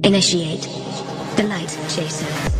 Initiate the light chaser.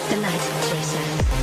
The light chaser.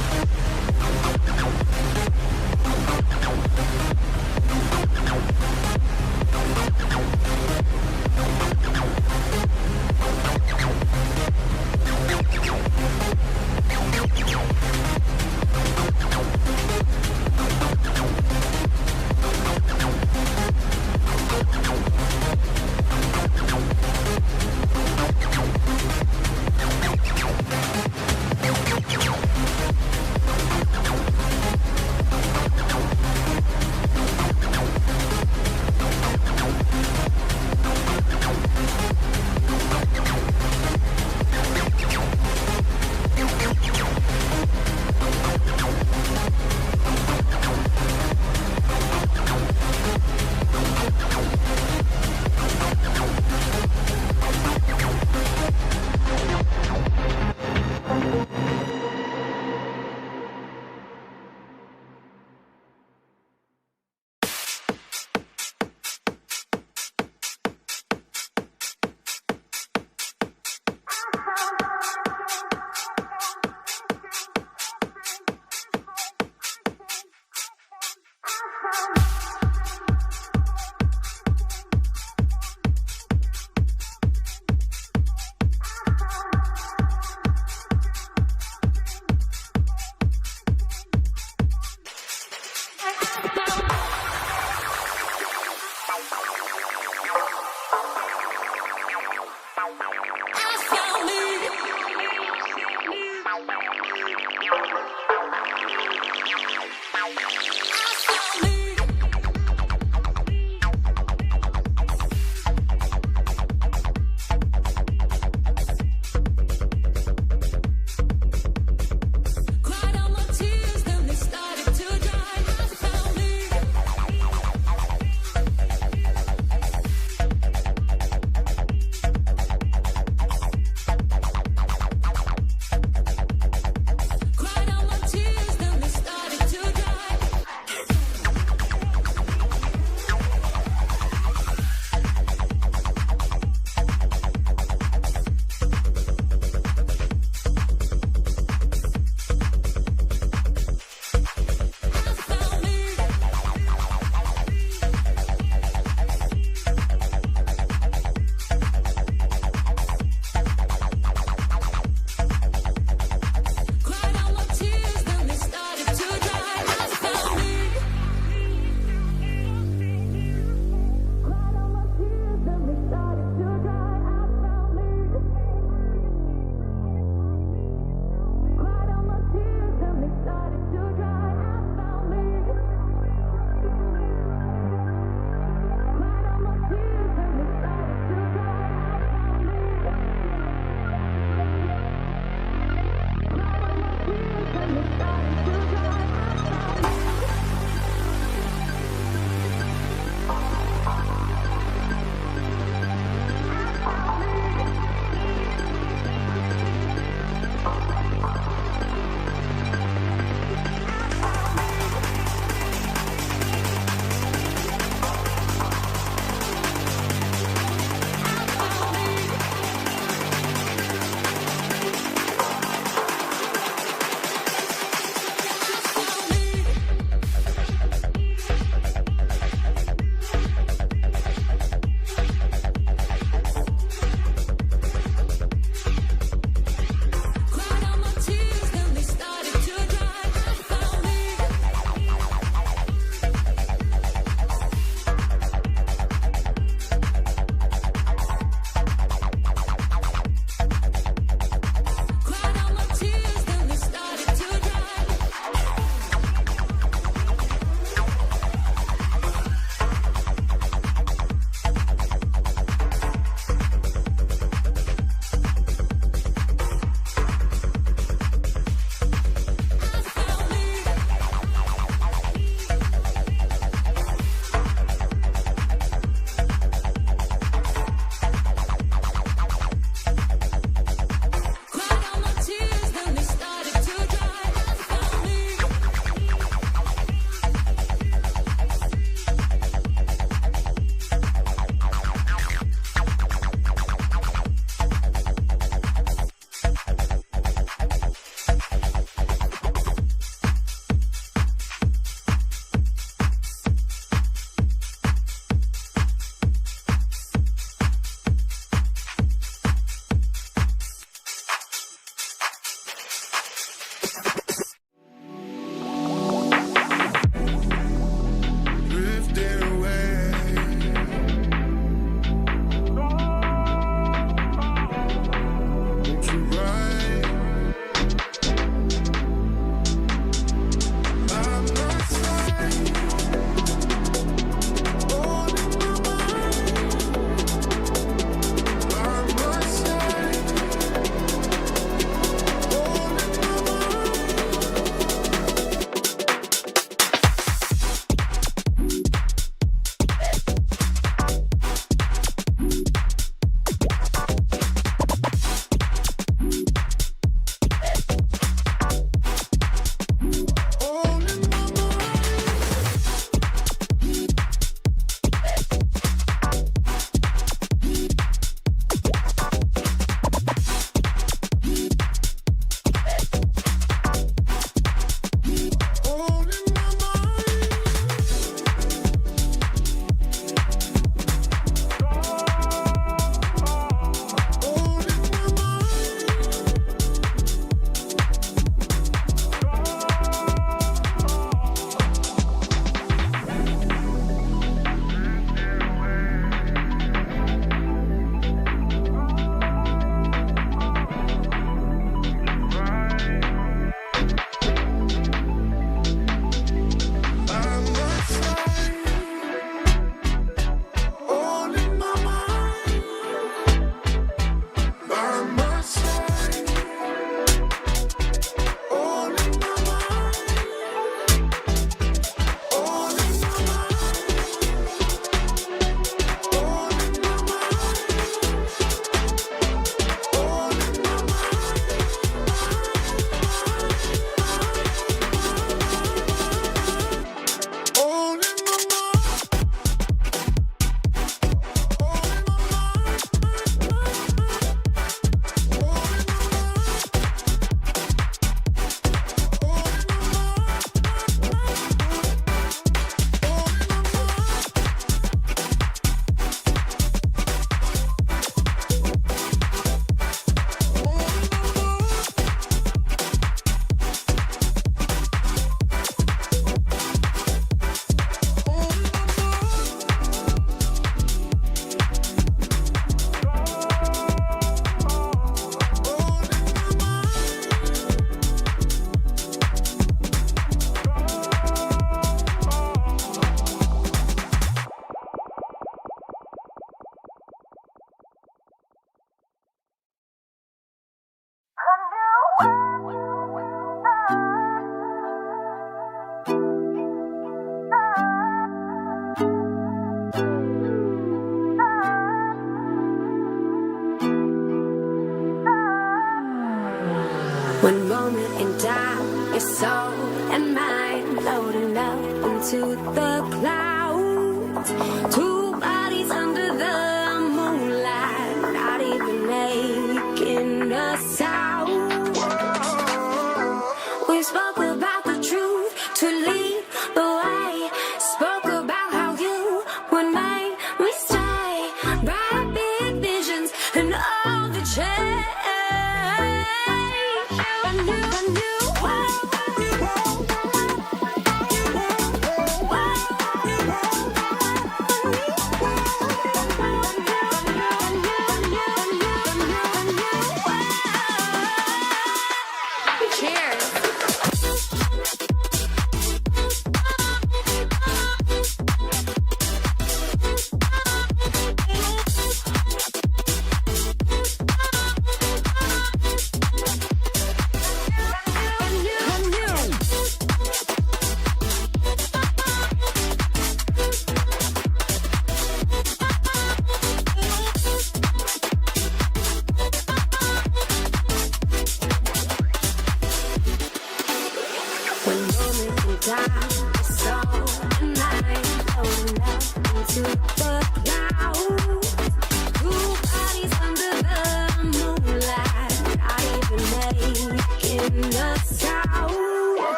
into the clouds. Two bodies under the moonlight, not even making a sound. We spoke about the truth to lead the way. Spoke about how you would make me stay. Bright big visions and all the change.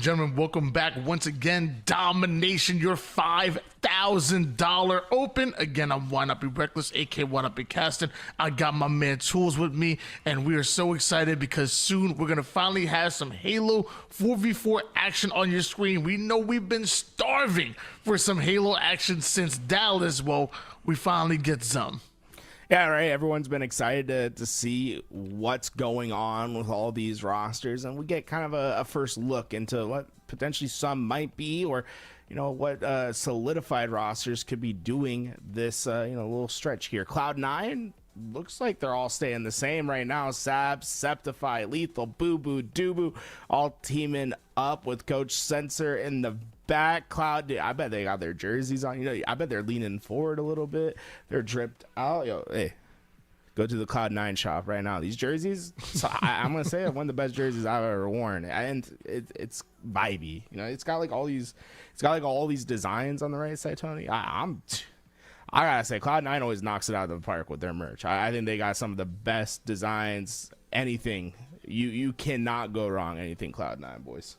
gentlemen, welcome back once again. Domination, your $5,000 open. Again, I'm Why Not Be Reckless, aka Why Not Be Casting. I got my man Tools with me, and we are so excited because soon we're gonna finally have some Halo 4v4 action on your screen. We know we've been starving for some Halo action since Dallas. Well, we finally get some. Yeah, right. Everyone's been excited to see what's going on with all these rosters, and we get kind of a first look into what potentially some might be, or what solidified rosters could be doing this little stretch here. Cloud9 looks like they're all staying the same right now. Sab, Septify, Lethal, Boo Boo, Doo all teaming up with Coach Sensor in the back. Cloud, I bet they got their jerseys on. I bet they're leaning forward a little bit. They're dripped out. Hey, go to the Cloud9 shop right now. These jerseys, I'm gonna say, one of the best jerseys I've ever worn, and it's vibey. It's got like all these designs on the right side, Tony. I gotta say, Cloud9 always knocks it out of the park with their merch. I think they got some of the best designs. Anything you cannot go wrong. Anything Cloud9, boys.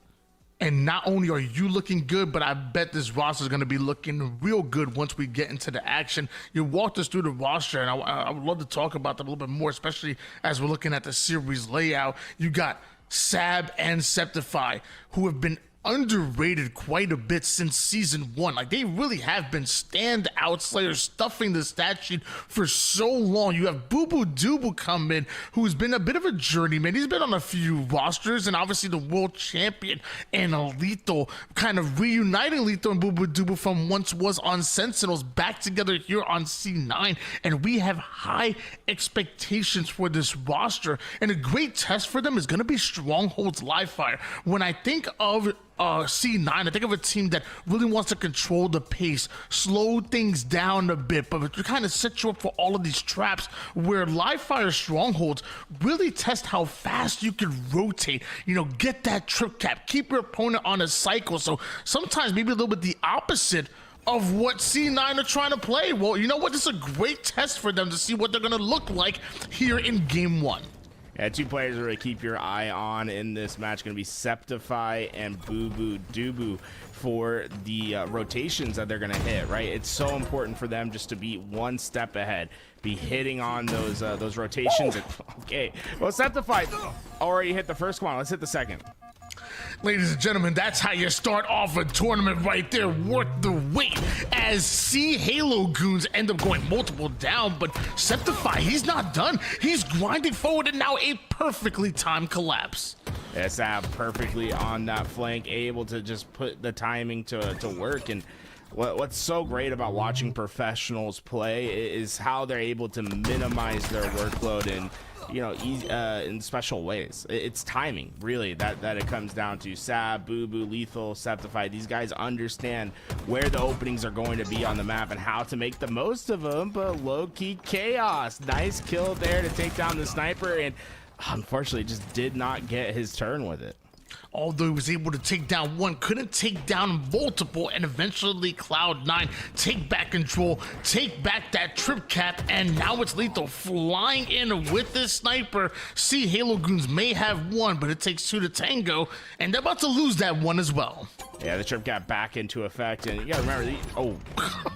And not only are you looking good, but I bet this roster is going to be looking real good once we get into the action. You walked us through the roster, and I would love to talk about that a little bit more, especially as we're looking at the series layout. You got Sab and Septify, who have been underrated quite a bit since season 1. Like, they really have been standout slayers, stuffing the stat sheet for so long. You have Boo Boo Doo come in, who's been a bit of a journeyman. He's been on a few rosters, and obviously the world champion and Lethal, kind of reuniting Lethal and Boo Boo Doo from once was on Sentinels back together here on C9. And we have high expectations for this roster, and a great test for them is going to be Stronghold's live fire. When I think of C9, I think of a team that really wants to control the pace, slow things down a bit, but to kind of set you up for all of these traps, where live fire Strongholds really test how fast you can rotate, get that trip cap, keep your opponent on a cycle. So sometimes maybe a little bit the opposite of what C9 are trying to play. Well, you know what? This is a great test for them to see what they're going to look like here in game 1. Yeah, 2 players to really keep your eye on in this match going to be Septify and Boo Boo Doo for the rotations that they're going to hit, right? It's so important for them just to be one step ahead, be hitting on those rotations. Okay, well, Septify already hit the first one. Let's hit the second. Ladies and gentlemen, that's how you start off a tournament right there. Worth the wait as Halo goons end up going multiple down, but Septify, he's not done. He's grinding forward, and now a perfectly timed collapse. Sab perfectly on that flank, able to just put the timing to work. And what's so great about watching professionals play is how they're able to minimize their workload and in special ways. It's timing, really, that it comes down to. Sab, Boo Boo, Lethal, Septify, these guys understand where the openings are going to be on the map and how to make the most of them. But low-key chaos. Nice kill there to take down the sniper, and unfortunately just did not get his turn with it. Although he was able to take down one, couldn't take down multiple, and eventually Cloud9 take back control, take back that trip cap, and now it's Lethal flying in with this sniper. Halo goons may have one, but it takes 2 to tango, and they're about to lose that one as well. Yeah, the trip got back into effect, and you gotta remember,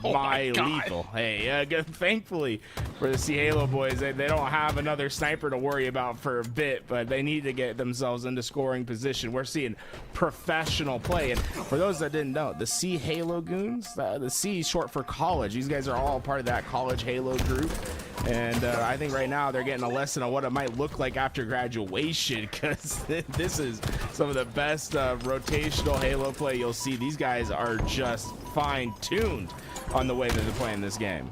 my Lethal. Hey, thankfully for the Halo boys, they don't have another sniper to worry about for a bit, but they need to get themselves into scoring position. We're seeing professional play, and for those that didn't know, the Halo goons, the C is short for college. These guys are all part of that college Halo group, and I think right now they're getting a lesson on what it might look like after graduation, because this is some of the best rotational Halo play you'll see. These guys are just fine-tuned on the way that they're playing this game.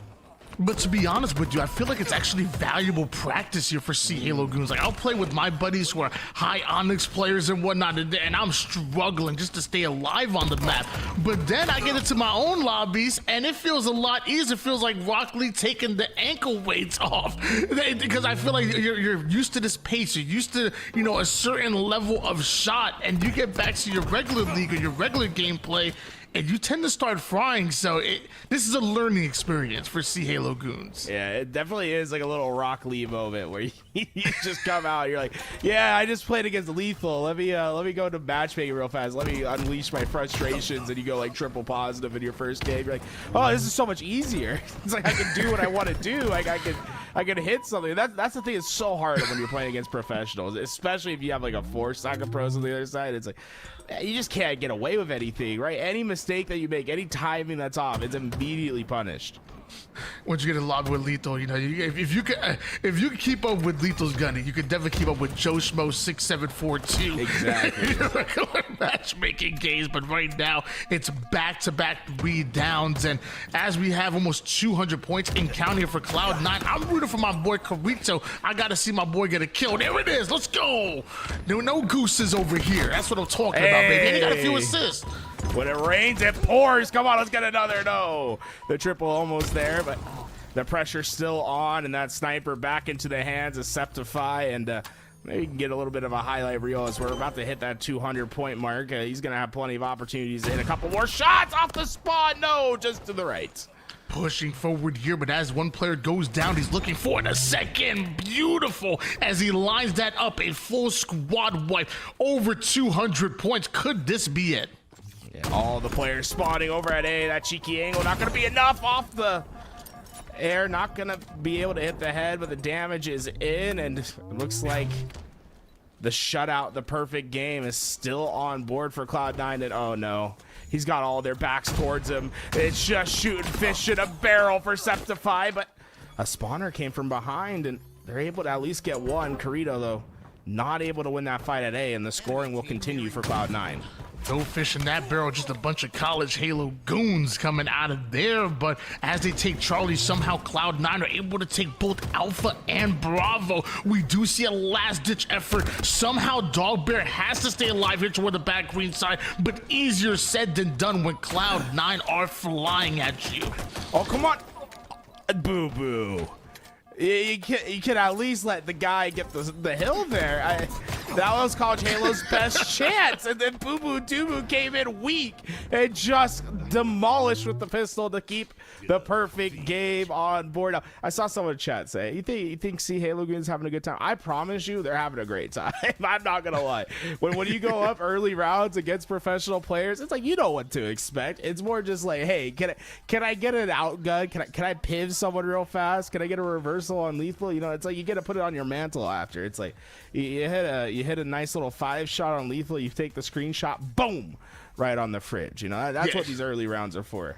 But to be honest with you, I feel like it's actually valuable practice here for Halo goons. Like, I'll play with my buddies who are high Onyx players and whatnot, and I'm struggling just to stay alive on the map. But then I get into my own lobbies, and it feels a lot easier. It feels like Rock Lee taking the ankle weights off, because I feel like you're used to this pace. You're used to, a certain level of shot, and you get back to your regular league or your regular gameplay, and you tend to start frying. So this is a learning experience for Sea Halo goons. Yeah, it definitely is like a little Rock Lee moment where you just come out, you're like, yeah, I just played against Lethal. Let me go to matchmaking real fast. Let me unleash my frustrations, and you go like triple positive in your first game. You're like, oh, this is so much easier. It's like I can do what I want to do. Like I can hit something. That's the thing. It's so hard when you're playing against professionals, especially if you have like a 4-stack of pros on the other side. It's like you just can't get away with anything, right? Any mistake that you make, any timing that's off, it's immediately punished. Once you get in lobby with Lethal, you know, if you can keep up with Lethal's gunning, you can definitely keep up with Joe Schmo 6742. Exactly. Regular matchmaking games, but right now it's back-to-back read downs, and as we have almost 200 points in counting for Cloud9, I'm rooting for my boy Carito. I gotta see my boy get a kill. There it is. Let's go. No gooses over here. That's what I'm talking about, baby. And he got a few assists. When it rains, it pours. Come on, let's get another. No, the triple almost there, but the pressure's still on, and that sniper back into the hands of Septify, and maybe we can get a little bit of a highlight reel as we're about to hit that 200-point mark. He's going to have plenty of opportunities to hit a couple more shots off the spawn. No, just to the right. Pushing forward here, but as one player goes down, he's looking for the second. Beautiful as he lines that up. A full squad wipe, over 200 points. Could this be it? Yeah, all the players spawning over at A. That cheeky angle not going to be enough off the air. Not going to be able to hit the head, but the damage is in, and it looks like the shutout, the perfect game, is still on board for Cloud9. And oh no, he's got all their backs towards him. It's just shooting fish in a barrel for Septify, but a spawner came from behind, and they're able to at least get one. Carito, though, not able to win that fight at A, and the scoring will continue for Cloud9. No fish in that barrel, just a bunch of college Halo goons coming out of there. But as they take Charlie, somehow Cloud9 are able to take both Alpha and Bravo. We do see a last-ditch effort. Somehow Dog Bear has to stay alive here toward the back green side, but easier said than done when Cloud9 are flying at you. Oh, come on. Boo-boo. You can at least let the guy get the hill there. That was College Halo's best chance, and then Boo Boo Doo came in weak and just demolished with the pistol to keep the perfect game on board. Now, I saw someone in chat say, you think Sea Halo Goons having a good time? I promise you, they're having a great time. I'm not gonna lie. When you go up early rounds against professional players, it's like you know what to expect. It's more just like, hey, can I get an outgun? Can I piv someone real fast? Can I get a reversal on Lethal? You know, it's like you get to put it on your mantle after. It's like you hit a nice little 5-shot on Lethal. You take the screenshot, boom, right on the fridge. You know, that's what these early rounds are for.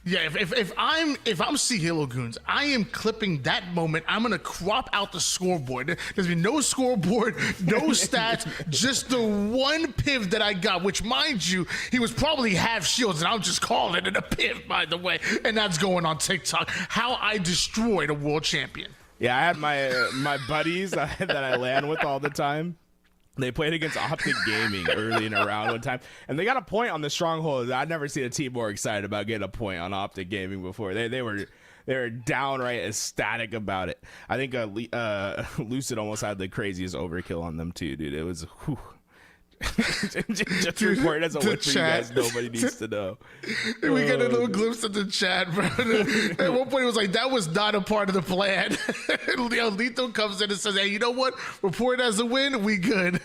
Yeah, if I'm Sea Halo Goons, I am clipping that moment. I'm gonna crop out the scoreboard. There's been no scoreboard, no stats, just the one piv that I got, which, mind you, he was probably half shields, and I'm just calling it a piv, by the way. And that's going on TikTok. How I destroyed a world champion. Yeah, I had my buddies that I LAN with all the time. They played against Optic Gaming early in a round one time, and they got a point on the Stronghold. I'd never seen a team more excited about getting a point on Optic Gaming before. They were downright ecstatic about it. I think Lucid almost had the craziest overkill on them too, dude. It was whew. Just report as a win for you guys. Nobody needs to know. We get a little glimpse of the chat, bro. At one point, it was like, that was not a part of the plan. Lethal comes in and says, hey, you know what? Report as a win. We good.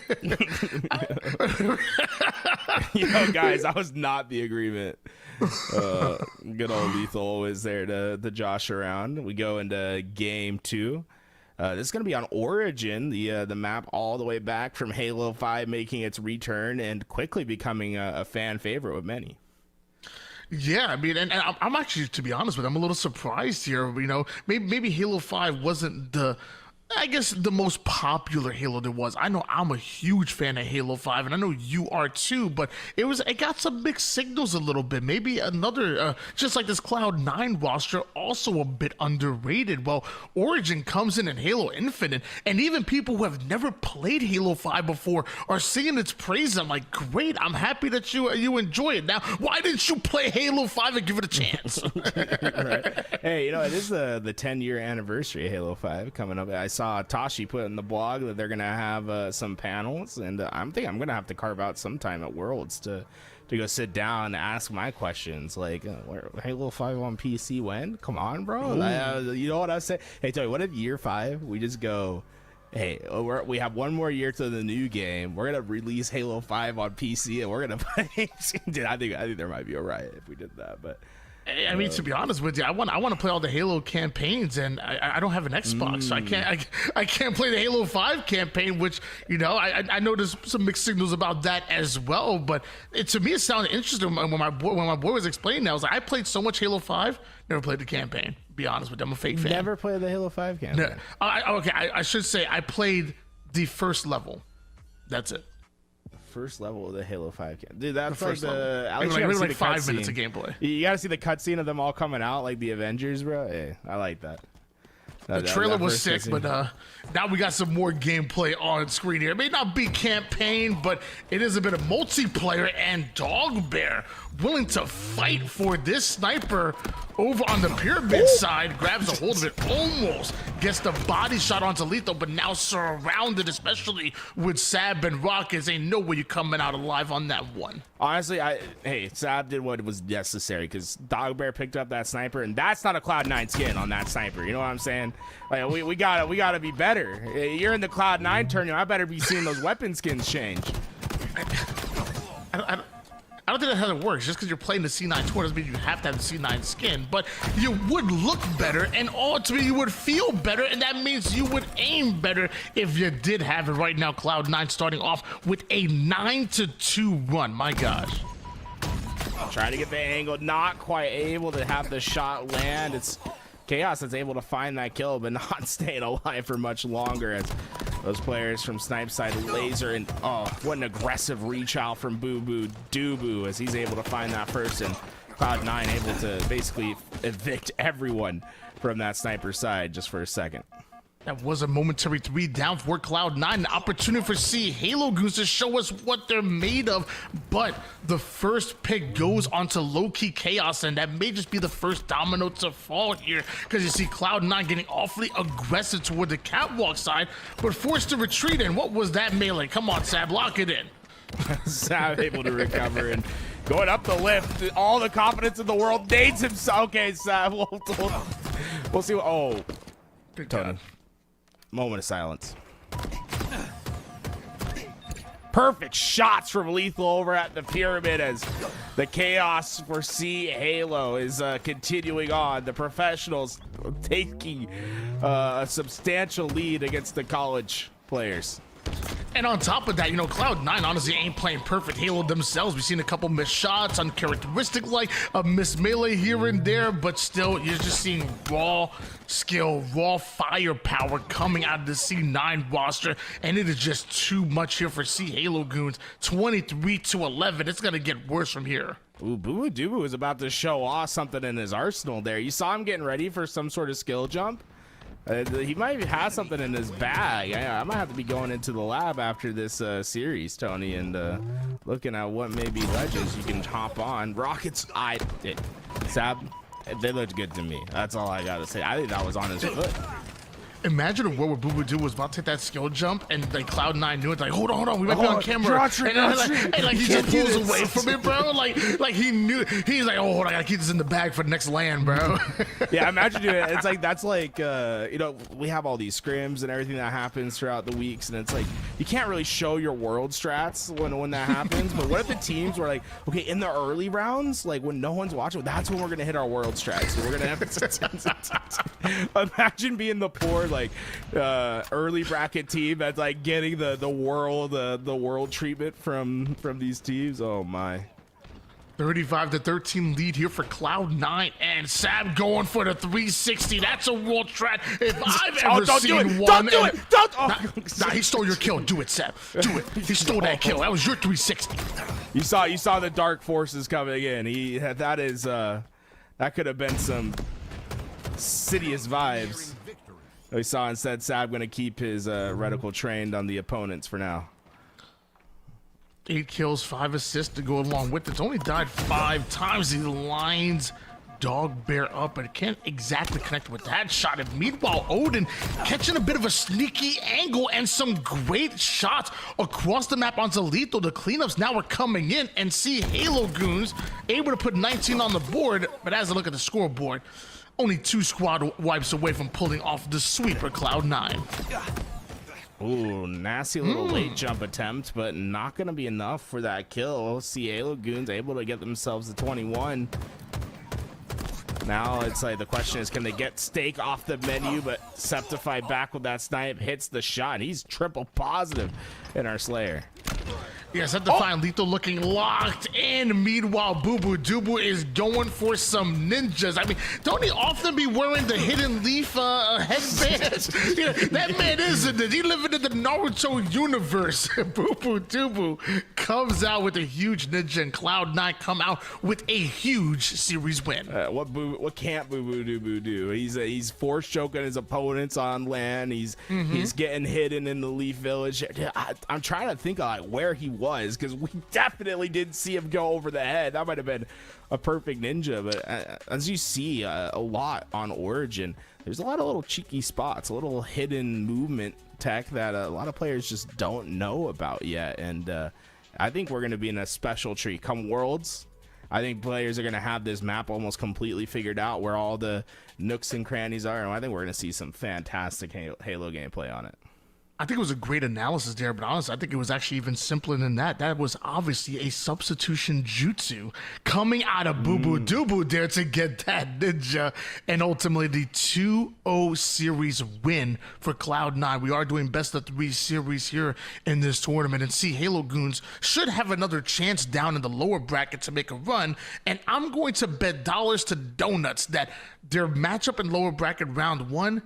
Guys, that was not the agreement. Good old Lethal always there to josh around. We go into game 2. This is going to be on Origin, the map all the way back from Halo 5, making its return and quickly becoming a fan favorite with many. Yeah, I mean, and I'm actually, to be honest with you, I'm a little surprised here. You know, maybe Halo 5 wasn't the most popular Halo there was. I know I'm a huge fan of Halo 5, and I know you are too, but it got some mixed signals a little bit. Maybe another, just like this Cloud9 roster, also a bit underrated. Well, Origin comes in Halo Infinite, and even people who have never played Halo 5 before are singing its praise. I'm like, great, I'm happy that you enjoy it. Now, why didn't you play Halo 5 and give it a chance? Right. Hey, it is the 10-year anniversary of Halo 5 coming up. I saw Tashi put in the blog that they're gonna have some panels, and I'm thinking I'm gonna have to carve out some time at Worlds to to go sit down and ask my questions. Like, Halo 5 on PC when? Come on, bro. You know what I say? Hey, tell you what, if year 5 we just go, hey, we have one more year to the new game. We're gonna release Halo 5 on PC, and we're gonna play. Dude, I think there might be a riot if we did that. But I mean, to be honest with you, I want to play all the Halo campaigns, and I don't have an Xbox, so I can't play the Halo 5 campaign. Which, you know, I know there's some mixed signals about that as well. But to me, it sounded interesting when my boy was explaining that. I was like, I played so much Halo 5, never played the campaign. Be honest with you, I'm a fake fan. Never played the Halo 5 campaign. No. I should say I played the first level. That's it. First level of the Halo 5 campaign. Dude, that's The like first level. maybe Like 5 minutes of gameplay. You gotta see the cutscene of them all coming out, like the Avengers, bro. Hey, I like that. The trailer was sick, cutscene. but now we got some more gameplay on screen here. It may not be campaign, but it is a bit of multiplayer, and Dogbear willing to fight for this sniper over on the pyramid side, grabs a hold of it, almost gets the body shot onto lethal, but now surrounded, especially with Sab and Rockets. Ain't no way you're coming out alive on that one. Honestly, hey, Sab did what was necessary, because Dogbear picked up that sniper, and that's not a Cloud9 skin on that sniper. You know what I'm saying? Like, we gotta be better. You're in the Cloud9 tournament. I better be seeing those weapon skins change. I don't think that's how it works. Just because you're playing the C9 tour doesn't mean you have to have the C9 skin, but you would look better, and ultimately you would feel better, and that means you would aim better if you did have it. Right now, Cloud9 starting off with a 9-2 run. My gosh. Trying to get the angle, not quite able to have the shot land. It's Chaos that's able to find that kill, but not staying alive for much longer, as those players from Snipe side laser, and oh, what an aggressive reach out from Boo Boo Doo as he's able to find that first, and Cloud9 able to basically evict everyone from that sniper side just for a second. That was a momentary 3 down for Cloud9. An opportunity for C Halo Goons to show us what they're made of. But the first pick goes onto low-key Chaos, and that may just be the first domino to fall here, because you see Cloud9 getting awfully aggressive toward the catwalk side, but forced to retreat. And what was that melee? Come on, Sab, lock it in. Sab able to recover and going up the lift. All the confidence in the world. Nades himself. Okay, Sab, we'll see what... Oh, Good Tony. God. Moment of silence. Perfect shots from Lethal over at the pyramid, as the chaos for C Halo is continuing on. The professionals taking a substantial lead against the college players. And on top of that, you know, Cloud9 honestly ain't playing perfect Halo themselves. We've seen a couple missed shots, uncharacteristic, like a missed melee here and there, but still, you're just seeing raw skill, raw firepower coming out of the C9 roster, and it is just too much here for C Halo Goons. 23-11. It's gonna get worse from here. Ooh, Boo Doo is about to show off something in his arsenal there. You saw him getting ready for some sort of skill jump. He might have something in his bag. I might have to be going into the lab after this series, Tony, and looking at what maybe ledges you can hop on. Rockets, Sab, they looked good to me. That's all I gotta say. I think that was on his foot. Imagine a world where Boo Boo Doo was about to take that skill jump, and like Cloud9 knew it. Like, hold on, we might be on camera. And he just pulls away from it, bro. Like he knew. He's like, oh, hold on, I gotta keep this in the bag for the next land, bro. Yeah, imagine doing it. It's like that's like you know, we have all these scrims and everything that happens throughout the weeks, and it's like you can't really show your world strats when that happens. But what if the teams were like, okay, in the early rounds, like when no one's watching, that's when we're gonna hit our world strats. So we're gonna have imagine being the poor like early bracket team that's like getting the world treatment from these teams. Oh my. 35-13 lead here for Cloud9, and Sab going for the 360. That's a world strat if I've ever seen one. Don't do it! Don't! Nah, he stole your kill. Do it, Sab. Do it. He stole that kill. That was your 360. You saw the dark forces coming in. That could have been some Sidious vibes. We saw instead Sab going to keep his reticle trained on the opponents for now. 8 kills, 5 assists to go along with it. It's only died 5 times. He lines dog bear up, but it can't exactly connect with that shot. And meanwhile, Odin catching a bit of a sneaky angle and some great shots across the map onto Lethal. The cleanups now are coming in, and see Halo Goons able to put 19 on the board. But as I look at the scoreboard, only 2 squad wipes away from pulling off the sweep for Cloud9. Ooh, nasty little late jump attempt, but not going to be enough for that kill. See Halo Goons able to get themselves to 21. Now it's like the question is, can they get Steak off the menu? But Septify back with that snipe, hits the shot. He's triple positive in our Slayer. Yes, at the fine, Lethal looking locked in. Meanwhile, Boo Boo Dubu is going for some ninjas. I mean, don't he often be wearing the hidden leaf headbands? Yeah, that man is a he living in the Naruto universe. Boo Boo Dubu comes out with a huge ninja, and Cloud9 come out with a huge series win. What can't Boo Boo Dubu do? He's force choking his opponents on land. He's getting hidden in the Leaf Village. I'm trying to think of like where he was, because we definitely didn't see him go over the head. That might have been a perfect ninja, but as you see a lot on Origin, there's a lot of little cheeky spots, a little hidden movement tech that a lot of players just don't know about yet. And I think we're going to be in a special treat come Worlds. I think players are going to have this map almost completely figured out where all the nooks and crannies are, and I think we're going to see some fantastic Halo gameplay on it. I think it was a great analysis there, but honestly, I think it was actually even simpler than that. That was obviously a substitution jutsu coming out of Boo Boo Dubu there to get that ninja, and ultimately the 2-0 series win for Cloud9. We are doing best of 3 series here in this tournament, and see Halo Goons should have another chance down in the lower bracket to make a run, and I'm going to bet dollars to donuts that their matchup in lower bracket round 1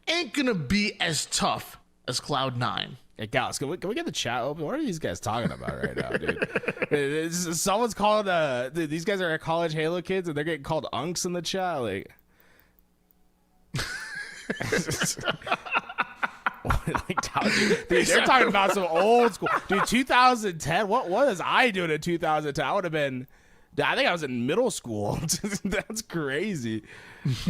ain't gonna be as tough as Cloud9. Hey, Gals, can we get the chat open? What are these guys talking about right now, dude? Someone's called, these guys are college Halo kids, and they're getting called unks in the chat. Like, dude, they're talking about some old school. Dude, 2010, what was I doing in 2010? I would have been, I think I was in middle school. That's crazy.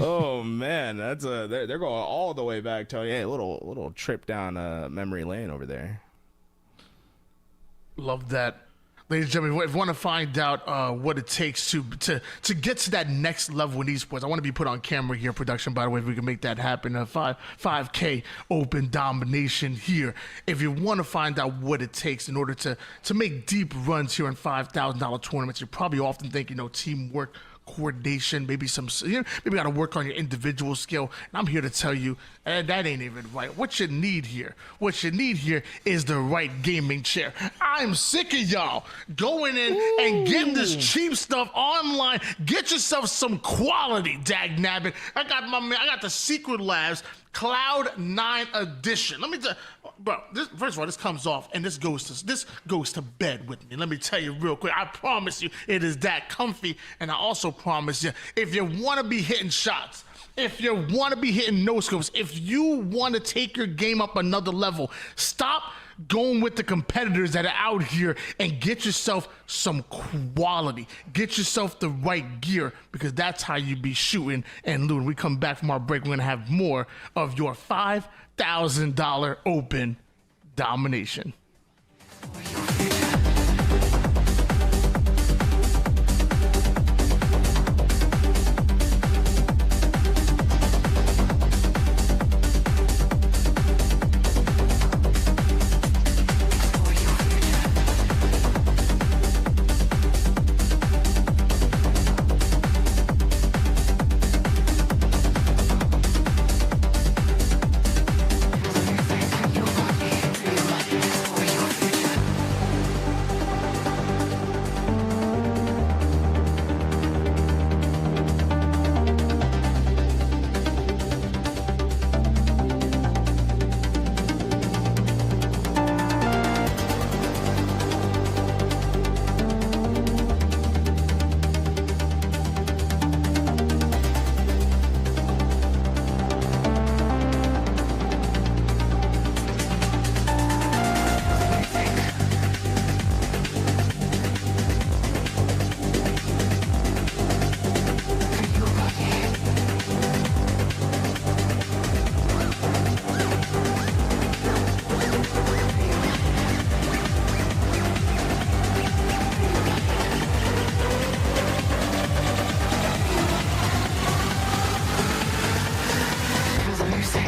Oh man, that's they're going all the way back to a little trip down memory lane over there. Love that. Ladies and gentlemen, if you want to find out what it takes to get to that next level in esports, I want to be put on camera here, production, by the way, if we can make that happen. 5K open domination here. If you want to find out what it takes in order to make deep runs here in $5,000 tournaments, you probably often think, teamwork, coordination, maybe maybe got to work on your individual skill. And I'm here to tell you that ain't even right. What you need here is the right gaming chair. I'm sick of y'all going in and getting this cheap stuff online. Get yourself some quality, dag nabbit. I got the Secret Labs Cloud9 edition. Let me tell you, bro, first of all, this comes off and this goes to bed with me. Let me tell you real quick. I promise you it is that comfy, and I also promise you, if you want to be hitting shots, if you want to be hitting no scopes, if you want to take your game up another level, stop going with the competitors that are out here and get yourself some quality. Get yourself the right gear, because that's how you be shooting and looting. We come back from our break, we're going to have more of your $5,000 open domination.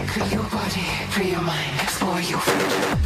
Free your body, free your mind, explore your freedom.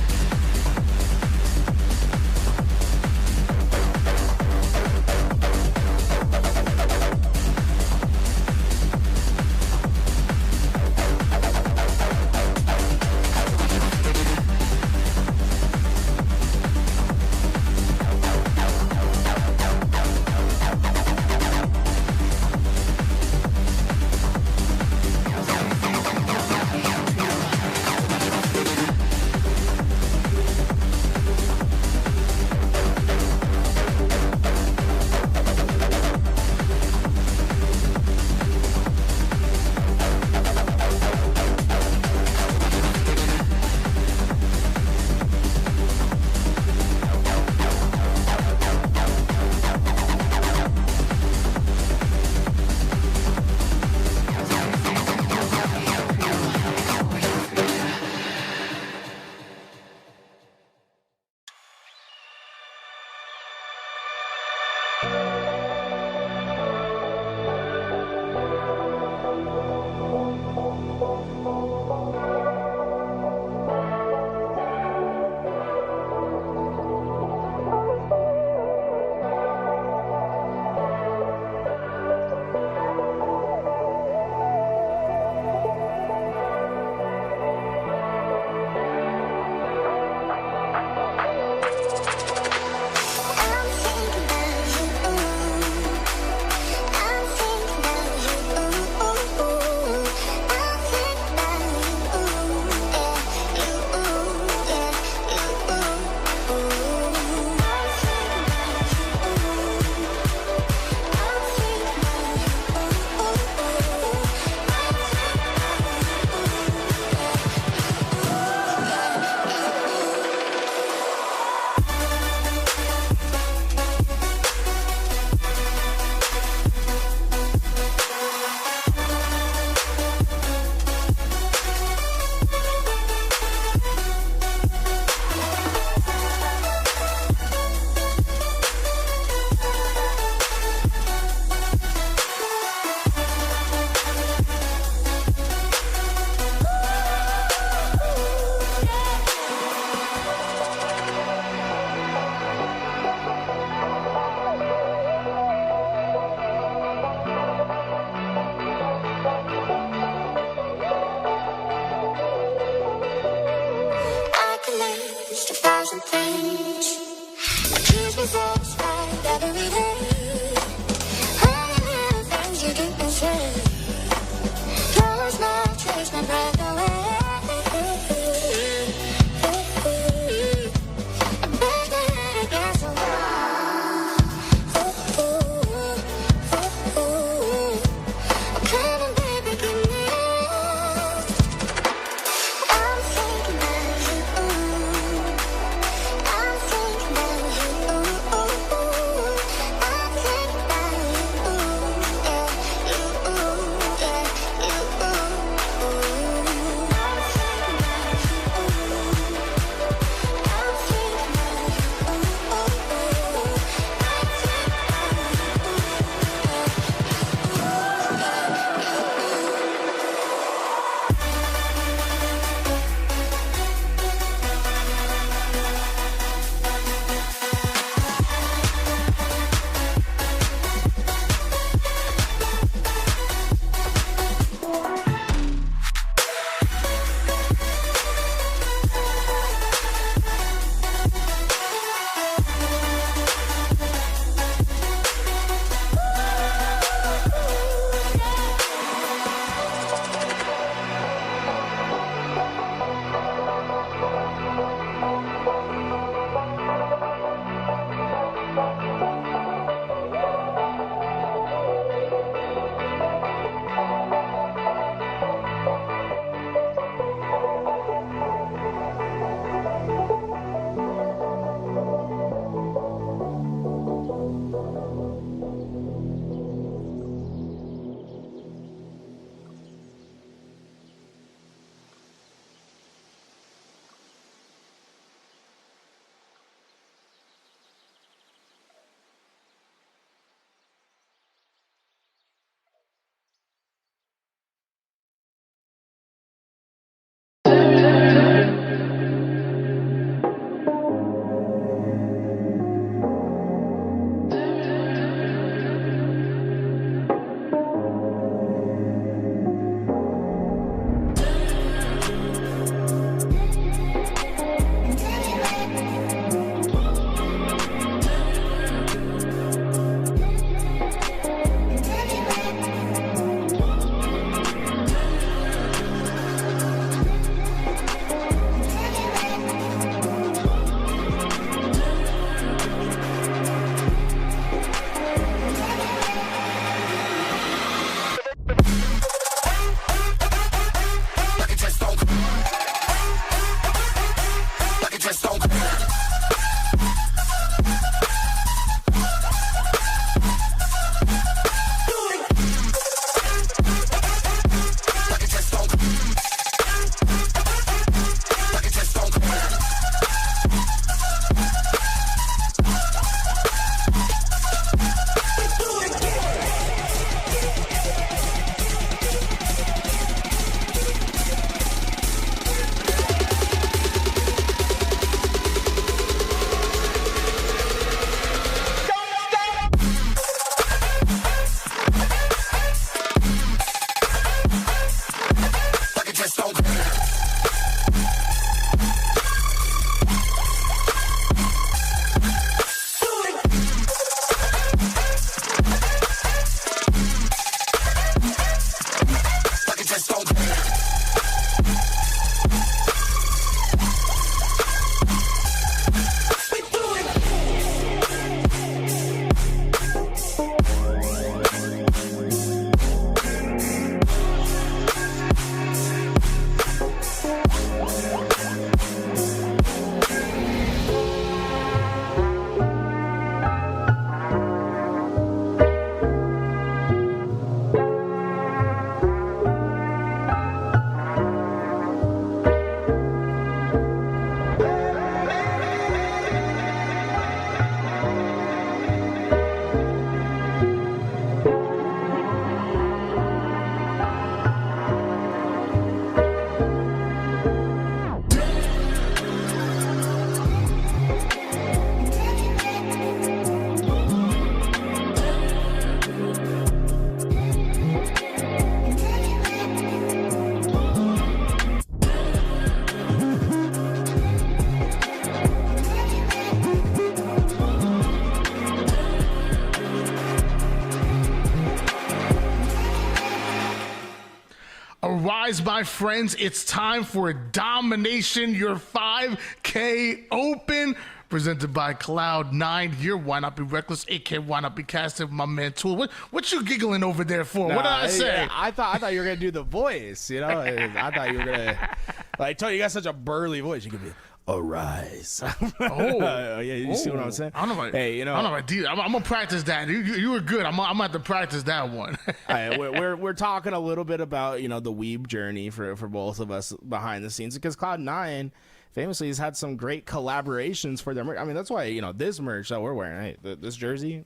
Arise, my friends. It's time for Domination, your 5K Open, presented by Cloud9. Your Why Not Be Reckless, aka Why Not Be Casted, my man Tool. What you giggling over there for? What did I say? Yeah, I thought you were gonna do the voice. You know, I thought you were gonna. Like, Tony, you got such a burly voice. You could be. Arise. Yeah, you see what I'm saying? I don't know if hey, you know, I don't know if I did. I'm gonna practice that. You were good. I'm gonna have to practice that one. Right, we're talking a little bit about, you know, the weeb journey for both of us behind the scenes, because Cloud9 famously has had some great collaborations for their merch. I mean, that's why, you know, this merch that we're wearing, hey, this jersey,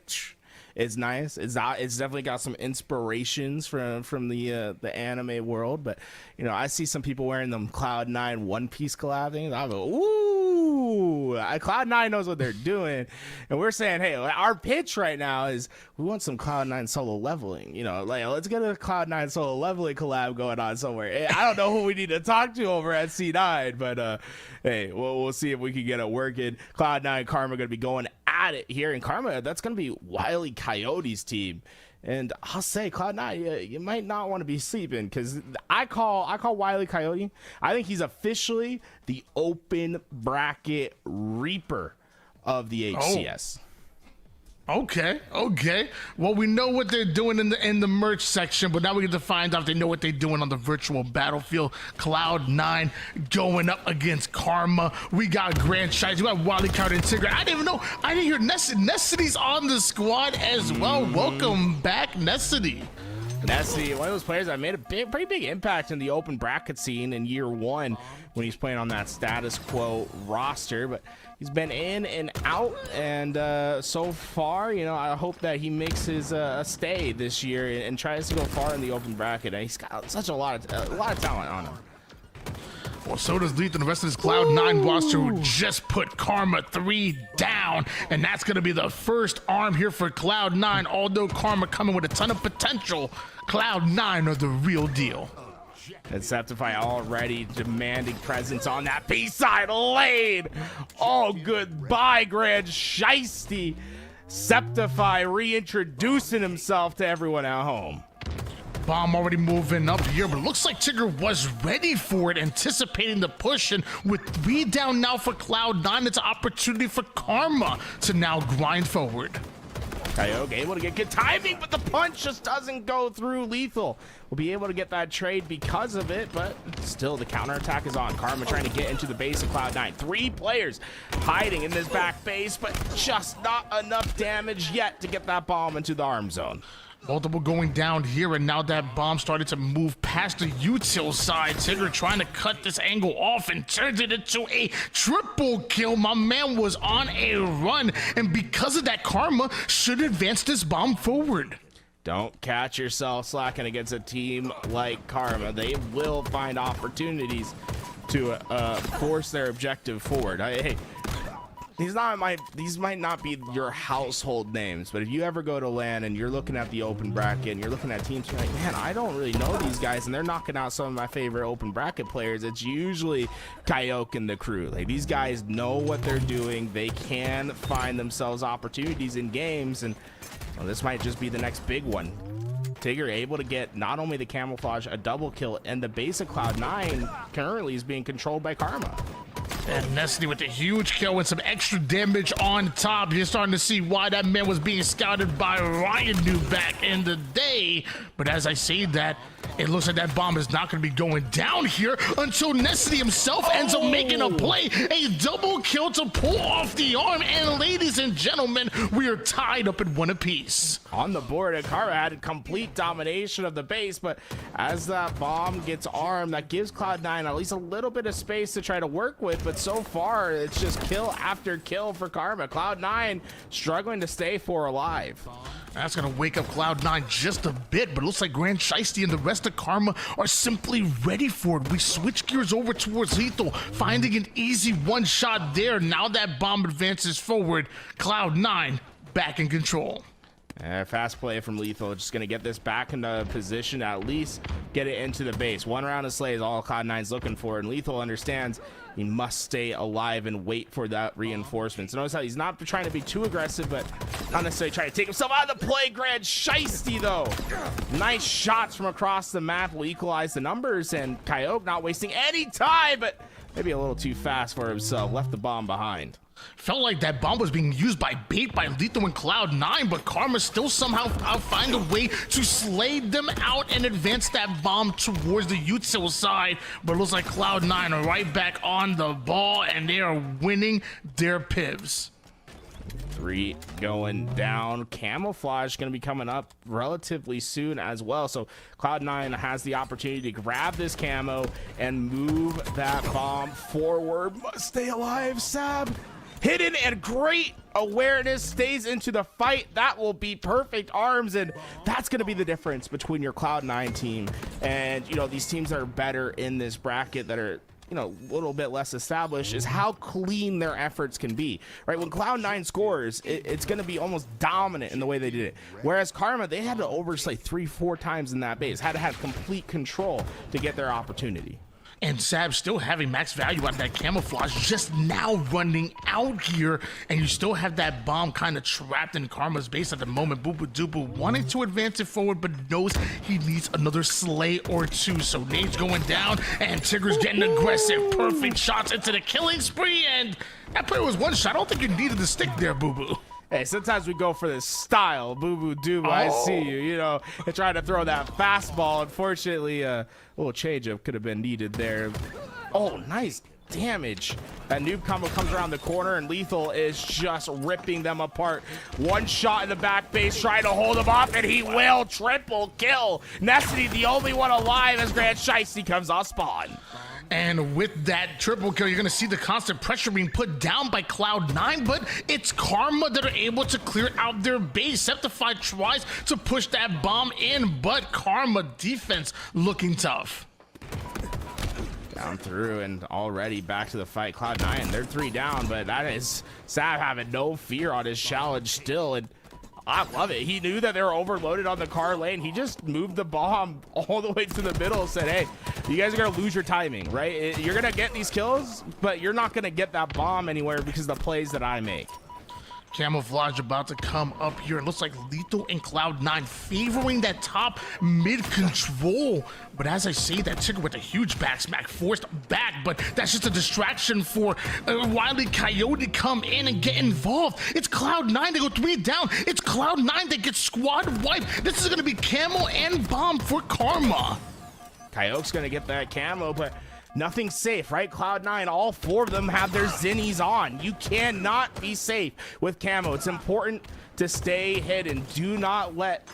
it's nice. It's definitely got some inspirations from the anime world. But, you know, I see some people wearing them Cloud9 One Piece collab things. I go, ooh, Cloud9 knows what they're doing. And we're saying, hey, our pitch right now is we want some Cloud9 solo leveling. You know, like, let's get a Cloud9 solo leveling collab going on somewhere. I don't know who we need to talk to over at C9, but hey, we'll see if we can get it working. Cloud9 Karma going to be going at it here, and Karma, that's going to be Wile E. Coyote's team. And I'll say, Cloud9, you might not want to be sleeping, because I call Wile E. Coyote. I think he's officially the open bracket reaper of the HCS. Okay. Well, we know what they're doing in the merch section, but now we get to find out if they know what they're doing on the virtual battlefield. Cloud9 going up against Karma. We got Grand Shites. We got Wally Coyote and Tigger. I didn't hear Nessity's on the squad as well. Welcome back, Nessity. Nessity, one of those players that made a pretty big impact in the open bracket scene in year one when he's playing on that status quo roster, but he's been in and out, and so far, you know, I hope that he makes his stay this year and tries to go far in the open bracket. And he's got such a lot of talent on him. Well, so does Lethal and the rest of this Cloud9 roster, who just put Karma 3 down, and that's going to be the first arm here for Cloud9. Although Karma coming with a ton of potential, Cloud9 are the real deal. And Septify already demanding presence on that B-side lane. Oh, goodbye, Grand Shiesty. Septify reintroducing himself to everyone at home. Bomb already moving up here, but it looks like Tigger was ready for it, anticipating the push, and with 3 down now for Cloud9, it's an opportunity for Karma to now grind forward. Coyote able to get good timing, but the punch just doesn't go through. Lethal will be able to get that trade because of it, but still the counterattack is on. Karma trying to get into the base of Cloud9. 3 players hiding in this back base, but just not enough damage yet to get that bomb into the arm zone. Multiple going down here, and now that bomb started to move past the util side. Tigger trying to cut this angle off and turns it into a triple kill. My man was on a run, and because of that, Karma should advance this bomb forward. Don't catch yourself slacking against a team like Karma. They will find opportunities to force their objective forward. Hey, these might not be your household names, but if you ever go to LAN and you're looking at the open bracket and you're looking at teams, you're like, man, I don't really know these guys, and they're knocking out some of my favorite open bracket players. It's usually Coyote and the crew. Like, these guys know what they're doing. They can find themselves opportunities in games, and well, this might just be the next big one. Tigger able to get not only the camouflage, a double kill, and the base of Cloud9 currently is being controlled by Karma. And Nessity with a huge kill and some extra damage on top. You're starting to see why that man was being scouted by Ryan New back in the day. But as I say that, it looks like that bomb is not going to be going down here until Nessity himself ends up making a play. A double kill to pull off the arm. And ladies and gentlemen, we are tied up at 1 apiece. On the board, and Karma had complete domination of the base, but as that bomb gets armed, that gives Cloud9 at least a little bit of space to try to work with, but so far, it's just kill after kill for Karma. Cloud9 struggling to stay 4 alive. That's going to wake up Cloud9 just a bit, but it looks like Grand Shiesty and the rest of Karma are simply ready for it. We switch gears over towards Lethal, finding an easy one shot there. Now that bomb advances forward, Cloud9 back in control. Fast play from Lethal, just going to get this back into position, at least get it into the base. One round of Slay is all Cloud9's looking for, and Lethal understands he must stay alive and wait for that reinforcement. So notice how he's not trying to be too aggressive, but not necessarily trying to take himself out of the play. Grand Shiesty, though. Nice shots from across the map will equalize the numbers, and Coyote not wasting any time, but maybe a little too fast for himself. Left the bomb behind. Felt like that bomb was being used by bait by Lethal and Cloud9, but Karma still somehow find a way to slay them out and advance that bomb towards the Utsil side. But it looks like Cloud9 are right back on the ball, and they are winning their pivs. 3 going down. Camouflage going to be coming up relatively soon as well. So Cloud9 has the opportunity to grab this camo and move that bomb forward. Must stay alive, Sab. Hidden and great awareness, stays into the fight. That will be perfect arms, and that's going to be the difference between your Cloud9 team and, you know, these teams that are better in this bracket that are, you know, a little bit less established, is how clean their efforts can be, right? When Cloud9 scores, it's going to be almost dominant in the way they did it. Whereas Karma, they had to overslay 3-4 times in that base, had to have complete control to get their opportunity. And Sab still having max value out of that camouflage, just now running out here, and you still have that bomb kind of trapped in Karma's base at the moment. Booba Dooba wanting to advance it forward, but knows he needs another slay or two. So Nade's going down, and Tigger's getting aggressive. Perfect shots into the killing spree, and that player was one shot. I don't think you needed to stick there, Boo Boo. Hey, sometimes we go for this style, boo-boo doo. I see you, you know, and trying to throw that fastball. Unfortunately, a little change-up could have been needed there. Oh, nice damage. That noob combo comes around the corner, and Lethal is just ripping them apart. One shot in the back base, trying to hold him off, and he will triple kill. Necessity, the only one alive as Grand Shiesty comes off spawn. And with that triple kill, you're going to see the constant pressure being put down by Cloud9, but it's Karma that are able to clear out their base. Septify tries to push that bomb in, but Karma defense looking tough. Down through and already back to the fight. Cloud9, they're 3 down, but that is Sav having no fear on his challenge still, and I love it. He knew that they were overloaded on the car lane. He just moved the bomb all the way to the middle and said, hey, you guys are going to lose your timing, right? You're going to get these kills, but you're not going to get that bomb anywhere because of the plays that I make. Camouflage about to come up here. It looks like Lethal and Cloud9 favoring that top mid control. But as I say that, Tigger with a huge back smack forced back, but that's just a distraction for Wily Coyote to come in and get involved. It's Cloud9, they go 3 down. It's Cloud9 that gets squad wiped. This is going to be camo and bomb for Karma. Coyote's going to get that camo, but nothing safe, right? Cloud9, all 4 of them have their zinnies on. You cannot be safe with camo. It's important to stay hidden. Do not let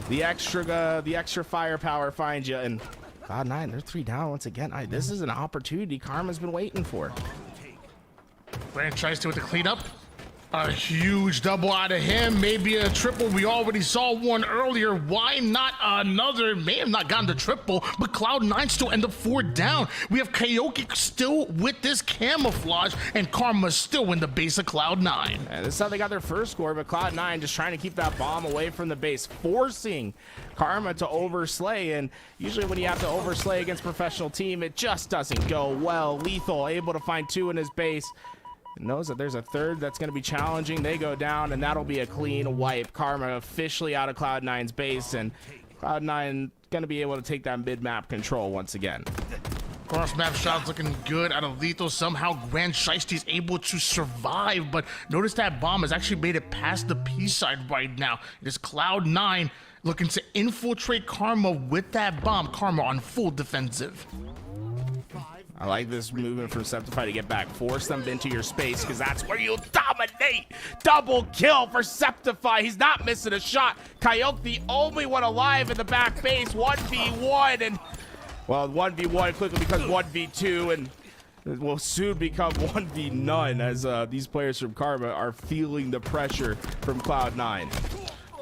the extra firepower find you. And Cloud9, they're 3 down once again. This is an opportunity Karma's been waiting for. Brand tries to with the cleanup. A huge double out of him, maybe a triple. We already saw one earlier. Why not another? May have not gotten the triple, but Cloud9 still end up 4 down. We have Coyote still with this camouflage, and Karma still in the base of Cloud9. And this is how they got their first score, but Cloud9 just trying to keep that bomb away from the base, forcing Karma to overslay. And usually when you have to overslay against a professional team, it just doesn't go well. Lethal able to find 2 in his base. Knows that there's a 3rd that's going to be challenging. They go down, and that'll be a clean wipe. Karma officially out of Cloud9's base, and Cloud9 going to be able to take that mid-map control once again. Cross-map shots looking good out of Lethal. Somehow Grand Shiesty's able to survive, but notice that bomb has actually made it past the P side right now. It is Cloud9 looking to infiltrate Karma with that bomb. Karma on full defensive. I like this movement from Septify to get back. Force them into your space, because that's where you dominate. Double kill for Septify. He's not missing a shot. Coyote, the only one alive in the back base. 1v1, and, well, 1v1 quickly becomes 1v2, and it will soon become 1v none as these players from Karma are feeling the pressure from Cloud9.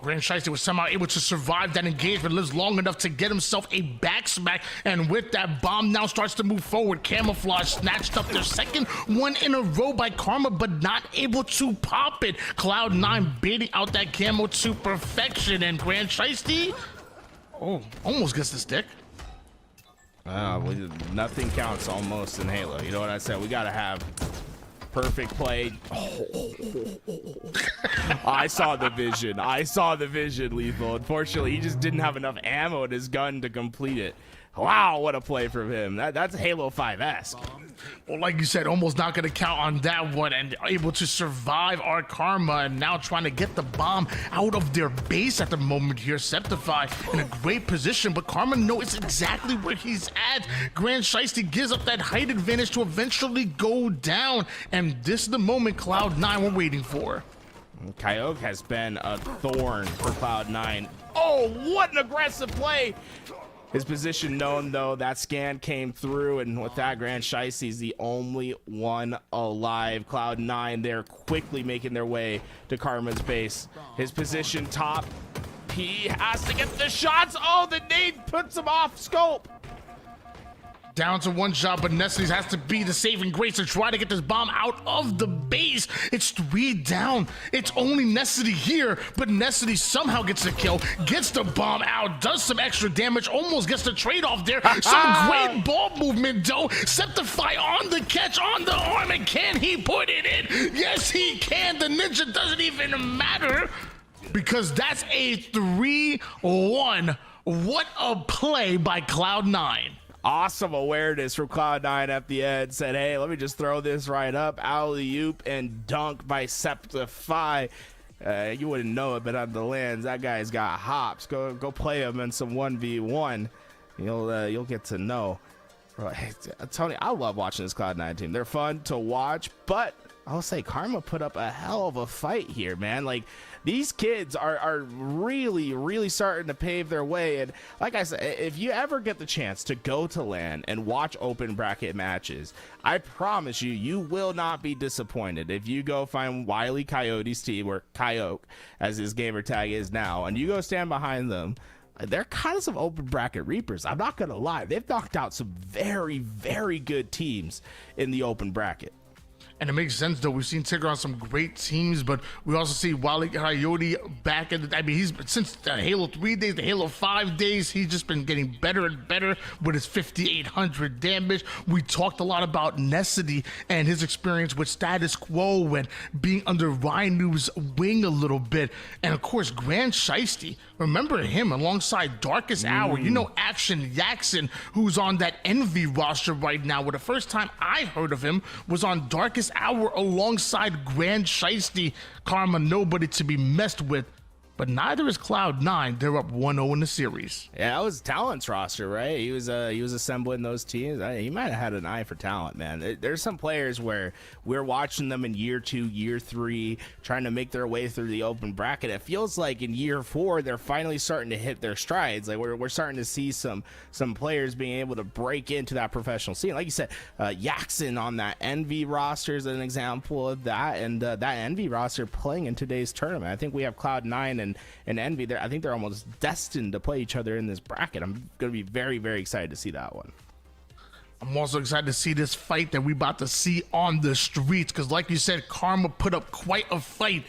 Grand Shiesty was somehow able to survive that engagement, lives long enough to get himself a back smack, and with that, Bomb now starts to move forward. Camouflage snatched up their second one in a row by Karma, but not able to pop it. Cloud9 baiting out that camo to perfection, and Grand Shiesty, oh, almost gets the stick. Nothing counts almost in Halo. You know what I said? We gotta have perfect play. I saw the vision. I saw the vision, Lethal. Unfortunately, he just didn't have enough ammo in his gun to complete it. Wow, what a play from him. That's Halo 5-esque. Well, like you said, almost not going to count on that one, and able to survive our Karma, and now trying to get the bomb out of their base at the moment here. Septify in a great position, but Karma knows exactly where he's at. Grand Shiesty gives up that height advantage to eventually go down, and this is the moment Cloud9 were waiting for. Coyote has been a thorn for Cloud9. Oh, what an aggressive play! His position known, though. That scan came through, and with that, Grand Shiesty's the only one alive. Cloud9, they're quickly making their way to Karma's base. His position top. He has to get the shots. Oh, the nade puts him off scope. Down to one shot, but Nestle has to be the saving grace to try to get this bomb out of the base. It's 3 down. It's only Nestle here, but Nestle somehow gets the kill, gets the bomb out, does some extra damage, almost gets the trade-off there. Some great ball movement, though. Septify on the catch, on the arm, and can he put it in? Yes, he can. The ninja doesn't even matter, because that's a 3-1. What a play by Cloud9. Awesome awareness from Cloud9 at the end. Said, hey, let me just throw this right up. Alley-oop and dunk by Septify. You wouldn't know it, but on the lands, that guy's got hops. Go play him in some 1v1. You'll get to know. Bro, hey, Tony, I love watching this Cloud9 team. They're fun to watch, but I'll say Karma put up a hell of a fight here, man. Like, these kids are really, really starting to pave their way. And like I said, if you ever get the chance to go to LAN and watch open bracket matches, I promise you, you will not be disappointed. If you go find Wile E. Coyote's team, or Coyote, as his gamer tag is now, and you go stand behind them, they're kind of some open bracket reapers. I'm not going to lie. They've knocked out some very, very good teams in the open bracket. And it makes sense, though. We've seen Tigger on some great teams, but we also see Wile E. Coyote back in the, I mean, he's since the Halo 3 days, the Halo 5 days, he's just been getting better and better with his 5,800 damage. We talked a lot about Nessie and his experience with status quo and being under Rhinu's wing a little bit. And of course, Grand Shiesty, remember him alongside Darkest Hour. You know, Action Jackson, who's on that Envy roster right now, where the first time I heard of him was on Darkest Hour alongside Grand Shiesty. Karma, nobody to be messed with, but neither is Cloud9. They're up 1-0 in the series. Yeah, that was Talent's roster, right? He was assembling those teams. He might have had an eye for talent, man. There's some players where we're watching them in year 2, year 3, trying to make their way through the open bracket. It feels like in year 4, they're finally starting to hit their strides. Like we're starting to see some players being able to break into that professional scene. Like you said, Jackson on that Envy roster is an example of that, and that Envy roster playing in today's tournament. I think we have Cloud9 and Envy there. I think they're almost destined to play each other in this bracket. I'm going to be very, very excited to see that one. I'm also excited to see this fight that we about to see on the streets, because like you said, Karma put up quite a fight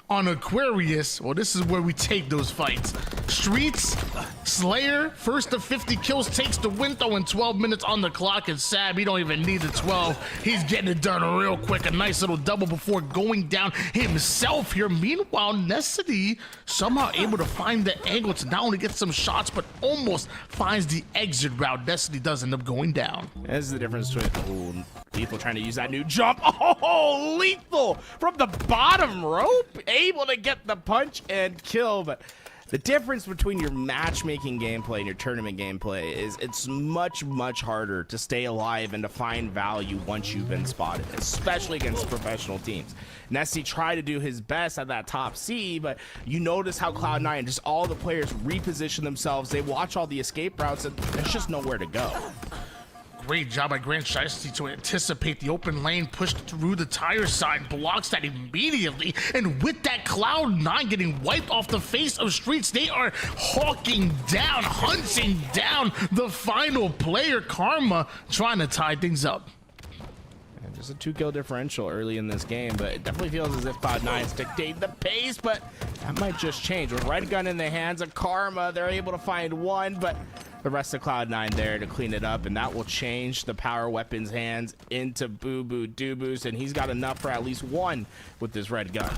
on Aquarius. Well, this is where we take those fights. Streets, Slayer, first to 50 kills takes the win, though, in 12 minutes on the clock. And Sab, he don't even need the 12. He's getting it done real quick. A nice little double before going down himself here. Meanwhile, Nessie somehow able to find the angle to not only get some shots, but almost finds the exit route. Nessie does end up going down. This is the difference between Lethal trying to use that new jump. Oh, Lethal from the bottom rope, able to get the punch and kill. But the difference between your matchmaking gameplay and your tournament gameplay is it's much, much harder to stay alive and to find value once you've been spotted, especially against professional teams. Nessie tried to do his best at that top C, but you notice how Cloud9, just all the players reposition themselves. They watch all the escape routes, and there's just nowhere to go. Great job by Grand Shiesty to anticipate the open lane, pushed through the tire side, blocks that immediately, and with that Cloud9 getting wiped off the face of Streets, they are hawking down, hunting down the final player. Karma trying to tie things up. And just a 2-kill differential early in this game, but it definitely feels as if Cloud9's dictating the pace, but that might just change. With Red Gun in the hands of Karma, they're able to find one, but the rest of Cloud9 there to clean it up, and that will change the power weapon's hands into Boo Boo Doo-Boos, and he's got enough for at least one with this Red Gun.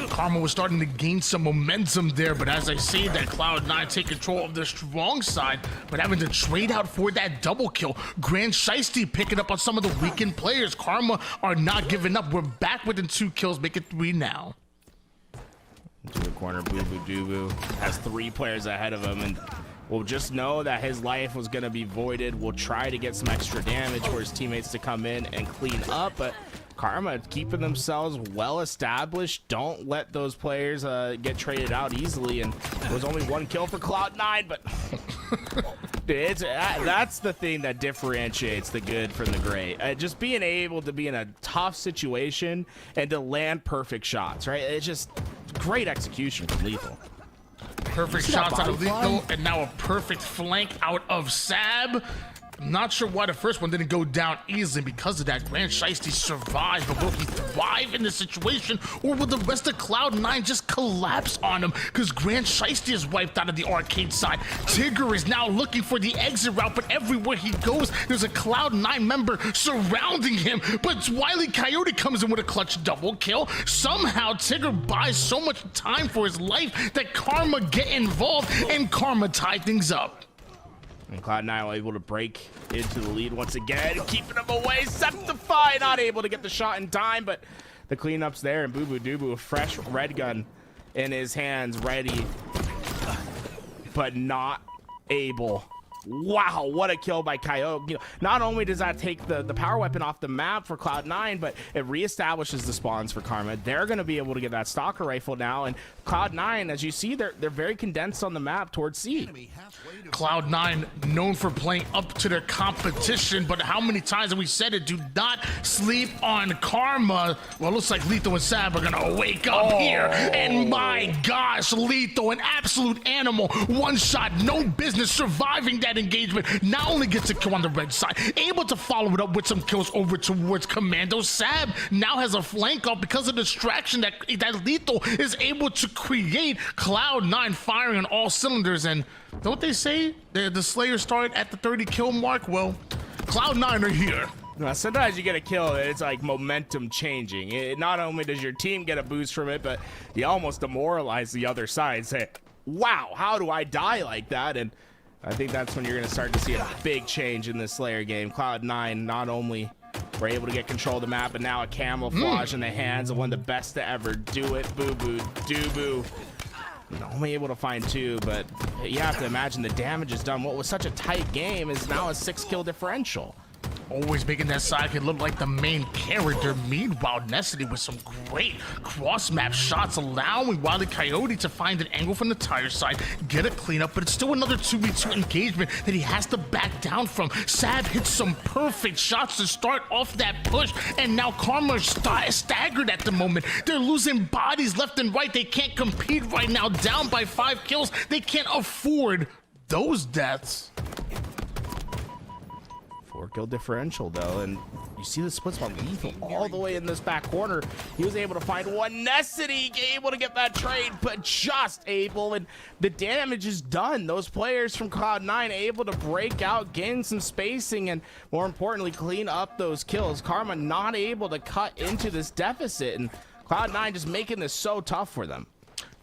Karma was starting to gain some momentum there, but as I say that, Cloud9 take control of the strong side, but having to trade out for that double kill. Grand Shiesty picking up on some of the weakened players. Karma are not giving up. We're back within 2 kills, make it 3 now. To the corner, Boo Boo Doo-Boo has 3 players ahead of him, and we'll just know that his life was going to be voided. We'll try to get some extra damage for his teammates to come in and clean up, but Karma keeping themselves well established. Don't let those players get traded out easily, and there was only 1 kill for Cloud9, but that's the thing that differentiates the good from the great. Just being able to be in a tough situation and to land perfect shots, right? It's just great execution from Lethal. Perfect shots out of Lethal, and now a perfect flank out of Sab. I'm not sure why the first one didn't go down easily because of that. Grand Shiesty survived, but will he thrive in this situation, or will the rest of Cloud9 just collapse on him? Because Grand Shiesty is wiped out of the arcade side. Tigger is now looking for the exit route, but everywhere he goes, there's a Cloud9 member surrounding him. But Wile E. Coyote comes in with a clutch double kill. Somehow Tigger buys so much time for his life that Karma get involved, and Karma tie things up. And Cloud9 were able to break into the lead once again, keeping him away. Septify not able to get the shot in time, but the cleanup's there, and Boo Boo Doo-Boo, a fresh Red Gun in his hands, ready, but not able. Wow, what a kill by Coyote. You know, not only does that take the power weapon off the map for Cloud9, but it reestablishes the spawns for Karma. They're going to be able to get that stalker rifle now, and Cloud9, as you see, they're very condensed on the map towards C. Cloud9 known for playing up to their competition, but how many times have we said it? Do not sleep on Karma. Well, it looks like Lethal and Sab are gonna wake up here, and my gosh, Lethal, an absolute animal. 1 shot, no business surviving that engagement. Not only gets a kill on the red side, able to follow it up with some kills over towards Commando. Sab now has a flank off because of the distraction that Lethal is able to create. Cloud9 firing on all cylinders, and don't they say the Slayers start at the 30 kill mark? Well, Cloud9 are here. Now, sometimes you get a kill, it's like momentum changing. Not only does your team get a boost from it, but you almost demoralize the other side. Say, wow, how do I die like that? And I think that's when you're going to start to see a big change in this Slayer game. Cloud9 not only were able to get control of the map, but now a camouflage in the hands of one of the best to ever do it, Boo Boo Doo-Boo. Only able to find 2, but you have to imagine the damage is done. What was such a tight game is now a 6-kill differential. Always making that sidekick look like the main character. Meanwhile, Necessity with some great cross-map shots, allowing Wile E. Coyote to find an angle from the tire side, get a cleanup, but it's still another 2v2 engagement that he has to back down from. Sab hits some perfect shots to start off that push, and now Karma staggered at the moment. They're losing bodies left and right. They can't compete right now. Down by 5 kills. They can't afford those deaths. 4-kill differential though, and you see the split spot. Lethal all the way in this back corner. He was able to find one. Necessity able to get that trade, but just able, and the damage is done. Those players from Cloud9 able to break out, gain some spacing, and more importantly, clean up those kills. Karma not able to cut into this deficit, and Cloud9 just making this so tough for them.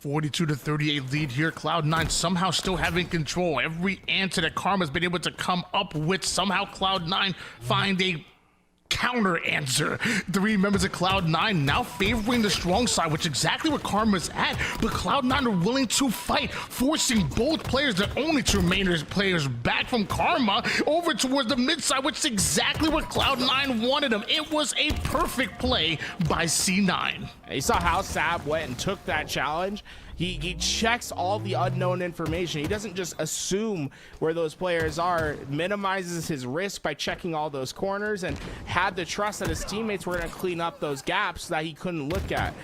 42-38 lead here. Cloud9 somehow still having control. Every answer that Karma's been able to come up with, somehow Cloud9 find a counter answer. 3 members of Cloud9 now favoring the strong side, which is exactly where Karma's at, but Cloud9 are willing to fight, forcing both players, the only 2 remaining players, back from Karma over towards the mid side, which is exactly where Cloud9 wanted them. It was a perfect play by C9. You saw how Sab went and took that challenge He checks all the unknown information. He doesn't just assume where those players are, minimizes his risk by checking all those corners, and had the trust that his teammates were going to clean up those gaps that he couldn't look at.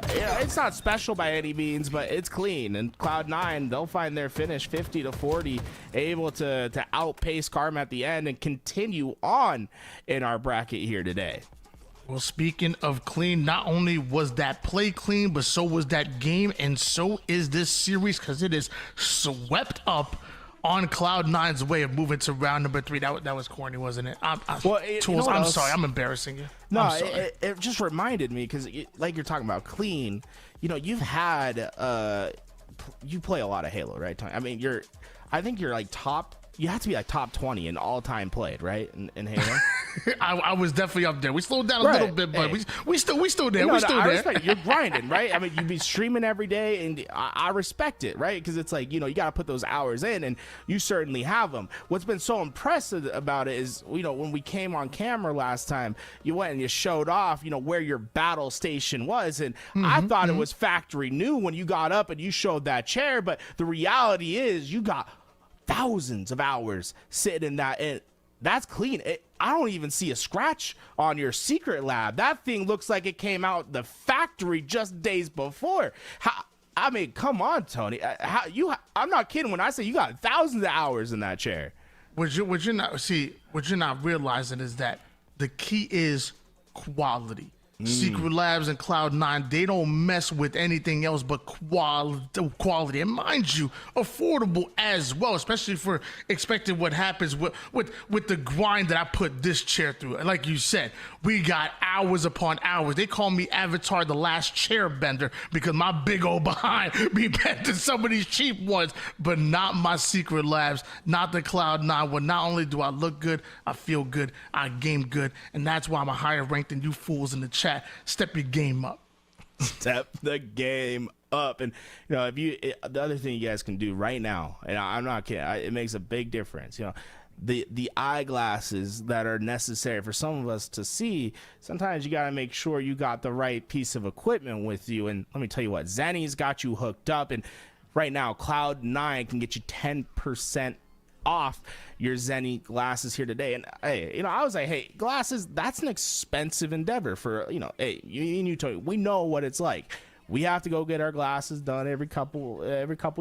It's not special by any means, but it's clean. And Cloud9, they'll find their finish 50-40, able to outpace Karma at the end and continue on in our bracket here today. Well, speaking of clean, not only was that play clean, but so was that game, and so is this series, because it is swept up on Cloud9's way of moving to round number 3. That was corny, wasn't it? Tools, I'm sorry, I'm embarrassing you. No, it just reminded me, because like you're talking about clean, you've had you play a lot of Halo, right, Tony? I mean, I think you're like you have to be like top 20 in all time played, right? In Halo. I was definitely up there. We slowed down a little bit, but we still there. I respect it. You're grinding, right? I mean, you be streaming every day, and I respect it, right? Because it's like, you got to put those hours in, and you certainly have them. What's been so impressive about it is, when we came on camera last time, you went and you showed off, where your battle station was, and I thought it was factory new when you got up and you showed that chair, but the reality is you got thousands of hours sitting in that, and that's clean. I don't even see a scratch on your secret lab. That thing looks like it came out the factory just days before. I mean, come on, Tony. I'm not kidding when I say you got thousands of hours in that chair. What you're not realizing is that the key is quality. Secret Labs and Cloud9, they don't mess with anything else but quality. And mind you, affordable as well, especially for expecting what happens with the grind that I put this chair through. Like you said, we got hours upon hours. They call me Avatar the Last Chair Bender because my big old behind be bending some of these cheap ones, but not my Secret Labs, not the Cloud9. Well, not only do I look good, I feel good, I game good, and that's why I'm a higher rank than you fools in the chat. Step your game up. Step the game up. And the other thing you guys can do right now, and I'm not kidding, it makes a big difference. The eyeglasses that are necessary for some of us to see, sometimes you got to make sure you got the right piece of equipment with you. And let me tell you what, Zenny's got you hooked up, and right now Cloud9 can get you 10% off your Zenny glasses here today. And hey, I was like, hey, glasses, that's an expensive endeavor for, hey, you Tony, we know what it's like. We have to go get our glasses done every couple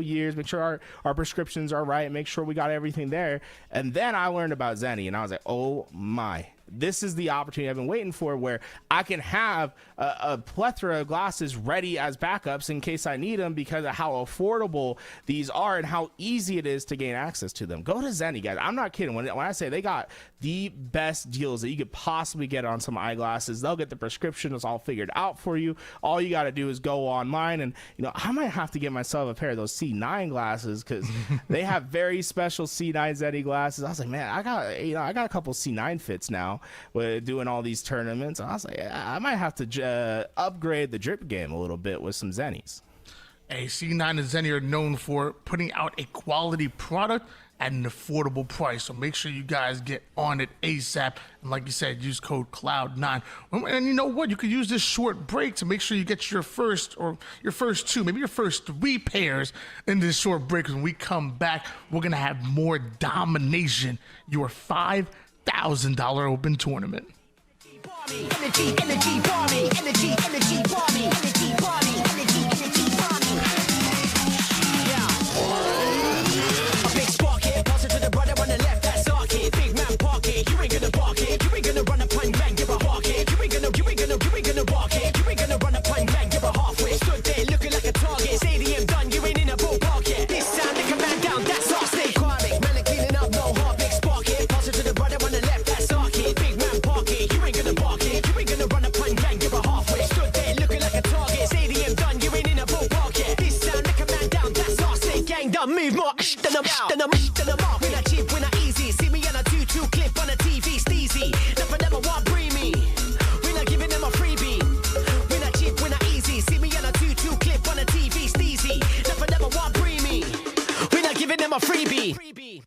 years, make sure our prescriptions are right, make sure we got everything there. And then I learned about Zenny, and I was like, oh my, this is the opportunity I've been waiting for, where I can have a plethora of glasses ready as backups in case I need them, because of how affordable these are and how easy it is to gain access to them. Go to Zenny, guys. I'm not kidding when I say they got the best deals that you could possibly get on some eyeglasses. They'll get the prescription. It's all figured out for you. All you got to do is go online, and I might have to get myself a pair of those C9 glasses, because they have very special C9 Zenny glasses. I was like, man, I got a couple C9 fits now with doing all these tournaments. I was like, I might have to upgrade the drip game a little bit with some Zennies. Hey, C9 and Zenny are known for putting out a quality product at an affordable price, so make sure you guys get on it ASAP. And like you said, use code Cloud9. And you know what? You could use this short break to make sure you get your first two, maybe your first 3 pairs in this short break. When we come back, we're gonna have more Domination, your $5,000 open tournament. Energy, energy, party, energy, energy, party, energy, party, energy, energy, party. Yeah. A big spark here, pass it to the brother on the left, that's dark here. Big man park here, you ain't gonna bark here. You ain't gonna run a pine bang, give a hawk here. You ain't gonna bark here. You ain't gonna run a pine bang, give a halfway. Stood there looking like a target. Stadium done, you ain't in a ballpark yet. This time, the command down, that's our state. Quiet, man, I'm cleaning up, no heart. Big spark here, pass it to the brother on the left, that's dark here. Big man park here, you ain't gonna bark here. You ain't gonna run a pine bang, give a halfway. Stood there looking like a target. Stadium done, you ain't in a ballpark yet. This time, the command down, that's our state. Gang done, move more than a mark. We're not cheap, we're not easy. See me on a 2-2 clip on a TV, steezy. Never want bring me. We're not giving them a freebie. We're not cheap, we're not easy. See me on a 2-2 clip on a TV, steezy. Never want bring me. We're not giving them a freebie.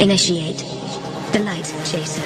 Initiate the light chaser.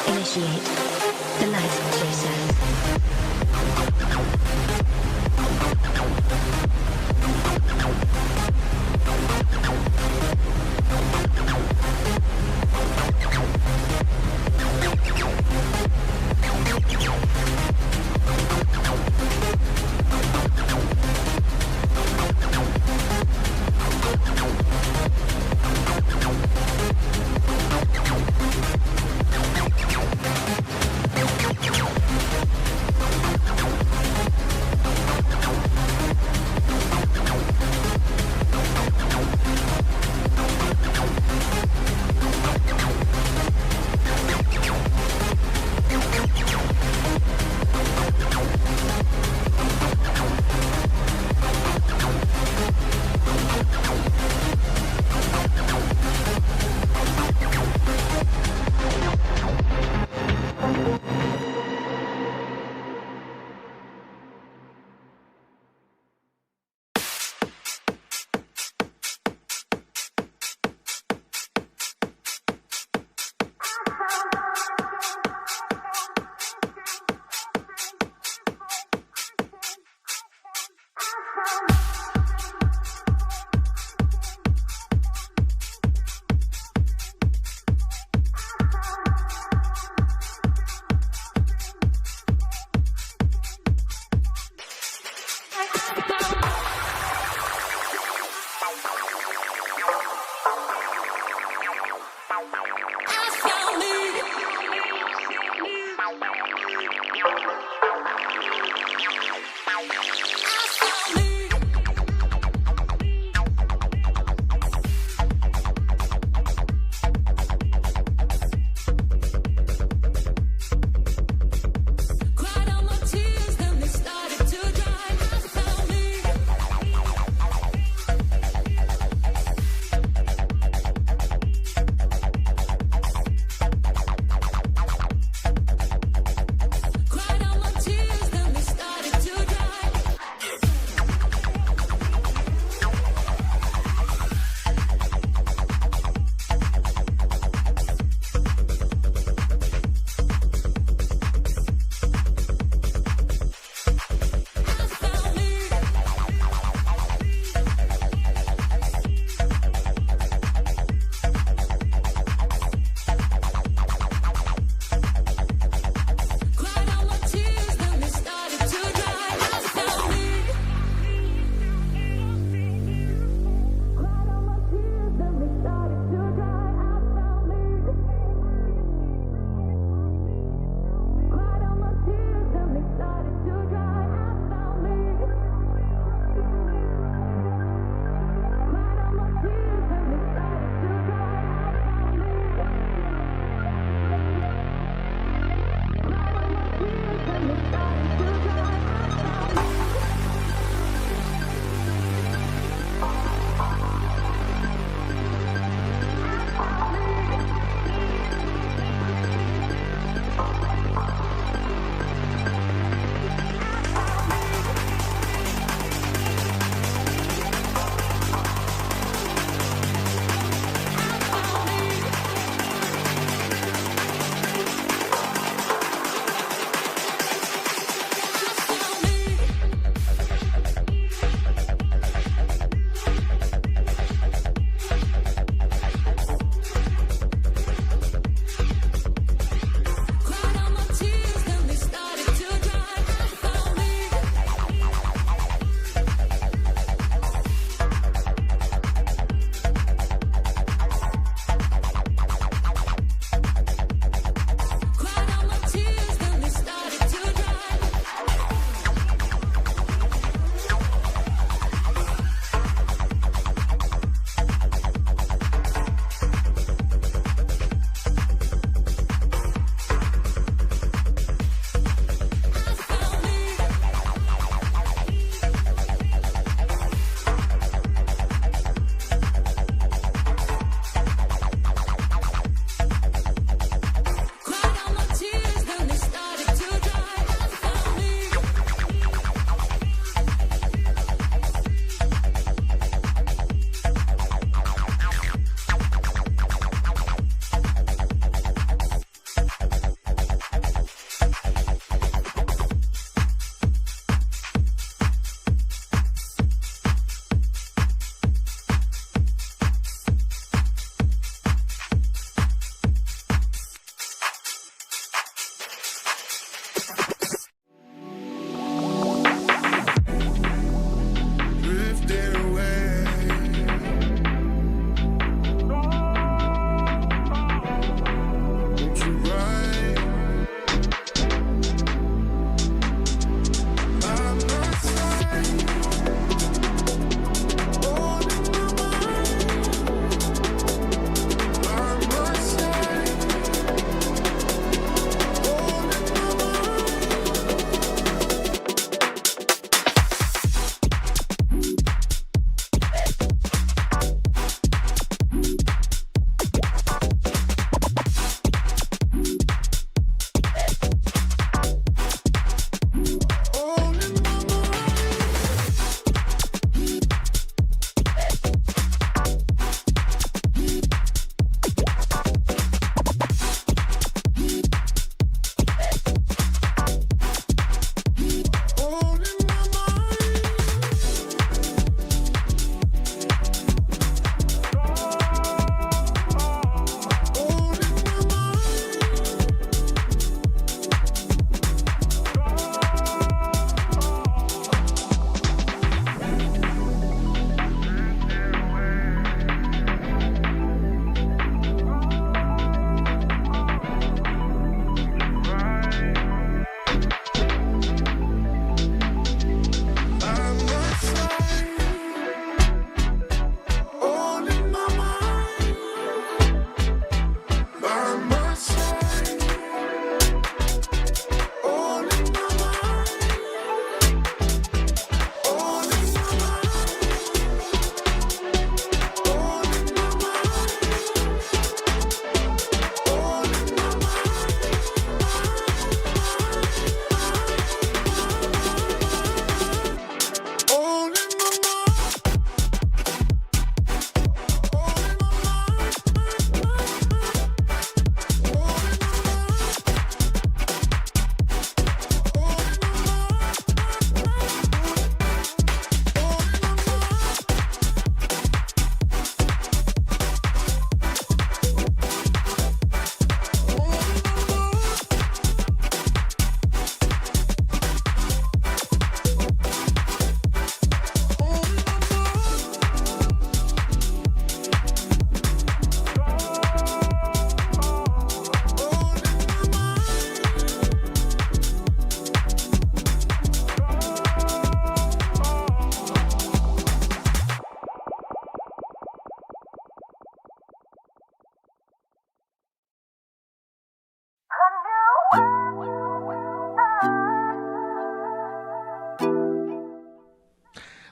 Initiate the light chaser.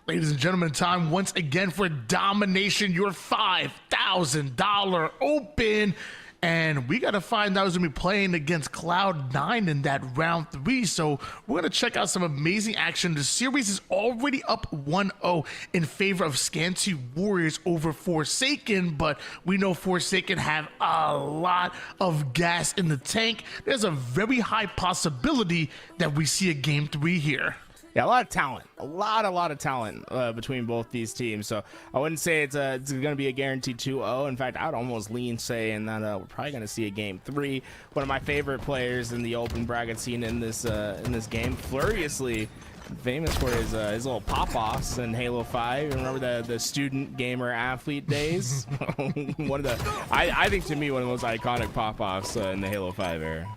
Ladies and gentlemen, time once again for Domination, your $5,000 open. And we got to find out who's going to be playing against Cloud9 in that round 3. So we're going to check out some amazing action. The series is already up 1-0 in favor of Scante Warriors over Forsaken. But we know Forsaken have a lot of gas in the tank. There's a very high possibility that we see a game 3 here. Yeah, a lot of talent, a lot of talent between both these teams. So I wouldn't say it's going to be a guaranteed 2-0. In fact, I would almost lean saying that we're probably going to see a game 3. One of my favorite players in the open bracket scene in this game, Furiously famous for his little pop-offs in Halo 5. Remember the student gamer athlete days? One of the, I think to me, one of the most iconic pop-offs in the Halo 5 era.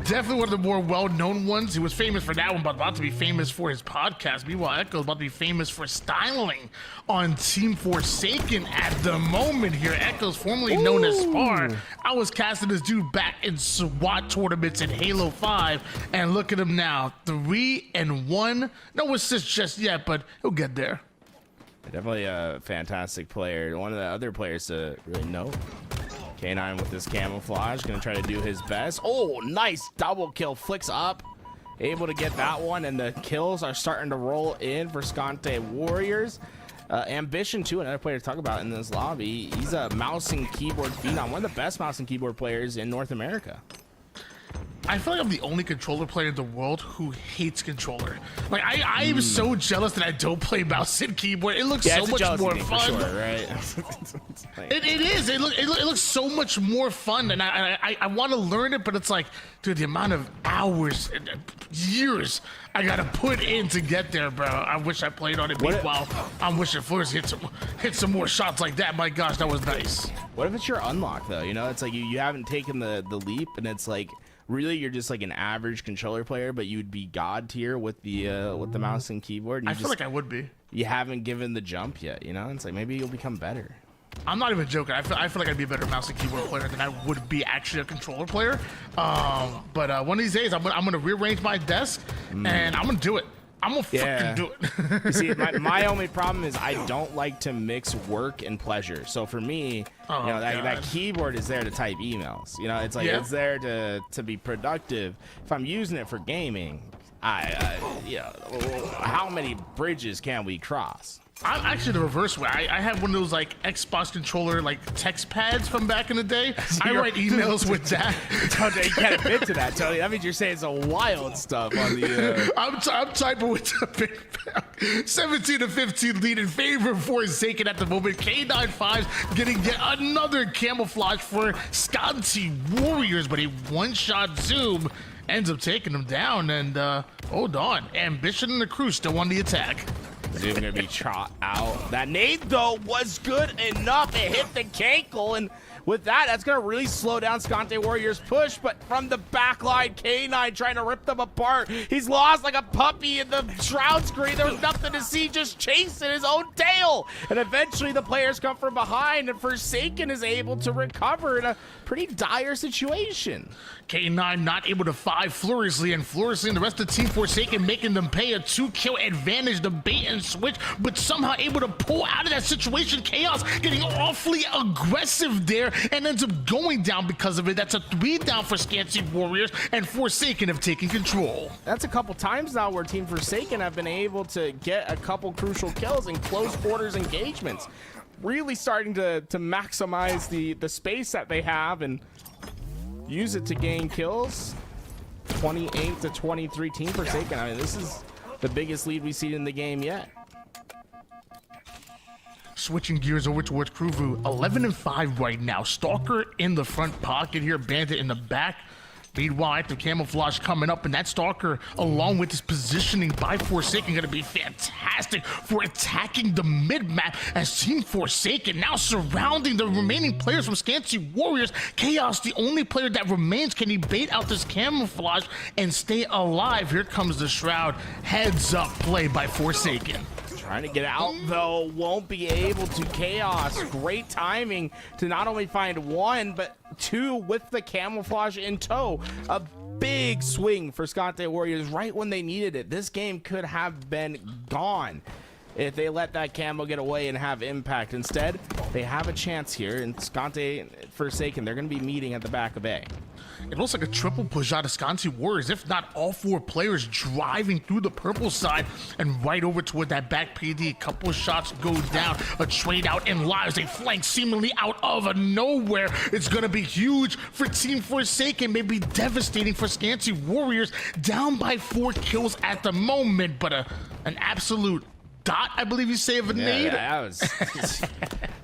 Definitely one of the more well-known ones. He was famous for that one, but about to be famous for his podcast. Meanwhile, Echo's about to be famous for styling on Team Forsaken at the moment here. Echo's formerly known as Spar. I was casting this dude back in SWAT tournaments in Halo 5, and look at him now. 3-1. No assists just yet, but he'll get there. Definitely a fantastic player. One of the other players to really know. K9 with this camouflage, gonna try to do his best. Oh, nice double kill, flicks up, able to get that one, and the kills are starting to roll in for Scante Warriors. Ambition too, another player to talk about in this lobby. He's a mouse and keyboard phenom, one of the best mouse and keyboard players in North America. I feel like I'm the only controller player in the world who hates controller. Like I am so jealous that I don't play mouse and keyboard. It looks so it's a much jealousy more thing fun. for sure, right? It is. It looks so much more fun, and I want to learn it, but it's like, dude, the amount of hours, and years I gotta put in to get there, bro. I wish I played on it. Meanwhile, I'm wishing Flores hit some more shots like that. My gosh, that was nice. What if it's your unlock though? You know, it's like you haven't taken the leap, and it's like really you're just like an average controller player, but you'd be god tier with the mouse and keyboard. And I feel like I would be. You haven't given the jump yet, you know? It's like maybe you'll become better. I'm not even joking. I feel like I'd be a better mouse and keyboard player than I would be actually a controller player. But one of these days, I'm gonna rearrange my desk and I'm gonna do it. I'm gonna fucking do it. You see, my only problem is I don't like to mix work and pleasure. So for me, that keyboard is there to type emails. You know, it's like it's there to be productive. If I'm using it for gaming, how many bridges can we cross? I'm actually the reverse way. I have one of those like Xbox controller like text pads from back in the day. I write emails with that. You can't admit to that, Tony. That means you're saying some wild stuff on the. I'm typing with the big 17-15 lead in favor of Forsaken at the moment. K95's getting yet another camouflage for Scante Warriors, but a one-shot zoom ends up taking them down. And hold on, Ambition and the crew still on the attack. Zoom gonna be shot out. That nade though was good enough. It hit the cankle, and with that, that's gonna really slow down Scante Warriors' push. But from the back line, K9 trying to rip them apart. He's lost like a puppy in the shroud screen. There was nothing to see, just chasing his own tail. And eventually the players come from behind, and Forsaken is able to recover in a pretty dire situation. K9 not able to 5 Fluriously, and Fluriously and the rest of the team Forsaken making them pay a 2-kill advantage, the bait and switch, but somehow able to pull out of that situation. Chaos getting awfully aggressive there and ends up going down because of it. That's a 3 down for Scante Warriors, and Forsaken have taken control. That's a couple times now where Team Forsaken have been able to get a couple crucial kills in close quarters engagements. Really starting to maximize the space that they have and use it to gain kills. 28-23 Team Forsaken. I mean, this is the biggest lead we've seen in the game yet. Switching gears over towards Kruvu, 11-5 right now. Stalker in the front pocket here, Bandit in the back. Meanwhile, active camouflage coming up, and that Stalker, along with his positioning by Forsaken, going to be fantastic for attacking the mid-map as Team Forsaken now surrounding the remaining players from Scante Warriors. Chaos, the only player that remains. Can he bait out this camouflage and stay alive? Here comes the Shroud. Heads up play by Forsaken. Trying to get out though, won't be able to. Chaos, great timing to not only find 1 but 2 with the camouflage in tow. A big swing for Scante Warriors right when they needed it. This game could have been gone if they let that camo get away and have impact. Instead, they have a chance here, and Scante Forsaken, they're going to be meeting at the back of A. It looks like a triple push out of Scante Warriors, if not all 4 players driving through the purple side and right over toward that back PD. A couple shots go down, a trade out in lives, a flank seemingly out of nowhere. It's gonna be huge for Team Forsaken, maybe devastating for Scante Warriors, down by 4 kills at the moment, but an absolute dot, I believe you say, of a nade.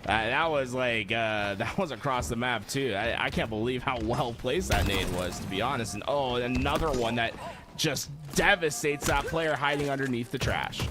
That was like that was across the map too. I can't believe how well placed that nade was, to be honest. And oh, another one that just devastates that player hiding underneath the trash.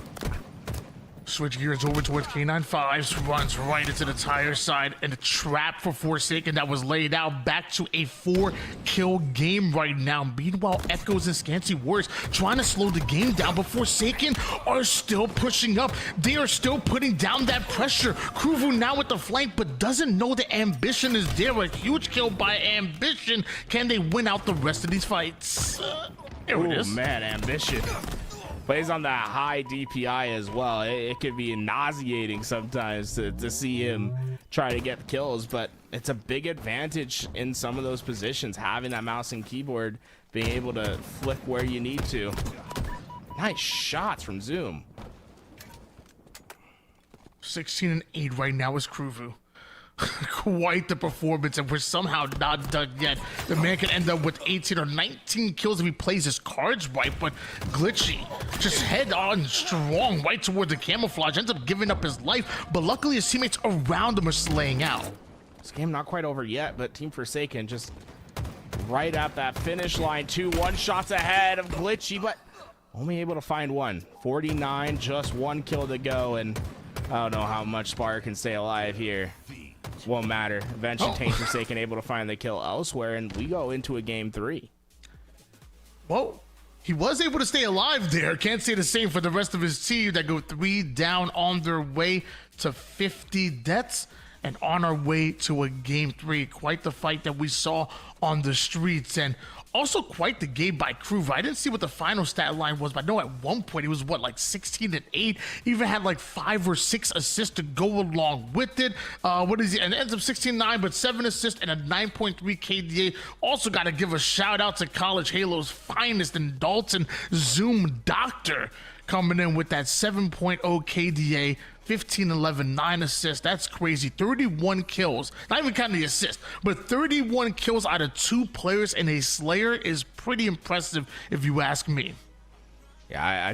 Switch gears over towards K95's, runs right into the tire side, and a trap for Forsaken that was laid out. Back to a 4-kill game right now. Meanwhile, Echoes and Scante Warriors trying to slow the game down, but Forsaken are still pushing up. They are still putting down that pressure. Kruvu now with the flank, but doesn't know the Ambition is there. A huge kill by Ambition. Can they win out the rest of these fights? There it is. Man, Ambition plays on that high DPI as well. It could be nauseating sometimes to see him try to get kills, but it's a big advantage in some of those positions, having that mouse and keyboard, being able to flick where you need to. Nice shots from Zoom. 16-8 right now is Kruvu. Quite the performance, and we're somehow not done yet. The man can end up with 18 or 19 kills if he plays his cards right, but Glitchy just head on strong right toward the camouflage, ends up giving up his life, but luckily his teammates around him are slaying out. This game not quite over yet, but Team Forsaken just right at that finish line. 2 1-shots ahead of Glitchy, but only able to find one. 49, just 1 kill to go, and I don't know how much Spire can stay alive here. Won't matter. Eventually, Team Forsaken able to find the kill elsewhere, and we go into a game 3. Well, he was able to stay alive there. Can't say the same for the rest of his team that go 3 down on their way to 50 deaths and on our way to a game 3. Quite the fight that we saw on the streets, and also quite the game by Crew. I didn't see what the final stat line was, but I know at one point he was like 16 and 8. Even had like 5 or 6 assists to go along with it. What is he? And it ends up 16-9, but 7 assists and a 9.3 KDA. Also got to give a shout out to College Halo's finest and Dalton Zoom Doctor coming in with that 7.0 KDA. 15, 11, 9 assists. That's crazy. 31 kills. Not even counting the assist, but 31 kills out of 2 players in a Slayer is pretty impressive, if you ask me. Yeah,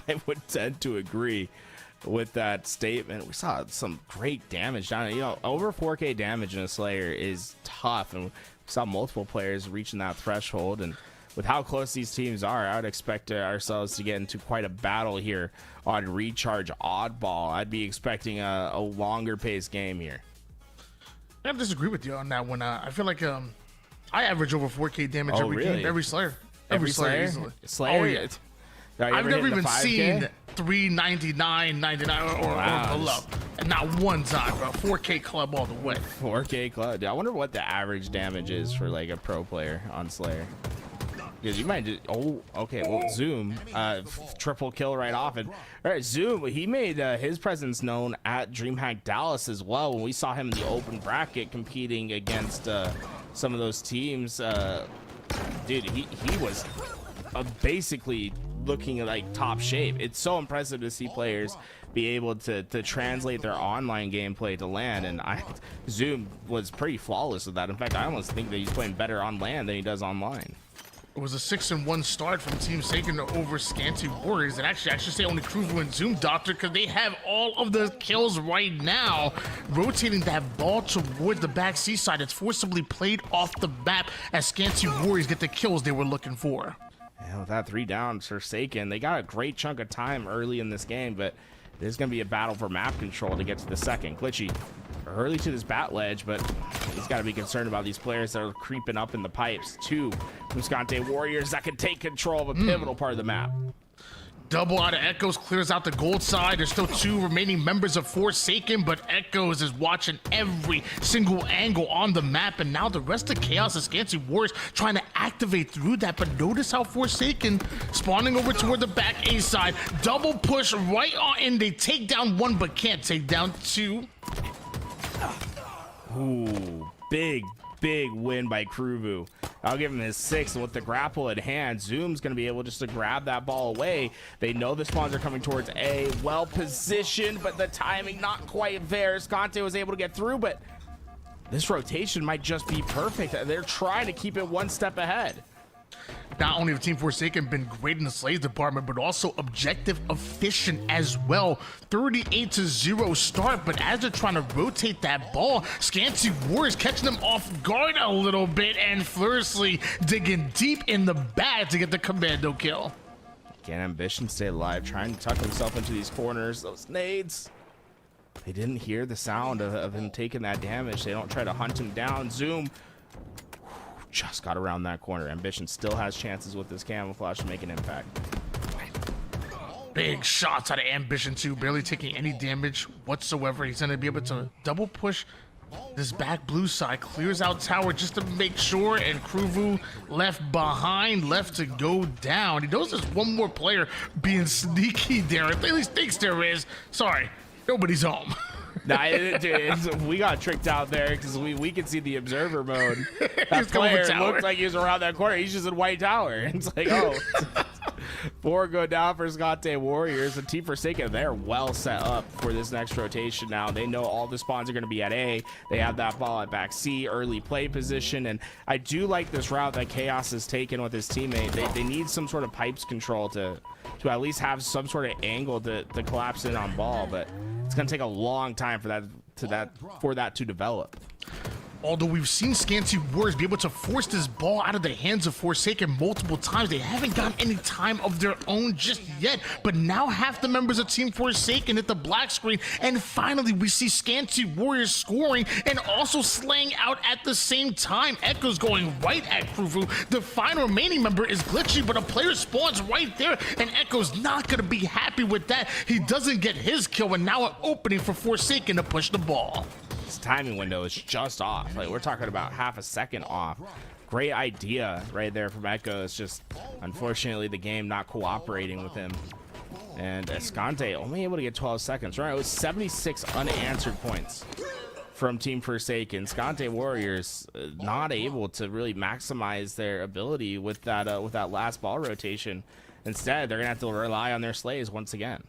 I would tend to agree with that statement. We saw some great damage down. You know, over 4K damage in a Slayer is tough, and we saw multiple players reaching that threshold. And with how close these teams are, I would expect ourselves to get into quite a battle here on Recharge Oddball. I'd be expecting a longer paced game here. I disagree with you on that one. I feel like I average over 4K damage every game, every Slayer. Every Slayer easily. Slayer? Oh, yeah. I've never even seen 399, 99 or below. And not one time, bro. 4K club all the way. 4K club. Dude, I wonder what the average damage is for like a pro player on Slayer. Because you might just, well, Zoom, triple kill right off. And all right, Zoom, he made his presence known at DreamHack Dallas as well. When we saw him in the open bracket competing against some of those teams, dude, he was basically looking like top shape. It's so impressive to see players be able to translate their online gameplay to LAN, and Zoom was pretty flawless with that. In fact, I almost think that he's playing better on LAN than he does online. It was a 6-1 start from Team Sagan over Scante Warriors, and actually I should say only Kruvu and Zoom Doctor, because they have all of the kills right now. Rotating that ball toward the back C side, it's forcibly played off the map as Scante Warriors get the kills they were looking for. Yeah, with that 3 down for Forsaken, they got a great chunk of time early in this game, but there's going to be a battle for map control to get to the second. Glitchy early to this bat ledge, but he's got to be concerned about these players that are creeping up in the pipes. 2 from Scante Warriors that can take control of a pivotal part of the map. Double out of Echoes clears out the gold side. There's still 2 remaining members of Forsaken, but Echoes is watching every single angle on the map, and now the rest of Chaos is Scante Warriors trying to activate through that. But notice how Forsaken spawning over toward the back A side. Double push right on in. They take down 1 but can't take down 2. Ooh, big win by Kruvu. I'll give him his 6th with the grapple at hand. Zoom's going to be able just to grab that ball away. They know the spawns are coming towards A. Well positioned, but the timing not quite there. Scante was able to get through, but this rotation might just be perfect. They're trying to keep it 1 step ahead. Not only have Team Forsaken been great in the Slays department, but also objective efficient as well. 38-0 start, but as they're trying to rotate that ball, Scante Warriors catching them off guard a little bit, and Flursley digging deep in the bag to get the commando kill. Can Ambition stay alive, trying to tuck himself into these corners. Those nades. They didn't hear the sound of him taking that damage. They don't try to hunt him down. Zoom just got around that corner. Ambition still has chances with this camouflage to make an impact. Big shots out of Ambition too, barely taking any damage whatsoever. He's gonna be able to double push this back blue side, clears out tower just to make sure, and Kruvu left behind, left to go down. He knows there's 1 more player being sneaky there, at least thinks there is. Sorry, nobody's home. Nah, we got tricked out there because we can see the observer mode. That player looked like he was around that corner. He's just in white tower. It's like, oh. Four go down for Scante Warriors. And Team Forsaken, they're well set up for this next rotation now. They know all the spawns are going to be at A. They have that ball at back C, early play position. And I do like this route that Chaos has taken with his teammate. They need some sort of pipes control to at least have some sort of angle to collapse in on ball. But it's going to take a long time for that to develop. Although we've seen Scante Warriors be able to force this ball out of the hands of Forsaken multiple times, they haven't gotten any time of their own just yet. But now half the members of Team Forsaken hit the black screen, and finally we see Scante Warriors scoring and also slaying out at the same time. Echo's going right at Kruvu. The final remaining member is Glitchy, but a player spawns right there, and Echo's not going to be happy with that. He doesn't get his kill, and now an opening for Forsaken to push the ball. His timing window is just off. Like, we're talking about half a second off. Great idea right there from Echo. It's just, unfortunately, the game not cooperating with him. And Scante only able to get 12 seconds. Right, it was 76 unanswered points from Team Forsaken. Scante Warriors not able to really maximize their ability with that last ball rotation. Instead, they're gonna have to rely on their slays once again.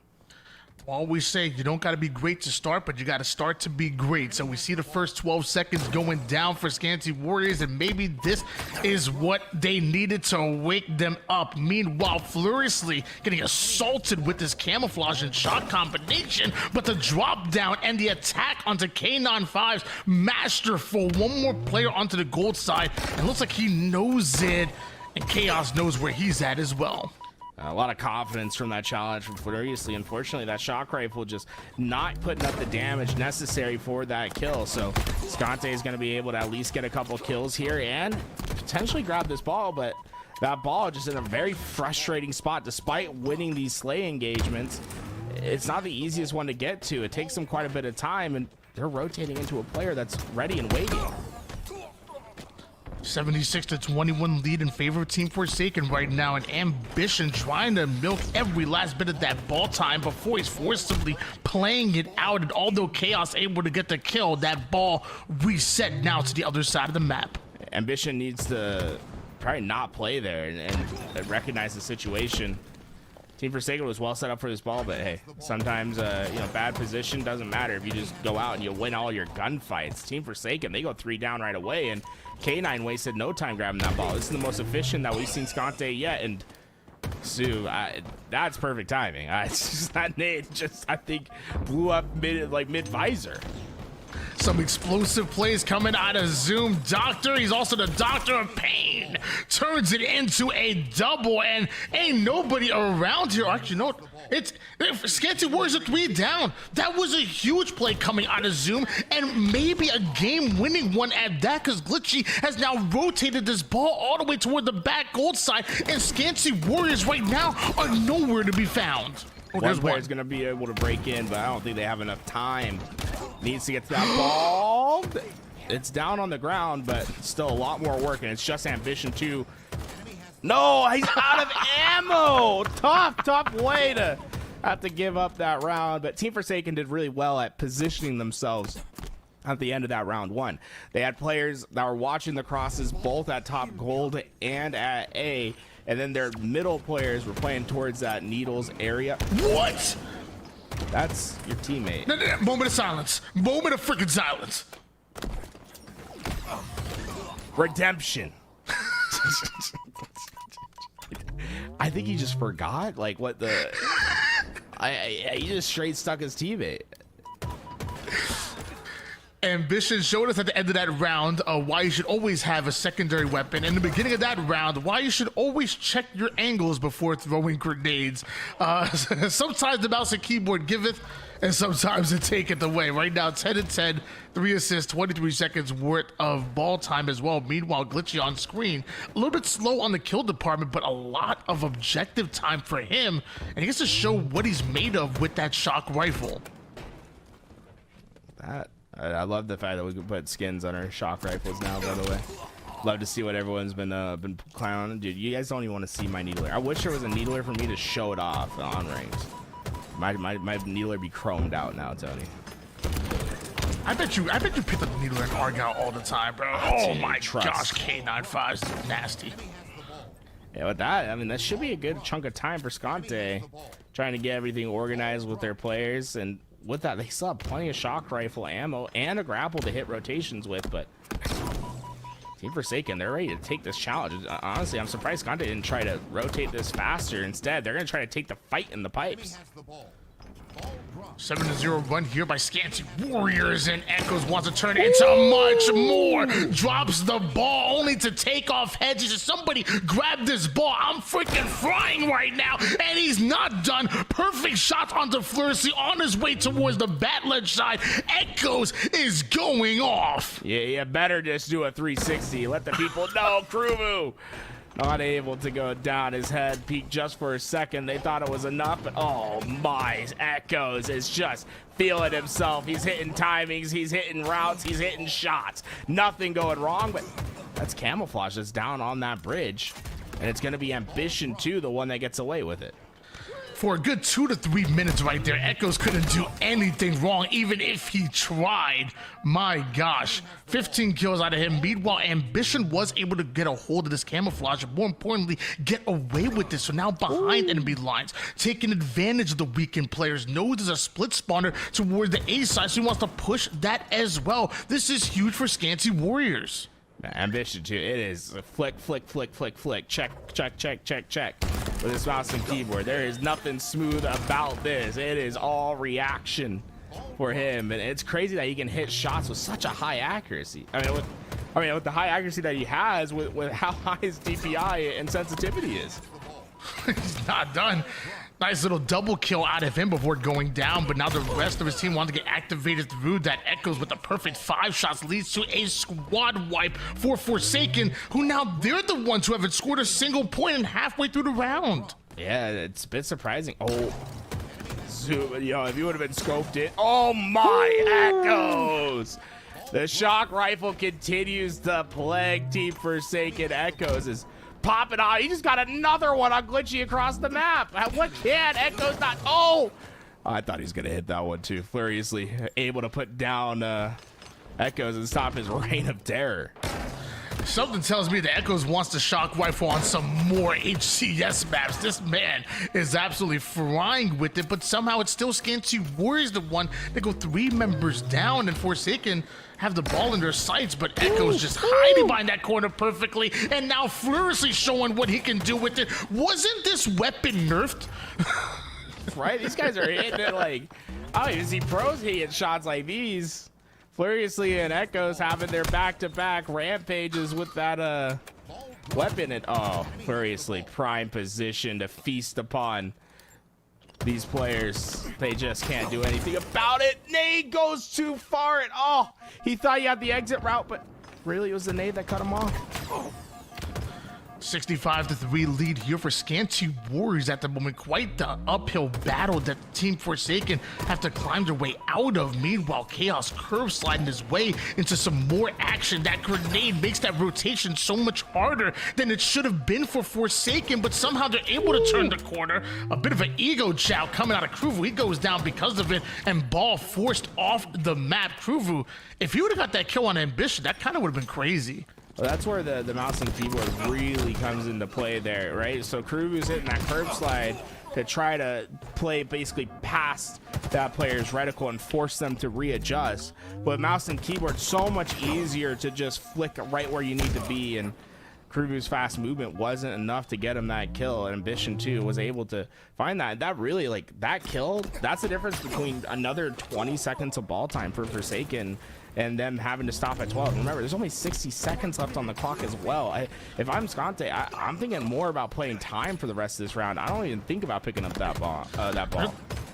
Always say you don't got to be great to start, but you got to start to be great. So we see the first 12 seconds going down for Scante Warriors, and maybe this is what they needed to wake them up. Meanwhile, Furiously getting assaulted with this camouflage and shot combination, but the drop down and the attack onto K95's masterful. One more player onto the gold side, and looks like he knows it, and Chaos knows where he's at as well. A lot of confidence from that challenge from Furiously. Unfortunately, that shock rifle just not putting up the damage necessary for that kill. So Scante is going to be able to at least get a couple kills here and potentially grab this ball, but that ball just in a very frustrating spot. Despite winning these slay engagements, it's not the easiest one to get to. It takes them quite a bit of time, and they're rotating into a player that's ready and waiting. 76-21 lead in favor of Team Forsaken right now, and Ambition trying to milk every last bit of that ball time before he's forcibly playing it out. And although Chaos able to get the kill, that ball reset now to the other side of the map. Ambition needs to probably not play there and recognize the situation. Team Forsaken was well set up for this ball, but hey, sometimes bad position doesn't matter if you just go out and you win all your gunfights. Team Forsaken, they go 3 down right away, and K9 wasted no time grabbing that ball. This is the most efficient that we've seen Scante yet, and Sue, that's perfect timing. It's just that nade just, I think, blew up mid visor. Some explosive plays coming out of Zoom. Doctor, he's also the Doctor of Pain. Turns it into a double, and ain't nobody around here. Actually, no, it's Scante Warriors are 3 down. That was a huge play coming out of Zoom, and maybe a game-winning one at that, because Glitchy has now rotated this ball all the way toward the back gold side, and Scante Warriors right now are nowhere to be found. One player's going to be able to break in, but I don't think they have enough time. Needs to get to that ball. It's down on the ground, but still a lot more work, and it's just Ambition too. No, he's out of ammo. Tough way to have to give up that round, but Team Forsaken did really well at positioning themselves at the end of that round 1. They had players that were watching the crosses both at top gold and at A, and then their middle players were playing towards that Needles area. What? That's your teammate. No, moment of silence. Moment of freaking silence. Redemption. I think he just forgot, like, what the... he just straight stuck his teammate. Ambition showed us at the end of that round why you should always have a secondary weapon. In the beginning of that round, why you should always check your angles before throwing grenades. Sometimes the mouse and keyboard giveth, and sometimes it taketh away. Right now, 10-10, 3 assists, 23 seconds worth of ball time as well. Meanwhile, Glitchy on screen, a little bit slow on the kill department, but a lot of objective time for him, and he gets to show what he's made of with that shock rifle. I love the fact that we can put skins on our shock rifles now, by the way. Love to see what everyone's been clowning. Dude, you guys don't even want to see my needler. I wish there was a needler for me to show it off on ranks. My needler be chromed out now, Tony. I bet you pick up the needler and Argyle all the time, bro. Oh my gosh, K95's nasty. Yeah, with that, I mean, that should be a good chunk of time for Scante, trying to get everything organized with their players. And with that, they still have plenty of shock rifle ammo and a grapple to hit rotations with. But Team Forsaken, they're ready to take this challenge. Honestly, I'm surprised Scante didn't try to rotate this faster. Instead, they're going to try to take the fight in the pipes. 7-0 run here by Scante Warriors, and Echoes wants to turn it into much more. Drops the ball only to take off heads. He says, somebody grab this ball. I'm freaking frying right now. And he's not done. Perfect shots onto Fleury on his way towards the bat-led side. Echoes is going off. Yeah, you better just do a 360. Let the people know. Kruvu not able to go down. His head peaked just for a second. They thought it was enough, but oh my, Echoes is just feeling himself. He's hitting timings, he's hitting routes, he's hitting shots. Nothing going wrong, but that's Camouflage that's down on that bridge. And it's going to be Ambition too, the one that gets away with it. For a good 2 to 3 minutes right there, Echoes couldn't do anything wrong, even if he tried. My gosh, 15 kills out of him. Meanwhile, Ambition was able to get a hold of this Camouflage, and more importantly, get away with this. So now behind enemy lines, taking advantage of the weakened players. Knows there's a split spawner toward the A side, so he wants to push that as well. This is huge for Scante Warriors. Ambition too. It is a flick, flick, flick, flick, flick. Check, check, check, check, check. With his mouse and keyboard, there is nothing smooth about this. It is all reaction for him, and it's crazy that he can hit shots with such a high accuracy. I mean, with the high accuracy that he has, with how high his DPI and sensitivity is. He's not done. Nice little double kill out of him before going down, but now the rest of his team wants to get activated through that. Echoes with the perfect 5 shots leads to a squad wipe for Forsaken, who now they're the ones who haven't scored a single point in halfway through the round. Yeah, it's a bit surprising. Oh, zoom, yo, if you would have been scoped it. Oh my, Echoes! The shock rifle continues to plague Team Forsaken. Echoes is popping out. He just got another one on Glitchy across the map. What can Echoes not? Oh, I thought he was gonna hit that one too. Furiously able to put down Echoes and stop his reign of terror. Something tells me that Echoes wants to shock rifle on some more HCS maps. This man is absolutely frying with it, but somehow it's still Scante Warriors the one. They go 3 members down, and Forsaken have the ball in their sights, but Echoes just hiding behind that corner perfectly, and now Fleury showing what he can do with it. Wasn't this weapon nerfed? Right? These guys are hitting it like, I don't even see pros hitting shots like these. Furiously and Echoes having their back-to-back rampages with that weapon, and oh, Furiously prime position to feast upon these players. They just can't do anything about it. Nade goes too far, and oh, he thought he had the exit route, but really it was the nade that cut him off. 65-3 lead here for Scante Warriors at the moment. Quite the uphill battle that Team Forsaken have to climb their way out of. Meanwhile, Chaos curve sliding his way into some more action. That grenade makes that rotation so much harder than it should have been for Forsaken, but somehow they're able to turn the corner. A bit of an ego chow coming out of Kruvu. He goes down because of it, and ball forced off the map. Kruvu, if he would have got that kill on Ambition, that kind of would have been crazy. Well, that's where the mouse and keyboard really comes into play there, right? So Kruvu's hitting that curb slide to try to play basically past that player's reticle and force them to readjust. But mouse and keyboard, so much easier to just flick right where you need to be, and Kruvu's fast movement wasn't enough to get him that kill. And Ambition 2 was able to find that. That really, like, that kill, that's the difference between another 20 seconds of ball time for Forsaken and them having to stop at 12. Remember, there's only 60 seconds left on the clock as well. If I'm Scante, I'm thinking more about playing time for the rest of this round. I don't even think about picking up that ball.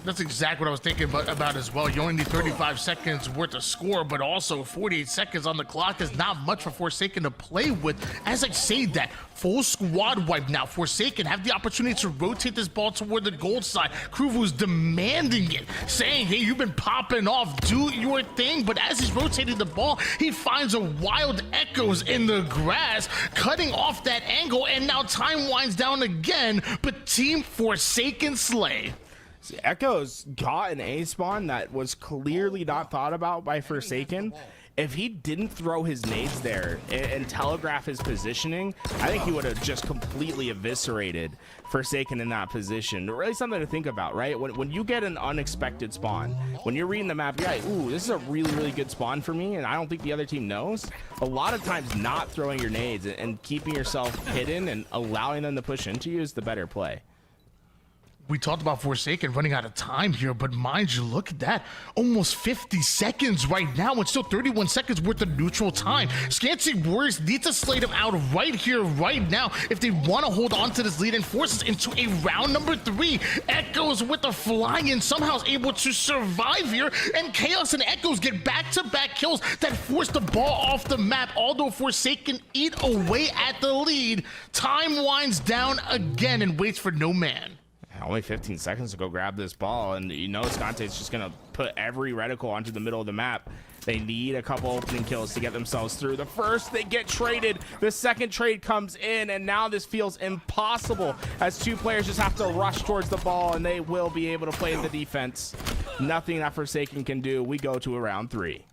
That's exactly what I was thinking about as well. You only need 35 seconds worth of score, but also 48 seconds on the clock is not much for Forsaken to play with. As I say that, full squad wipe now. Forsaken have the opportunity to rotate this ball toward the gold side. Kruvu's demanding it, saying, hey, you've been popping off, do your thing. But as he's rotating the ball, he finds a wild Echoes in the grass, cutting off that angle, and now time winds down again, but Team Forsaken slay. See, Echoes got an A spawn that was clearly not thought about by Forsaken, if he didn't throw his nades there and telegraph his positioning, I think he would have just completely eviscerated Forsaken in that position. Really something to think about, right? When you get an unexpected spawn, when you're reading the map, you're like, ooh, this is a really, really good spawn for me, and I don't think the other team knows. A lot of times not throwing your nades and keeping yourself hidden and allowing them to push into you is the better play. We talked about Forsaken running out of time here, but mind you, look at that. Almost 50 seconds right now, and still 31 seconds worth of neutral time. Scante Warriors need to slate him out right here, right now, if they want to hold on to this lead and force us into a round number 3. Echoes with the flying somehow is able to survive here, and Chaos and Echoes get back-to-back kills that force the ball off the map, although Forsaken eat away at the lead. Time winds down again and waits for no man. Only 15 seconds to go grab this ball, and you know Scante is just gonna put every reticle onto the middle of the map. They need a couple opening kills to get themselves through. The first, they get traded. The second trade comes in, and now this feels impossible as two players just have to rush towards the ball, and they will be able to play the defense. Nothing that Forsaken can do. We go to a round 3.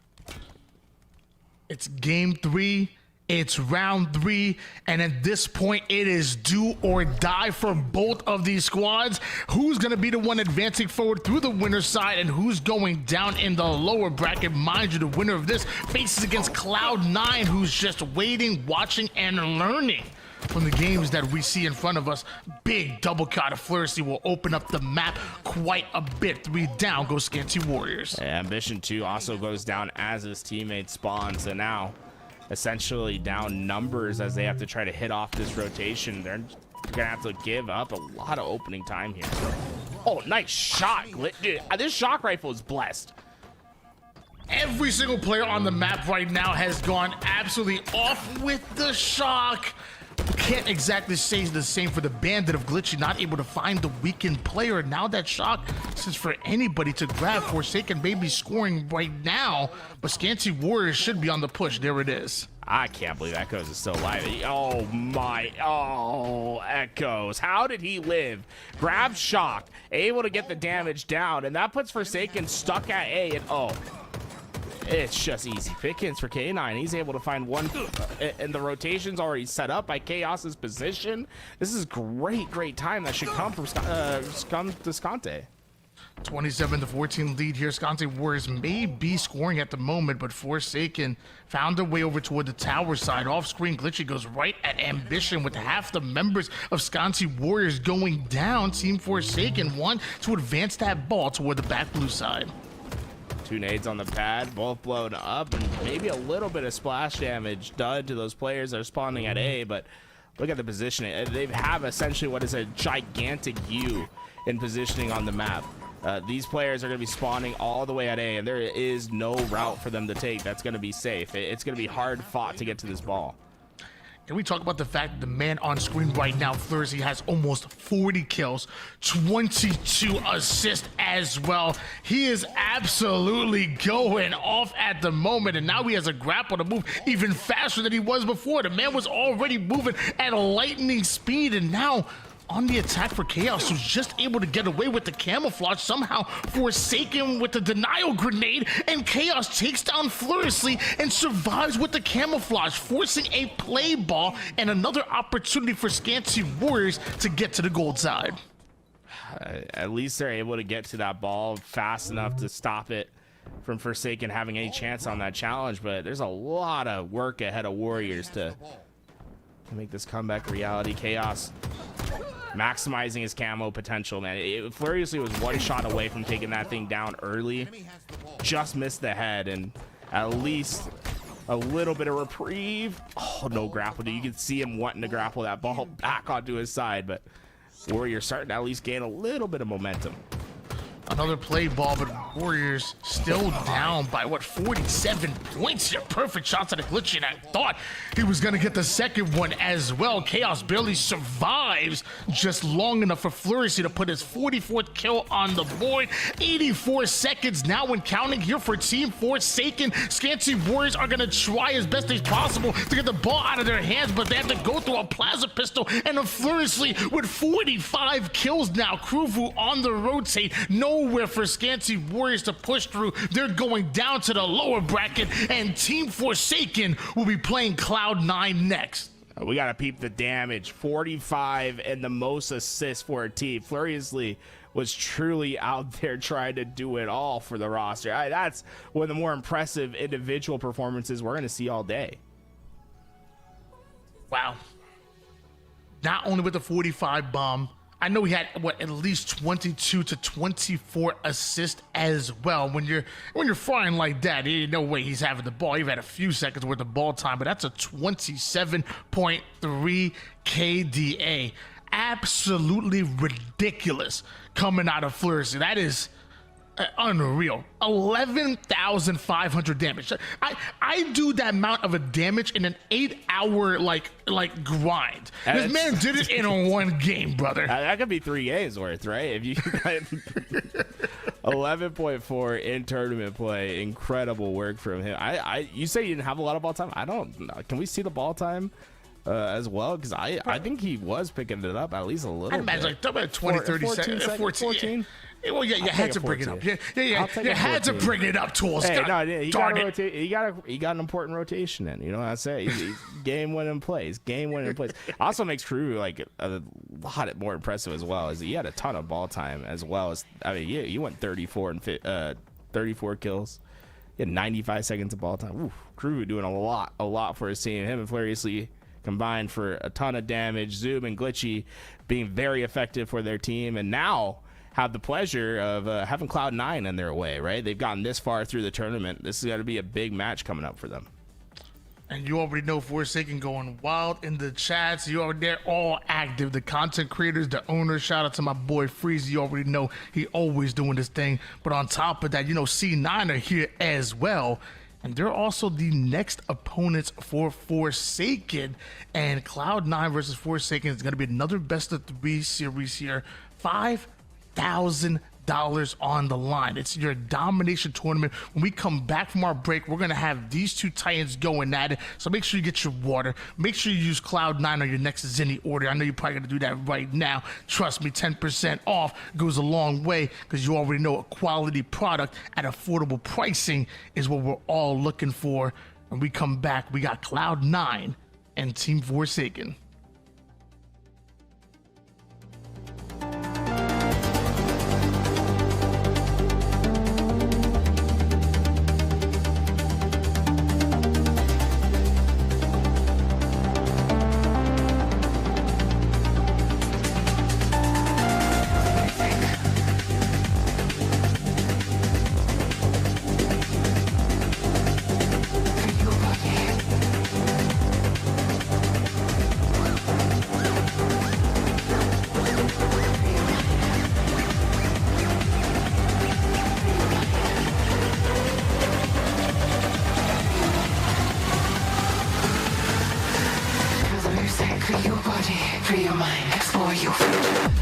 It's game 3. It's round 3, and at this point, it is do or die for both of these squads. Who's going to be the one advancing forward through the winner's side, and who's going down in the lower bracket? Mind you, the winner of this faces against Cloud9, who's just waiting, watching, and learning from the games that we see in front of us. Big double cut of Flurry will open up the map quite a bit. 3 down goes Scante Warriors. Ambition 2 also goes down as his teammate spawns, and now essentially down numbers as they have to try to hit off this rotation. They're gonna have to give up a lot of opening time here. Oh, nice shot. Dude, this shock rifle is blessed. Every single player on the map right now has gone absolutely off with the shock. Can't exactly say the same for the Bandit of Glitchy, not able to find the weakened player. Now that shock, since for anybody to grab, Forsaken may be scoring right now, but Scante Warriors should be on the push. There it is. I can't believe Echoes is still alive. Oh my, oh, Echoes. How did he live? Grab shock, able to get the damage down, and that puts Forsaken stuck at A, and oh, it's just easy pickings for K9. He's able to find one, and the rotation's already set up by Chaos's position. This is great time that should come from Scante. 27-14 lead here. Scante Warriors may be scoring at the moment, but Forsaken found a way over toward the tower side. Off screen, Glitchy goes right at Ambition with half the members of Scante Warriors going down. Team Forsaken want to advance that ball toward the back blue side. 2 nades on the pad, both blown up, and maybe a little bit of splash damage done to those players that are spawning at A, but look at the positioning. They have essentially what is a gigantic U in positioning on the map. These players are going to be spawning all the way at A, and there is no route for them to take that's going to be safe. It's going to be hard fought to get to this ball. Can we talk about the fact that the man on screen right now, Flurry, has almost 40 kills, 22 assists as well. He is absolutely going off at the moment, and now he has a grapple to move even faster than he was before. The man was already moving at a lightning speed, and now on the attack for Chaos, who's just able to get away with the camouflage, somehow Forsaken with the denial grenade, and Chaos takes down Flurry and survives with the camouflage, forcing a play ball and another opportunity for Scante Warriors to get to the gold side. At least they're able to get to that ball fast enough to stop it from Forsaken having any chance on that challenge, but there's a lot of work ahead of Warriors to make this comeback a reality. Chaos maximizing his camo potential, man. Flurry was one shot away from taking that thing down early, just missed the head, and at least a little bit of reprieve. Oh, no grapple. You can see him wanting to grapple that ball back onto his side, but Warriors starting to at least gain a little bit of momentum. Another play ball, but Warriors still down by, what, 47 points here. Perfect shots at a Glitchy, and I thought he was going to get the second one as well. Chaos barely survives just long enough for Flurry to put his 44th kill on the board. 84 seconds now and counting here for Team Forsaken. Scante Warriors are going to try as best as possible to get the ball out of their hands, but they have to go through a plasma pistol, and a Flurry with 45 kills now. Kruvu on the rotate. Nowhere for Scante Warriors Warriors to push through. They're going down to the lower bracket, and Team Forsaken will be playing Cloud9 next. We got to peep the damage. 45 and the most assists for a team. Furiously was truly out there trying to do it all for the roster. That's one of the more impressive individual performances we're going to see all day. Wow. Not only with the 45 bomb, I know he had at least 22 to 24 assists as well. When you're flying like that, ain't no way he's having the ball. You've had a few seconds worth of ball time, but that's a 27.3 KDA. Absolutely ridiculous coming out of Flourish. That is unreal. 11,500 damage. I do that amount of a damage in an 8-hour like grind. This man did it in one game, brother. That could be 3 games worth, right? If you 11.4 in tournament play, incredible work from him. You say you didn't have a lot of ball time. I don't know. Can we see the ball time as well? Because I think he was picking it up at least a little. I'd imagine like 20, 30 seconds. 14. Well, yeah, you had to bring it up. Yeah, you had to bring it up, Tools. Hey, no, he got an important rotation in. You know what I say? He's game-winning plays. Also makes Crew like a lot more impressive as well. As he had a ton of ball time as well as you went 34 and 34 kills. He had 95 seconds of ball time. Ooh, Crew doing a lot for his team. Him and Furiously combined for a ton of damage. Zoom and Glitchy being very effective for their team, and now have the pleasure of having Cloud9 in their way, right? They've gotten this far through the tournament. This is going to be a big match coming up for them. And you already know Forsaken going wild in the chats. They're all active. The content creators, the owners. Shout out to my boy Freeze. You already know he always doing this thing. But on top of that, C9 are here as well. And they're also the next opponents for Forsaken. And Cloud9 versus Forsaken is going to be another best of 3 series here. $5,000 on the line. It's your domination tournament. When we come back from our break, we're going to have these two Titans going at it. So make sure you get your water. Make sure you use Cloud9 on your next Zenny order. I know you're probably going to do that right now. Trust me, 10% off goes a long way because you already know a quality product at affordable pricing is what we're all looking for. When we come back, we got Cloud9 and Team Forsaken. Free your body, free your mind, explore your freedom.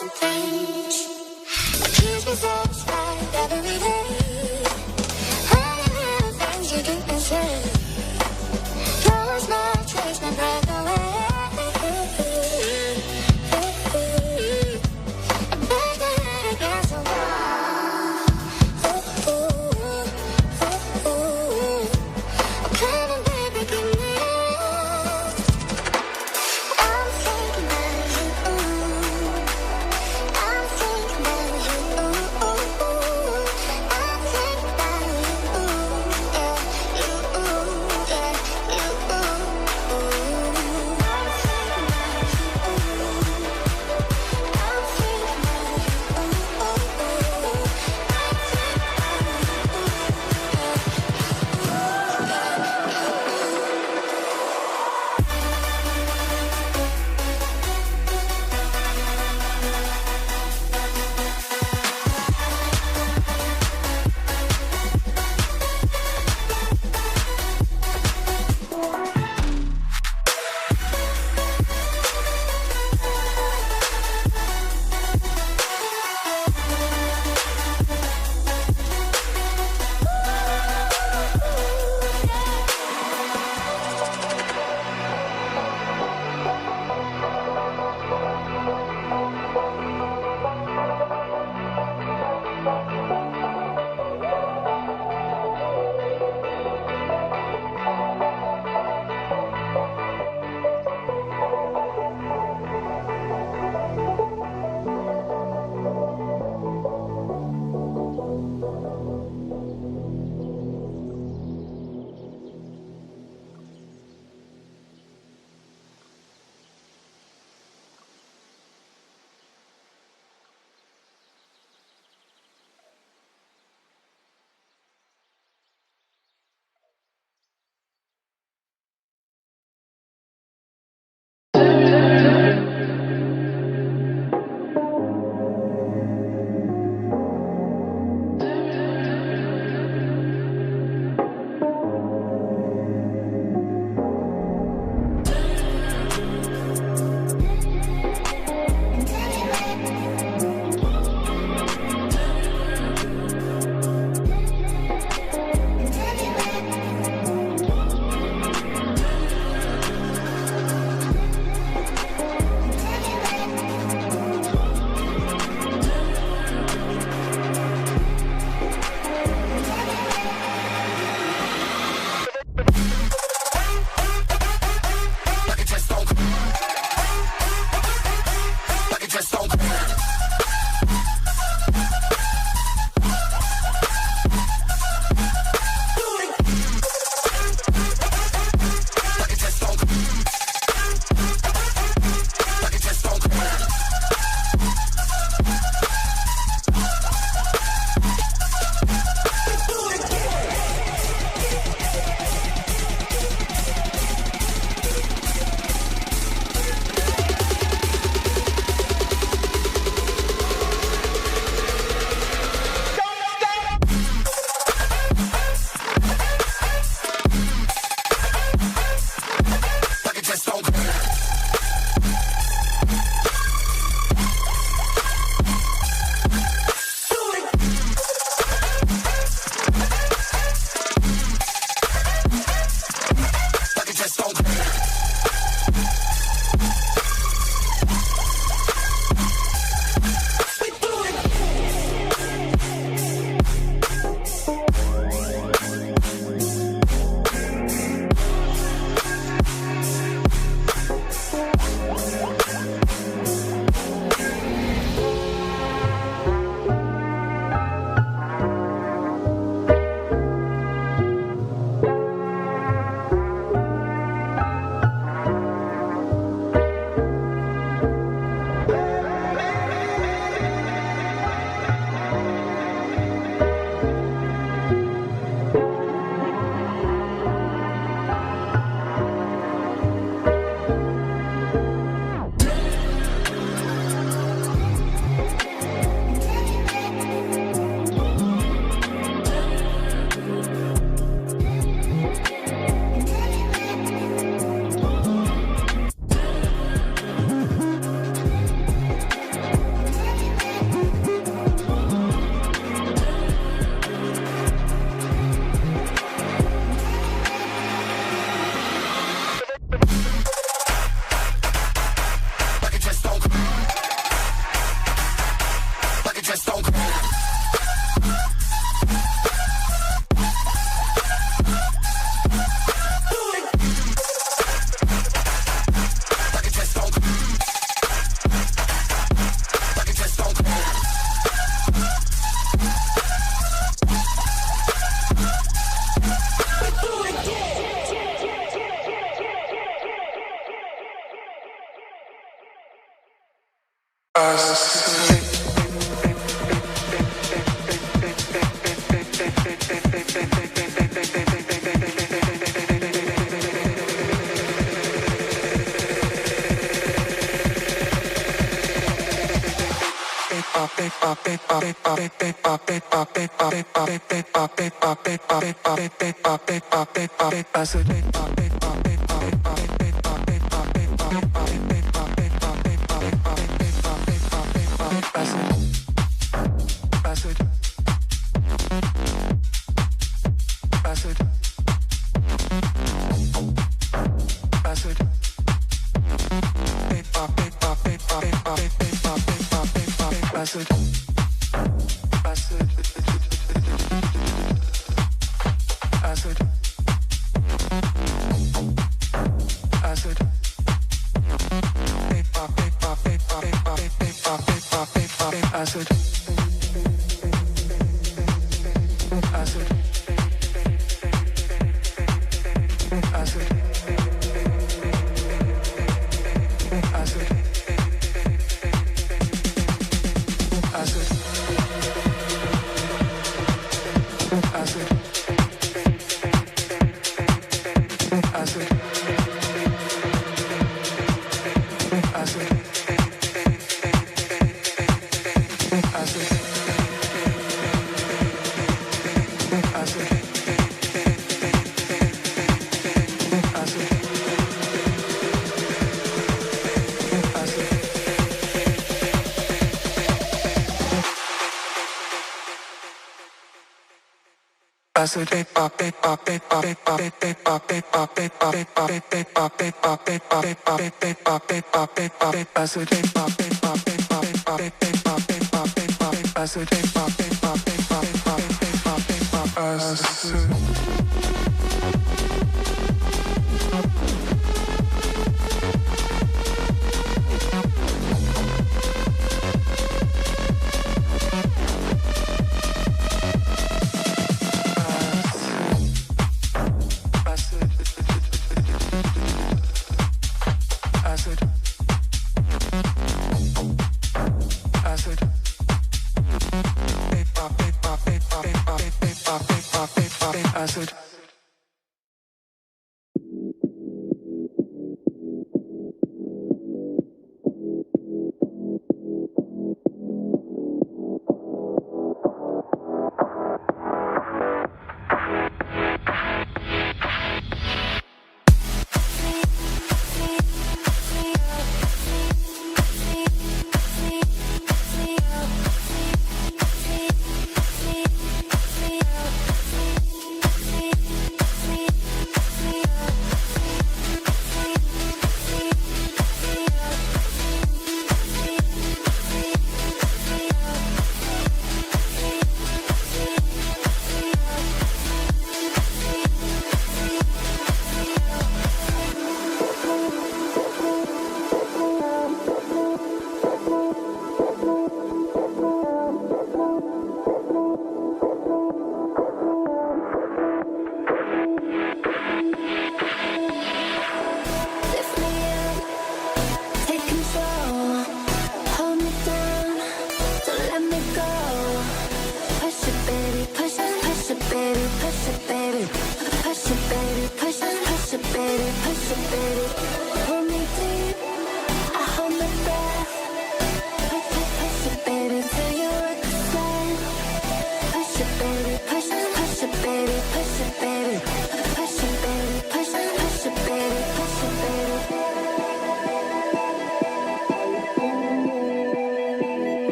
1,000 things. Keeps me satisfied every day. All the little things you do and say. Your smile takes my breath away. I bet that I got so come on, baby, give me a rest. I'm thinking about you.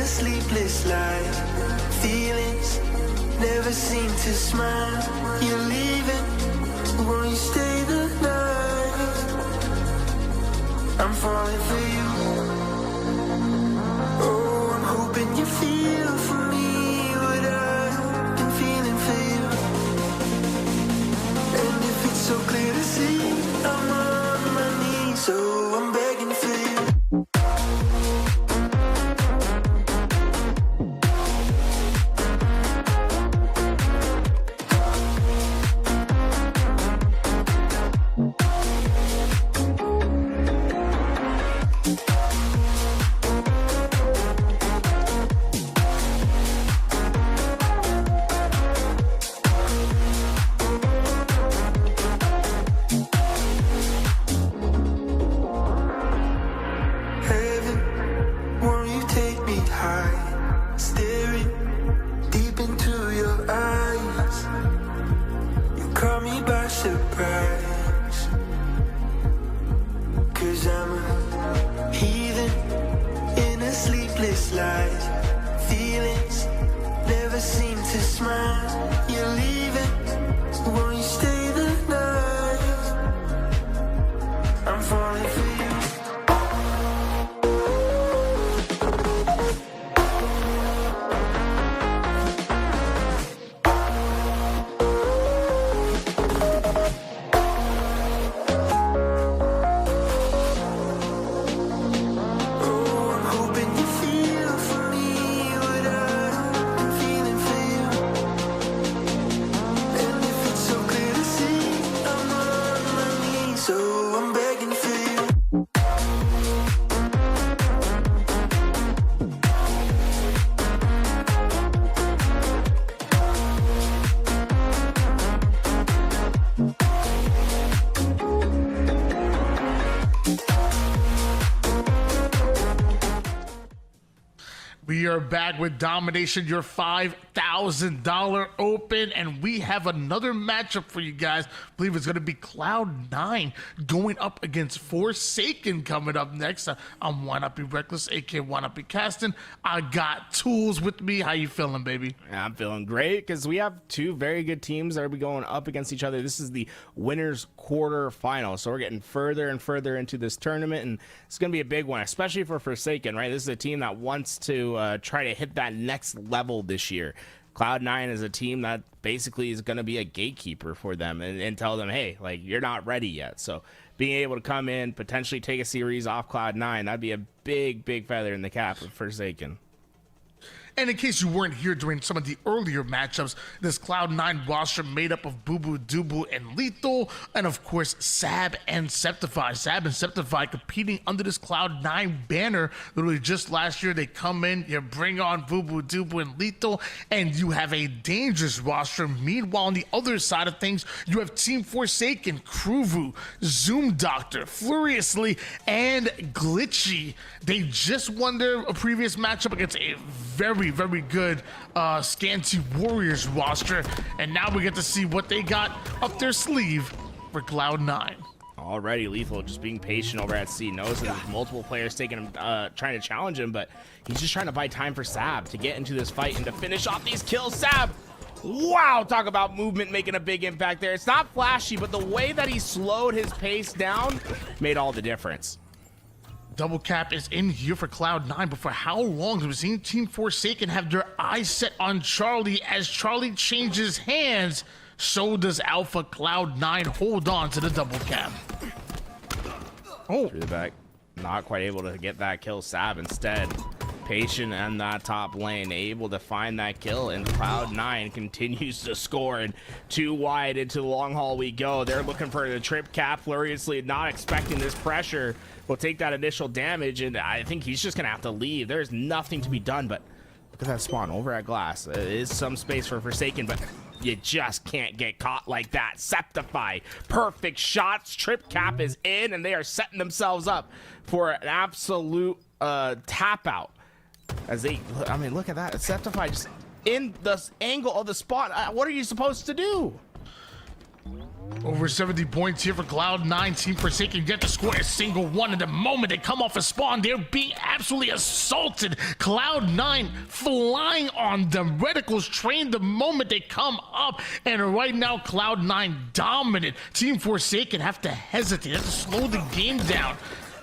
sleepless light, feelings never seem to smile. You're leaving, won't you stay the night? I'm falling for you. Oh, I'm hoping you feel for me what I've been feeling for you. And if it's so clear to see, I'm on my knees, so I'm begging for you. Heaven, won't you take me high? Staring deep into your eyes. You caught me by surprise. 'Cause I'm a heathen in a sleepless life. Feelings never seem to smile. You're leaving, won't you stay the night? I'm falling for you. Oh, I'm hoping you feel for me what I've been feeling for you. And if it's so clear to see, I'm on my knees, so I'm begging for you. We are back with Domination, your $5,000 open, and we have another matchup for you guys. I believe it's going to be Cloud9 going up against Forsaken coming up next. I'm Why Not Be Reckless, aka Why Not Be Casting. I got Tools with me. How you feeling, baby? I'm feeling great because we have two very good teams that are going up against each other. This is the winners quarter final, so we're getting further and further into this tournament, and it's going to be a big one, especially for Forsaken, right? This is a team that wants to try to hit that next level this year. Cloud9 is a team that basically is going to be a gatekeeper for them and tell them, hey, like, you're not ready yet. So being able to come in, potentially take a series off Cloud9, that'd be a big, big feather in the cap of Forsaken. And in case you weren't here during some of the earlier matchups, this Cloud9 roster made up of Boo Boo, Doobu, and Lethal, and of course, Sab and Septify. Sab and Septify competing under this Cloud9 banner. Literally just last year, they come in, you bring on Boo Boo, Doobu, and Lethal, and you have a dangerous roster. Meanwhile, on the other side of things, you have Team Forsaken, Kruvu, Zoom Doctor, Furiously, and Glitchy. They just won their previous matchup against a very, very good Scante Warriors roster, and now we get to see what they got up their sleeve for Cloud9. Already Lethal just being patient over at C. Knows that there's multiple players taking him, trying to challenge him, but he's just trying to buy time for Sab to get into this fight and to finish off these kills. Sab, wow, talk about movement making a big impact there. It's not flashy, but the way that he slowed his pace down made all the difference. Double cap is in here for Cloud9, but for how long have we seen Team Forsaken have their eyes set on Charlie? As Charlie changes hands, so does Alpha. Cloud9 hold on to the double cap. Oh, through the back, not quite able to get that kill. Sab instead patient in that top lane, able to find that kill, and Cloud9 continues to score, and too wide into the long haul we go. They're looking for the trip cap. Furiously not expecting this pressure, will take that initial damage, and I think he's just gonna have to leave. There's nothing to be done, but look at that spawn over at Glass. There is some space for Forsaken, but you just can't get caught like that. Septify, perfect shots, trip cap is in, and they are setting themselves up for an absolute tap out. As they, I mean, look at that. Septify just in the angle of the spot. What are you supposed to do? Over 70 points here for Cloud9. Team Forsaken get to score a single one. And the moment they come off a spawn, they're being absolutely assaulted. Cloud9 flying on them. Reticles trained the moment they come up. And right now, Cloud9 dominant. Team Forsaken have to hesitate, have to slow the game down.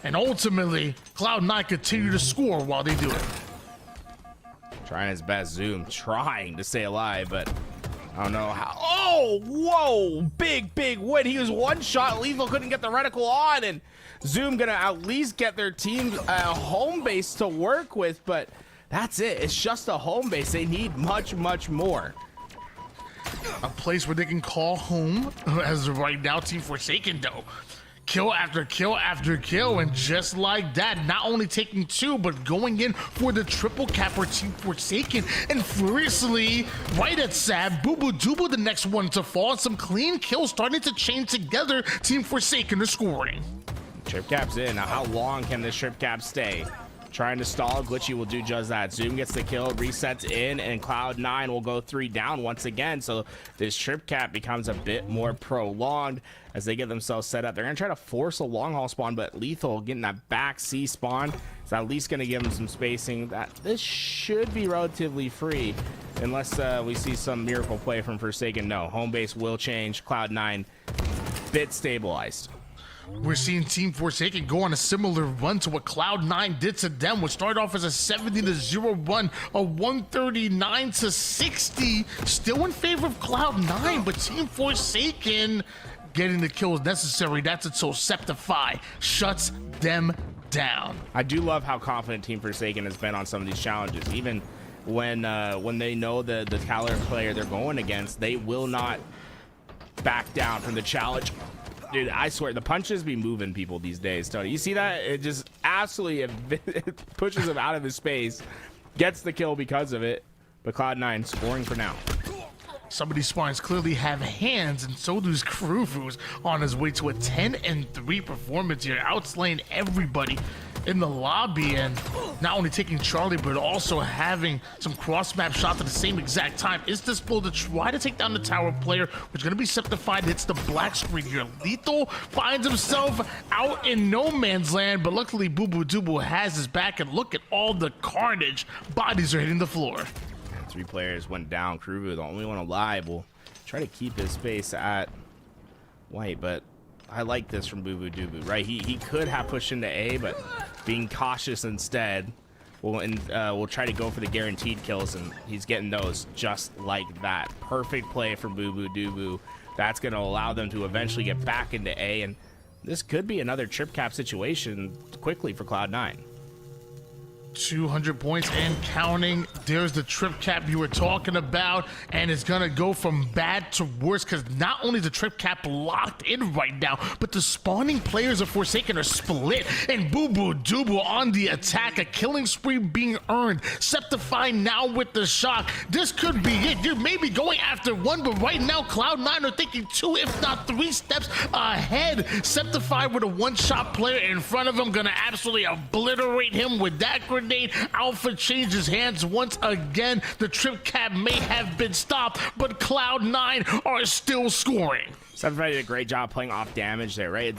And ultimately, Cloud9 continue to score while they do it. Trying his best, Zoom trying to stay alive, but I don't know how. Oh, whoa, big win. He was one shot. Lethal couldn't get the reticle on, and Zoom gonna at least get their team a home base to work with, but that's it. It's just a home base. They need much more. A place where they can call home. As of right now, Team Forsaken though. Kill after kill after kill, and just like that, not only taking two, but going in for the triple cap for Team Forsaken, and furiously, right at Sab, Boo Doobu the next one to fall, and some clean kills starting to chain together. Team Forsaken are scoring. Trip cap's in. Now, how long can this trip cap stay? Trying to stall, Glitchy will do just that. Zoom gets the kill, resets in, and Cloud9 will go 3 down once again. So this trip cap becomes a bit more prolonged as they get themselves set up. They're gonna try to force a long haul spawn, but Lethal getting that back C spawn is at least gonna give them some spacing. That this should be relatively free, unless we see some miracle play from Forsaken. No, home base will change. Cloud9 bit stabilized. We're seeing Team Forsaken go on a similar run to what Cloud9 did to them, which started off as a 70-0 run, a 139-60, still in favor of Cloud9, but Team Forsaken getting the kills necessary. That's until Septify shuts them down. I do love how confident Team Forsaken has been on some of these challenges. Even when they know the caliber player they're going against, they will not back down from the challenge. Dude, I swear, the punches be moving people these days, Tony. You see that? It just absolutely it pushes him out of his space, gets the kill because of it, but Cloud9 scoring for now. Some of these spawns clearly have hands, and so does Krufu's on his way to a 10-3 performance here, outslaying everybody in the lobby, and not only taking Charlie, but also having some cross-map shots at the same exact time. Is this blow to try to take down the tower player, which is going to be Septified, hits the black screen here. Lethal finds himself out in no man's land, but luckily Boo Doobu has his back, and look at all the carnage. Bodies are hitting the floor. 3 players went down. Kruvu, the only one alive, will try to keep his space at white, but I like this from Boo Doobu, right? He could have pushed into A, but being cautious instead, we'll try to go for the guaranteed kills, and he's getting those just like that. Perfect play from Boo Doobu. That's going to allow them to eventually get back into A, and this could be another trip cap situation quickly for Cloud9. 200 points and counting. There's the trip cap you were talking about, and it's gonna go from bad to worse, because not only is the trip cap locked in right now, but the spawning players of Forsaken are split, and Boo Doobu on the attack, a killing spree being earned. Septify now with the shock. This could be it. You're maybe going after one, but right now Cloud9 are thinking 2, if not 3 steps ahead. Septify with a one-shot player in front of him, gonna absolutely obliterate him with that grenade. Alpha changes hands once again. The trip cap may have been stopped, but Cloud9 are still scoring. Septify did a great job playing off damage there, right?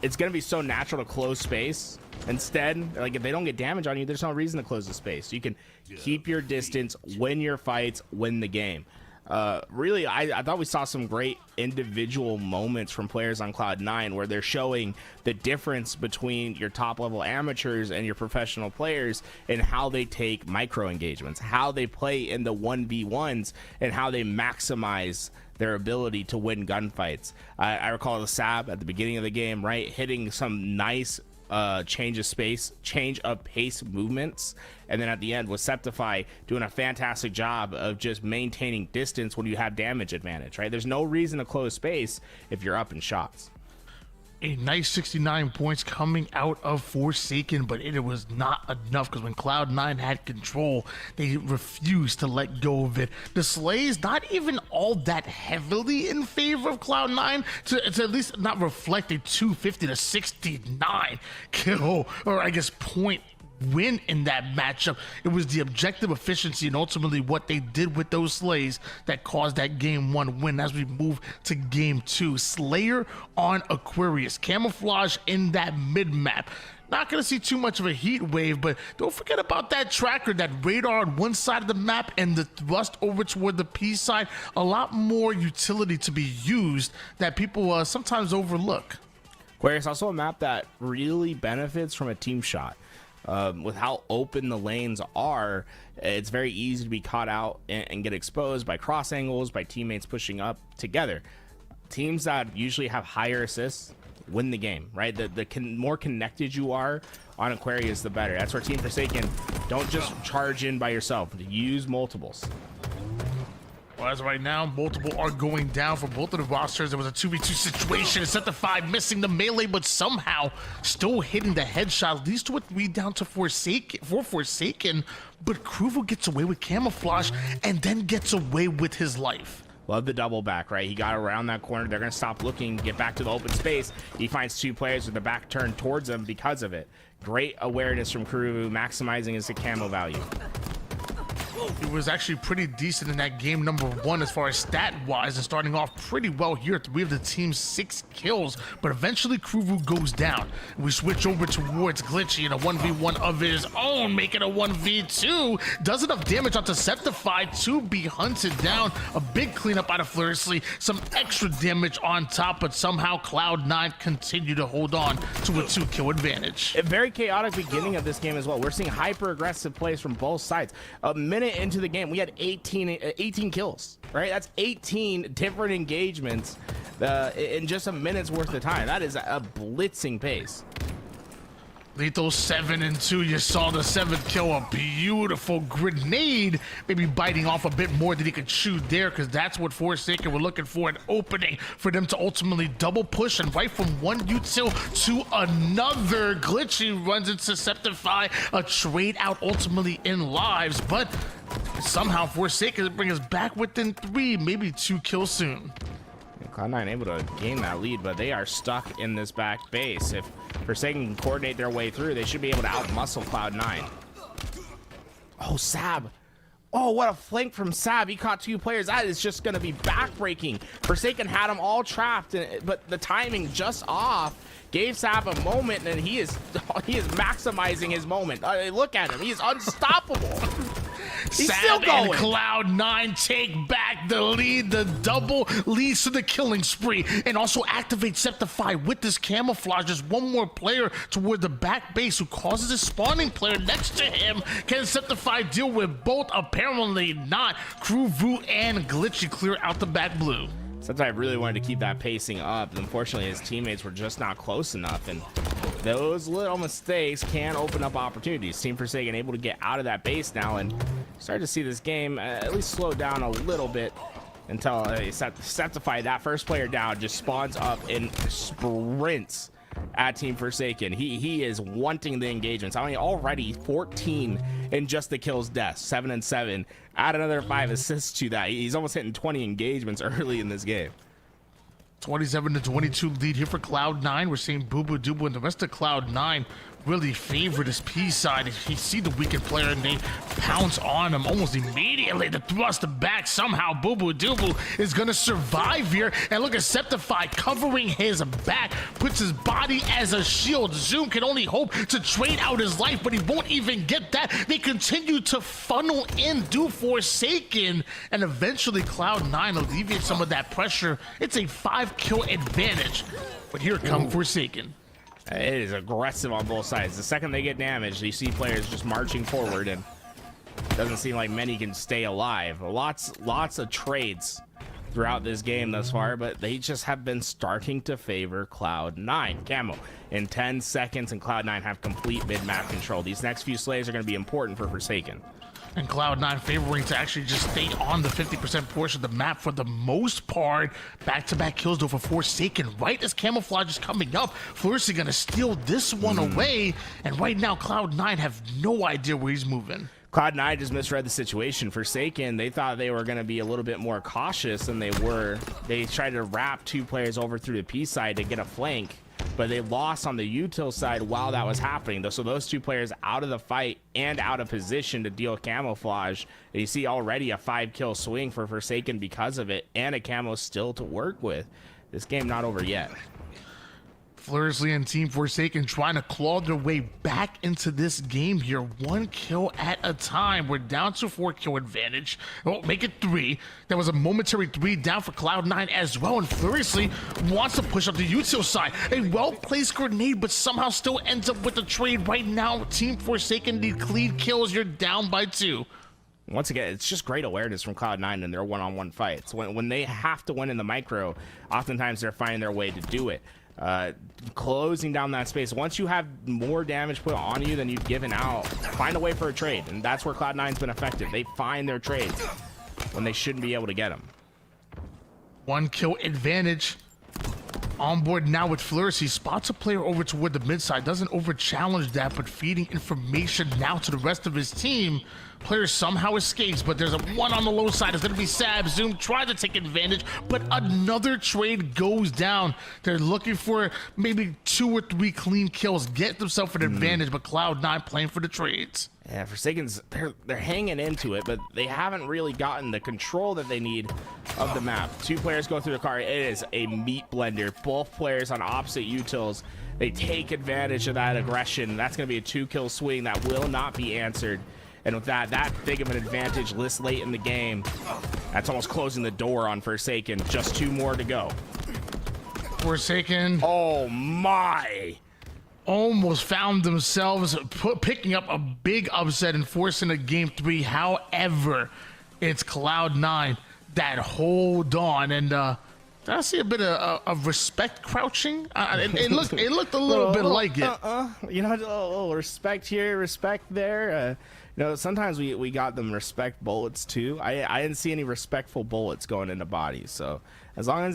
It's going to be so natural to close space. Instead, like, if they don't get damage on you, there's no reason to close the space. You can keep your distance, win your fights, win the game. Really, I thought we saw some great individual moments from players on Cloud9 where they're showing the difference between your top level amateurs and your professional players and how they take micro engagements, how they play in the 1v1s, and how they maximize their ability to win gunfights. I recall the Sab at the beginning of the game, right, hitting some nice change of space, change of pace movements, and then at the end with Septify doing a fantastic job of just maintaining distance when you have damage advantage, right? There's no reason to close space if you're up in shots. A nice 69 points coming out of Forsaken, but it was not enough, because when Cloud9 had control, they refused to let go of it. The Slays not even all that heavily in favor of Cloud9 to at least not reflect a 250 to 69 kill, or I guess point win in that matchup. It was the objective efficiency and ultimately what they did with those slays that caused that game 1 win. As we move to game 2, Slayer on Aquarius, camouflage in that mid map. Not going to see too much of a heat wave, but don't forget about that tracker, that radar on one side of the map and the thrust over toward the P side. A lot more utility to be used that people sometimes overlook. Aquarius also a map that really benefits from a team shot. With how open the lanes are, it's very easy to be caught out and get exposed by cross angles, by teammates pushing up together. Teams that usually have higher assists win the game, right? The more connected you are on Aquarius, the better. That's where Team Forsaken don't just charge in by yourself. Use multiples. Well, as of right now, multiple are going down for both of the rosters. There was a 2v2 situation. Set5 missing the melee, but somehow still hitting the headshot. Leads to a 3 down to Forsaken, but Kruvu gets away with camouflage and then gets away with his life. Love the double back, right? He got around that corner. They're going to stop looking, get back to the open space. He finds 2 players with the back turned towards him because of it. Great awareness from Kruvu, maximizing his camo value. He was actually pretty decent in that game number 1 as far as stat-wise, and starting off pretty well here. 3 of the team's 6 kills, but eventually Kruvu goes down. We switch over towards Glitchy in a 1v1 of his own, making a 1v2. Does enough damage onto Set5 to be hunted down. A big cleanup out of Flursley, some extra damage on top, but somehow Cloud9 continue to hold on to a 2-kill advantage. A very chaotic beginning of this game as well. We're seeing hyper-aggressive plays from both sides. A minute into the game, we had 18 kills, right? That's 18 different engagements in just a minute's worth of time. That is a blitzing pace. Lethal 7-2. You saw the 7th kill, a beautiful grenade, maybe biting off a bit more than he could chew there, because that's what Forsaken were looking for, an opening for them to ultimately double push, and right from one util to another. Glitchy runs into Set5, a trade out ultimately in lives, but somehow Forsaken bring us back within 3, maybe 2 kills soon. Cloud9 able to gain that lead, but they are stuck in this back base. If Forsaken can coordinate their way through, they should be able to outmuscle Cloud9. Oh, Sab. Oh, what a flank from Sab. He caught 2 players. That is just going to be backbreaking. Forsaken had them all trapped, but the timing just off. Gave Sab a moment, and he is maximizing his moment. Look at him. He is unstoppable. He's Sab still going. and Cloud9 take back the lead. The double leads to the killing spree, and also activate Set5 with this camouflage. Just one more player toward the back base who causes a spawning player next to him. Can Set5 deal with both? Apparently not. Kruvu and Glitchy clear out the back blue. Sometimes I really wanted to keep that pacing up. Unfortunately, his teammates were just not close enough, and those little mistakes can open up opportunities. Team Forsaken able to get out of that base now and start to see this game at least slow down a little bit until Set5, that first player down, just spawns up and sprints at Team Forsaken. He is wanting the engagements. I mean, already 14 in just the kills death, 7-7. Add another 5 assists to that. He's almost hitting 20 engagements early in this game. 27-22 lead here for Cloud9. We're seeing Boo Boo Doo Boo and the rest of Cloud9 really favor this P side. You see the weakened player and they pounce on him almost immediately. The thrust back. Somehow Boo Boo Doo Boo is going to survive here. And look at Set5 covering his back, puts his body as a shield. Zoom can only hope to trade out his life, but he won't even get that. They continue to funnel in, do Forsaken, and eventually Cloud9 alleviates some of that pressure. It's a 5-kill advantage, but here come Forsaken. It is aggressive on both sides. The second they get damaged, you see players just marching forward, and it doesn't seem like many can stay alive. Lots of trades throughout this game thus far, but they just have been starting to favor Cloud9. Camo in 10 seconds, and Cloud9 have complete mid-map control. These next few slays are going to be important for Forsaken. And Cloud9 favoring to actually just stay on the 50% portion of the map for the most part. Back-to-back kills though for Forsaken. Right as camouflage is coming up, Flursley gonna steal this one away. And right now Cloud9 have no idea where he's moving. Cloud9 just misread the situation. Forsaken, they thought they were going to be a little bit more cautious than they were. They tried to wrap 2 players over through the P side to get a flank. but they lost on the util side while that was happening. So those two players out of the fight and out of position to deal camouflage. And you see already a 5-kill swing for Forsaken because of it, and a camo still to work with. This game not over yet. Fluriously and Team Forsaken trying to claw their way back into this game here, 1 kill at a time. We're down to 4-kill advantage. Oh, make it 3. There was a momentary 3 down for Cloud9 as well, and Furiously wants to push up the util side. A well-placed grenade, but somehow still ends up with the trade. Right now, Team Forsaken need clean kills. You're down by 2. Once again, it's just great awareness from Cloud9 in their one-on-one fights. When they have to win in the micro, oftentimes they're finding their way to do it. Closing down that space. Once you have more damage put on you than you've given out, find a way for a trade, and that's where Cloud9's been effective. They find their trades when they shouldn't be able to get them. 1-kill advantage on board now with Flurries. He spots a player over toward the mid side, doesn't over challenge that, but feeding information now to the rest of his team. Player somehow escapes, but there's a 1 on the low side. It's going to be Sab. Zoom tried to take advantage, but another trade goes down. They're looking for maybe 2 or 3 clean kills, get themselves an advantage, but Cloud9 playing for the trades. Yeah, Forsaken's, they're hanging into it, but they haven't really gotten the control that they need of the map. 2 players go through the car. It is a meat blender. Both players on opposite utils. They take advantage of that aggression. That's going to be a 2-kill swing that will not be answered. And with that big of an advantage this late in the game, that's almost closing the door on Forsaken. Just 2 more to go. Forsaken. Oh my! Almost found themselves picking up a big upset and forcing a game 3. However, it's Cloud9 that hold on, and I see a bit of respect crouching. It looked a little bit like it. You know, a little respect here, respect there. You know, sometimes we got them respect bullets too. I didn't see any respectful bullets going into bodies. So as long as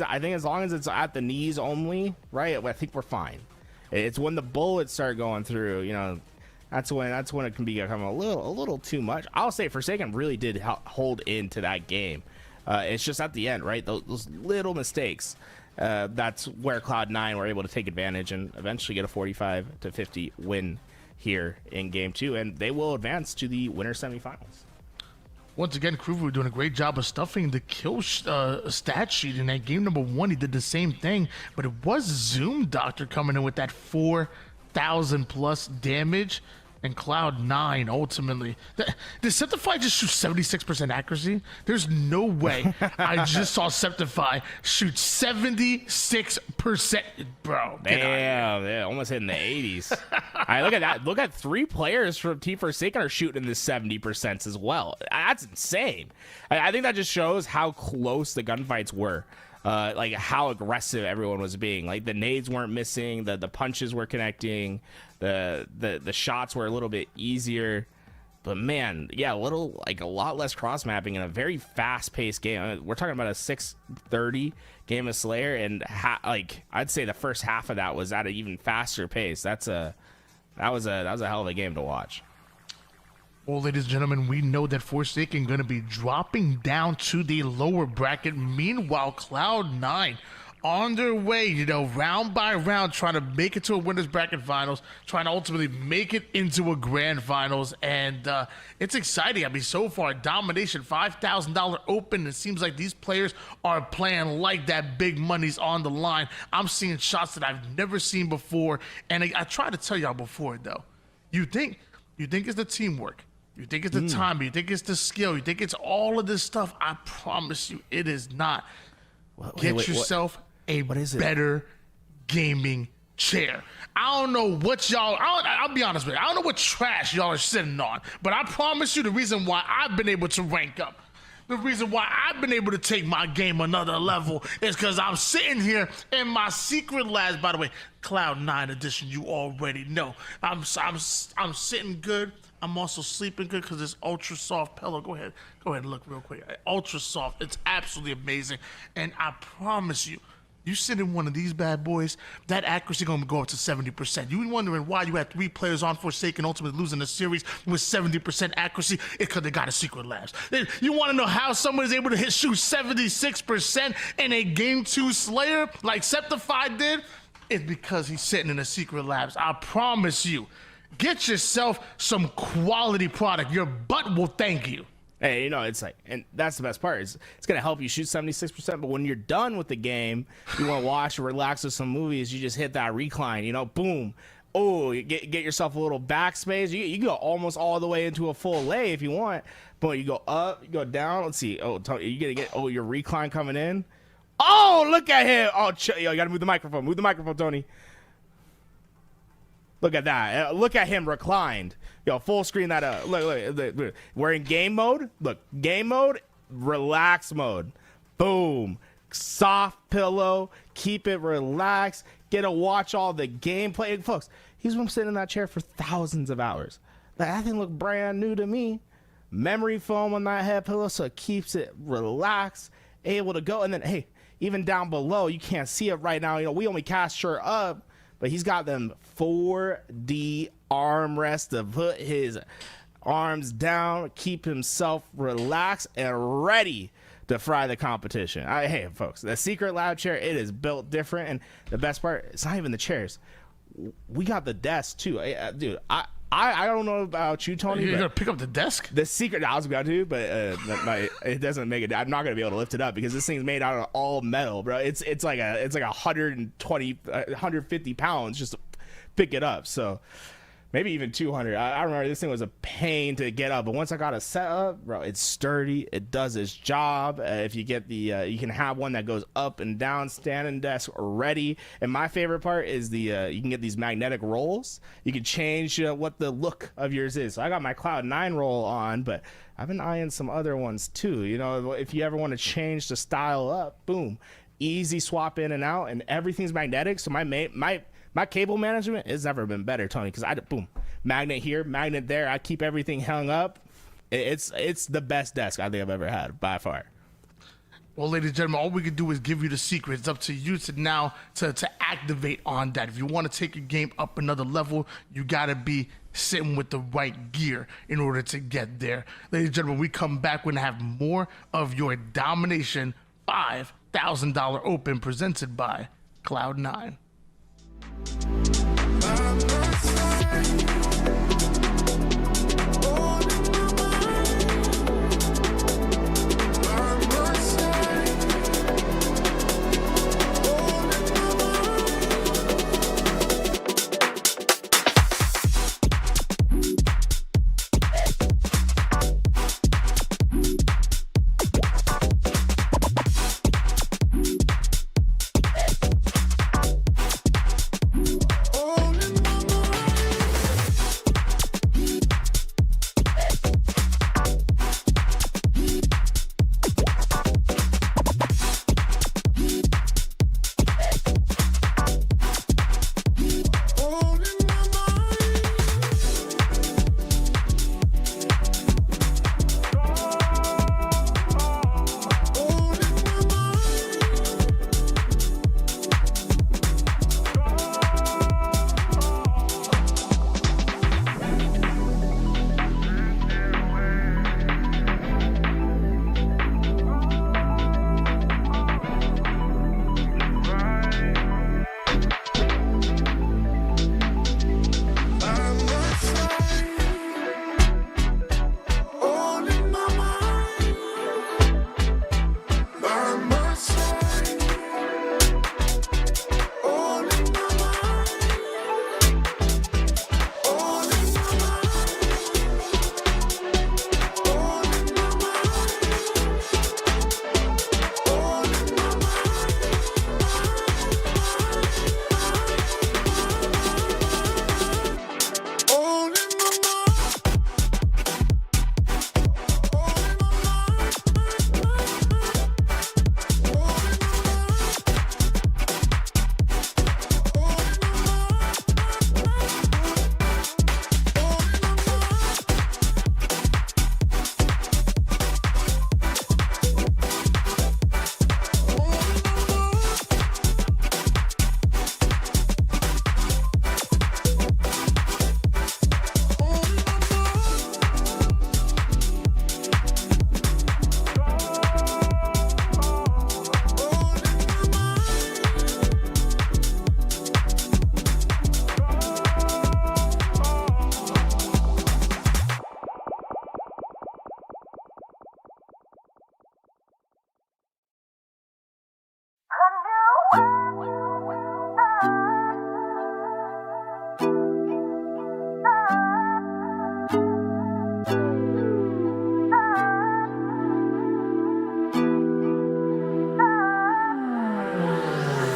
it's at the knees only, right? I think we're fine. It's when the bullets start going through, you know, that's when it can become a little too much. I'll say Forsaken really did hold into that game. It's just at the end, right? Those little mistakes. That's where Cloud9 were able to take advantage and eventually get a 45-50 win here in game 2, and they will advance to the winner semifinals. Once again, Kruvu doing a great job of stuffing the kill stat sheet. In that game number 1, he did the same thing, but it was Zoom Doctor coming in with that 4,000 plus damage. And Cloud9 ultimately. Did Septify just shoot 76% accuracy? There's no way I just saw Septify shoot 76%. Bro, damn, yeah, almost hitting the 80s. Look at that. Look at 3 players from Team Forsaken are shooting in the 70% as well. That's insane. I think that just shows how close the gunfights were. Like how aggressive everyone was being. Like the nades weren't missing, the punches were connecting, the shots were a little bit easier. But man, yeah, a lot less cross mapping in a very fast paced game. I mean, we're talking about a 6:30 game of Slayer, and I'd say the first half of that was at an even faster pace. That was a hell of a game to watch. Well, ladies and gentlemen, we know that Forsaken going to be dropping down to the lower bracket. Meanwhile, Cloud9 on their way, you know, round by round, trying to make it to a winners bracket finals, trying to ultimately make it into a grand finals. And it's exciting. I mean, so far, Domination, $5,000 open. It seems like these players are playing like that big money's on the line. I'm seeing shots that I've never seen before. And I tried to tell y'all before, though. You think it's the teamwork. You think it's the timing, you think it's the skill, you think it's all of this stuff. I promise you, it is not. Get yourself a better gaming chair. I don't know what y'all, I'll be honest with you, I don't know what trash y'all are sitting on, but I promise you the reason why I've been able to rank up, the reason why I've been able to take my game another level is because I'm sitting here in my secret labs. By the way, Cloud9 edition, you already know. I'm sitting good. I'm also sleeping good because it's ultra soft pillow. Go ahead and look real quick. Ultra soft. It's absolutely amazing. And I promise you, you sit in one of these bad boys, that accuracy going to go up to 70%. You wondering why you had 3 players on Forsaken ultimately losing the series with 70% accuracy? It's because they got a secret labs. You want to know how someone is able to shoot 76% in a game 2 Slayer like Septify did? it's because he's sitting in the secret labs. I promise you. Get yourself some quality product. Your butt will thank you. Hey, you know, it's like, and that's the best part. It's going to help you shoot 76%, but when you're done with the game, you want to watch or relax with some movies, you just hit that recline, you know, boom. Oh, you get yourself a little backspace. You go almost all the way into a full lay if you want, but you go up, you go down. Let's see. Oh, you going to get, your recline coming in. Oh, look at him. Oh, yo, you got to move the microphone. Move the microphone, Tony. Look at that. Look at him reclined. Yo, full screen that up. Look. We're in game mode. Look, game mode, relax mode. Boom. Soft pillow. Keep it relaxed. Get to watch all the gameplay. And folks, he's been sitting in that chair for thousands of hours. That thing looked brand new to me. Memory foam on that head pillow, so it keeps it relaxed, able to go. And then, hey, even down below, you can't see it right now. You know, we only cast shirt up. But he's got them 4D armrests to put his arms down, keep himself relaxed and ready to fry the competition. Hey, folks, the secret lab chair, it is built different. And the best part, it's not even the chairs. We got the desk, too. Dude, I don't know about you, Tony. You're going to pick up the desk? The secret, I was about to, but it doesn't make it. I'm not going to be able to lift it up because this thing's made out of all metal, bro. It's like 150 pounds just to pick it up. So maybe even 200. I remember this thing was a pain to get up, but once I got it set up, bro, it's sturdy. It does its job. If you get the, you can have one that goes up and down, standing desk ready. And my favorite part is the, you can get these magnetic rolls. You can change what the look of yours is. So I got my Cloud9 roll on, but I've been eyeing some other ones too. You know, if you ever want to change the style up, boom, easy swap in and out, and everything's magnetic. So my cable management has never been better, Tony, because boom, magnet here, magnet there. I keep everything hung up. It's the best desk I think I've ever had by far. Well, ladies and gentlemen, all we can do is give you the secret. It's up to you to activate on that. If you want to take your game up another level, you got to be sitting with the right gear in order to get there. Ladies and gentlemen, we come back. We're going to have more of your Domination $5,000 Open presented by Cloud9.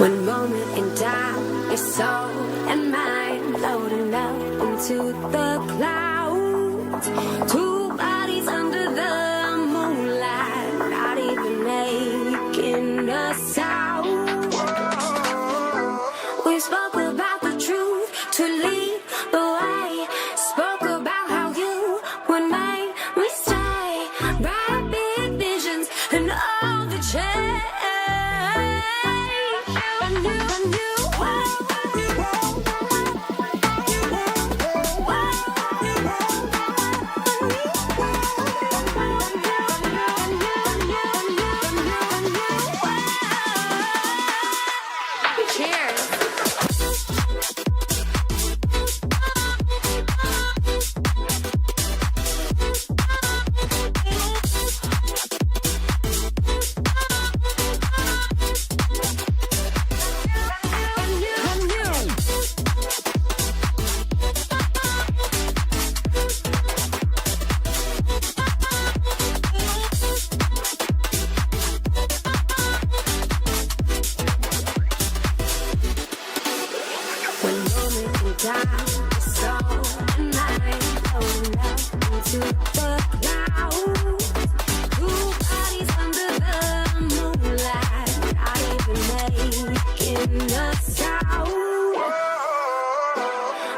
One moment in time, your soul and mine floating up into the clouds. Two bodies under the moonlight, not even making a sound. We spoke about the truth to lead the way. Spoke about how you would make me stay. Bright big visions and all the change.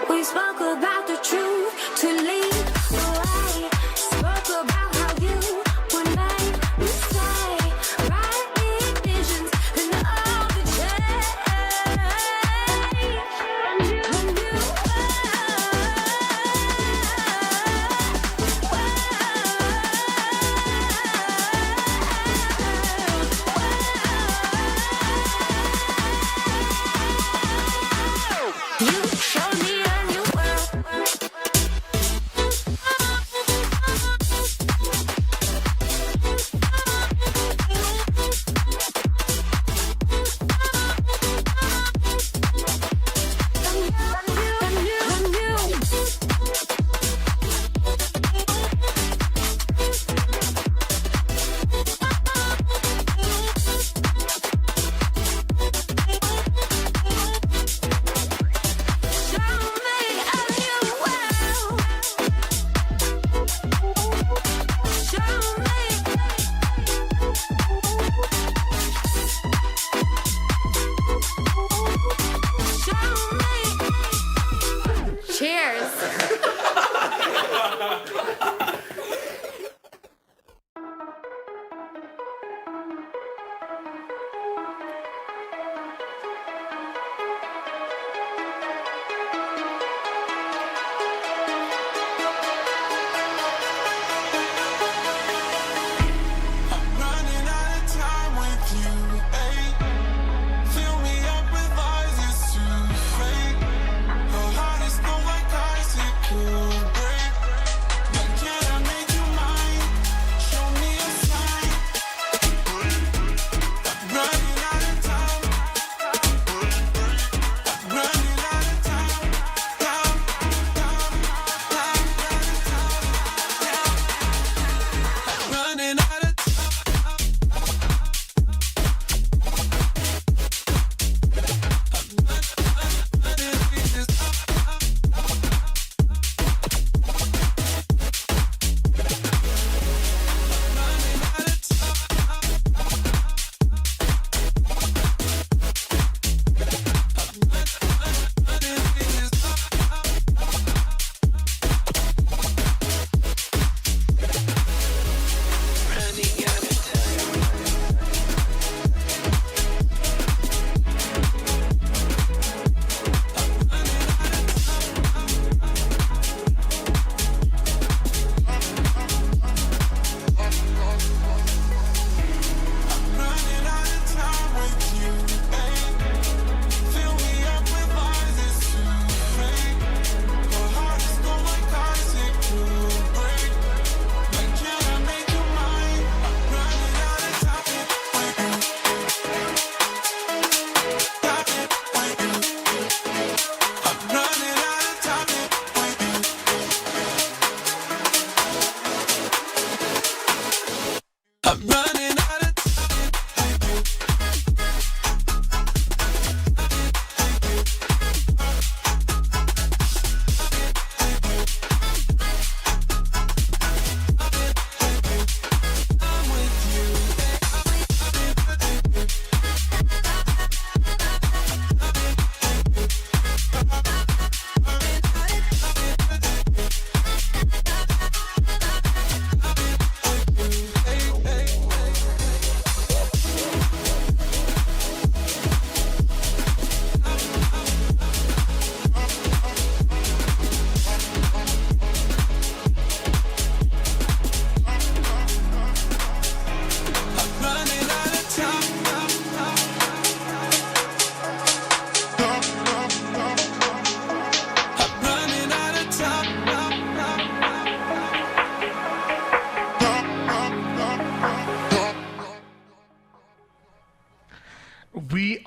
We spoke about the truth to lead the way. Spoke about how you would make me stay. Bright big visions and all the change.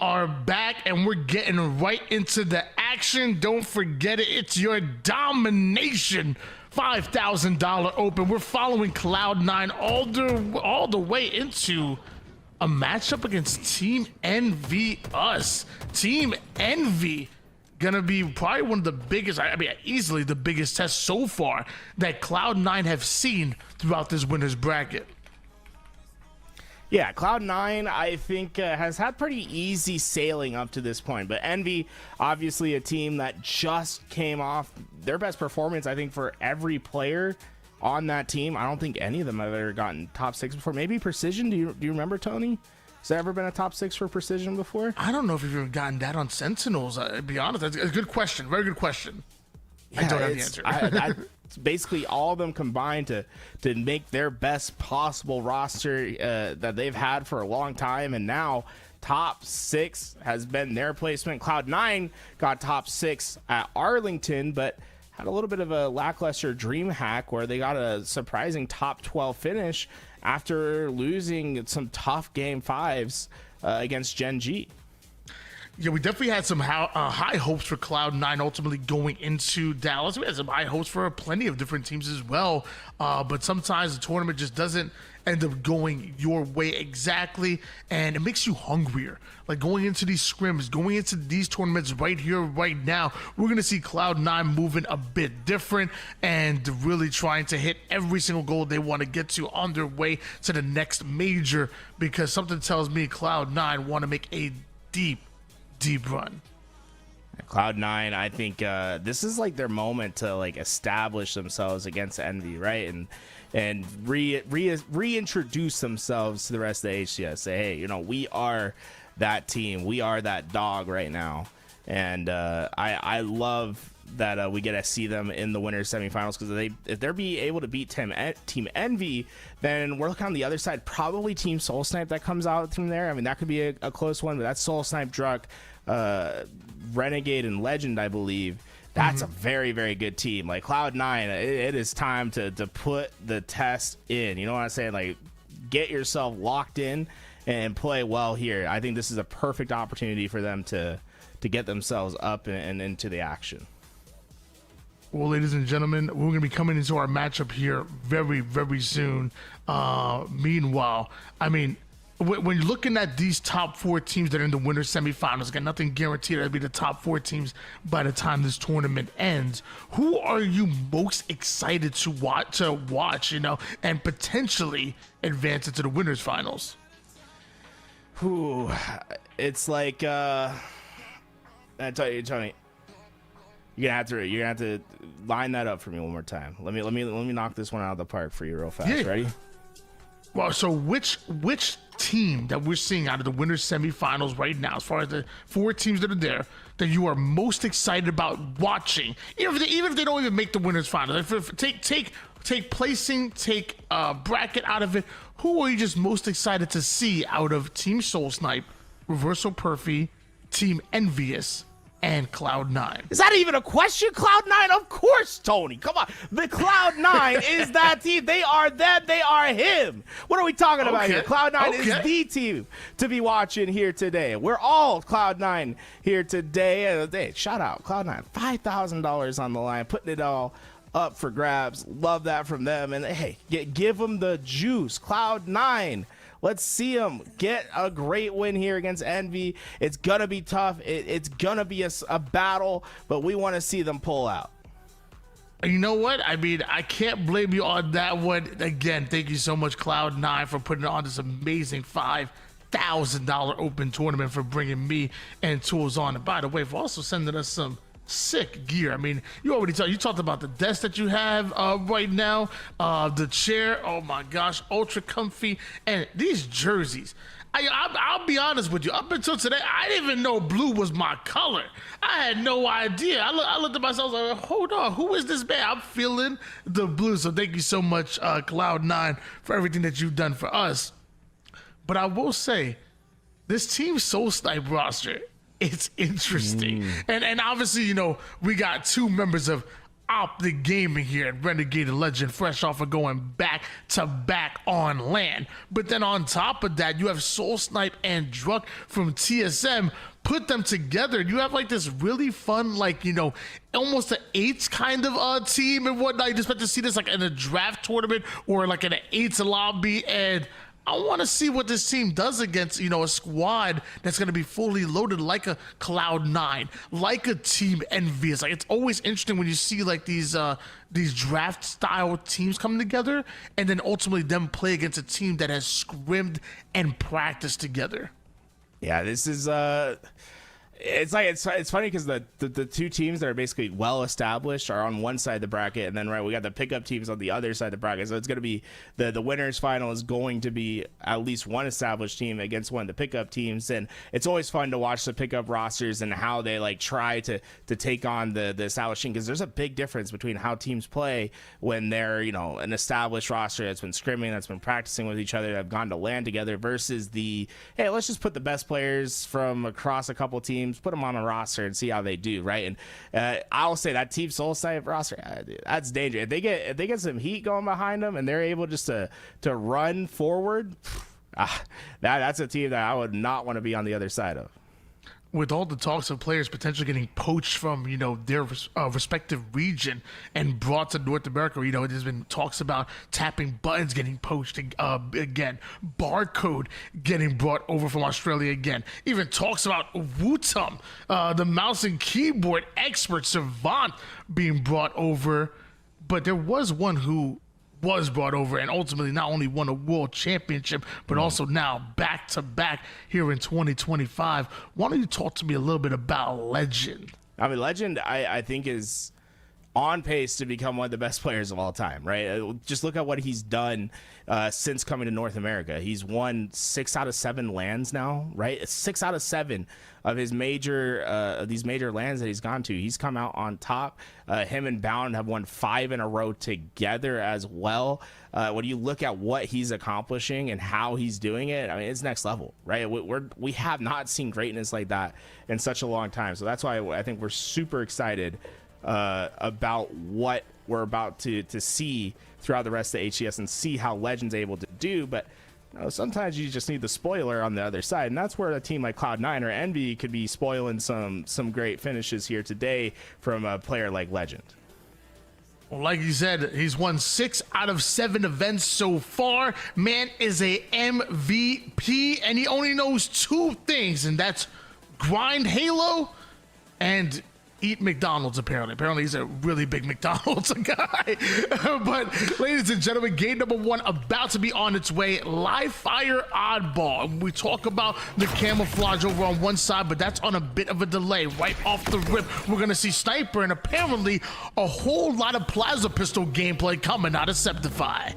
are back and we're getting right into the action. Don't forget it. It's your Domination $5,000 open. We're following Cloud9 all the way into a matchup against Team Envy Us. Team Envy gonna be probably one of the biggest, I mean, easily the biggest test so far that Cloud9 have seen throughout this winner's bracket. Yeah, Cloud9, I think, has had pretty easy sailing up to this point. But Envy, obviously a team that just came off their best performance, I think, for every player on that team. I don't think any of them have ever gotten top 6 before. Maybe Precision. Do you remember, Tony? Has there ever been a top 6 for Precision before? I don't know if you've ever gotten that on Sentinels. I'll be honest. That's a good question. Very good question. Yeah, I don't have the answer. It's basically all of them combined to make their best possible roster that they've had for a long time, and now top 6 has been their placement. Cloud9 got top 6 at Arlington, but had a little bit of a lackluster dream hack where they got a surprising top 12 finish after losing some tough game 5s against Gen G. Yeah, we definitely had some high hopes for Cloud9 ultimately going into Dallas. We had some high hopes for plenty of different teams as well, but sometimes the tournament just doesn't end up going your way exactly, and it makes you hungrier. Like going into these scrims, going into these tournaments right here, right now, we're going to see Cloud9 moving a bit different and really trying to hit every single goal they want to get to on their way to the next major, because something tells me Cloud9 want to make a deep run. Cloud9, I think this is like their moment to like establish themselves against Envy, right? And reintroduce themselves to the rest of the HCS. Say, hey, you know, we are that team. We are that dog right now. And I love that we get to see them in the winners semifinals, because if they're be able to beat Team Envy, then we're looking on the other side, probably Team Soul Snipe that comes out from there. I mean, that could be a close one, but that's Soul Snipe, Druck, Renegade, and Legend, I believe. That's a very, very good team. Like Cloud9, it is time to put the test in. You know what I'm saying? Like, get yourself locked in and play well here. I think this is a perfect opportunity for them to get themselves up and into the action. Well, ladies and gentlemen, we're going to be coming into our matchup here very, very soon. Meanwhile, I mean, when you're looking at these top 4 teams that are in the winner's semifinals, again, nothing guaranteed that'll be the top 4 teams by the time this tournament ends. Who are you most excited to watch, you know, and potentially advance into the winner's finals? Ooh, it's like I tell you, Tony, you're gonna have to line that up for me one more time. Let me knock this one out of the park for you real fast. Yeah. Ready? Well, so which team that we're seeing out of the winners semifinals right now, as far as the 4 teams that are there, that you are most excited about watching, even if they don't even make the winners final? Take placing, take bracket out of it. Who are you just most excited to see out of Team Soul Snipe, Reversal Perfy, Team Envious, and Cloud9? Is that even a question? Cloud9, of course, Tony. Come on. The Cloud9 is that team. They are them. They are him. What are we talking about here? Cloud9 is the team to be watching here today. We're all Cloud9 here today. Hey, shout out Cloud9. $5,000 on the line, putting it all up for grabs. Love that from them. And hey, give them the juice. Cloud9. Let's see them get a great win here against Envy. It's going to be tough. It's going to be a battle, but we want to see them pull out. You know what? I mean, I can't blame you on that one. Again, thank you so much, Cloud9, for putting on this amazing $5,000 open tournament, for bringing me and Tools on. And by the way, for also sending us some sick gear. I mean, you talked about the desk that you have right now, the chair. Oh my gosh, ultra comfy, and these jerseys. I'll be honest with you. Up until today, I didn't even know blue was my color. I had no idea. I looked at myself and was like, hold on, who is this man? I'm feeling the blue. So thank you so much, Cloud9, for everything that you've done for us. But I will say, this Team Soul Snipe roster, it's interesting. And obviously, you know, we got 2 members of Optic Gaming here at Renegade Legend, fresh off of going back to back on land. But then on top of that, you have Soul Snipe and Druck from TSM. Put them together, you have like this really fun, like, you know, almost an eights kind of team and whatnot. You just expect to see this like in a draft tournament or like in an eights lobby, and I want to see what this team does against, you know, a squad that's going to be fully loaded like a Cloud9, like a Team Envy. It's like, it's always interesting when you see like these draft style teams come together and then ultimately them play against a team that has scrimmed and practiced together. Yeah, this is it's funny because the two teams that are basically well established are on one side of the bracket, and then we got the pickup teams on the other side of the bracket. So it's going to be the winners final is going to be at least one established team against one of the pickup teams, and it's always fun to watch the pickup rosters and how they like try to take on the established team, because there's a big difference between how teams play when they're, you know, an established roster that's been scrimming, that's been practicing with each other, that have gone to LAN together, versus the, hey, let's just put the best players from across a couple teams, put them on a roster and see how they do, right? And I'll say that Team Soul Snipe roster, that's dangerous. If they get some heat going behind them and they're able just to run forward, that's a team that I would not want to be on the other side of. With all the talks of players potentially getting poached from, you know, their respective region and brought to North America, you know, there's been talks about tapping buttons getting poached again, Barcode getting brought over from Australia again, even talks about Wootum, the mouse and keyboard expert savant, being brought over. But there was one who was brought over and ultimately not only won a world championship, but also now back to back here in 2025. Why don't you talk to me a little bit about Legend? I mean, Legend, I think, is on pace to become one of the best players of all time, right? Just look at what he's done since coming to North America. He's won 6 out of 7 lands now, right? 6 out of 7 of his these major lands that he's gone to, he's come out on top. Him and Bound have won 5 in a row together as well. When you look at what he's accomplishing and how he's doing it, I mean, it's next level, right? We have not seen greatness like that in such a long time. So that's why I think we're super excited about what we're about to see throughout the rest of HCS and see how Legend's able to do. But you know, sometimes you just need the spoiler on the other side, and that's where a team like Cloud9 or Envy could be spoiling some great finishes here today from a player like Legend. Well, like you said, he's won 6 out of 7 events so far. Man is a MVP, and he only knows 2 things, and that's grind Halo and eat McDonald's. Apparently he's a really big McDonald's guy. But ladies and gentlemen, game number 1 about to be on its way. Live fire Oddball. We talk about the camouflage over on one side, but that's on a bit of a delay. Right off the rip, we're gonna see Sniper and apparently a whole lot of plasma pistol gameplay coming out of Septify.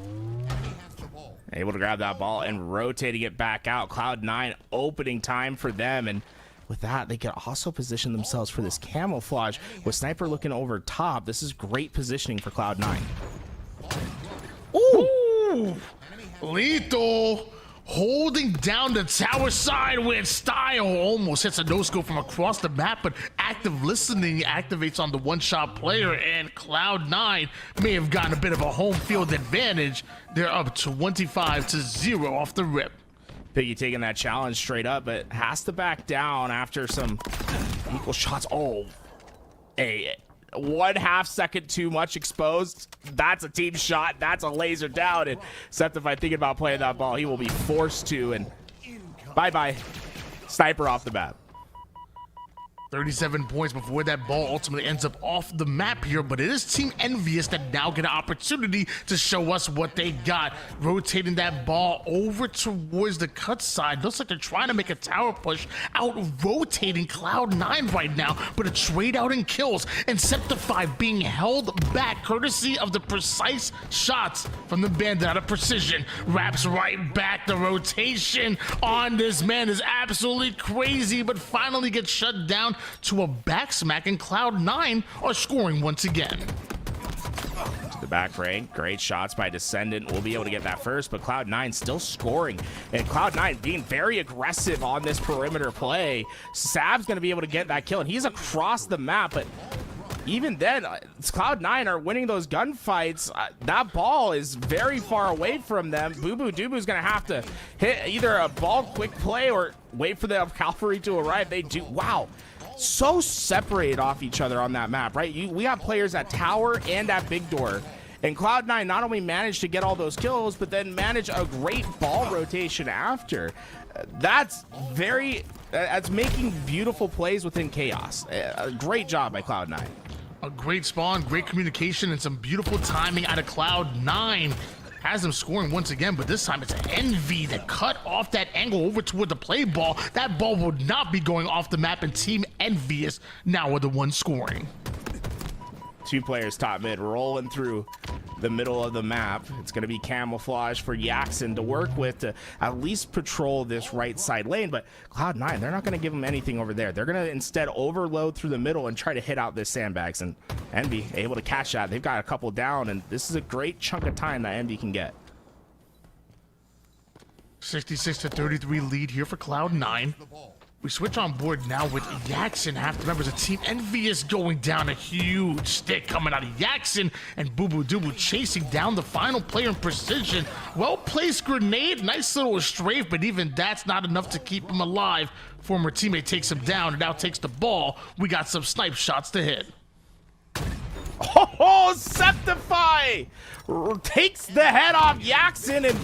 Able to grab that ball and rotating it back out. Cloud9 opening time for them, and with that, they can also position themselves for this camouflage. With Sniper looking over top, this is great positioning for Cloud9. Ooh! Lethal holding down the tower side with style. Almost hits a no-scope from across the map, but active listening activates on the one-shot player, and Cloud9 may have gotten a bit of a home field advantage. They're up 25-0 off the rip. Piggy taking that challenge straight up, but has to back down after some equal shots. Oh, a 1/2 second too much exposed. That's a team shot. That's a laser down. And Septify thinking about playing that ball, he will be forced to. And bye-bye, Sniper off the map. 37 points before that ball ultimately ends up off the map here, but it is Team Envious that now get an opportunity to show us what they got. Rotating that ball over towards the cut side. Looks like they're trying to make a tower push, out rotating Cloud9 right now, but a trade out in kills, and Septify being held back courtesy of the precise shots from the Bandit out of precision. Wraps right back. The rotation on this man is absolutely crazy, but finally gets shut down to a back smack, and Cloud9 are scoring once again. To the back rank, great shots by Descendant. We'll be able to get that first, but Cloud9 still scoring, and Cloud9 being very aggressive on this perimeter play. Sab's going to be able to get that kill, and he's across the map, but even then, Cloud9 are winning those gunfights. That ball is very far away from them. Boo Boo Dubu's going to have to hit either a ball quick play or wait for the cavalry to arrive. They do. Wow. So separated off each other on that map, right? We have players at tower and at big door. And Cloud9 not only managed to get all those kills, but then manage a great ball rotation after. That's making beautiful plays within chaos. A great job by Cloud9. A great spawn, great communication, and some beautiful timing out of Cloud9. Has them scoring once again, but this time it's Envy that cut off that angle over toward the play ball. That ball would not be going off the map, and Team Envious now are the ones scoring. 2 players top mid rolling through the middle of the map. It's going to be camouflage for Yaxon to work with to at least patrol this right side lane, but Cloud9, they're not going to give them anything over there. They're going to instead overload through the middle and try to hit out this sandbags, and Envy able to catch that. They've got a couple down, and this is a great chunk of time that Envy can get. 66-33 lead here for Cloud9. We switch on board now with Yaxon. Half the members of Team Envious going down. A huge stick coming out of Yaxon, and Boo Boo Dubu chasing down the final player in precision. Well-placed grenade, nice little strafe, but even that's not enough to keep him alive. Former teammate takes him down and now takes the ball. We got some snipe shots to hit. Oh, Septify takes the head off Yaxon, and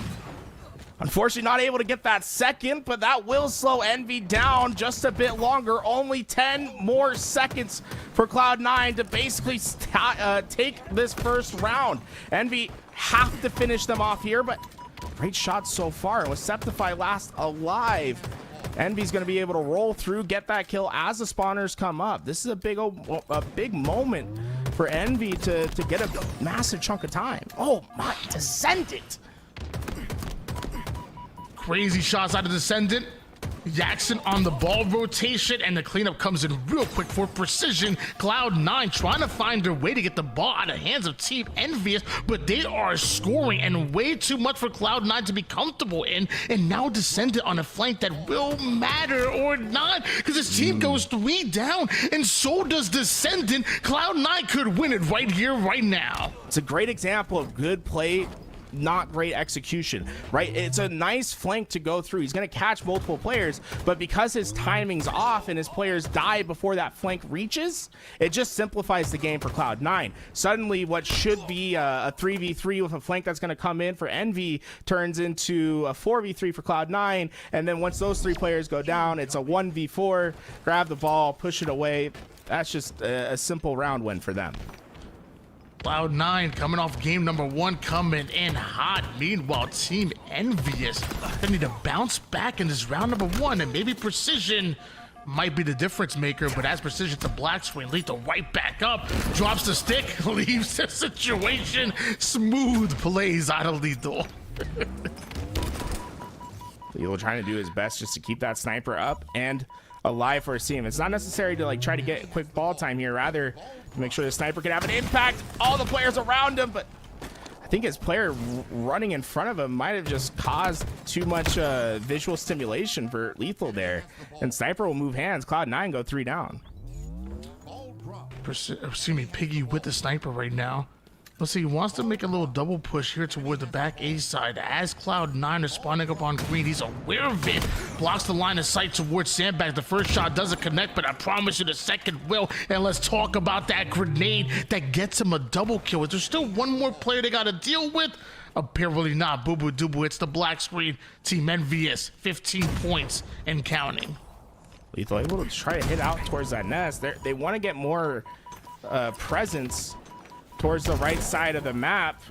unfortunately not able to get that second, but that will slow Envy down just a bit longer. Only 10 more seconds for Cloud9 to basically take this first round. Envy have to finish them off here, but great shots so far. And with Septify last alive, Envy's going to be able to roll through, get that kill as the spawners come up. This is a big moment for Envy to get a massive chunk of time. Oh my, Descendant! Crazy shots out of Descendant. Yaxon on the ball rotation, and the cleanup comes in real quick for precision. Cloud9 trying to find their way to get the ball out of hands of Team Envious, but they are scoring, and way too much for Cloud9 to be comfortable in. And now Descendant on a flank that will matter or not, because his team goes 3 down, and so does Descendant. Cloud9 could win it right here, right now. It's a great example of good play, not great execution, right? It's a nice flank to go through. He's going to catch multiple players, but because his timing's off and his players die before that flank reaches, it just simplifies the game for Cloud9. Suddenly what should be a 3v3 with a flank that's going to come in for Envy turns into a 4v3 for Cloud9, and then once those 3 players go down, it's a 1v4. Grab the ball, push it away. That's just a simple round win for them. Cloud9 coming off game number 1, coming in hot. Meanwhile, Team Envious, they need to bounce back in this round number 1, and maybe precision might be the difference maker, but as precision to black screen, Lethal right back up, drops the stick, leaves the situation. Smooth plays out of Lethal. Lethal trying to do his best just to keep that sniper up and alive for his team. It's not necessary to try to get quick ball time here, rather to make sure the sniper can have an impact. All the players around him, but I think his player running in front of him might have just caused too much visual stimulation for Lethal there. And Sniper will move hands. Cloud9 go 3 down. Piggy with the sniper right now. Let's see, he wants to make a little double push here toward the back A side. As Cloud9 is spawning up on green, he's aware of it. Blocks the line of sight towards Sandbags. The first shot doesn't connect, but I promise you the second will. And let's talk about that grenade that gets him a double kill. Is there still one more player they got to deal with? Apparently not. Boo Boo Dubu hits the black screen. Team Envious, 15 points and counting. Lethal able to try to hit out towards that nest. They want to get more presence towards the right side of the map,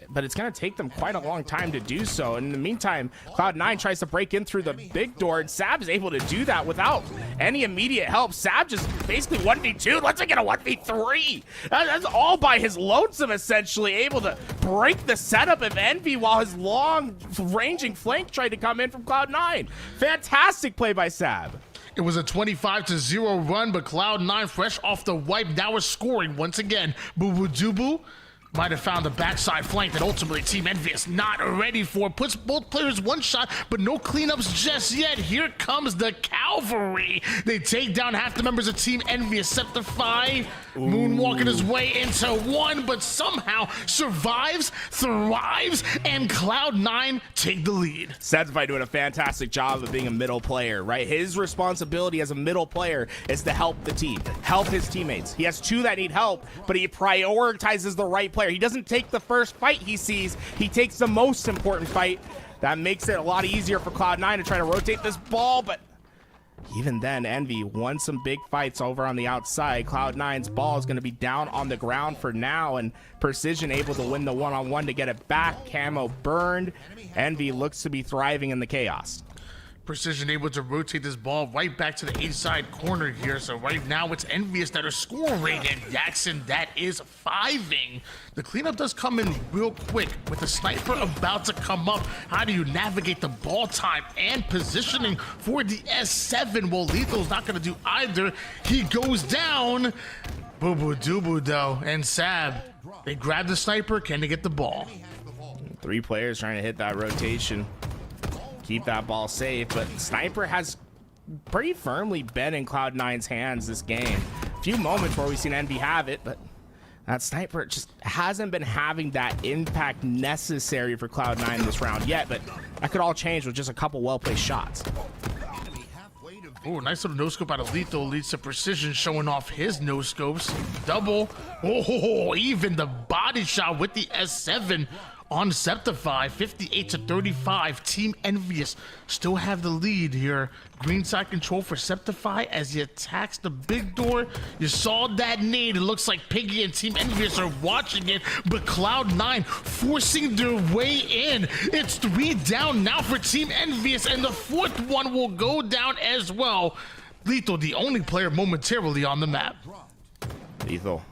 but it's going to take them quite a long time to do so. And in the meantime, Cloud9 tries to break in through the big door, and Sab is able to do that without any immediate help. Sab just basically 1v2. Let's get a 1v3. That's all by his lonesome, essentially, able to break the setup of Envy while his long-ranging flank tried to come in from Cloud9. Fantastic play by Sab. It was a 25-0 run, but Cloud9 fresh off the wipe now is scoring once again. Boo Boo Dubu Might have found the backside flank that ultimately Team Envious not ready for. Puts both players one shot, but no cleanups just yet. Here comes the cavalry. They take down half the members of Team Envious. Septify moonwalking his way into one, but somehow survives, thrives, and Cloud9 take the lead. Septify doing a fantastic job of being a middle player, right? His responsibility as a middle player is to help the team, help his teammates. He has two that need help, but he prioritizes the right player. He doesn't take the first fight he sees. He takes the most important fight. That makes it a lot easier for Cloud9 to try to rotate this ball, but even then, Envy won some big fights over on the outside. Cloud9's ball is going to be down on the ground for now, and Precision able to win the one-on-one to get it back. Camo burned. Envy looks to be thriving in the chaos. Precision able to rotate this ball right back to the A-side corner here. So right now it's Envious that are scoring, and Jackson that is 5ing. The cleanup does come in real quick with the sniper about to come up. How do you navigate the ball time and positioning for the S7? Well, Lethal's not going to do either. He goes down. Boo-boo-doo-boo though, and Sab, they grab the sniper. Can they get the ball? 3 players trying to hit that rotation, keep that ball safe, but Sniper has pretty firmly been in Cloud9's hands this game. A few moments where we've seen Envy have it, but that Sniper just hasn't been having that impact necessary for Cloud9 this round yet, but that could all change with just a couple well-placed shots. Oh, nice little no-scope out of Lethal leads to Precision showing off his no-scopes. Double. Oh, even the body shot with the S7 on Septify. 58-35. Team Envious still have the lead here. Green side control for Septify as he attacks the big door. You saw that nade. It looks like Piggy and Team Envious are watching it, but Cloud9 forcing their way in. It's 3 down now for Team Envious, and the 4th one will go down as well. Lethal, the only player momentarily on the map. Lethal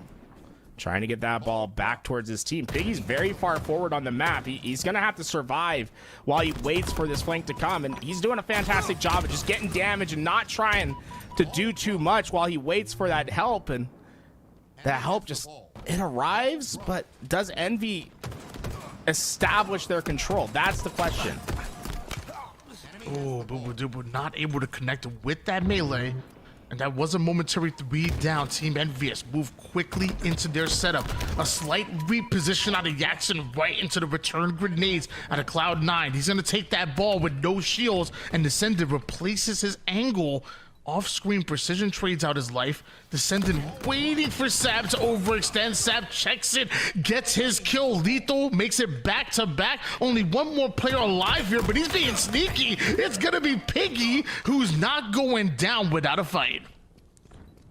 trying to get that ball back towards his team. Piggy's very far forward on the map. He's going to have to survive while he waits for this flank to come, and he's doing a fantastic job of just getting damage and not trying to do too much while he waits for that help, and that help just, it arrives, but does Envy establish their control? That's the question. Oh, but not able to connect with that melee. And that was a momentary 3 down. Team Envious move quickly into their setup. A slight reposition out of Jackson right into the return grenades out of Cloud9. He's going to take that ball with no shields, and Descendant replaces his angle. Off-screen Precision trades out his life. Descendant waiting for Sab to overextend. Sab checks it, gets his kill. Lethal makes it back-to-back. Only one more player alive here, but he's being sneaky. It's gonna be Piggy, who's not going down without a fight.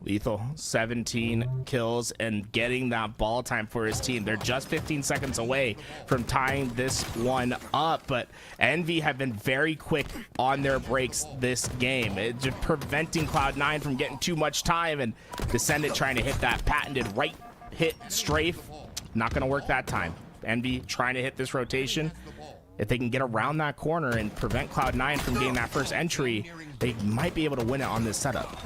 Lethal, 17 kills and getting that ball time for his team. They're just 15 seconds away from tying this one up, but Envy have been very quick on their breaks this game, just preventing Cloud9 from getting too much time, and Descendant trying to hit that patented right hit strafe. Not going to work that time. Envy trying to hit this rotation. If they can get around that corner and prevent Cloud9 from getting that first entry, they might be able to win it on this setup.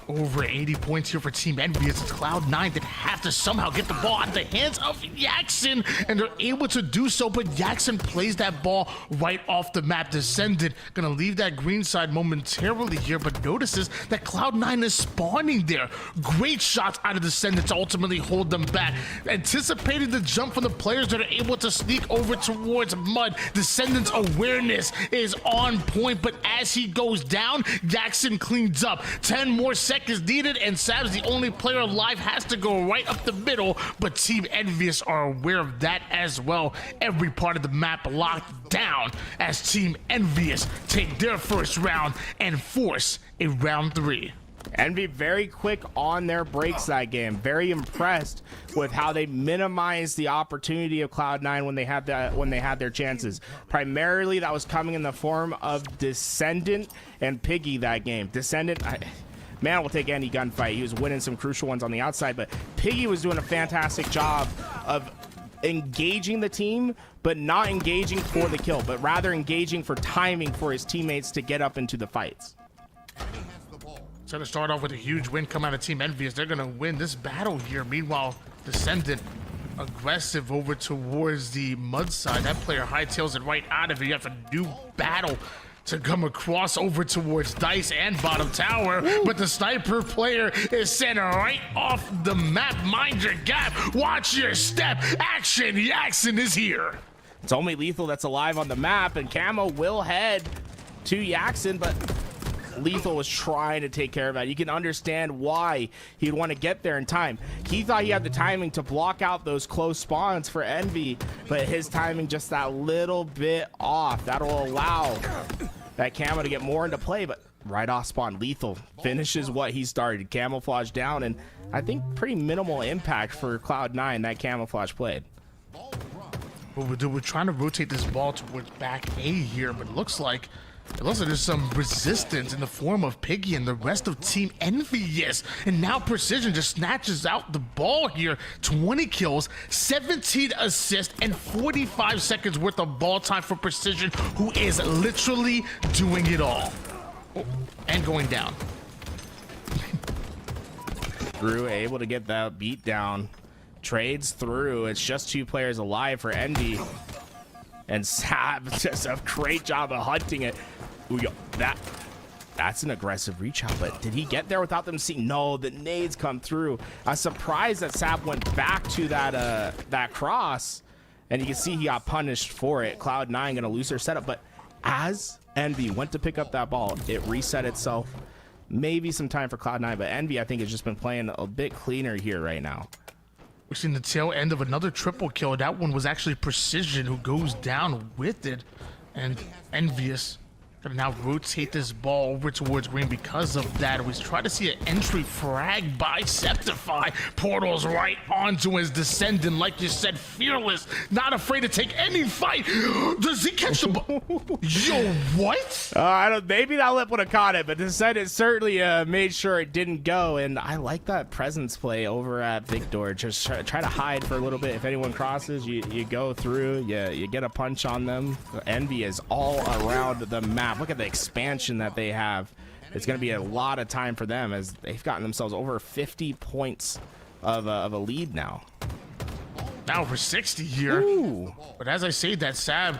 Over 80 points here for Team Envious. It's Cloud9 that have to somehow get the ball out of the hands of Jackson, and they're able to do so, but Jackson plays that ball right off the map. Descendant gonna leave that green side momentarily here, but notices that Cloud9 is spawning there. Great shots out of Descendant to ultimately hold them back. Anticipating the jump from the players that are able to sneak over towards Mud. Descendant's awareness is on point, but as he goes down, Jackson cleans up. 10 more seconds needed, and Sab's the only player alive, has to go right up the middle, but Team Envious are aware of that as well. Every part of the map locked down as Team Envious take their first round and force a round 3. Envy very quick on their breaks that game. Very impressed with how they minimized the opportunity of Cloud9 when they had their chances. Primarily that was coming in the form of Descendant and Piggy that game. Descendant, man will take any gunfight. He was winning some crucial ones on the outside, but Piggy was doing a fantastic job of engaging the team, but not engaging for the kill, but rather engaging for timing for his teammates to get up into the fights. It's going to start off with a huge win come out of Team Envious. They're going to win this battle here. Meanwhile, Descendant aggressive over towards the mud side. That player hightails it right out of it. You have a new battle to come across over towards Dice and bottom tower, but the sniper player is sent right off the map. Mind your gap, watch your step. Action, Jackson is here. It's only Lethal that's alive on the map, and Camo will head to Jackson, but Lethal was trying to take care of that. You can understand why he'd want to get there in time. He thought he had the timing to block out those close spawns for Envy, but his timing just that little bit off. That'll allow that Camo to get more into play, but right off spawn, Lethal finishes what he started. Camouflage down, and I think pretty minimal impact for Cloud9 that camouflage played. We're trying to rotate this ball towards back A here, but it looks like there's some resistance in the form of Piggy and the rest of Team Envious. And now Precision just snatches out the ball here. 20 kills, 17 assists, and 45 seconds worth of ball time for Precision, who is literally doing it all. Oh, and going down. Drew able to get that beat down. Trades through. It's just 2 players alive for Envy. And Sab does a great job of hunting it. Ooh, that's an aggressive reach out, but did he get there without them seeing? No, the nades come through. I'm surprised that Sab went back to that cross, and you can see he got punished for it. Cloud9 gonna lose their setup, but as Envy went to pick up that ball, it reset itself. Maybe some time for Cloud9, but Envy, I think, has just been playing a bit cleaner here right now. We're seeing the tail end of another triple kill. That one was actually Precision who goes down with it. And Envious gonna now rotate this ball over towards green because of that. We try to see an entry frag by Septify. Portals right onto his descendant, like you said, fearless, not afraid to take any fight. Does he catch the ball? Yo, what? I don't. Maybe that lip would have caught it, but Descendant certainly made sure it didn't go. And I like that presence play over at Victor. Just try to hide for a little bit. If anyone crosses, you go through. You get a punch on them. Envy is all around the map. Look at the expansion that they have. It's going to be a lot of time for them as they've gotten themselves over 50 points of a lead now. Now over 60 here. Ooh. But as I say, that Sab,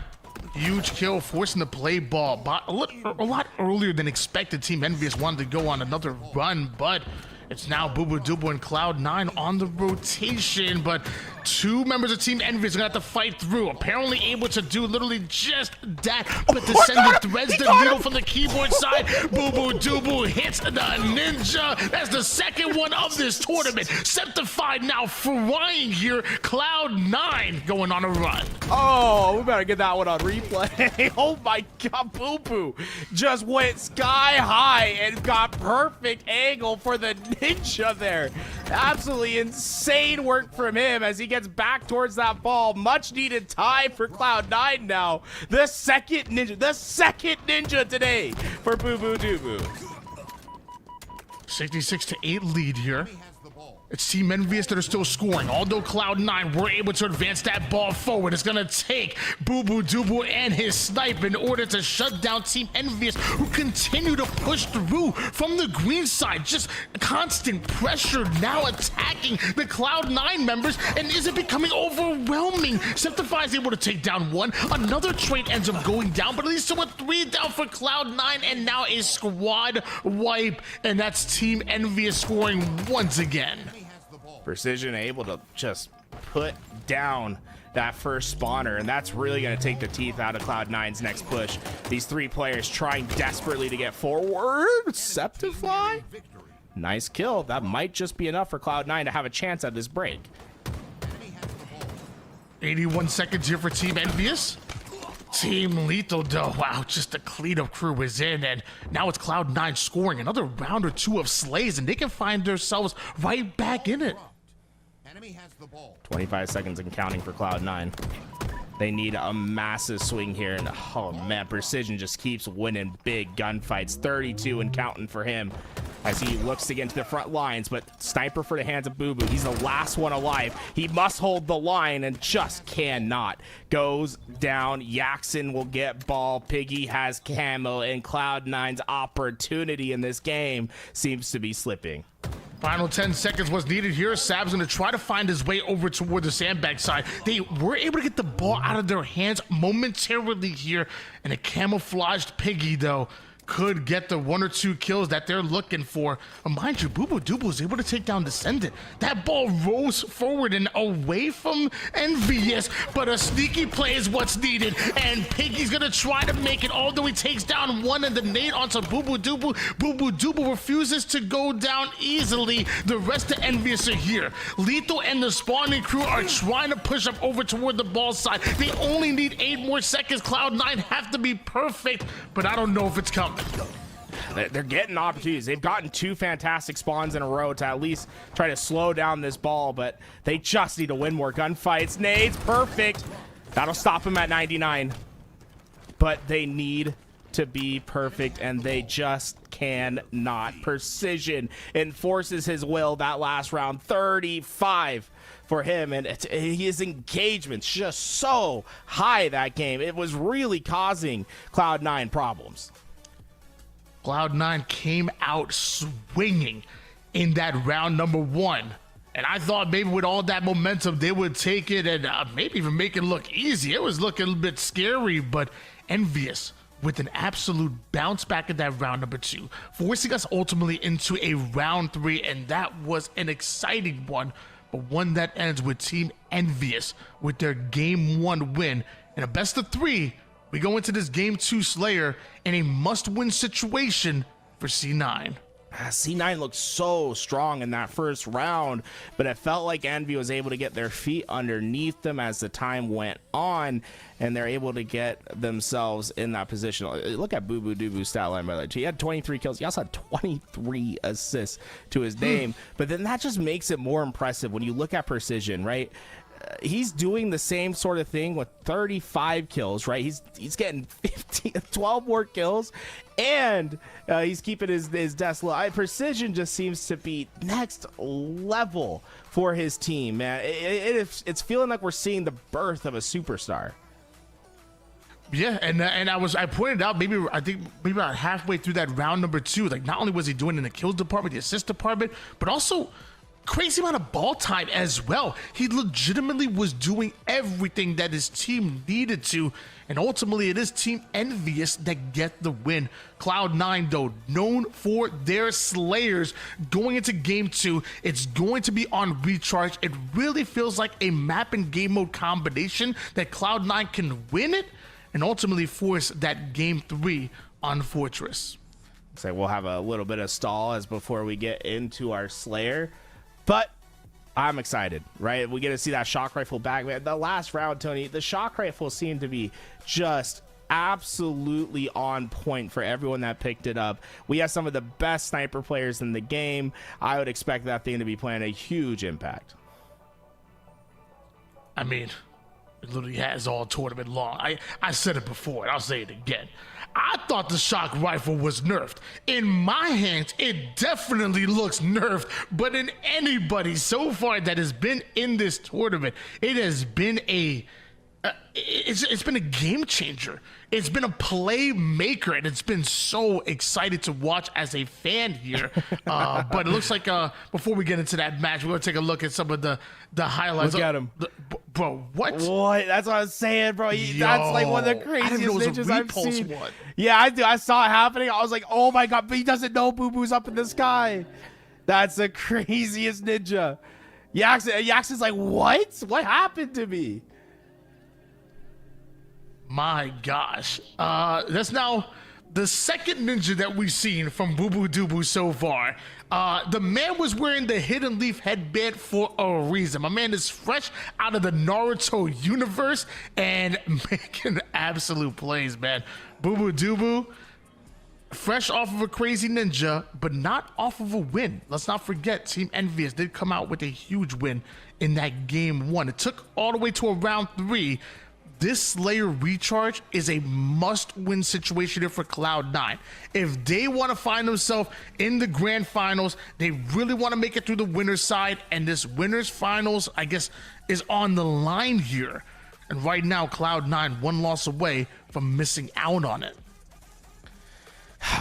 huge kill, forcing the play ball. But a lot earlier than expected. Team Envious wanted to go on another run, but it's now Boo Boo Dubu and Cloud9 on the rotation, but 2 members of Team Envious are gonna have to fight through. Apparently able to do literally just that, but Descendant threads the needle from the keyboard side. Boo Boo Dubu hits the ninja. That's the second one of this tournament. Septified now flying here. Cloud9 going on a run. Oh, we better get that one on replay. Oh my god, Boo Boo just went sky high and got perfect angle for the ninja there. Absolutely insane work from him as he gets back towards that ball. Much needed time for Cloud9 now. The second ninja today for Boo Boo Dubu. 66-8 lead here. It's Team Envious that are still scoring. Although Cloud9 were able to advance that ball forward, it's going to take Boo Boo Dubu and his Snipe in order to shut down Team Envious, who continue to push through from the green side. Just constant pressure now attacking the Cloud9 members, and is it becoming overwhelming? Septify is able to take down one. Another trade ends up going down, but at least with 3 down for Cloud9, and now a squad wipe, and that's Team Envious scoring once again. Precision able to just put down that first spawner, and that's really going to take the teeth out of Cloud9's next push. These 3 players trying desperately to get forward. Septify, nice kill. That might just be enough for Cloud9 to have a chance at this break. 81 seconds here for Team Envious. Team Lethal, though, wow, just the cleanup crew is in, and now it's Cloud9 scoring another round or 2 of slays, and they can find themselves right back in it. 25 seconds and counting for Cloud9. They need a massive swing here, and oh man, Precision just keeps winning big gunfights. 32 and counting for him as he looks to get into the front lines, but sniper for the hands of Boo Boo. He's the last one alive. He must hold the line and just cannot. Goes down. Jackson will get ball. Piggy has camo, and Cloud9's opportunity in this game seems to be slipping. Final 10 seconds was needed here. Sab's going to try to find his way over toward the sandbag side. They were able to get the ball out of their hands momentarily here, and a camouflaged Piggy, though, could get the 1 or 2 kills that they're looking for. Mind you, Boo Boo Doo Boo was able to take down Descendant. That ball rose forward and away from Envious, but a sneaky play is what's needed, and Piggy's gonna try to make it, although he takes down one and the nade onto Boo Boo Doo Boo. Boo Boo Doo Boo refuses to go down easily. The rest of Envious are here. Lethal and the spawning crew are trying to push up over toward the ball side. They only need 8 more seconds. Cloud9 have to be perfect, but I don't know if it's coming. They're getting opportunities. They've gotten 2 fantastic spawns in a row to at least try to slow down this ball, but they just need to win more gunfights. Nades, perfect. That'll stop them at 99. But they need to be perfect, and they just cannot. Precision enforces his will that last round. 35 for him, and his engagement's just so high that game. It was really causing Cloud9 problems. Cloud9 came out swinging in that round number 1. And I thought maybe with all that momentum, they would take it and maybe even make it look easy. It was looking a bit scary, but Envious with an absolute bounce back in that round number 2, forcing us ultimately into a round 3. And that was an exciting one, but one that ends with Team Envious with their game 1 win. And a best of 3, we go into this game 2 Slayer in a must-win situation for C9. C9 looked so strong in that first round, but it felt like Envy was able to get their feet underneath them as the time went on, and they're able to get themselves in that position. Look at Boo Boo Doo Boo's stat line, by the way. He had 23 kills. He also had 23 assists to his name, but then that just makes it more impressive when you look at precision, right? He's doing the same sort of thing with 35 kills, right? He's getting 12 more kills, and he's keeping his deaths low. Precision just seems to be next level for his team, man. It's feeling like we're seeing the birth of a superstar. Yeah, and I pointed out I think maybe about halfway through that round number 2, like not only was he doing in the kills department, the assist department, but also crazy amount of ball time as well. He legitimately was doing everything that his team needed to, and ultimately it is Team Envious that get the win. Cloud9, though, known for their slayers going into game 2. It's going to be on recharge. It really feels like a map and game mode combination that Cloud9 can win it and ultimately force that game 3 on Fortress. So we'll have a little bit of stall as before we get into our Slayer. But I'm excited, right? We get to see that shock rifle back, man. The last round, Tony, the shock rifle seemed to be just absolutely on point for everyone that picked it up. We have some of the best sniper players in the game. I would expect that thing to be playing a huge impact. I mean, it literally has all tournament long. I said it before, and I'll say it again. I thought the shock rifle was nerfed. In my hands, it definitely looks nerfed, but in anybody so far that has been in this tournament, it has been it's been a game changer. It's been a playmaker, and it's been so excited to watch as a fan here. But it looks like before we get into that match, we're gonna take a look at some of the highlights. Look at him. Bro, what? That's what I was saying, bro. That's like one of the craziest ninjas I've seen. One. Yeah, I do. I saw it happening. I was like, oh my god, but he doesn't know Boo Boo's up in the sky. That's the craziest ninja. Yax is like, what? What happened to me? My gosh. That's now the second ninja that we've seen from Boo Boo Doo Boo so far. The man was wearing the Hidden Leaf headband for a reason. My man is fresh out of the Naruto universe and making absolute plays, man. Boo Boo Doo Boo, fresh off of a crazy ninja, but not off of a win. Let's not forget, Team Envious did come out with a huge win in that game 1. It took all the way to a round 3. This Slayer recharge is a must-win situation here for Cloud9. If they want to find themselves in the grand finals, they really want to make it through the winner's side, and this winner's finals, I guess, is on the line here. And right now, Cloud9 one loss away from missing out on it.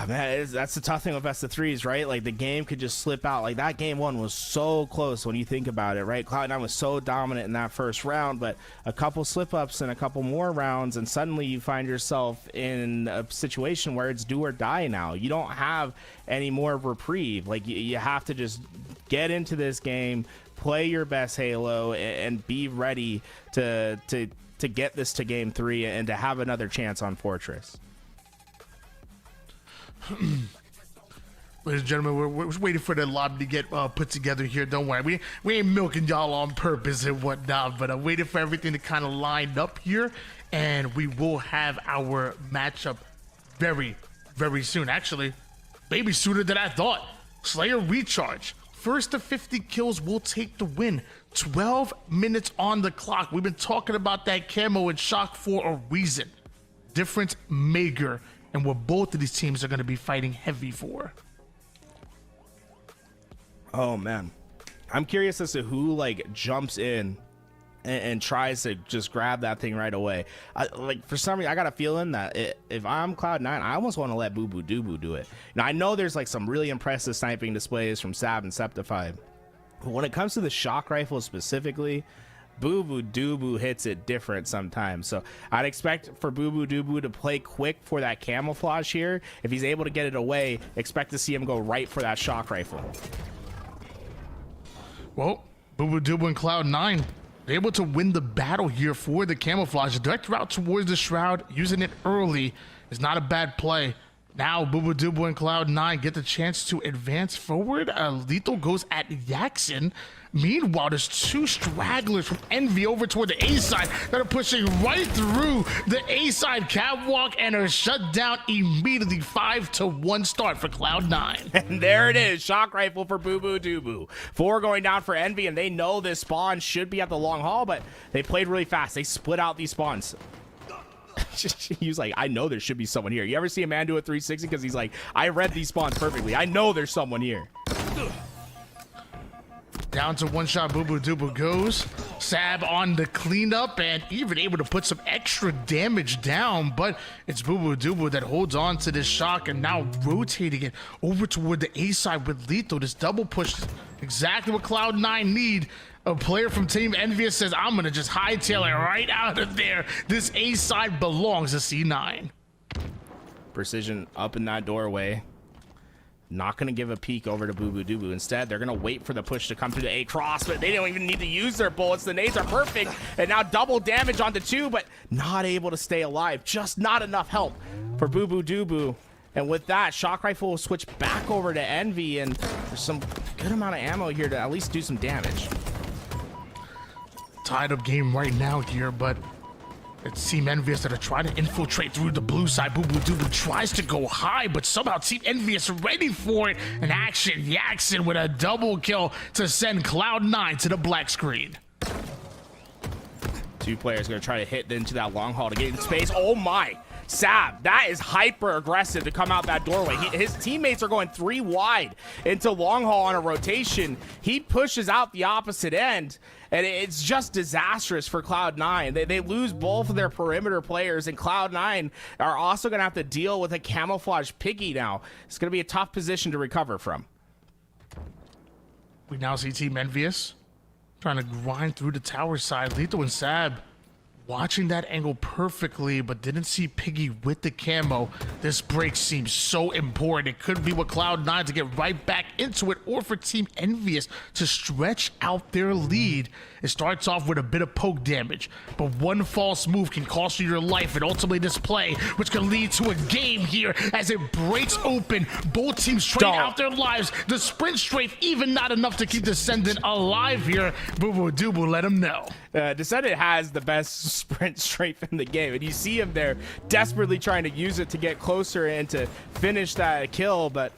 Man, that's the tough thing with best of threes, right? Like the game could just slip out. Like that game one was so close when you think about it, right? Cloud9 was so dominant in that first round, but a couple slip ups and a couple more rounds, and suddenly you find yourself in a situation where it's do or die now. You don't have any more reprieve. Like you have to just get into this game, play your best Halo, and be ready to get this to game 3 and to have another chance on Fortress. Ladies and gentlemen, we're waiting for the lobby to get put together here. Don't worry, we ain't milking y'all on purpose and whatnot, but I'm waiting for everything to kind of line up here, and we will have our matchup very, very soon. Actually, maybe sooner than I thought. Slayer Recharge. First to 50 kills will take the win. 12 minutes on the clock. We've been talking about that camo and shock for a reason. Difference maker, and what both of these teams are going to be fighting heavy for. Oh man, I'm curious as to who like jumps in and tries to just grab that thing right away. Like for some reason, I got a feeling that if I'm Cloud9, I almost want to let Boo Boo Doo do it. Now I know there's like some really impressive sniping displays from Sab and Septify, but when it comes to the shock rifle specifically, Boo Boo Doo hits it different sometimes. So I'd expect for Boo Boo Doo to play quick for that camouflage here. If he's able to get it away, expect to see him go right for that shock rifle. Well, Boo Boo Doo and Cloud9 able to win the battle here for the camouflage. A direct route towards the shroud, using it early is not a bad play. Now Boo Boo Doo and Cloud9 get the chance to advance forward. Lethal goes at Yaxin. Meanwhile, there's two stragglers from Envy over toward the A side that are pushing right through the A side catwalk and are shut down immediately. 5-1 start for Cloud9. And there it is, shock rifle for Boo Boo Doo. 4 going down for Envy, and they know this spawn should be at the long haul, but they played really fast. They split out these spawns. He was like, I know there should be someone here. You ever see a man do a 360? Because he's like, I read these spawns perfectly. I know there's someone here. Down to one shot, Boo Boo Doo goes. Sab on the cleanup and even able to put some extra damage down, but it's Boo Boo Doo that holds on to this shock and now rotating it over toward the A side with Lethal. This double push is exactly what Cloud9 need. A player from Team Envious says, I'm going to just hightail it right out of there. This A side belongs to C9. Precision up in that doorway. Not going to give a peek over to Boo Boo Doo. Instead, they're going to wait for the push to come through the A cross, but they don't even need to use their bullets. The nades are perfect, and now double damage on the 2, but not able to stay alive. Just not enough help for Boo Boo Doo. And with that, shock rifle will switch back over to Envy, and there's some good amount of ammo here to at least do some damage. Tied up game right now here, but it's Team Envious that are trying to infiltrate through the blue side. Boo Boo Doo tries to go high, but somehow Team Envious ready for it. And action, Yaxin with a double kill to send Cloud9 to the black screen. 2 players going to try to hit into that long haul to get in space. Oh my! Sab, that is hyper aggressive to come out that doorway. His teammates are going 3 wide into long haul on a rotation. He pushes out the opposite end, and it's just disastrous for Cloud9. They lose both of their perimeter players, and Cloud9 are also going to have to deal with a camouflage piggy now. It's going to be a tough position to recover from. We now see Team Envious trying to grind through the tower side. Lethal and Sab watching that angle perfectly, but didn't see Piggy with the camo. This break seems so important. It could be with Cloud9 to get right back into it, or for Team Envious to stretch out their lead. It starts off with a bit of poke damage, but one false move can cost you your life, and ultimately this play, which can lead to a game here as it breaks open. Both teams trade out their lives. The sprint strafe, even not enough to keep Descendant alive here. Boo Boo Doo let him know. Descendant has the best sprint strafe in the game, and you see him there desperately trying to use it to get closer and to finish that kill, but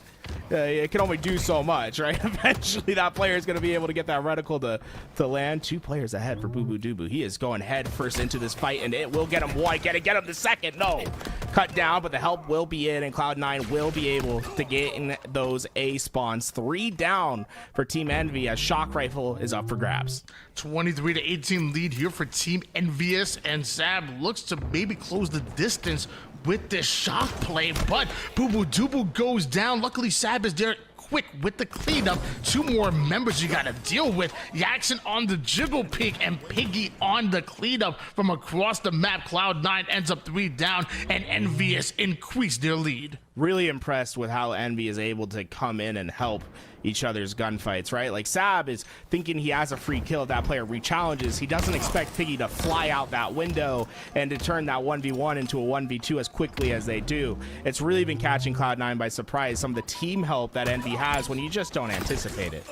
it can only do so much, right? Eventually that player is going to be able to get that reticle to land. 2 players ahead for Boo Boo Doo. He is going head first into this fight, and it will get him one. Get him the second. No. Cut down, but the help will be in, and Cloud9 will be able to get in those A spawns. 3 down for Team Envy as shock rifle is up for grabs. 23-18 lead here for Team Envious, and Sab looks to maybe close the distance with this shock play, but Boo Boo Doo goes down. Luckily, Sab is there quick with the cleanup. 2 more members you gotta deal with. Jackson on the Jiggle Pig and Piggy on the cleanup from across the map. Cloud9 ends up 3 down, and Envious increase their lead. Really impressed with how Envy is able to come in and help each other's gunfights, right? Like Sab is thinking he has a free kill if that player re-challenges. He doesn't expect Piggy to fly out that window and to turn that 1v1 into a 1v2 as quickly as they do. It's really been catching Cloud9 by surprise, some of the team help that Envy has when you just don't anticipate it.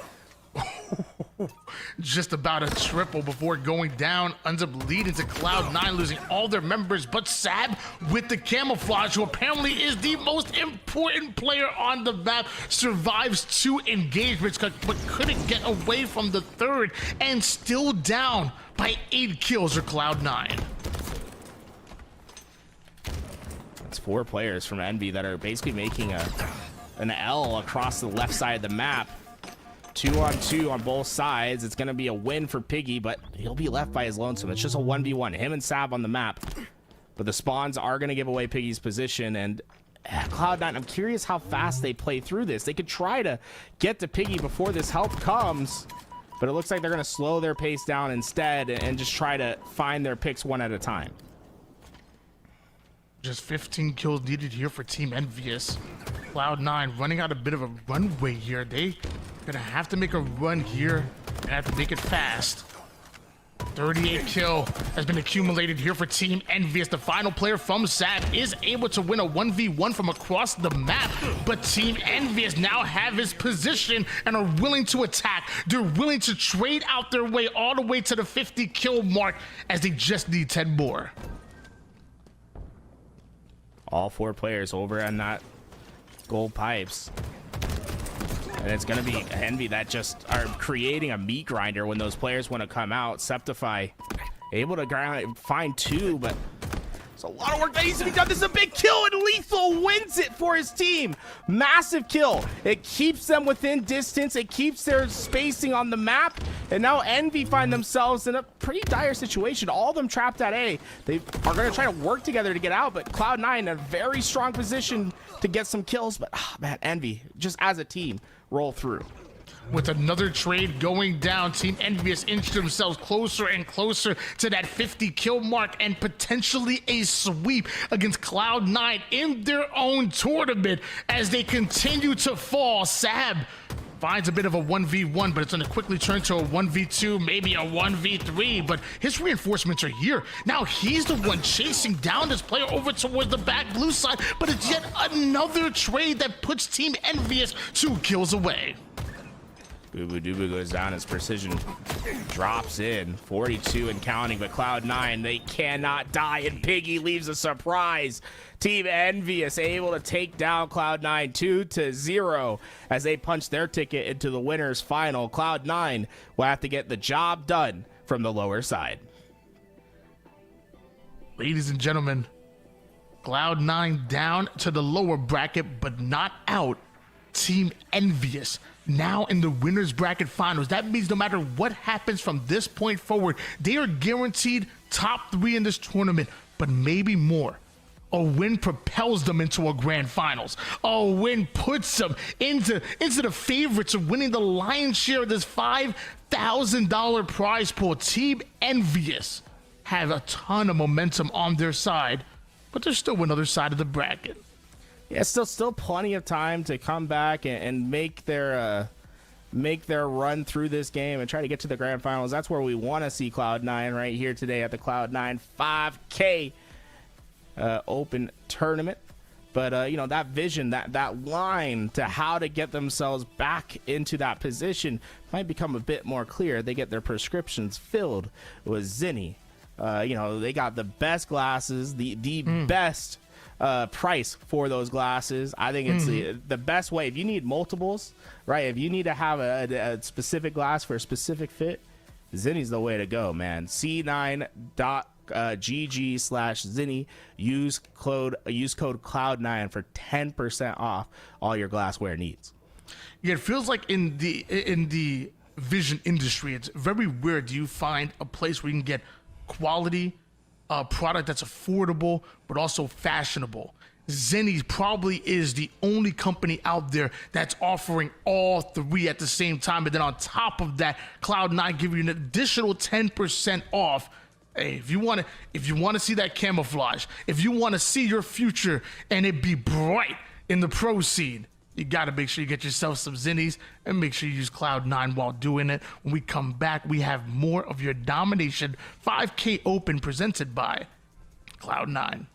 Just about a triple before going down, ends up leading to Cloud9 losing all their members, but Sab with the camouflage, who apparently is the most important player on the map, survives 2 engagements but couldn't get away from the 3rd, and still down by 8 kills for Cloud9. It's 4 players from Envy that are basically making an L across the left side of the map. 2-on-2 on both sides. It's going to be a win for Piggy, but he'll be left by his lonesome. It's just a 1v1. Him and Sab on the map. But the spawns are going to give away Piggy's position. And Cloud9, I'm curious how fast they play through this. They could try to get to Piggy before this help comes, but it looks like they're going to slow their pace down instead and just try to find their picks one at a time. Just 15 kills needed here for Team Envious. Cloud9 running out a bit of a runway here. They gonna have to make a run here and have to make it fast. 38 kill has been accumulated here for Team Envious. The final player from Sab is able to win a 1v1 from across the map, but Team Envious now have his position and are willing to attack. They're willing to trade out their way all the way to the 50 kill mark as they just need 10 more. All 4 players over on that gold pipes. And it's going to be Envy that just are creating a meat grinder when those players want to come out. Septify able to find 2, but it's a lot of work that needs to be done. This is a big kill, and Lethal wins it for his team. Massive kill. It keeps them within distance. It keeps their spacing on the map. And now Envy find themselves in a pretty dire situation. All of them trapped at A. They are going to try to work together to get out, but Cloud9 in a very strong position to get some kills. But, man, Envy, just as a team, roll through. With another trade going down, Team Envious inched themselves closer and closer to that 50 kill mark and potentially a sweep against Cloud9 in their own tournament as they continue to fall. Sab finds a bit of a 1v1, but it's going to quickly turn to a 1v2, maybe a 1v3, but his reinforcements are here. Now he's the one chasing down this player over towards the back blue side, but it's yet another trade that puts Team Envious 2 kills away. Boo Boo Doo goes down as precision drops in. 42 and counting, but Cloud9, they cannot die, and Piggy leaves a surprise. Team Envious able to take down Cloud9 2-0 as they punch their ticket into the winner's final. Cloud9 will have to get the job done from the lower side. Ladies and gentlemen, Cloud9 down to the lower bracket, but not out. Team Envious now in the winners bracket finals. That means no matter what happens from this point forward, they are guaranteed top 3 in this tournament, but maybe more. A win propels them into a grand finals. A win puts them into the favorites of winning the lion's share of this $5,000 prize pool. Team Envious have a ton of momentum on their side, but there's still another side of the bracket. Yeah, still plenty of time to come back and make their run through this game and try to get to the grand finals. That's where we want to see Cloud9 right here today at the Cloud9 5K Open Tournament. But you know, that vision, that line to how to get themselves back into that position might become a bit more clear. They get their prescriptions filled with Zinni. You know, they got the best glasses, the best price for those glasses. I think it's the best way. If you need multiples, right? If you need to have a specific glass for a specific fit, Zinni's the way to go, man. C9.gg/Zinni. Use code Cloud9 for 10% off all your glassware needs. Yeah, it feels like in the vision industry, it's very rare do you find a place where you can get quality product that's affordable but also fashionable. Zennies probably is the only company out there that's offering all three at the same time. But then on top of that, Cloud9 give you an additional 10% off. Hey, if you want to see that camouflage, if you want to see your future and it be bright in the proceed, you got to make sure you get yourself some Zennies and make sure you use Cloud9 while doing it. When we come back, we have more of your Domination 5K Open presented by Cloud9.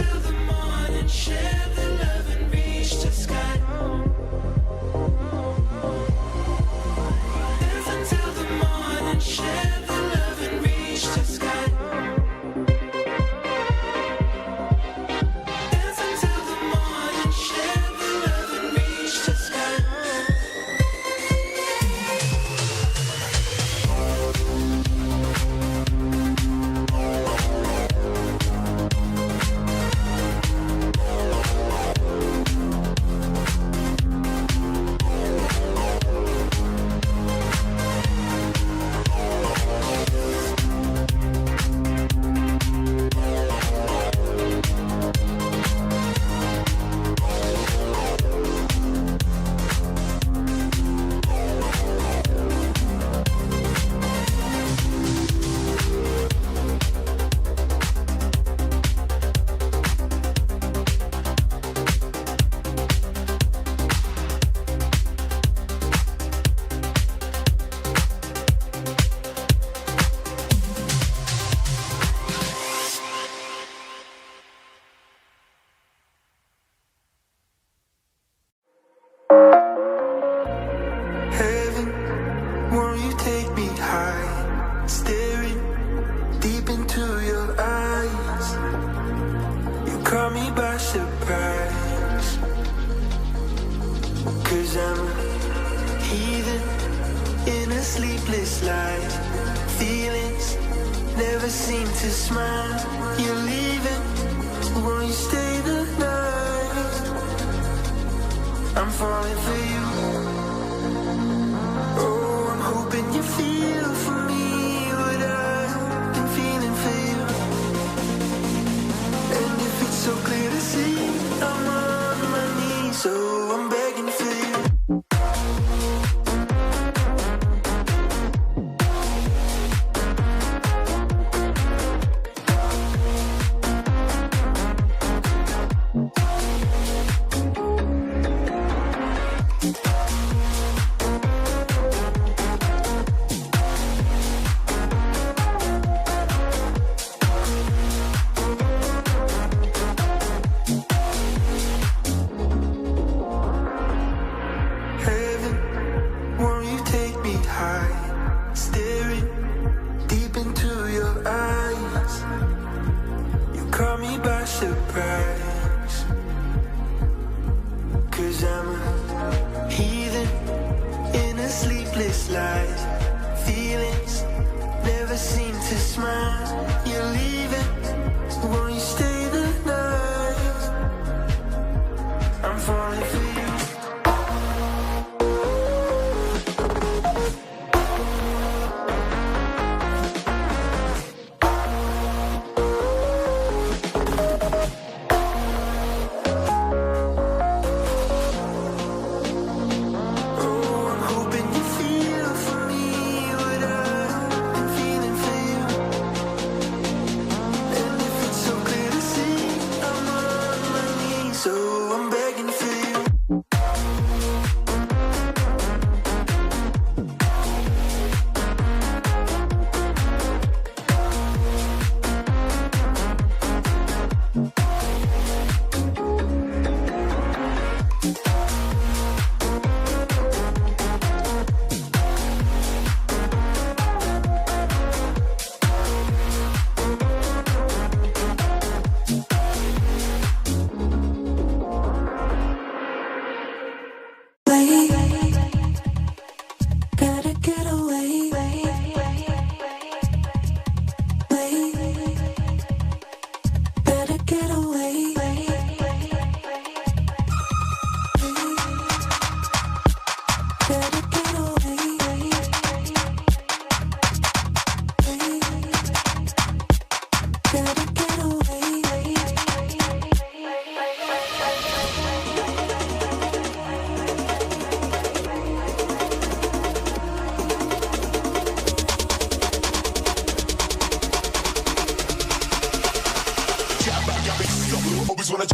until the morning, share the love and reach the sky. Dance until the morning, share the love and reach the sky. Dance until the morning, share the love and reach the sky. Heaven, won't you take me high? Staring deep into your eyes. You caught me by surprise. 'Cause I'm a heathen in a sleepless life. Feelings never seem to smile. You're leaving, won't you stay the night? I'm falling for you. Oh, I'm hoping you feel for me what I've been feeling for you. And if it's so clear to see, I'm on my knees, so I'm begging for you. Heaven, won't you take me high? Staring deep into your eyes. You caught me by surprise. 'Cause I'm a heathen in a sleepless life. Feelings never seem to smile. You're leaving, won't you stay the night? I'm falling for you. Oh, I'm hoping you feel for me what I've been feeling for you. And if it's so clear to see, I'm on my knees, so I'm begging for you. Gotta get away. Better get away. Better get away. Gotta get away. Always wanna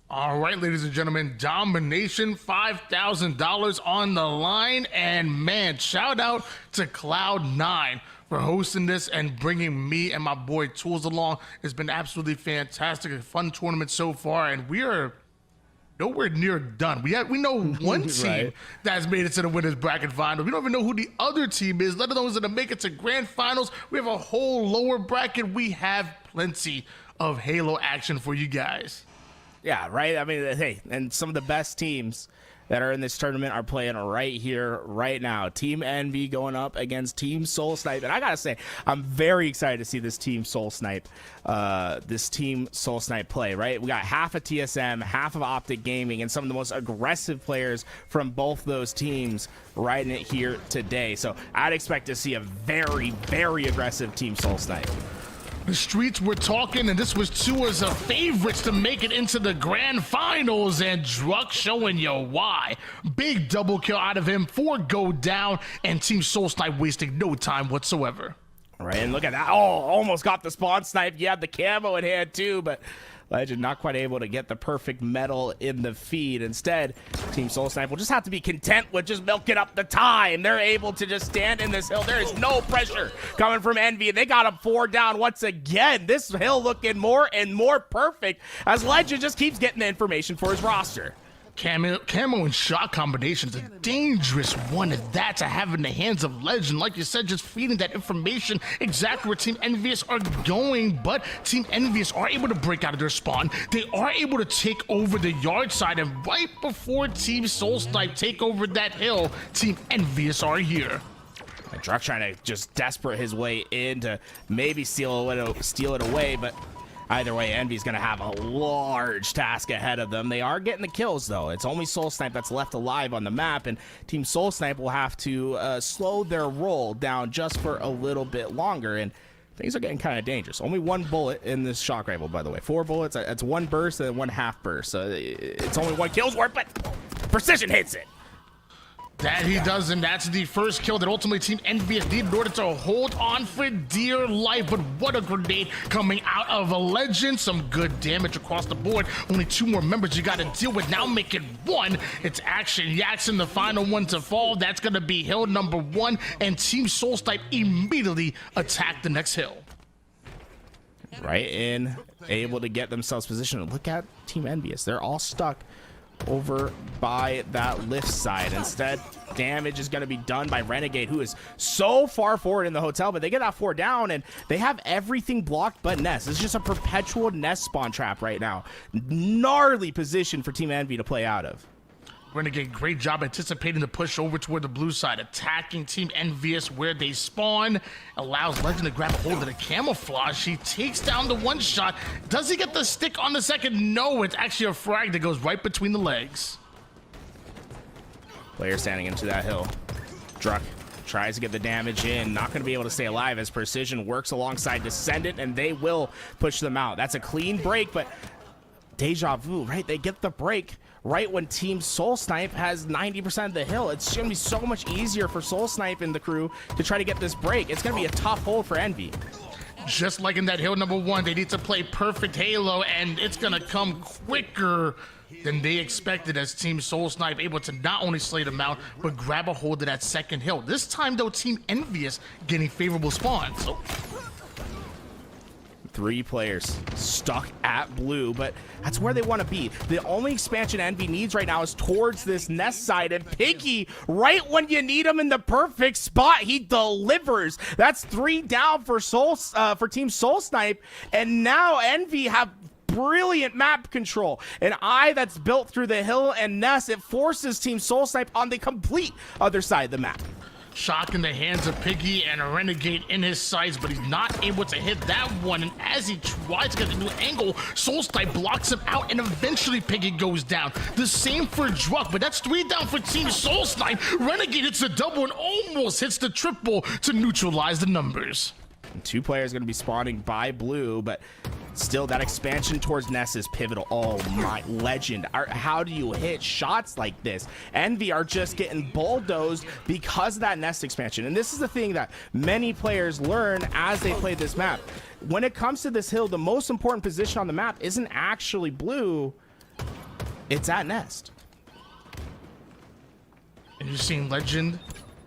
All right, ladies and gentlemen, Domination, $5,000 on the line. And man, shout out to Cloud9 for hosting this and bringing me and my boy Tools along. It's been absolutely fantastic, a fun tournament so far, and we are nowhere near done. We know one team Right. that's made it to the winners bracket final. We don't even know who the other team is, let alone is going to make it to grand finals. We have a whole lower bracket. We have plenty of Halo action for you guys. Yeah, right. I mean, hey, and some of the best teams that are in this tournament are playing right here, right now. Team Envy going up against Team Soul Snipe, and I gotta say, I'm very excited to see this Team Soul Snipe play. Right, we got half of TSM, half of Optic Gaming, and some of the most aggressive players from both those teams riding it here today. So I'd expect to see a very, very aggressive Team Soul Snipe. The streets were talking, and this was two of the favorites to make it into the grand finals, and Druck showing you why. Big double kill out of him, 4 go down, and Team Soul Snipe wasting no time whatsoever. Right, and look at that. Oh, almost got the spawn snipe. You had the camo in hand too, but Legend not quite able to get the perfect medal in the feed. Instead, Team Soul Snipe will just have to be content with just milking up the time. They're able to just stand in this hill. There is no pressure coming from Envy, and they got him 4 down once again. This hill looking more and more perfect as Legend just keeps getting the information for his roster. Camo and shot combination is a dangerous one at that to have in the hands of Legend. Like you said, just feeding that information exactly where Team Envious are going, but Team Envious are able to break out of their spawn. They are able to take over the yard side, and right before Team Soul Snipe take over that hill, Team Envious are here. Druck trying to just desperate his way in to maybe steal it away, but either way, Envy's going to have a large task ahead of them. They are getting the kills, though. It's only Soul Snipe that's left alive on the map, and Team Soul Snipe will have to slow their roll down just for a little bit longer, and things are getting kind of dangerous. Only 1 bullet in this shock rifle, by the way. 4 bullets. It's 1 burst and 1 half burst. So it's only 1 kill's worth, but precision hits it. That he does, and that's the first kill that ultimately Team Envious need in order to hold on for dear life. But what a grenade coming out of a Legend. Some good damage across the board. Only 2 more members you got to deal with. Now make it 1. It's Action Jackson, the final one to fall. That's going to be hill number 1, and Team Soul Snipe immediately attack the next hill. Right in, able to get themselves positioned. Look at Team Envious. They're all stuck over by that lift side. Instead, damage is going to be done by Renegade, who is so far forward in the hotel, but they get that 4 down, and they have everything blocked but Nest. It's just a perpetual Nest spawn trap right now. Gnarly position for Team Envy to play out of. Renegade, great job anticipating the push over toward the blue side, attacking Team Envious where they spawn, allows Legend to grab hold of the camouflage. He takes down the 1 shot. Does he get the stick on the second? No, it's actually a frag that goes right between the legs. Player standing into that hill. Druck tries to get the damage in, not going to be able to stay alive as Precision works alongside Descendant, and they will push them out. That's a clean break, but deja vu, right? They get the break right when Team Soul Snipe has 90% of the hill. It's going to be so much easier for Soul Snipe and the crew to try to get this break. It's going to be a tough hold for Envy. Just like in that hill number 1, they need to play perfect Halo, and it's going to come quicker than they expected as Team Soul Snipe able to not only slay them out, but grab a hold of that second hill. This time, though, Team Envious getting favorable spawns. So 3 players stuck at blue, but that's where they want to be. The only expansion Envy needs right now is towards this Nest side, and Piggy, right when you need him in the perfect spot, he delivers. That's 3 down for Team Soul Snipe, and now Envy have brilliant map control. An eye that's built through the hill and Nest, it forces Team Soul Snipe on the complete other side of the map. Shock in the hands of Piggy and a Renegade in his sights, but he's not able to hit that one. And as he tries to get a new angle, Soul Snipe blocks him out, and eventually Piggy goes down. The same for Druck, but that's 3 down for Team Soul Snipe. Renegade hits the double and almost hits the triple to neutralize the numbers. And 2 players going to be spawning by blue, but Still, that expansion towards Nest is pivotal. Oh my, legend. How do you hit shots like this? Envy are just getting bulldozed because of that Nest expansion. And this is the thing that many players learn as they play this map. When it comes to this hill, the most important position on the map isn't actually blue. It's at Nest. And you're seeing Legend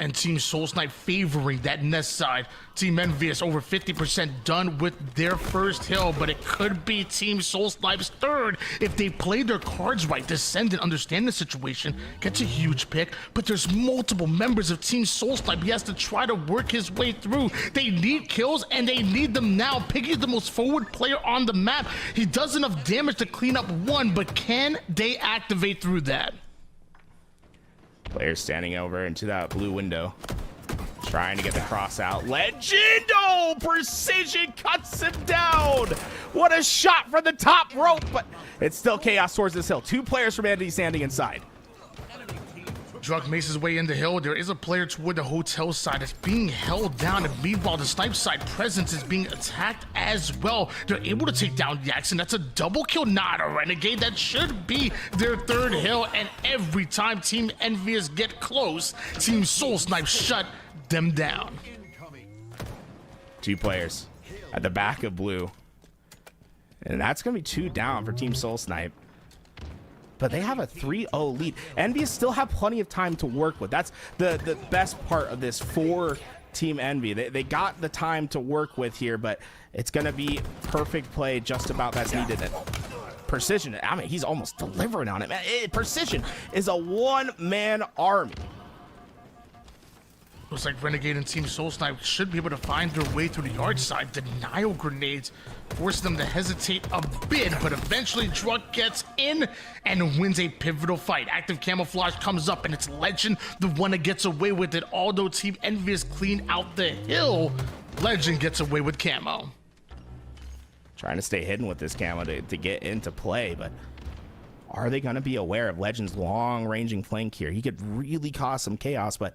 and Team Soul Snipe favoring that Nest side. Team Envious over 50% done with their first hill, but it could be Team Soul Snipe's third if they play their cards right. Descendant understand the situation, gets a huge pick, but there's multiple members of Team Soul Snipe. He has to try to work his way through. They need kills, and they need them now. Piggy is the most forward player on the map. He does enough damage to clean up one, but can they activate through that? Players standing over into that blue window, trying to get the cross out. Legend! Oh, Precision cuts him down. What a shot from the top rope, but it's still chaos towards this hill. 2 players from Andy standing inside. Drug makes his way in the hill. There is a player toward the hotel side that's being held down, and meanwhile the Snipe side presence is being attacked as well. They're able to take down Jackson. That's a double kill, not a Renegade. That should be their third hill, and every time Team Envious get close, Team Soul Snipe shut them down. 2 players at the back of blue, and that's gonna be 2 down for Team Soul Snipe. But they have a 3-0 lead. Envy still have plenty of time to work with. That's the best part of this for Team Envy. They got the time to work with here, but it's going to be perfect play just about that's needed. Precision, I mean, he's almost delivering on it, man. Precision is a one-man army. Looks like Renegade and Team Soul Snipe should be able to find their way through the yard side. Denial grenades force them to hesitate a bit, but eventually Druk gets in and wins a pivotal fight. Active camouflage comes up, and it's Legend, the one that gets away with it. Although Team Envious clean out the hill, Legend gets away with camo. Trying to stay hidden with this camo to get into play, but are they going to be aware of Legend's long-ranging flank here? He could really cause some chaos, but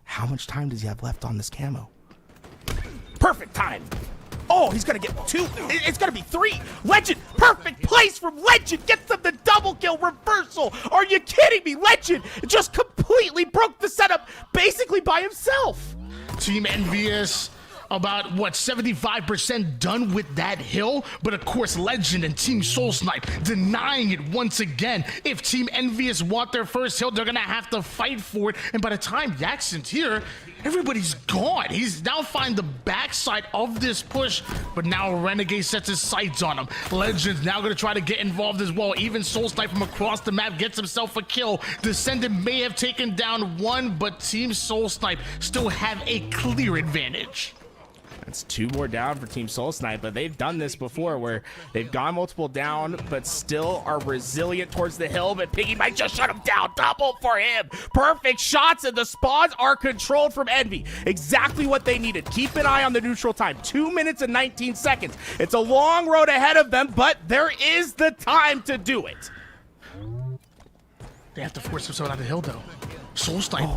how much time does he have left on this camo? Perfect time. Oh, he's gonna get 2. It's gonna be 3. Legend, perfect place from Legend. Gets them the double kill reversal. Are you kidding me? Legend just completely broke the setup basically by himself. Team Envious about, what, 75% done with that hill? But of course, Legend and Team Soul Snipe denying it once again. If Team Envious want their first hill, they're gonna have to fight for it. And by the time Jackson's here, everybody's gone. He's now find the backside of this push, but now Renegade sets his sights on him. Legend's now gonna try to get involved as well. Even Soul Snipe from across the map gets himself a kill. Descendant may have taken down one, but Team Soul Snipe still have a clear advantage. That's 2 more down for Team Soul Snipe, but they've done this before where they've gone multiple down, but still are resilient towards the hill, but Piggy might just shut him down. Double for him. Perfect shots, and the spawns are controlled from Envy. Exactly what they needed. Keep an eye on the neutral time. 2 minutes and 19 seconds. It's a long road ahead of them, but there is the time to do it. They have to force themselves out of the hill, though. Soul Snipe.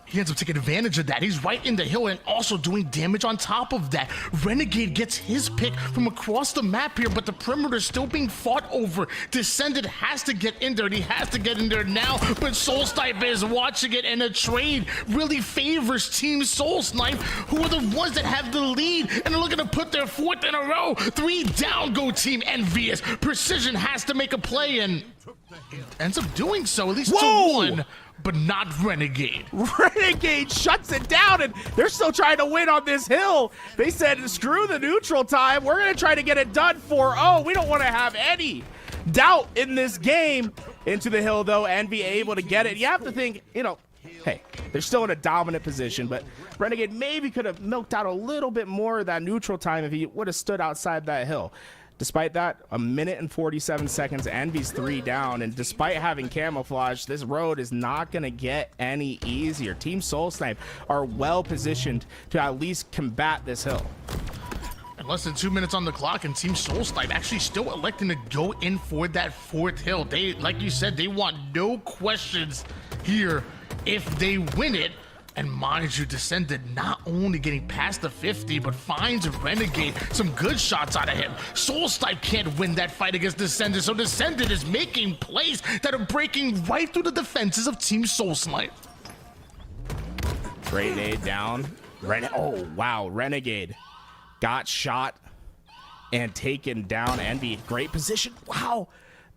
He ends up taking advantage of that. He's right in the hill and also doing damage on top of that. Renegade gets his pick from across the map here, but the perimeter is still being fought over. Descendant has to get in there, and he has to get in there now, but Soul Snipe is watching it, and a trade really favors Team Soul Snipe, who are the ones that have the lead, and they're looking to put their 4th in a row. 3 down go Team Envious. Precision has to make a play, and ends up doing so, at least to 1. But not Renegade. Renegade shuts it down, and they're still trying to win on this hill. They said, screw the neutral time. We're going to try to get it done 4-0. We don't want to have any doubt in this game. Into the hill, though, Envy able to get it. You have to think, you know, hey, they're still in a dominant position, but Renegade maybe could have milked out a little bit more of that neutral time if he would have stood outside that hill. Despite that, 1 minute and 47 seconds, Envy's 3 down, and despite having camouflage, this road is not going to get any easier. Team Soul Snipe are well positioned to at least combat this hill. And less than 2 minutes on the clock, and Team Soul Snipe actually still electing to go in for that 4th hill. They, like you said, they want no questions here if they win it. And mind you, Descendant not only getting past the 50, but finds Renegade. Some good shots out of him. Soul Snipe can't win that fight against Descendant, so Descendant is making plays that are breaking right through the defenses of Team Soul Snipe. Great nade down. Oh, wow. Renegade got shot and taken down. Envy, great position. Wow.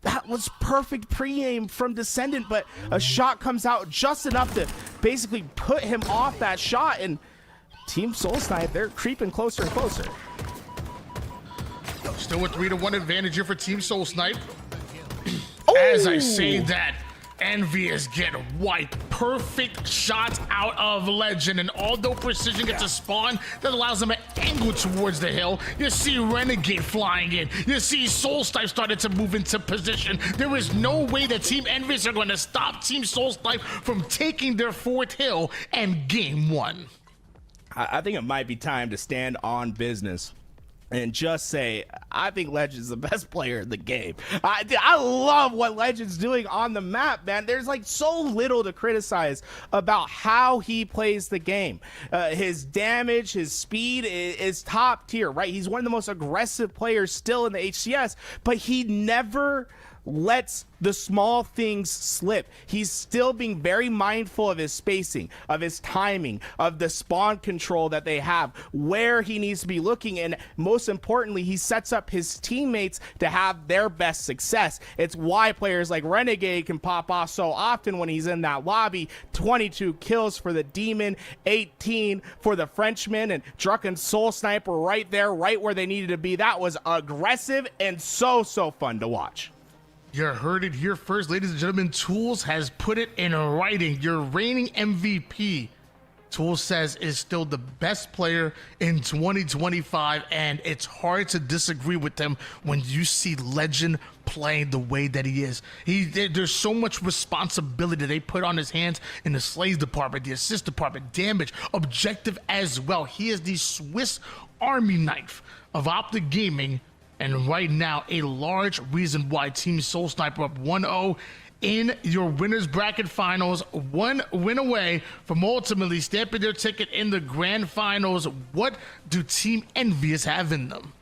That was perfect pre-aim from Descendant, but a shot comes out just enough to basically put him off that shot, and Team Soul Snipe, they're creeping closer and closer. Still a 3-1 advantage here for Team Soul Snipe. As I say that, Envious get wiped. Perfect shots out of Legend, and although Precision gets a spawn that allows them to angle towards the hill, you see Renegade flying in. You see Soul Snipe started to move into position. There is no way that Team Envious are going to stop Team Soul Snipe from taking their 4th hill and game 1. I think it might be time to stand on business and just say, I think Legend's the best player in the game. I love what Legend's doing on the map, man. There's like so little to criticize about how he plays the game. His damage, his speed is top tier, right? He's one of the most aggressive players still in the HCS, but he never lets the small things slip. He's still being very mindful of his spacing, of his timing, of the spawn control that they have, where he needs to be looking, and most importantly, he sets up his teammates to have their best success. It's why players like Renegade can pop off so often when he's in that lobby. 22 kills for the Demon, 18 for the Frenchman, and Druck and Soul Snipe were right there, right where they needed to be. That was aggressive and so fun to watch. You heard it here first, ladies and gentlemen. Tools has put it in writing. Your reigning MVP, Tools says, is still the best player in 2025, and it's hard to disagree with him when you see Legend playing the way that he is. There's so much responsibility they put on his hands in the slays department, the assist department, damage, objective as well. He is the Swiss Army knife of Optic Gaming. And right now, a large reason why Team Soul Snipe are up 1-0 in your winners bracket finals, 1 win away from ultimately stamping their ticket in the grand finals. What do Team Envious have in them?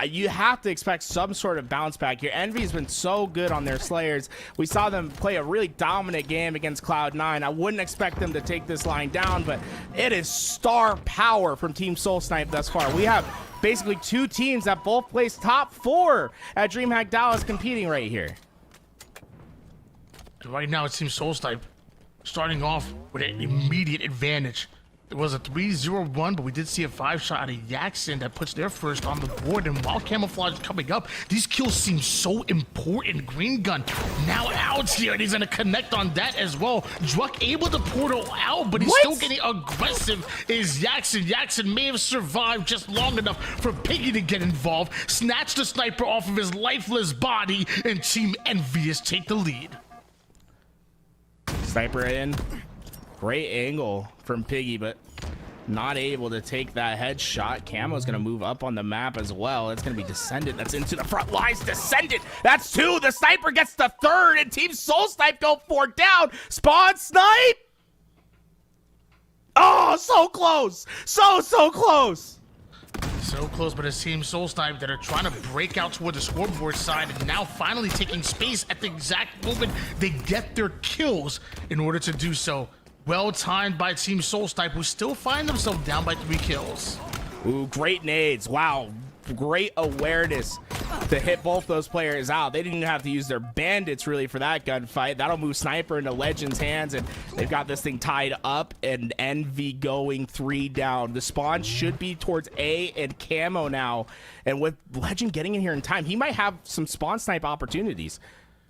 You have to expect some sort of bounce back here. Envy has been so good on their Slayers. We saw them play a really dominant game against Cloud9. I wouldn't expect them to take this line down, but it is star power from Team Soul Snipe thus far. We have basically 2 teams that both place top 4 at DreamHack Dallas competing right here. And right now, it seems Soul Snipe starting off with an immediate advantage. It was a 3-0 but we did see a 5-shot out of Yaxin that puts their first on the board. And while Camouflage is coming up, these kills seem so important. Green Gun now out here, and he's going to connect on that as well. Druck able to portal out, but he's still getting aggressive is Yaxin. Yaxin may have survived just long enough for Piggy to get involved, snatch the sniper off of his lifeless body, and Team Envious take the lead. Sniper in. Great angle from Piggy, but not able to take that headshot. Camo's going to move up on the map as well. It's going to be Descendant that's into the front lines. Descendant, that's 2. The Sniper gets the 3rd, and Team Soul Snipe go 4 down. Spawn Snipe! Oh, so close. So close. So close, but it's Team Soul Snipe that are trying to break out toward the scoreboard side, and now finally taking space at the exact moment they get their kills in order to do so. Well timed by Team Soul Snipe, who still find themselves down by 3 kills. Ooh, great nades. Wow, great awareness to hit both those players out. They didn't even have to use their bandits really for that gunfight. That'll move Sniper into Legend's hands, and they've got this thing tied up, and Envy going 3 down. The spawn should be towards A and Camo now, and with Legend getting in here in time, he might have some spawn snipe opportunities.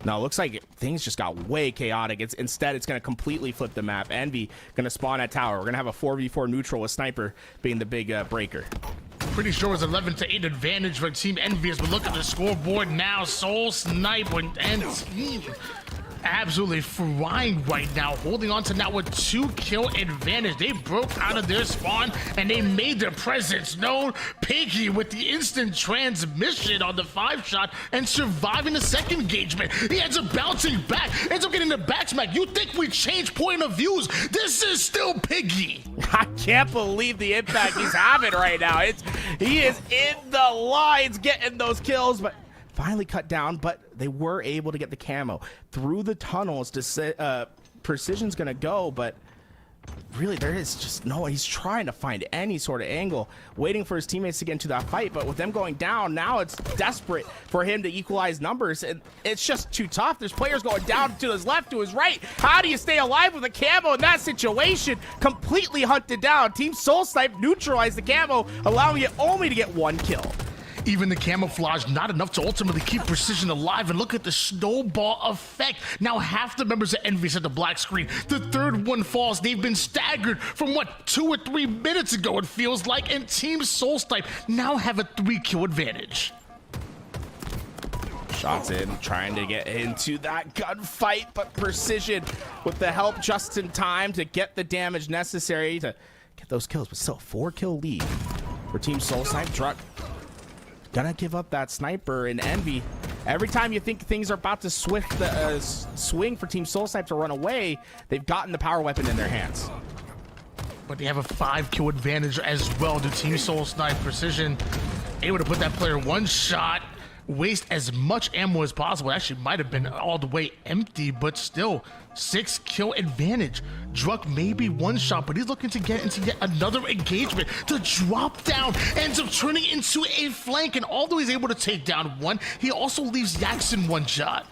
No, it looks like things just got way chaotic. Instead, it's going to completely flip the map. Envy going to spawn at tower. We're going to have a 4v4 neutral with Sniper being the big breaker. Pretty sure it's 11-8 advantage for Team Envious, but look at the scoreboard now. Soul Snipe and Team absolutely flying right now, holding on to now a 2-kill advantage. They broke out of their spawn and they made their presence known. Piggy with the instant transmission on the 5-shot and surviving the second engagement. He ends up bouncing back, ends up getting the back smack. You think we changed point of views? This is still Piggy. I can't believe the impact he's having right now. He is in the lines getting those kills, but finally cut down, but they were able to get the camo through the tunnels to say Precision's gonna go, but really there is just no, he's trying to find any sort of angle, waiting for his teammates to get into that fight, but with them going down, now it's desperate for him to equalize numbers, and it's just too tough. There's players going down to his left, to his right. How do you stay alive with a camo in that situation? Completely hunted down. Team Soul Snipe neutralized the camo, allowing it only to get 1 kill. Even the camouflage not enough to ultimately keep Precision alive, and look at the snowball effect. Now half the members of Envy at the black screen. The third one falls. They've been staggered from what, 2 or 3 minutes ago it feels like, and Team Soul Snipe now have a 3-kill advantage. Shots in, trying to get into that gunfight, but Precision with the help just in time to get the damage necessary to get those kills, but still 4-kill lead for Team Soul Snipe. Druck gonna give up that sniper in Envy. Every time you think things are about to swing for Team Soul Snipe to run away, they've gotten the power weapon in their hands. But they have a 5-kill advantage as well to Team Soul Snipe. Precision able to put that player 1 shot, waste as much ammo as possible. Actually might have been all the way empty, but still 6-kill advantage. Druck maybe 1 shot, but he's looking to get into yet another engagement. To drop down ends up turning into a flank, and although he's able to take down 1, he also leaves Jackson 1 shot.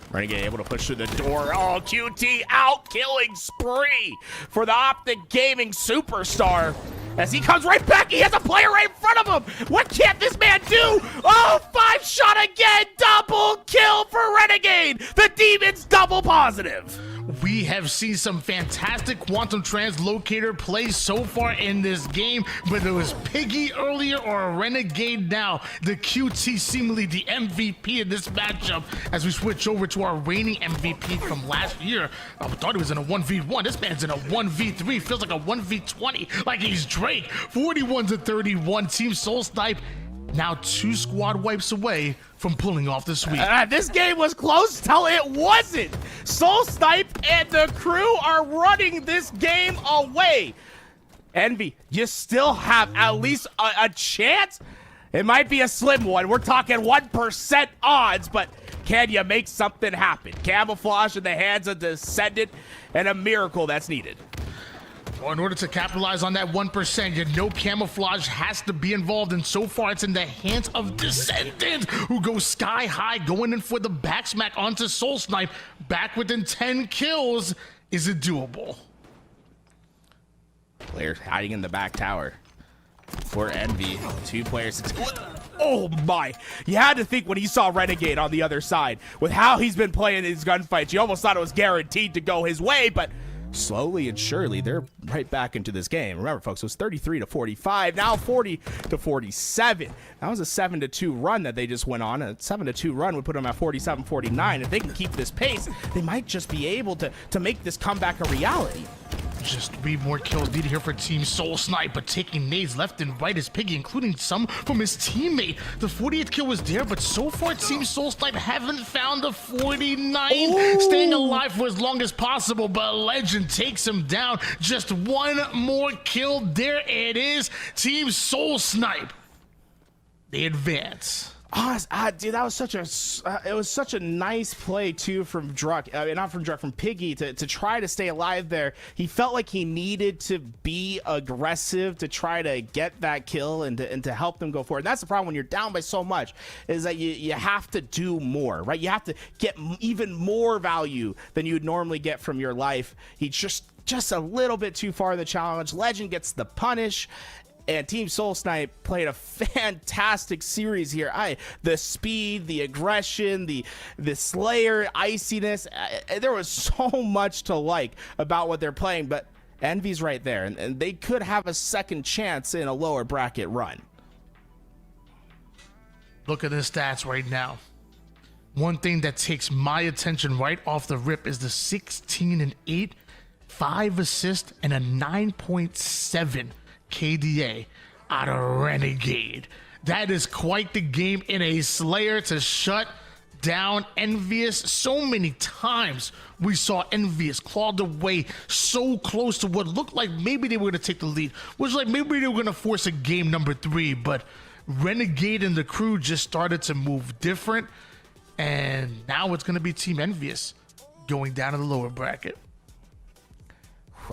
Renegade able to push through the door. Oh, QT out, killing spree for the Optic Gaming superstar. As he comes right back, he has a player right in front of him. What can't this man do? Oh, 5-shot again, double kill for Renegade. The Demon's double positive. We have seen some fantastic Quantum Translocator plays so far in this game, whether it was Piggy earlier or a Renegade now. The QT seemingly the MVP in this matchup as we switch over to our reigning MVP from last year. I thought he was in a 1v1. This man's in a 1v3. Feels like a 1v20, like he's Drake. 41-31. Team Soul Snipe now 2 squad wipes away from pulling off the sweep. This game was close till it wasn't. Soul Snipe and the crew are running this game away. Envy, you still have at least a chance. It might be a slim one. We're talking 1% odds, but can you make something happen? Camouflage in the hands of Descendant and a miracle that's needed. Well, in order to capitalize on that 1%, you know camouflage has to be involved, and so far it's in the hands of Descendant, who goes sky high, going in for the back smack onto Soul Snipe. Back within 10 kills. Is it doable? Players hiding in the back tower for Envy. 2 players. Oh my! You had to think when he saw Renegade on the other side, with how he's been playing these gunfights, you almost thought it was guaranteed to go his way, but slowly and surely, they're right back into this game. Remember, folks, it was 33-45, now 40-47. That was a 7-2 run that they just went on. A 7-2 run would put them at 47-49. If they can keep this pace, they might just be able to make this comeback a reality. Just 3 more kills needed here for Team Soul Snipe, but taking nades left and right is Piggy, including some from his teammate. The 48th kill was there, but so far Team Soul Snipe haven't found the 49th. Staying alive for as long as possible, but Legend takes him down. Just 1 more kill. There it is. Team Soul Snipe, they advance. Dude, that was such a nice play too from Druck. Not from Druck, from Piggy to try to stay alive there. He felt like he needed to be aggressive to try to get that kill and to help them go forward. And that's the problem when you're down by so much, is that you have to do more, right? You have to get even more value than you'd normally get from your life. He just a little bit too far the challenge. Legend gets the punish. And Team Soul Snipe played a fantastic series here. The speed, the aggression, the Slayer iciness. There was so much to like about what they're playing, but Envy's right there, and they could have a second chance in a lower bracket run. Look at the stats right now. one thing that takes my attention right off the rip is the 16-8, 5 assists, and a 9.7 KDA out of Renegade. That is quite the game in a Slayer to shut down Envious. So many times we saw Envious clawed away so close to what looked like maybe they were going to take the lead, was like maybe they were going to force a game number 3, but Renegade and the crew just started to move different, and now it's going to be Team Envious going down to the lower bracket.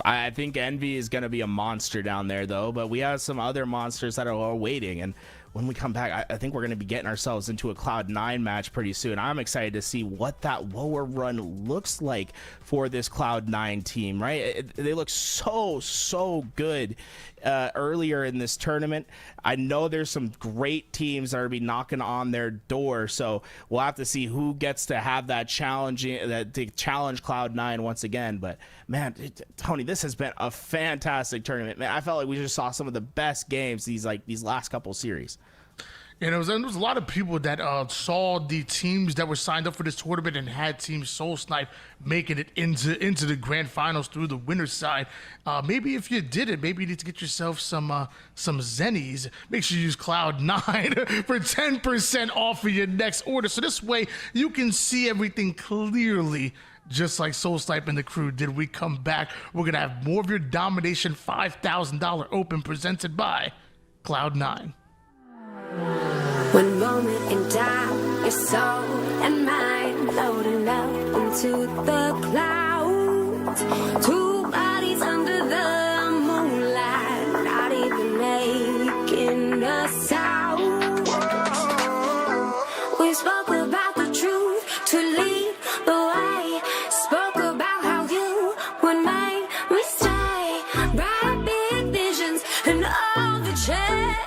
I think Envy is going to be a monster down there, though, but we have some other monsters that are waiting, and when we come back, I think we're going to be getting ourselves into a Cloud9 match pretty soon. I'm excited to see what that lower run looks like for this Cloud9 team, right? They look so good earlier in this tournament. I know there's some great teams that are be knocking on their door, so we'll have to see who gets to have that challenge Cloud9 once again. But man, Tony, this has been a fantastic tournament, man. I felt like we just saw some of the best games these last couple series. And there was a lot of people that saw the teams that were signed up for this tournament and had Team Soul Snipe making it into the grand finals through the winner's side. Maybe if you did it, maybe you need to get yourself some Zennies. Make sure you use Cloud9 for 10% off of your next order. So this way you can see everything clearly, just like Soul Snipe and the crew did. We come back, we're going to have more of your Domination $5,000 open presented by Cloud9. One moment in time, your soul and mine floating up into the clouds. Two bodies under the moonlight, not even making a sound. We spoke about the truth to lead the way. Spoke about how you would make me stay. Bright big visions and all the change.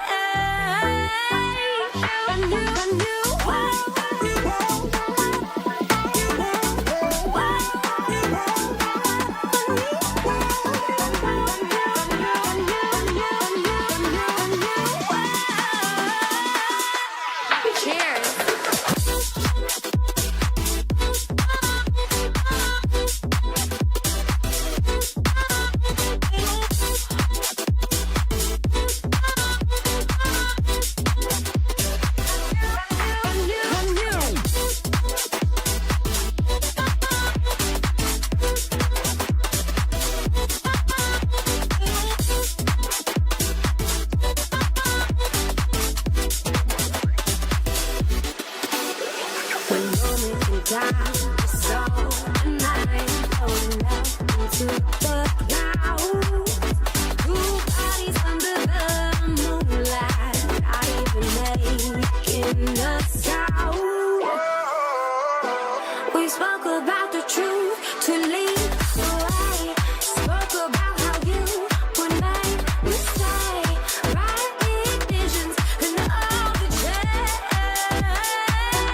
We spoke about the truth to lead the way. Spoke about how you would make me stay. Right big visions and all the change. And you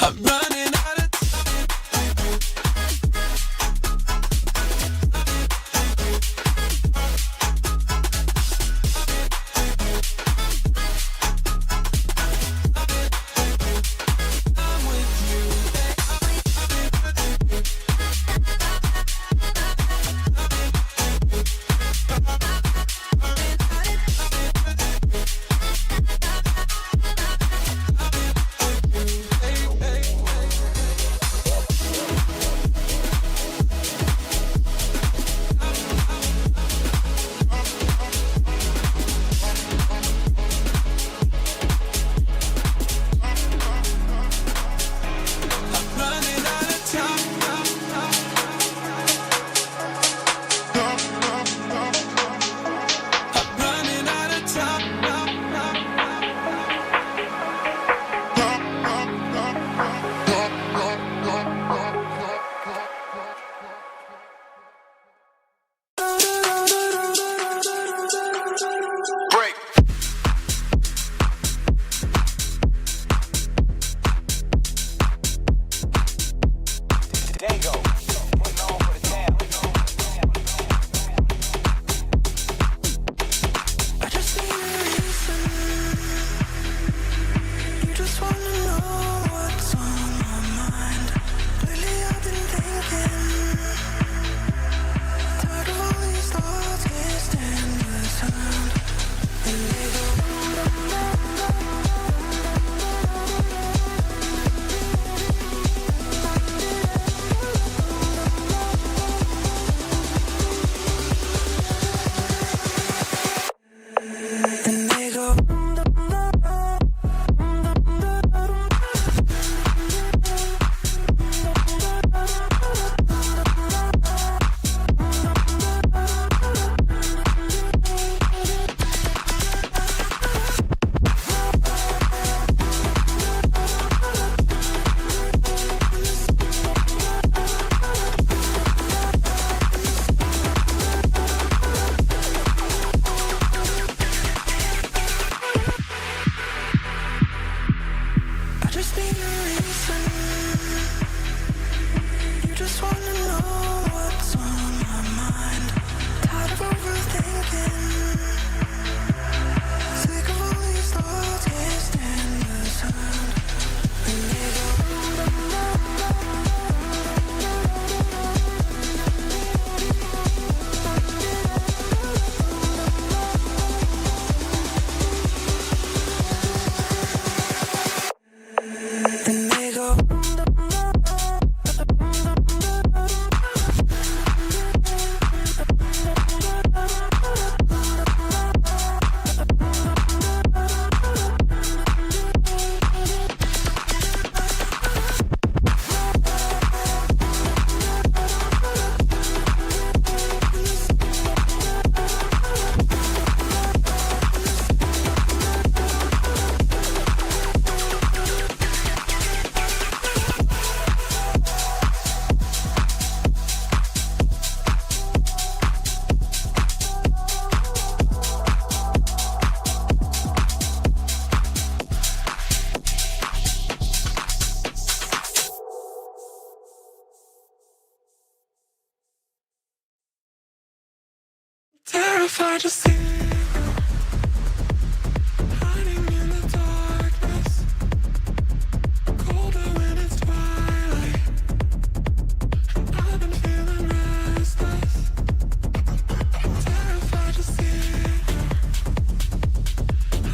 I'm running out of terrified to see hiding in the darkness, colder when it's twilight. I've been feeling restless, terrified to see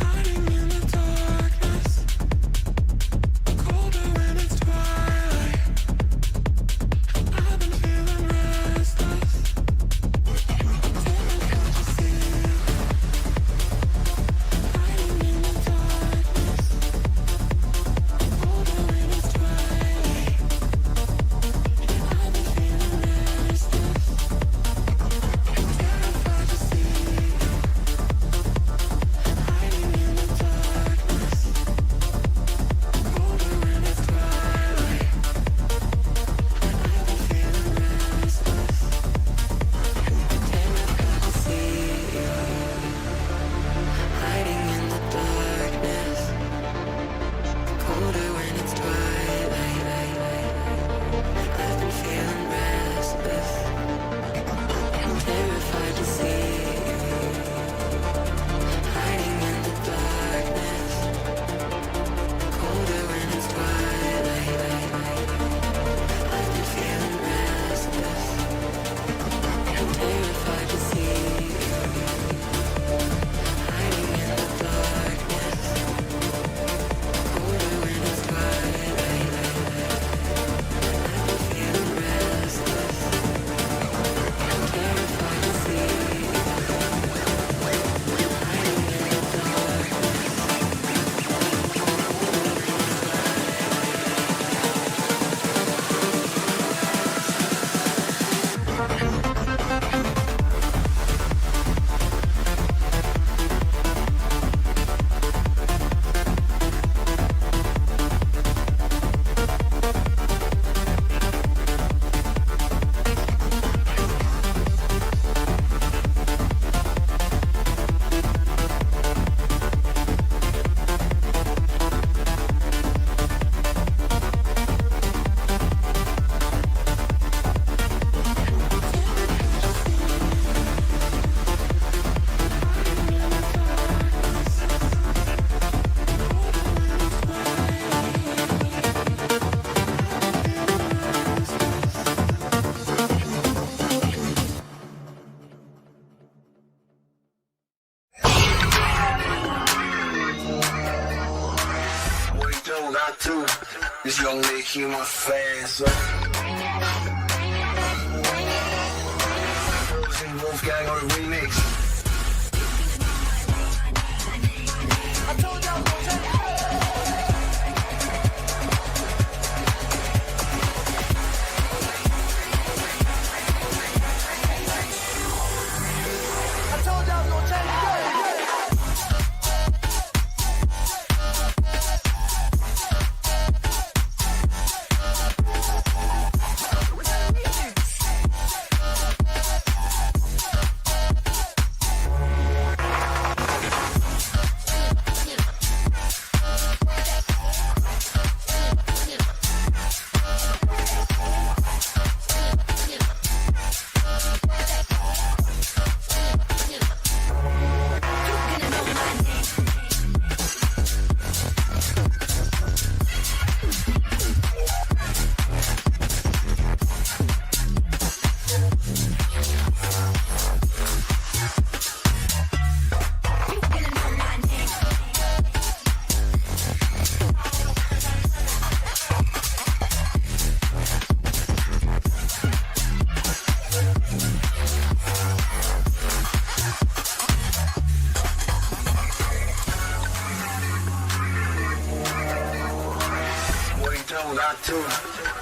hiding in the darkness, colder when it's twilight. I've been feeling restless. lonely human face. Wolfgang on a remix.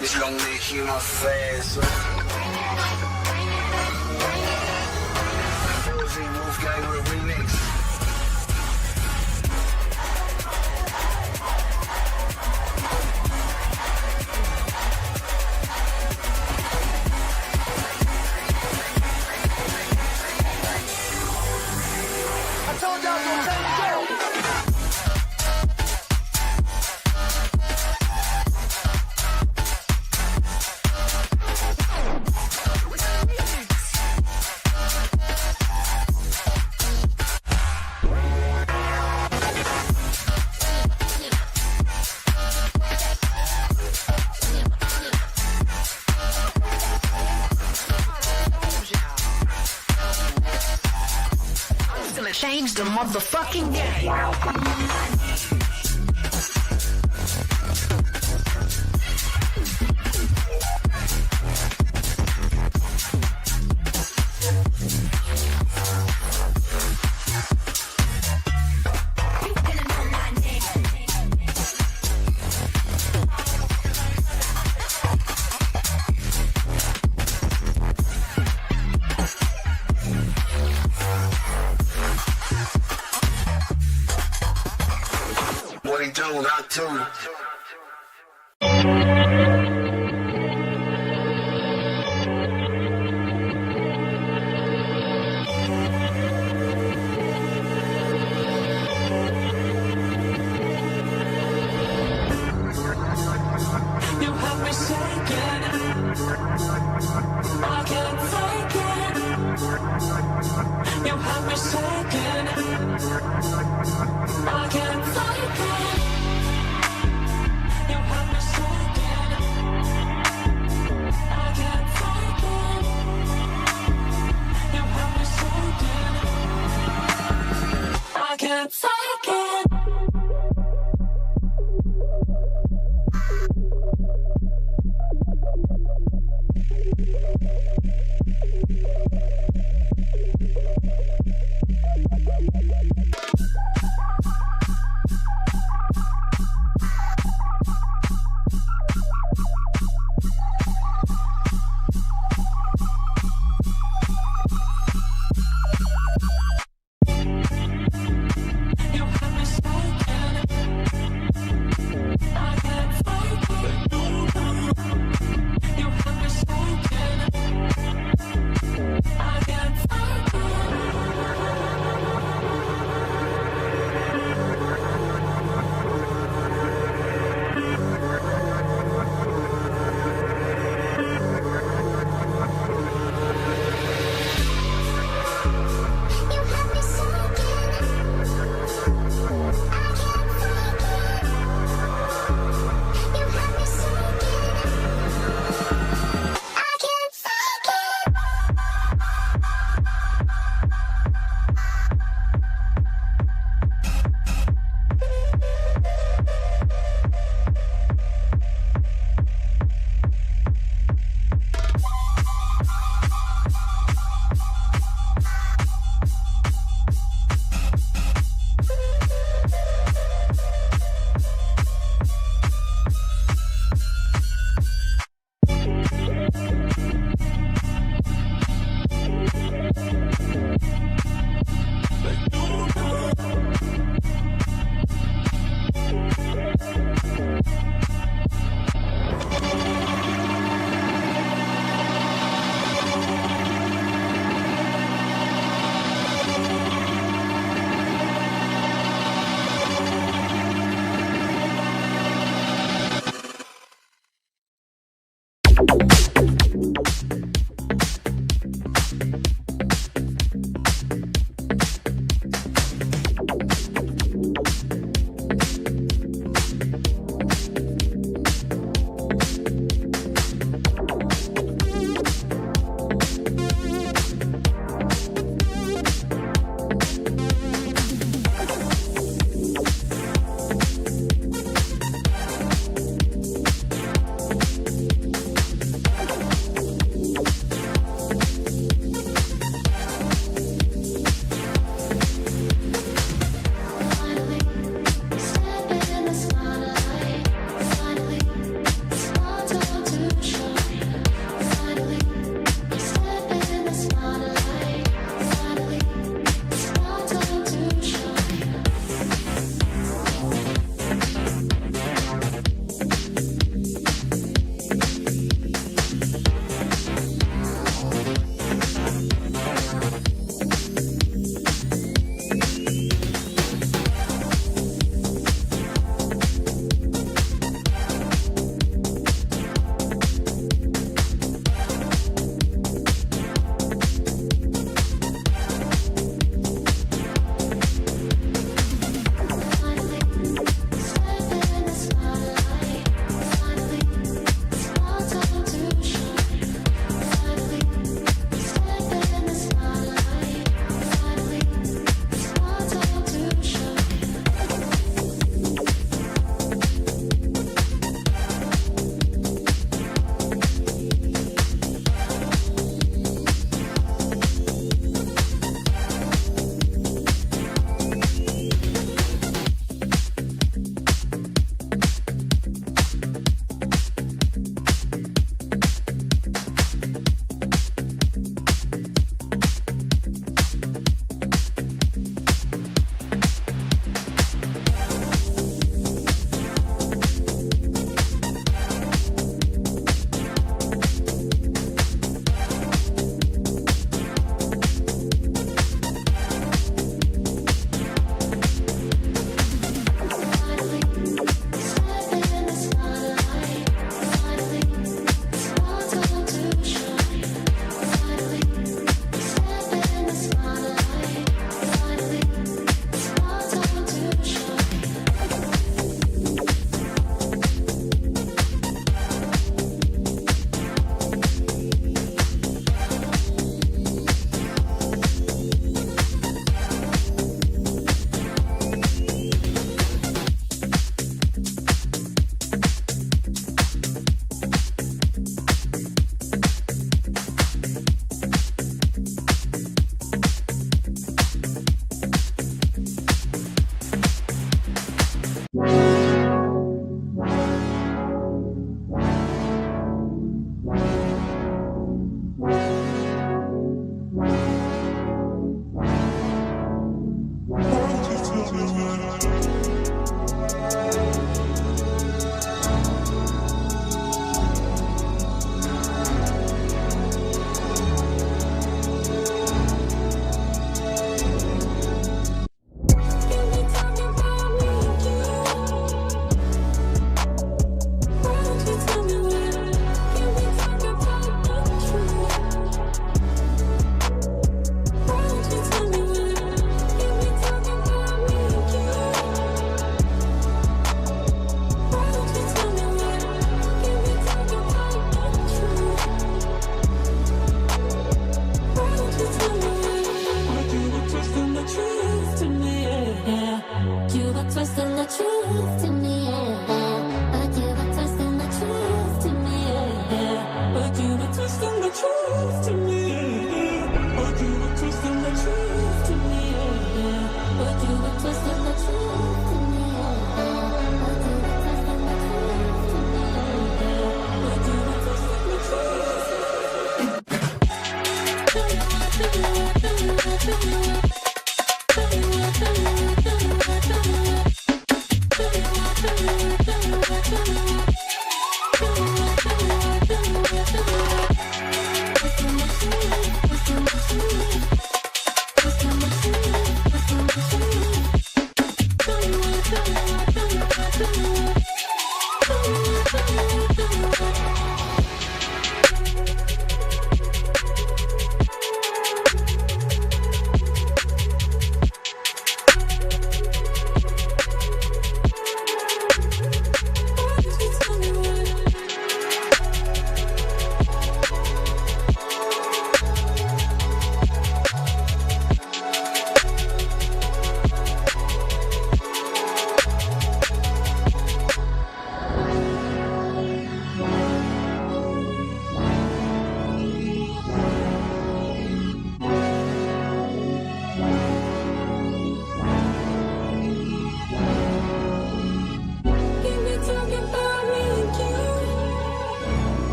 This lonely human face. Wolfgang with a remix. I told y'all to take it down. Change the motherfucking game. What he do, not to. You have me shaking. I can't take it. You have me shaking. I can't take it. You have me shaking.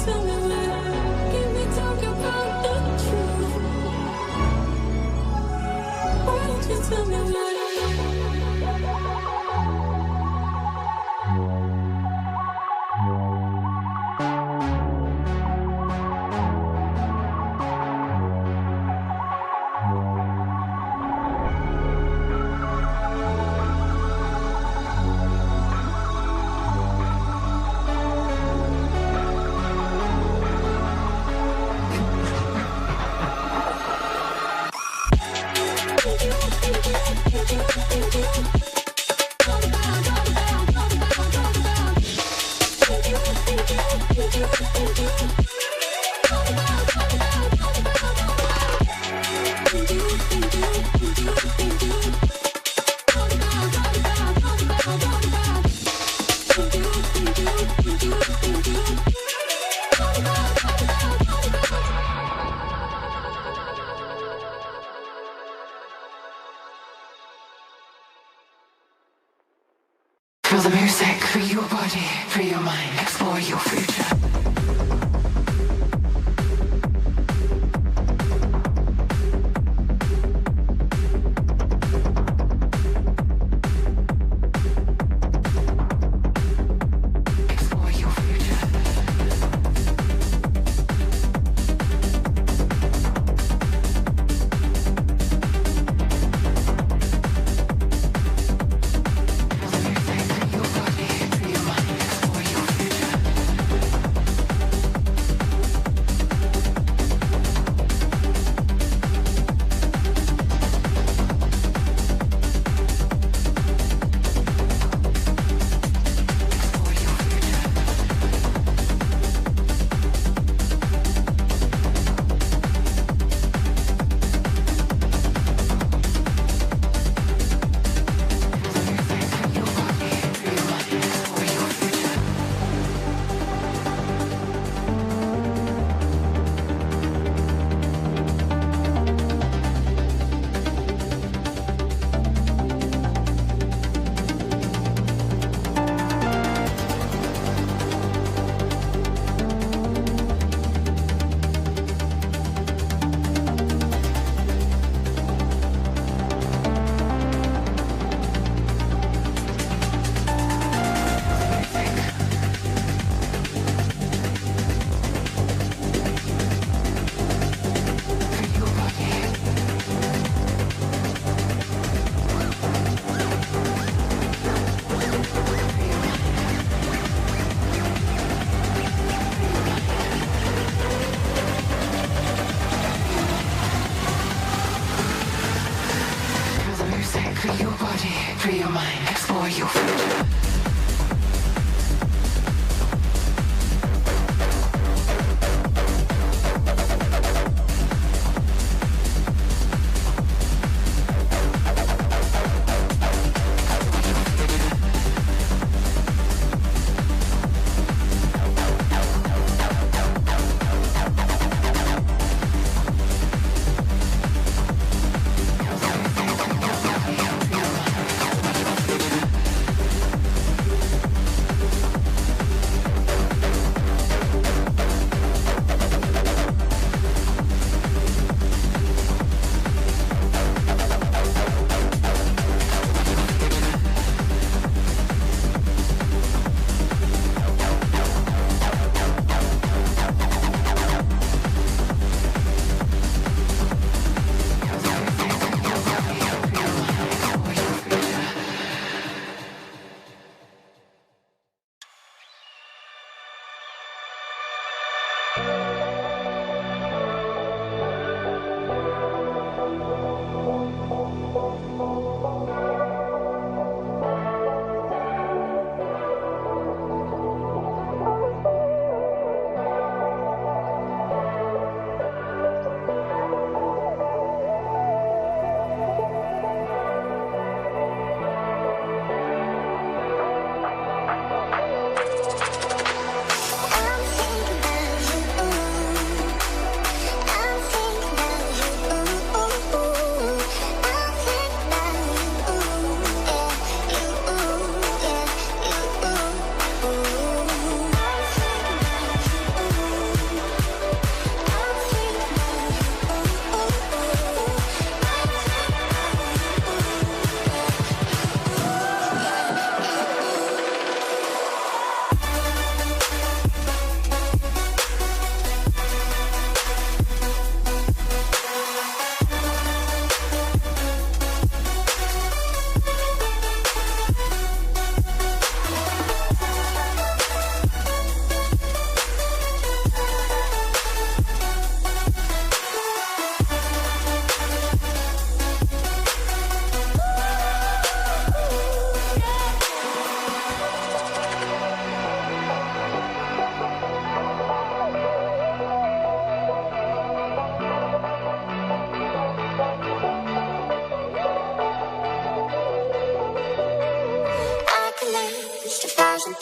tell me where? Can we talk about the truth? Why don't you tell me where? Feel the music, free your body, free your mind, explore your future. Explore your future. Feel the music, free your body, free your mind, explore your future.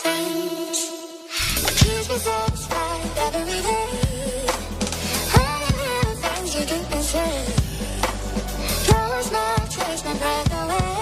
things. Keep me satisfied every day. All the little things you do and say. Close my trace, my breath away.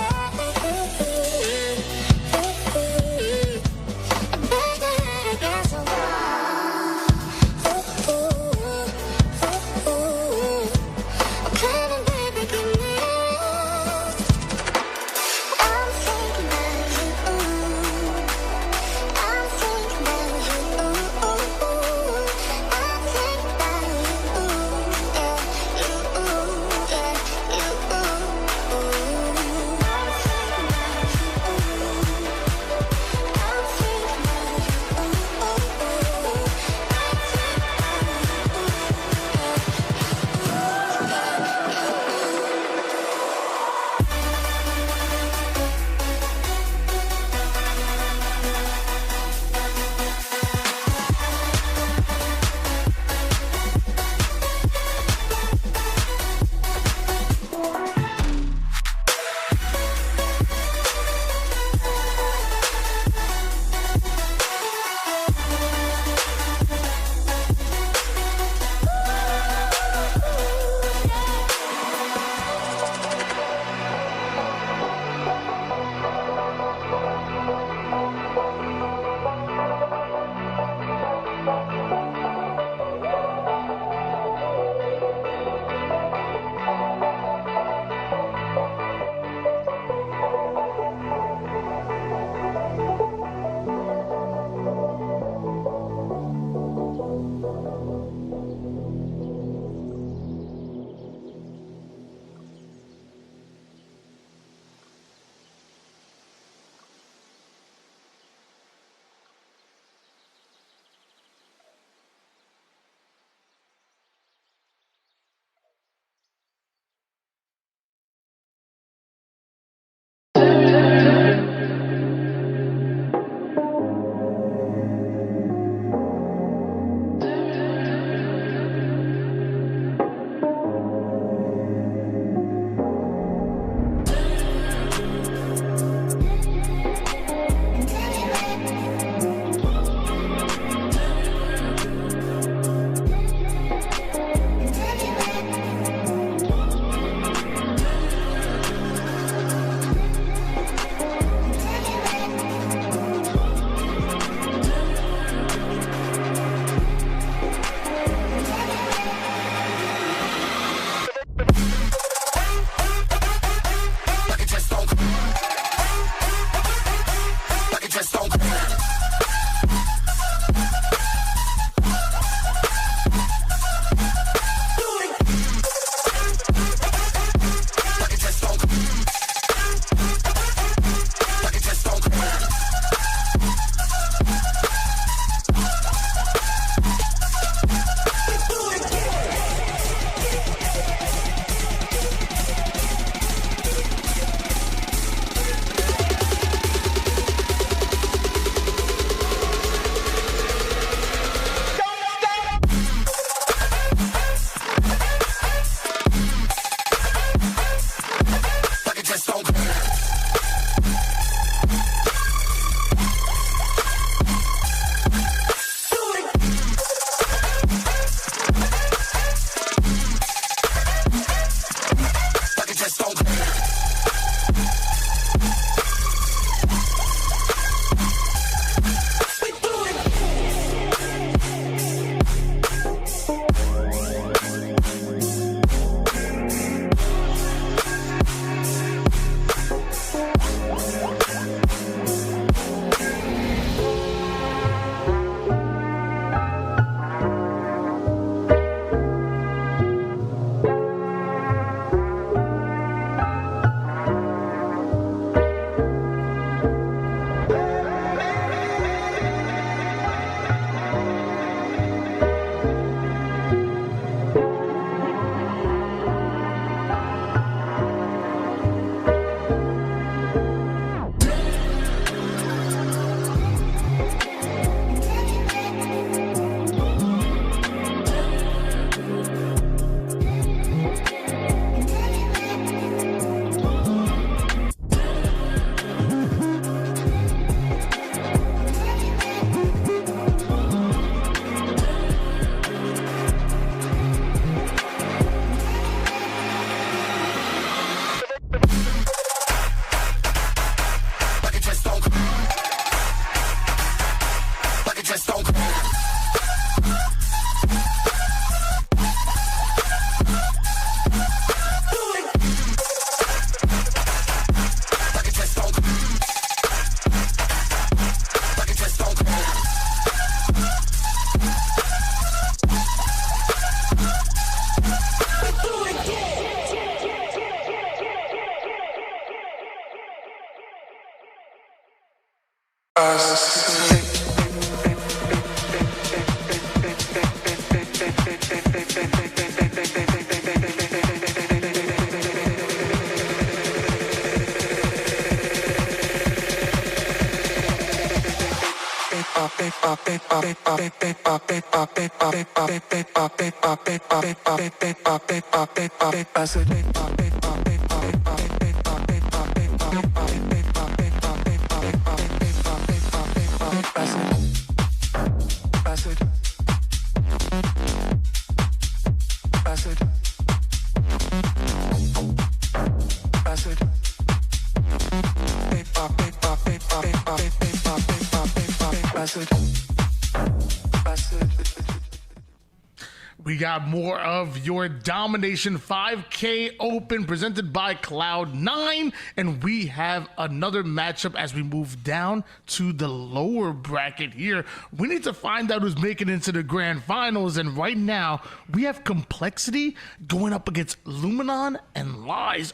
We got more of your Domination 5K Open presented by Cloud9, and we have another matchup as we move down to the lower bracket here. We need to find out who's making it into the grand finals, and right now we have Complexity going up against Luminon and Lies.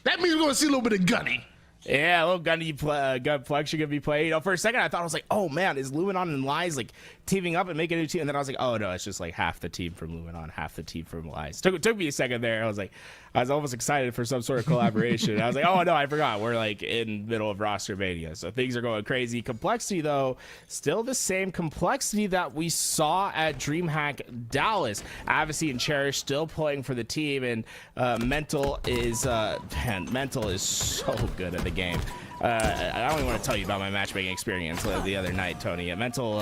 That means we're going to see a little bit of Gunny. Yeah, a little gun flexion gonna be played. You know, for a second I thought, I was like, oh man, is Luminon and Lies like teaming up and making a new team? And then I was like, oh no, it's just like half the team from Luminon, half the team from Lies. Took me a second there. I was almost excited for some sort of collaboration. I was like, oh no, I forgot. We're like in middle of roster mania, so things are going crazy. Complexity though, still the same complexity that we saw at DreamHack Dallas. Avicii and Cherish still playing for the team, and Mental is so good at the game. I don't even want to tell you about my matchmaking experience the other night, Tony. Mental,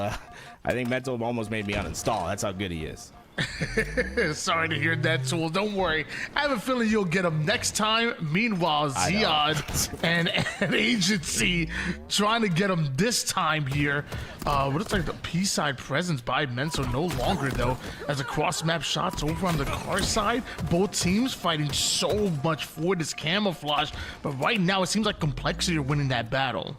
I think Mental almost made me uninstall. That's how good he is. Sorry to hear that, Tool. Don't worry. I have a feeling you'll get him next time. Meanwhile, Ziad and Agency trying to get him this time here. What looks like the P-side presence by Menso no longer, though, as the cross-map shots over on the car side. Both teams fighting so much for this camouflage, but right now it seems like Complexity are winning that battle.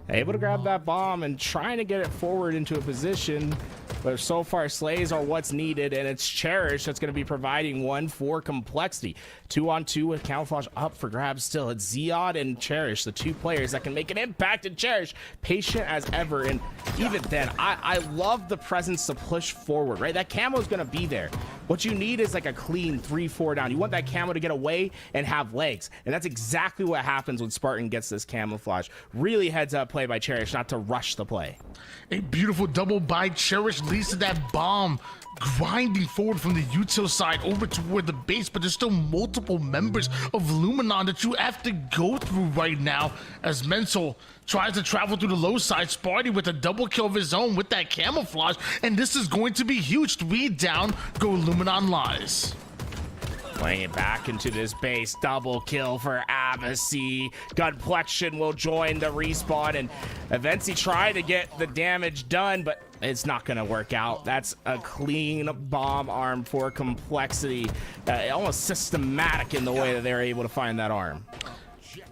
Able to grab that bomb and trying to get it forward into a position, but so far slays are what's needed, and it's Cherish that's going to be providing one for Complexity. 2-on-2 with camouflage up for grabs still. It's Ziad and Cherish, the two players that can make an impact, and Cherish patient as ever. And even then, I love the presence to push forward, right? That camo is going to be there. What you need is like a clean 3-4 down. You want that camo to get away and have legs, and that's exactly what happens when Spartan gets this camouflage. Really heads up play by Cherish, not to rush the play. A beautiful double by Cherish leads to that bomb grinding forward from the util side over toward the base, but there's still multiple members of Luminon that you have to go through right now as Mental tries to travel through the low side. Sparty with a double kill of his own with that camouflage, and this is going to be huge. 3 down go Luminon Lies. Playing it back into this base, double kill for Avicii. Gunplexion will join the respawn, and Avicii try to get the damage done, but it's not going to work out. That's a clean bomb arm for Complexity. Almost systematic in the way that they're able to find that arm.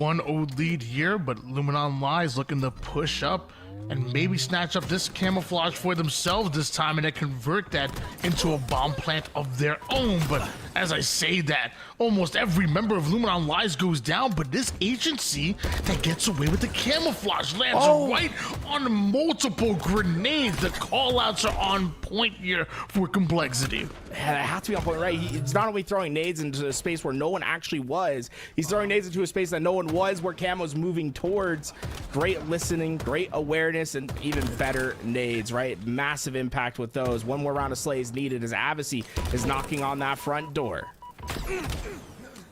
1-0 lead here, but Luminon Lies looking to push up and maybe snatch up this camouflage for themselves this time and then convert that into a bomb plant of their own. But as I say that, almost every member of Luminon Lies goes down, but this agency that gets away with the camouflage lands right on multiple grenades. The callouts are on point here for Complexity. Yeah, that has to be on point, right? He's not only throwing nades into a space where no one actually was, he's throwing nades into a space that no one was, where camo's moving towards. Great listening, great awareness, and even better nades, right? Massive impact with those. One more round of slays needed as Avicii is knocking on that front door.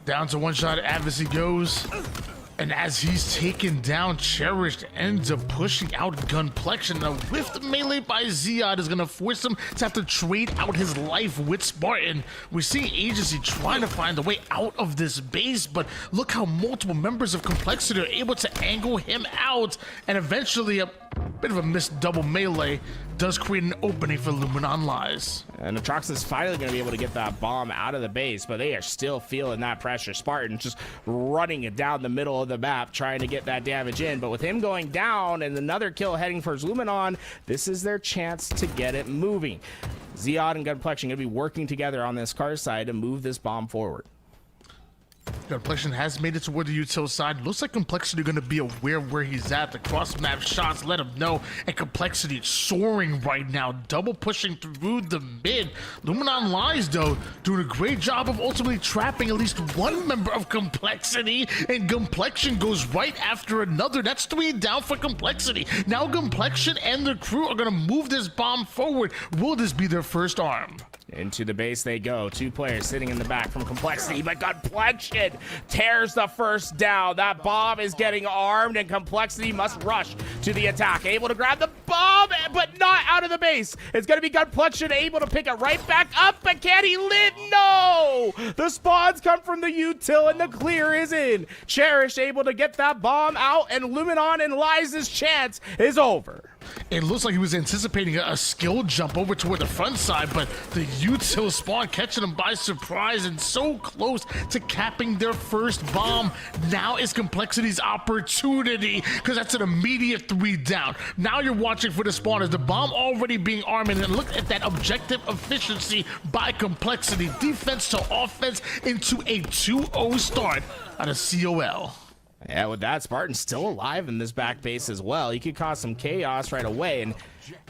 Down to one shot, Avicii goes. And as he's taken down, Cherished ends up pushing out Gunplexion. A whiffed melee by Ziad is going to force him to have to trade out his life with Spartan. We see Agency trying to find a way out of this base, but look how multiple members of Complexity are able to angle him out. And eventually, a bit of a missed double melee does create an opening for Luminon Lies. And Atrox is finally going to be able to get that bomb out of the base, but they are still feeling that pressure. Spartan just running it down the middle of the map, trying to get that damage in. But with him going down and another kill heading for Luminon, this is their chance to get it moving. Ziad and Gunplexion going to be working together on this car side to move this bomb forward. Complexion has made it toward the util side. Looks like Complexity going to be aware of where he's at. The cross map shots let him know. And Complexity soaring right now. Double pushing through the mid. Luminon Lies, though, doing a great job of ultimately trapping at least one member of Complexity. And Complexion goes right after another. That's 3 down for Complexity. Now Complexion and the crew are going to move this bomb forward. Will this be their first arm? Into the base they go. 2 players sitting in the back from Complexity, but Complexion tears the first down. That bomb is getting armed, and Complexity must rush to the attack. Able to grab the bomb, but not out of the base. It's going to be Complexion able to pick it right back up, but can he live? No! The spawns come from the util, and the clear is in. Cherish able to get that bomb out, and Luminon and Liza's chance is over. It looks like he was anticipating a skill jump over toward the front side, but the util spawn catching him by surprise and so close to capping their first bomb. Now is Complexity's opportunity, because that's an immediate 3 down. Now you're watching for the spawn as the bomb already being armed, and look at that objective efficiency by Complexity. Defense to offense into a 2-0 start out of COL. Yeah, with that, Spartan's still alive in this back base as well. He could cause some chaos right away, and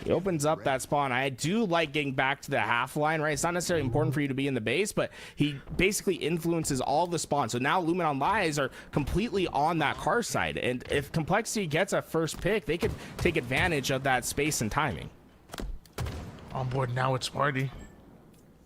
he opens up that spawn. I do like getting back to the half line, right? It's not necessarily important for you to be in the base, but he basically influences all the spawns. So now Luminon Lies are completely on that car side, and if Complexity gets a first pick, they could take advantage of that space and timing. On board now, it's Party.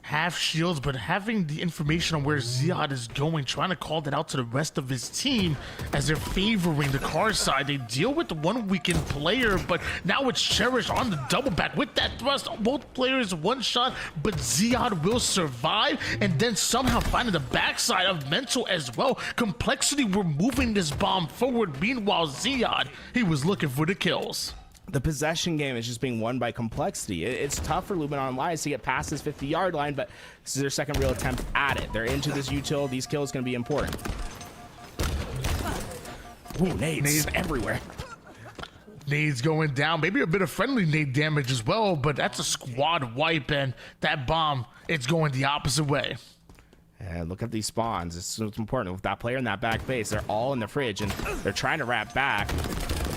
Half shields, but having the information on where Ziad is going, trying to call that out to the rest of his team as they're favoring the car side. They deal with the one weakened player, but now it's Cherish on the double back with that thrust. Both players one shot, but Ziad will survive and then somehow finding the backside of Mental as well. Complexity were moving this bomb forward. Meanwhile, Ziad, he was looking for the kills. The possession game is just being won by Complexity. It's tough for Luminon Lies to get past this 50-yard line, but this is their second real attempt at it. They're into this util. These kills going to be important. Ooh, nades everywhere. Nades going down. Maybe a bit of friendly nade damage as well, but that's a squad wipe, and that bomb, it's going the opposite way. And look at these spawns. It's important. With that player in that back base, they're all in the fridge, and they're trying to wrap back.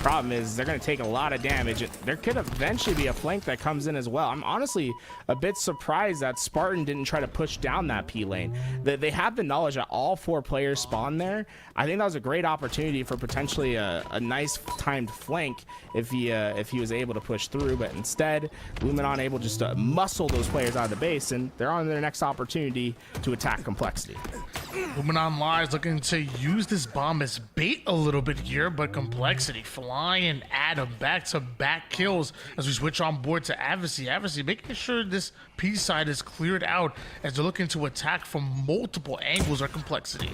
Problem is they're going to take a lot of damage. There could eventually be a flank that comes in as well. I'm honestly a bit surprised that Spartan didn't try to push down that P lane. They had the knowledge that all 4 players spawn there. I think that was a great opportunity for potentially a nice timed flank if he was able to push through, but instead Luminon able just to muscle those players out of the base, and they're on their next opportunity to attack Complexity. Luminon Lies looking to use this bomb as bait a little bit here, but Complexity flying at him. Back-to-back kills as we switch on board to Avicii. Avicii making sure this P side is cleared out as they're looking to attack from multiple angles or Complexity.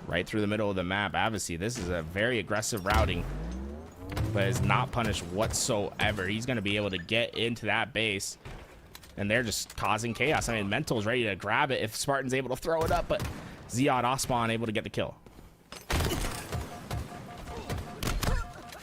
Right through the middle of the map, Avicii. This is a very aggressive routing, but is not punished whatsoever. He's going to be able to get into that base, and they're just causing chaos. I mean, Mental's ready to grab it if Spartan's able to throw it up, but Ziad Osman able to get the kill.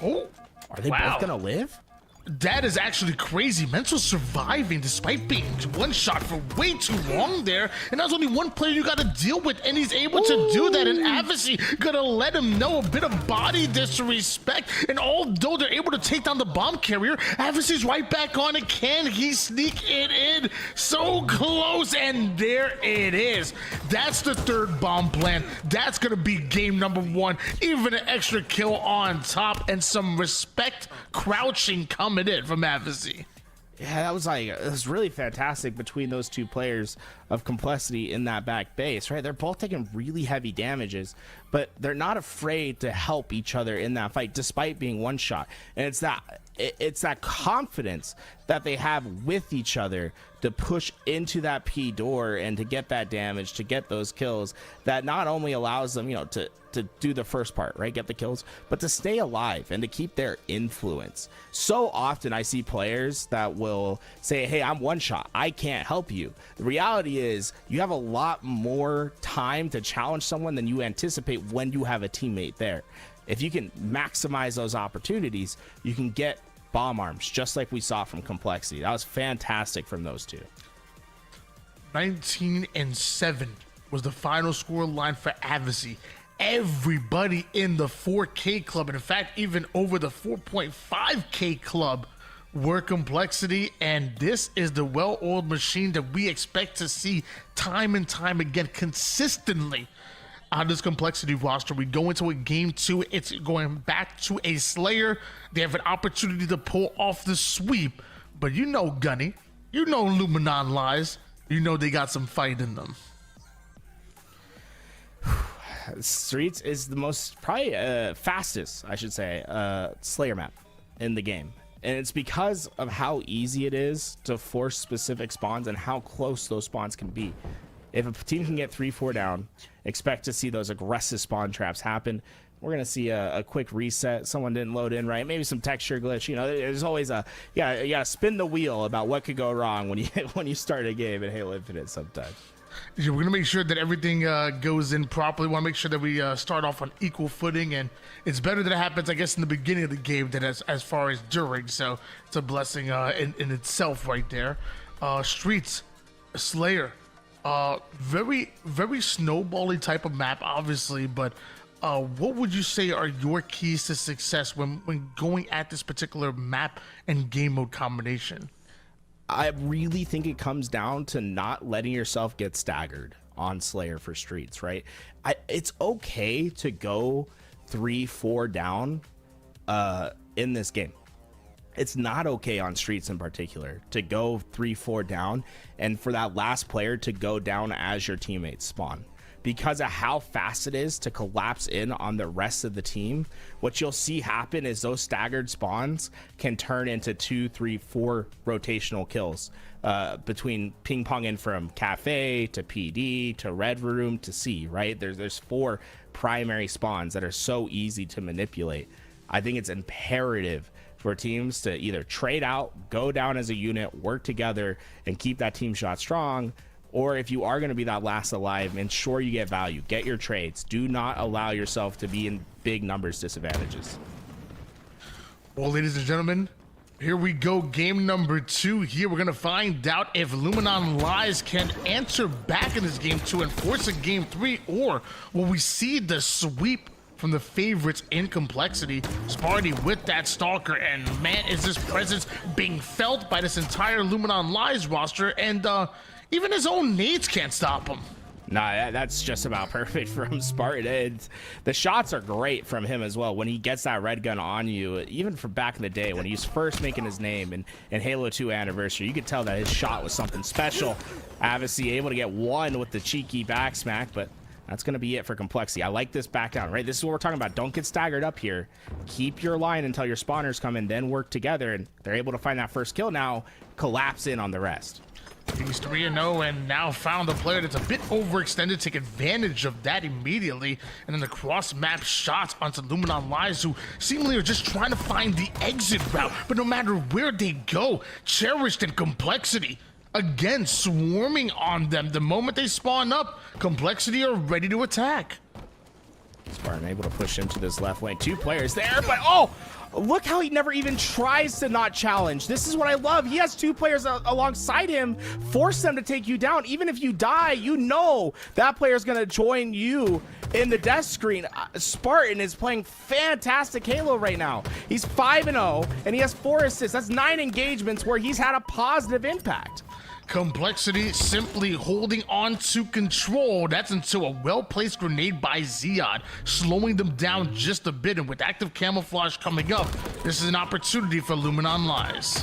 Oh, are they both gonna live? That is actually crazy. Mental surviving despite being one shot for way too long there. And there's only one player you got to deal with, and he's able to do that. And Avicii gonna let him know a bit of body disrespect. And although they're able to take down the bomb carrier, Avicii's right back on it. Can he sneak it in? So close, and there it is. That's the 3rd bomb plan. That's gonna be game number 1. Even an extra kill on top, and some respect crouching coming in from Avicii. Yeah, that was it was really fantastic between those 2 players of Complexity in that back base, right? They're both taking really heavy damages, but they're not afraid to help each other in that fight despite being one shot. And it's that confidence that they have with each other to push into that P door and to get that damage, to get those kills, that not only allows them, to do the first part, right, get the kills, but to stay alive and to keep their influence. So often I see players that will say, hey, I'm one shot, I can't help you. The reality is you have a lot more time to challenge someone than you anticipate when you have a teammate there. If you can maximize those opportunities, you can get bomb arms just like we saw from Complexity. That was fantastic from those 2. 19-7 was the final score line for Advocacy. Everybody in the 4K club, and in fact, even over the 4.5K club, were Complexity, and this is the well-oiled machine that we expect to see time and time again consistently on this Complexity roster. We go into a game 2, it's going back to a Slayer. They have an opportunity to pull off the sweep, but you know Gunny, you know Luminon Lies, you know they got some fight in them. Streets is the most, probably fastest, I should say, Slayer map in the game. And it's because of how easy it is to force specific spawns and how close those spawns can be. If a team can get 3-4 down, expect to see those aggressive spawn traps happen. We're going to see a quick reset. Someone didn't load in right. Maybe some texture glitch. You know, there's always you got to spin the wheel about what could go wrong when you start a game in Halo Infinite sometimes. Yeah, we're going to make sure that everything goes in properly. We want to make sure that we start off on equal footing, and it's better that it happens, I guess, in the beginning of the game than as far as during. So it's a blessing in itself right there. Streets, Slayer, very, very snowbally type of map, obviously, but what would you say are your keys to success when going at this particular map and game mode combination? I really think it comes down to not letting yourself get staggered on Slayer for Streets, right? It's okay to go 3-4 down in this game. It's not okay on Streets in particular to go 3-4 down and for that last player to go down as your teammates spawn. Because of how fast it is to collapse in on the rest of the team, what you'll see happen is those staggered spawns can turn into 2, 3, 4 rotational kills between ping-ponging from Cafe to PD to Red Room to C, right? There's 4 primary spawns that are so easy to manipulate. I think it's imperative for teams to either trade out, go down as a unit, work together, and keep that team shot strong. Or if you are going to be that last alive, ensure you get value. Get your trades. Do not allow yourself to be in big numbers disadvantages. Well, ladies and gentlemen, here we go. Game number 2 here. We're going to find out if Luminon Lies can answer back in this game 2 and force a game 3, or will we see the sweep from the favorites in Complexity? Sparty with that Stalker, and man, is this presence being felt by this entire Luminon Lies roster, and even his own nades can't stop him. Nah, that's just about perfect from Spartan. The shots are great from him as well. When he gets that red gun on you, even from back in the day when he was first making his name in Halo 2 Anniversary, you could tell that his shot was something special. Avicii able to get one with the cheeky back smack, but that's going to be it for Complexity. I like this back down, right? This is what we're talking about. Don't get staggered up here. Keep your line until your spawners come in, then work together, and they're able to find that first kill now, collapse in on the rest. He's 3-0 and now found a player that's a bit overextended. Take advantage of that immediately. And then the cross-map shots onto Luminon Lies, who seemingly are just trying to find the exit route. But no matter where they go, Cherished and Complexity, again, swarming on them. The moment they spawn up, Complexity are ready to attack. Spartan able to push into this left lane. 2 players there, but oh! Look how he never even tries to not challenge. This is what I love. He has 2 players alongside him. Force them to take you down. Even if you die, you know that player's going to join you in the death screen. Spartan is playing fantastic Halo right now. He's 5-0, and he has 4 assists. That's 9 engagements where he's had a positive impact. Complexity simply holding on to control. That's until a well-placed grenade by Ziad, slowing them down just a bit. And with active camouflage coming up, this is an opportunity for Luminon Lies.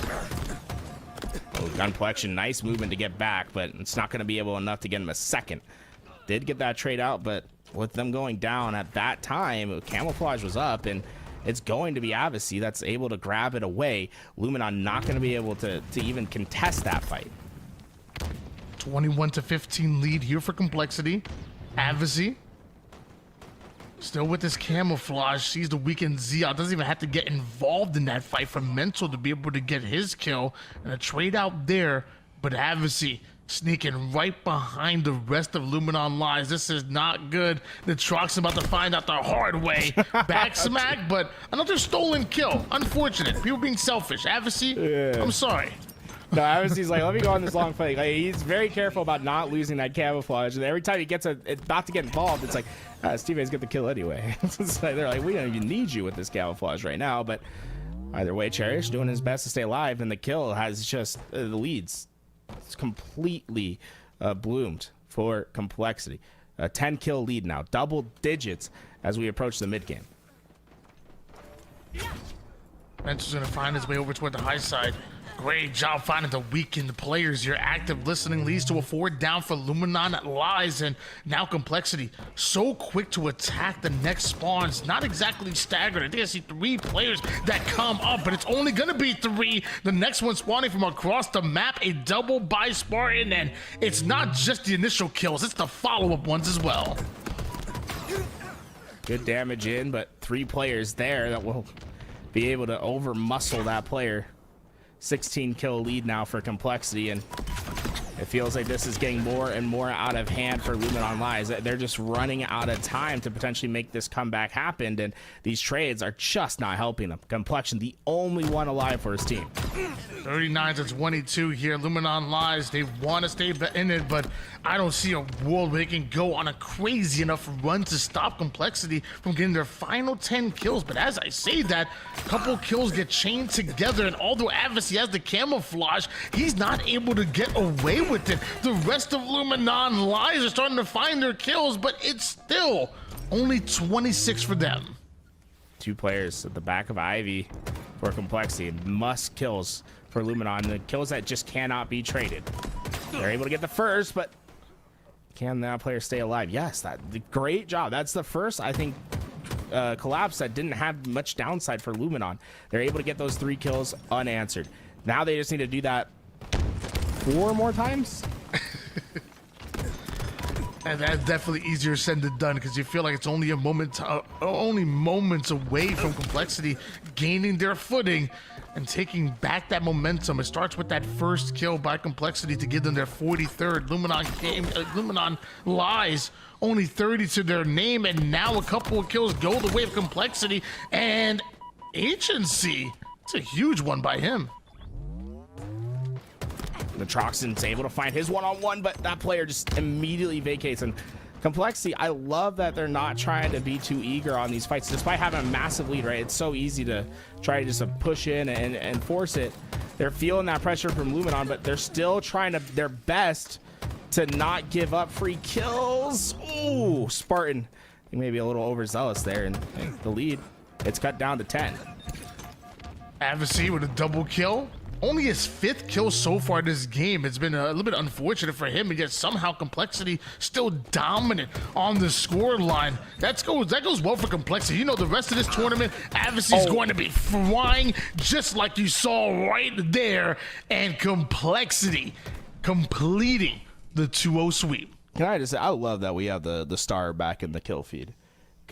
Oh, gun collection, nice movement to get back, but it's not going to be enough to get him a second. Did get that trade out, but with them going down at that time, camouflage was up, and it's going to be Avicii that's able to grab it away. Luminon not going to be able to even contest that fight. 21-15 lead here for Complexity. Avicii still with his camouflage, sees the weakened Ziad, doesn't even have to get involved in that fight for Mental to be able to get his kill, and a trade out there, but Avicii sneaking right behind the rest of Luminon Lies. This is not good. The Trox about to find out the hard way. Back smack, but another stolen kill. Unfortunate. People being selfish. Avicii, I'm sorry. No, obviously he's like, let me go on this long fight. Like, he's very careful about not losing that camouflage. And every time he gets about to get involved, it's like, his teammates get the kill anyway. It's like, they're like, we don't even need you with this camouflage right now. But either way, Cherish doing his best to stay alive, and the kill has just the leads. It's completely bloomed for Complexity. A 10 kill lead now, double digits as we approach the mid game. Mentor's gonna find his way over toward the high side. Great job finding the weakened players. Your active listening leads to a 4 down for Luminon Lies, and now Complexity so quick to attack the next spawns. Not exactly staggered. I think I see 3 players that come up, but it's only gonna be 3. The next one spawning from across the map, a double by Spartan, and it's not just the initial kills, it's the follow-up ones as well. Good damage in, but 3 players there that will be able to over muscle that player. 16 kill lead now for Complexity, and it feels like this is getting more and more out of hand for Luminon Lies. They're just running out of time to potentially make this comeback happen, and these trades are just not helping them. Complexion, the only one alive for his team. 39 to 22 here. Luminon Lies, they want to stay in it, but I don't see a world where they can go on a crazy enough run to stop Complexity from getting their final 10 kills. But as I say that, a couple kills get chained together, and although Adversary has the camouflage, he's not able to get away with it. The rest of Luminon Lies are starting to find their kills, but it's still only 26 for them. 2 players at the back of Ivy for Complexity. Must kills for Luminon. The kills that just cannot be traded. They're able to get the first, but can that player stay alive? Yes, great job. That's the first, I think, collapse that didn't have much downside for Luminon. They're able to get those 3 kills unanswered. Now they just need to do that 4 more times. And that's definitely easier said than done, because you feel like it's only only moments away from Complexity gaining their footing and taking back that momentum. It starts with that first kill by Complexity to give them their 43rd. Luminon Lies only 30 to their name, and now a couple of kills go the way of Complexity, and Agency. It's a huge one by him. The Troxon's able to find his one-on-one, but that player just immediately vacates. And Complexity, I love that they're not trying to be too eager on these fights, despite having a massive lead, right? It's so easy to try to just push in and force it. They're feeling that pressure from Luminon, but they're still trying their best to not give up free kills. Ooh, Spartan, maybe a little overzealous there, and the lead, it's cut down to 10. Adversary with a double kill. Only his 5th kill so far this game. It's been a little bit unfortunate for him, and yet somehow Complexity still dominant on the score line. That goes well for Complexity. You know, the rest of this tournament, Adversary's going to be flying just like you saw right there, and Complexity completing the 2-0 sweep. Can I just say, I love that we have the star back in the kill feed.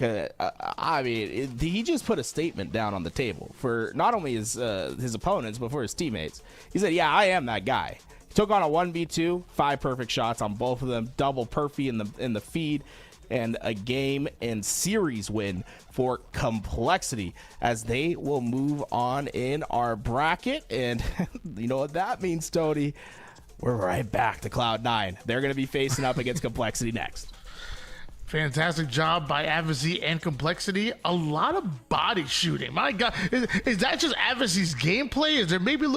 I mean, he just put a statement down on the table for not only his opponents, but for his teammates. He said, yeah, I am that guy. He took on a 1v2, 5 perfect shots on both of them, double perfy in the feed, and a game and series win for Complexity as they will move on in our bracket. And you know what that means, Tony? We're right back to Cloud9. They're going to be facing up against Complexity next. Fantastic job by Adversary and Complexity. A lot of body shooting. My God, is that just Adversary's gameplay? Is there maybe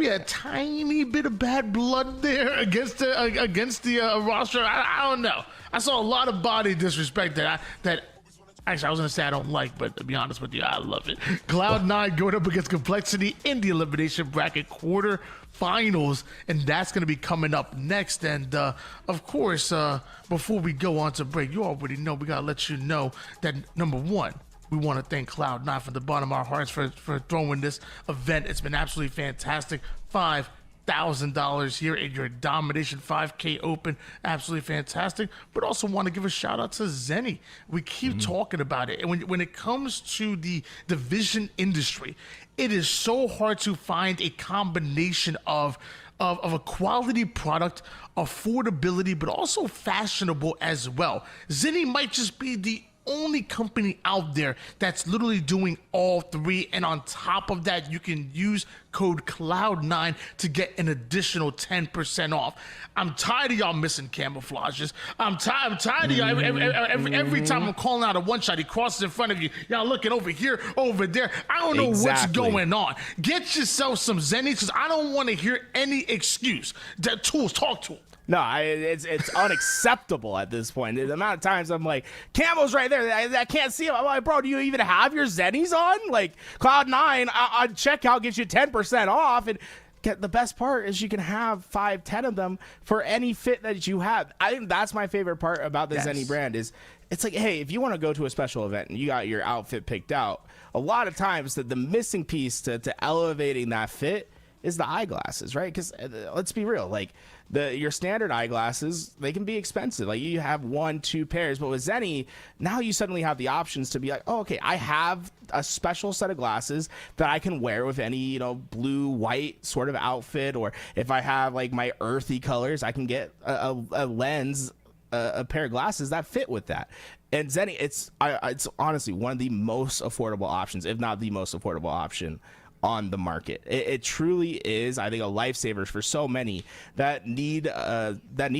a tiny bit of bad blood there against the roster? I don't know. I saw a lot of body disrespect that actually, I was gonna say I don't like, but to be honest with you, I love it. Cloud9 going up against Complexity in the elimination bracket quarterfinals, and that's gonna be coming up next. And of course, before we go on to break, you already know we gotta let you know that number one, we want to thank Cloud9 from the bottom of our hearts for throwing this event. It's been absolutely fantastic. $5,000 here in your Domination 5K Open. Absolutely fantastic. But also want to give a shout out to Zenny. We keep talking about it. And when it comes to the division industry, it is so hard to find a combination of a quality product, affordability, but also fashionable as well. Zenny might just be the only company out there that's literally doing all three. And on top of that, you can use code Cloud9 to get an additional 10% off. I'm tired of y'all missing camouflages. I'm tired of y'all. Every time I'm calling out a one shot, he crosses in front of you. Y'all looking over here, over there. I don't know what's going on. Get yourself some Zennies, because I don't want to hear any excuse. That tools, talk to him. No, it's unacceptable at this point. The amount of times I'm like, Camo's right there. I can't see him. I'm like, bro, do you even have your Zennies on? Like, Cloud9 on checkout gives you 10% off. And the best part is you can have 5, 10 of them for any fit that you have. I think that's my favorite part about the Zenny brand is it's like, hey, if you want to go to a special event and you got your outfit picked out, a lot of times the missing piece to elevating that fit is the eyeglasses, right? Because let's be real, like your standard eyeglasses, they can be expensive. Like you have 1, 2 pairs, but with Zenny, now you suddenly have the options to be like, oh, okay, I have a special set of glasses that I can wear with any, blue, white sort of outfit, or if I have like my earthy colors, I can get a lens, a pair of glasses that fit with that. And Zenny, it's honestly one of the most affordable options, if not the most affordable option on the market. It truly is, I think, a lifesaver for so many that need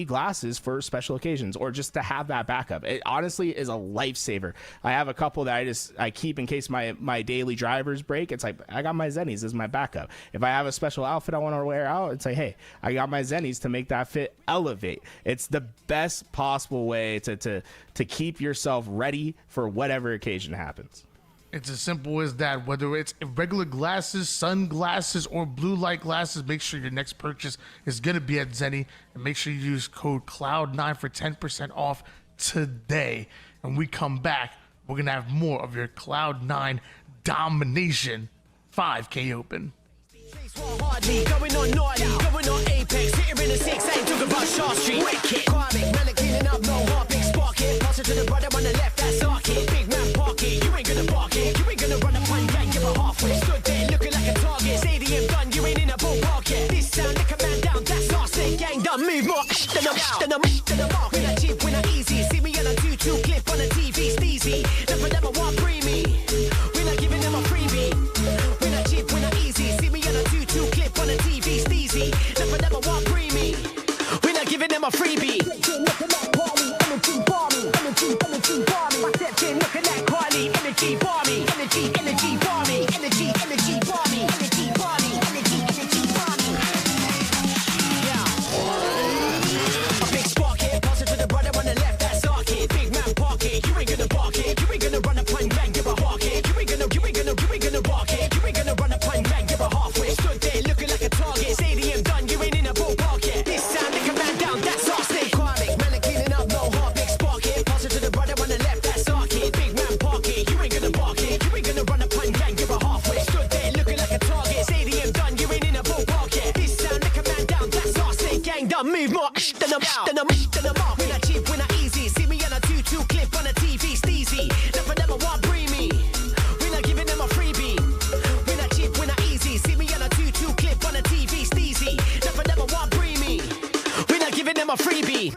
glasses for special occasions or just to have that backup. It honestly is a lifesaver. I have a couple that I keep in case my daily drivers break. It's like, I got my Zennies as my backup. If I have a special outfit I want to wear out, it's like, hey, I got my Zennies to make that fit elevate. It's the best possible way to keep yourself ready for whatever occasion happens. It's as simple as that. Whether it's regular glasses, sunglasses, or blue light glasses, make sure your next purchase is going to be at Zenny. And make sure you use code Cloud9 for 10% off today. And we come back, we're going to have more of your Cloud9 Domination 5K Open. Hardly going on naughty, going on apex, hitting in the 6, ain't talking about Shaw Street. Wicked, Kwame, man, cleaning up, no hard, big spark it. Pass it to the brother on the left, that's Arcade. Big man, park it, you ain't gonna bark it. You ain't gonna run up on gang, give a halfway. Stood there looking like a target. Stadium done, you ain't in a ballpark yet. This sound, lick a man down, that's our state gang done. Move more, then I'm mark. When I cheap, when I easy. See me on a 2-2 clip on a TV, steezy. Never never want preemie. We're not giving them a freebie. When I cheap, when I easy. See me on a 2-2 clip on a TV, steezy. Never want preemie. We're not giving them a freebie. Energy barmy, energy barmy. My steps in looking like Carly. Energy barmy, energy barmy, energy barmy, energy barmy, energy barmy. Yeah. A big spark here, pass it to the brother on the left. That's Arcade. Big man park it. You ain't gonna bark it. You ain't gonna run up on gang, give a hawk it. You ain't gonna bark it. You ain't gonna run up on gang, give a halfway. Stood there looking like a target. Stadium done, you ain't in a ballpark yet. This sound like a man down, that's our state. Kwame, man, cleaning up, no hard, big spark it. Pass it to the brother on the left, that's Arcade. Big man park it. You ain't gonna bark it. You ain't gonna run up on gang, give a halfway. Stood there looking like a target. Stadium done, you ain't in a ballpark yet. This sound like a man down, that's our state. Gang done, move more, then I'm mark. When I cheap, when I easy. See me on a 2-2 clip on a TV, steezy. Never want preemie. We're not giving them a freebie. When I cheap, when I easy. See me on a 2-2 clip on a TV, steezy. Never want preemie. We're not giving them a freebie.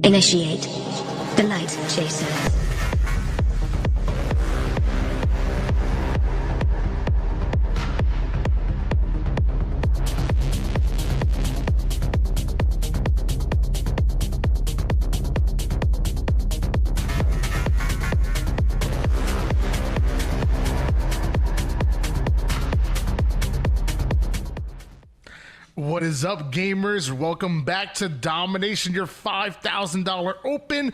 Initiate the light chaser. What is up, gamers? Welcome back to Domination, your $5,000 open,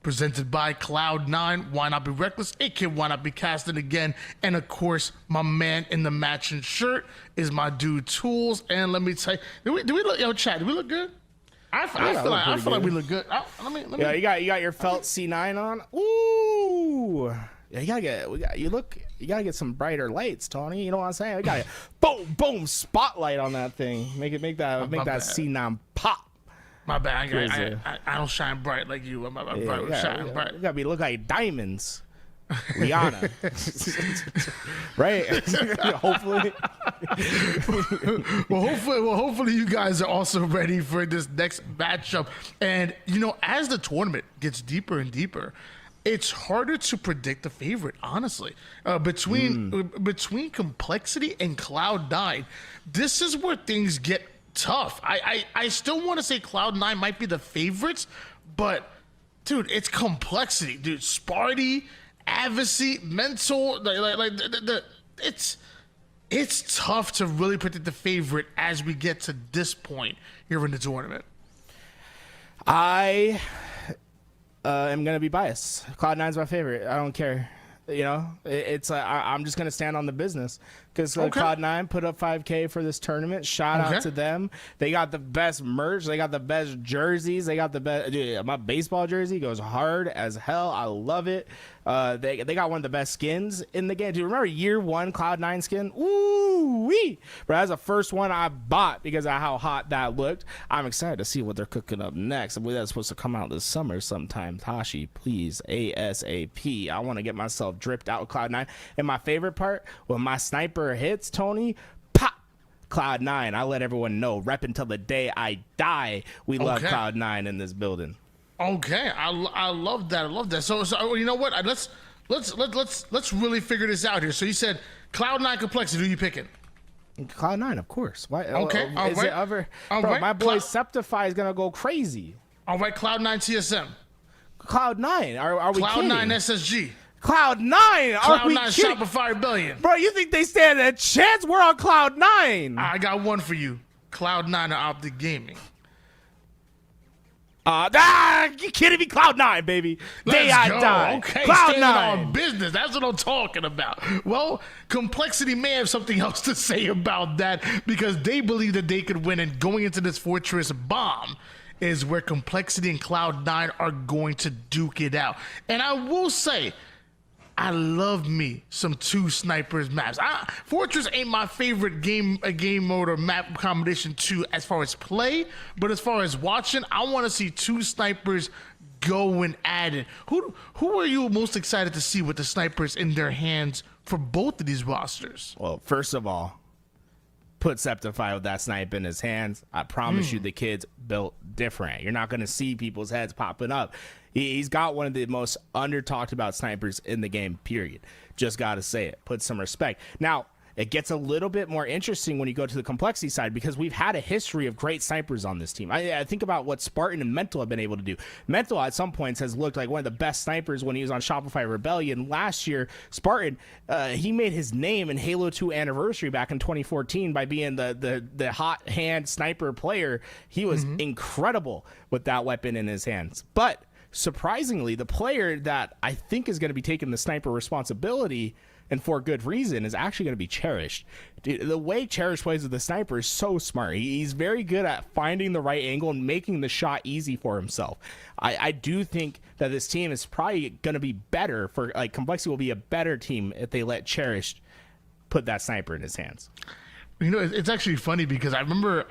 presented by Cloud9. Why not be reckless? AK, why not be casting again? And of course, my man in the matching shirt is my dude Tools. And let me tell you, do we look, yo, chat, do we look good? I feel like we look good. Let me. Yeah, you got your felt C9 on. Ooh. Yeah, you gotta get some brighter lights, Tony. You know what I'm saying? We got boom spotlight on that thing. Make that C9 pop. My bad. I don't shine bright like you. I'm shine bright. You gotta look like diamonds. Rihanna. Right? Hopefully. Hopefully you guys are also ready for this next matchup. And as the tournament gets deeper and deeper, it's harder to predict the favorite, honestly. Between Complexity and Cloud9, this is where things get tough. I still want to say Cloud9 might be the favorites, but dude, it's Complexity, dude. Sparty, Advocacy, Mental, it's tough to really predict the favorite as we get to this point here in the tournament. I'm gonna be biased. Cloud9's my favorite. I don't care. I'm just gonna stand on the business because Cloud9 put up 5K for this tournament. Shout out to them. They got the best merch. They got the best jerseys. They got the best. Dude, my baseball jersey goes hard as hell. I love it. They got one of the best skins in the game. Do you remember year one Cloud9 skin? Ooh wee! But that's the first one I bought because of how hot that looked. I'm excited to see what they're cooking up next. I believe that's supposed to come out this summer sometime. Tashi, please, ASAP. I want to get myself dripped out with Cloud9. And my favorite part, when my sniper hits, Tony, pop! Cloud9. I let everyone know. Rep until the day I die. We love Cloud9 in this building. Okay, I love that. I love that. So you know what? Let's really figure this out here. So you said Cloud9 Complexity. Who you picking? Cloud9, of course. Why? Okay, all right. My boy Septify is gonna go crazy. All right, Cloud9 TSM. Cloud9. Are we kidding? Cloud9 SSG. Cloud9. Cloud9 Shopify Rebellion. Bro, you think they stand a chance? We're on Cloud9. I got one for you. Cloud9 or Optic Gaming. You kidding me? Cloud9, baby. Day I die. Okay, Cloud9 on business. That's what I'm talking about. Well, Complexity may have something else to say about that because they believe that they could win. And going into this Fortress bomb is where Complexity and Cloud9 are going to duke it out. And I will say, I love me some two snipers maps. Fortress ain't my favorite game mode or map combination too as far as play, but as far as watching, I want to see two snipers go and at it. Who are you most excited to see with the snipers in their hands for both of these rosters? Well, first of all, put Septify with that snipe in his hands. I promise you the kid's built different. You're not going to see people's heads popping up. He's got one of the most under-talked about snipers in the game, period. Just got to say it. Put some respect. Now, it gets a little bit more interesting when you go to the Complexity side because we've had a history of great snipers on this team. I think about what Spartan and Mental have been able to do. Mental, at some points, has looked like one of the best snipers when he was on Shopify Rebellion. Last year, Spartan, he made his name in Halo 2 Anniversary back in 2014 by being the hot hand sniper player. He was incredible with that weapon in his hands. But surprisingly, the player that I think is going to be taking the sniper responsibility, and for good reason, is actually going to be Cherished. Dude, the way Cherish plays with the sniper is so smart. He's very good at finding the right angle and making the shot easy for himself. I do think that this team is probably going to be better for, like, Complexity will be a better team if they let Cherished put that sniper in his hands. You know, it's actually funny because I remember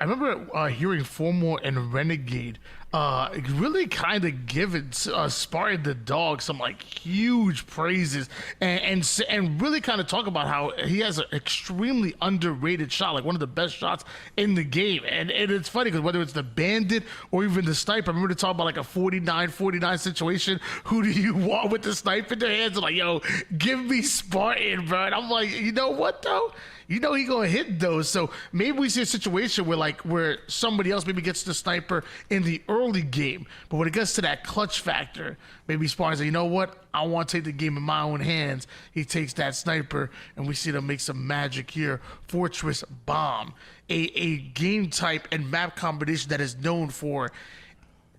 hearing Formal and Renegade really kind of giving Spartan the dog some like huge praises and really kind of talk about how he has an extremely underrated shot, like one of the best shots in the game. And it's funny because whether it's the bandit or even the sniper, I remember to talk about like a 49-49 situation. Who do you want with the sniper in their hands? I'm like, yo, give me Spartan, bro. And I'm like, you know what though? You know he gonna hit those. So maybe we see a situation where somebody else maybe gets the sniper in the early game, but when it gets to that clutch factor, maybe Spartan's like, you know what? I want to take the game in my own hands. He takes that sniper, and we see them make some magic here. Fortress Bomb, a game type and map combination that is known for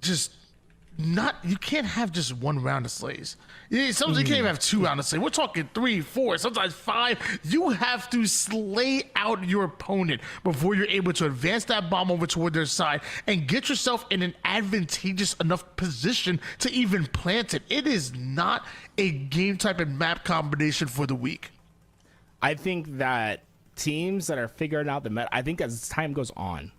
just you can't have just one round of slays. Sometimes you can't even have 2 rounds of slay. We're talking 3, 4, sometimes 5. You have to slay out your opponent before you're able to advance that bomb over toward their side and get yourself in an advantageous enough position to even plant it. It is not a game type and map combination for the weak. I think that teams that are figuring out the meta, I think as time goes on,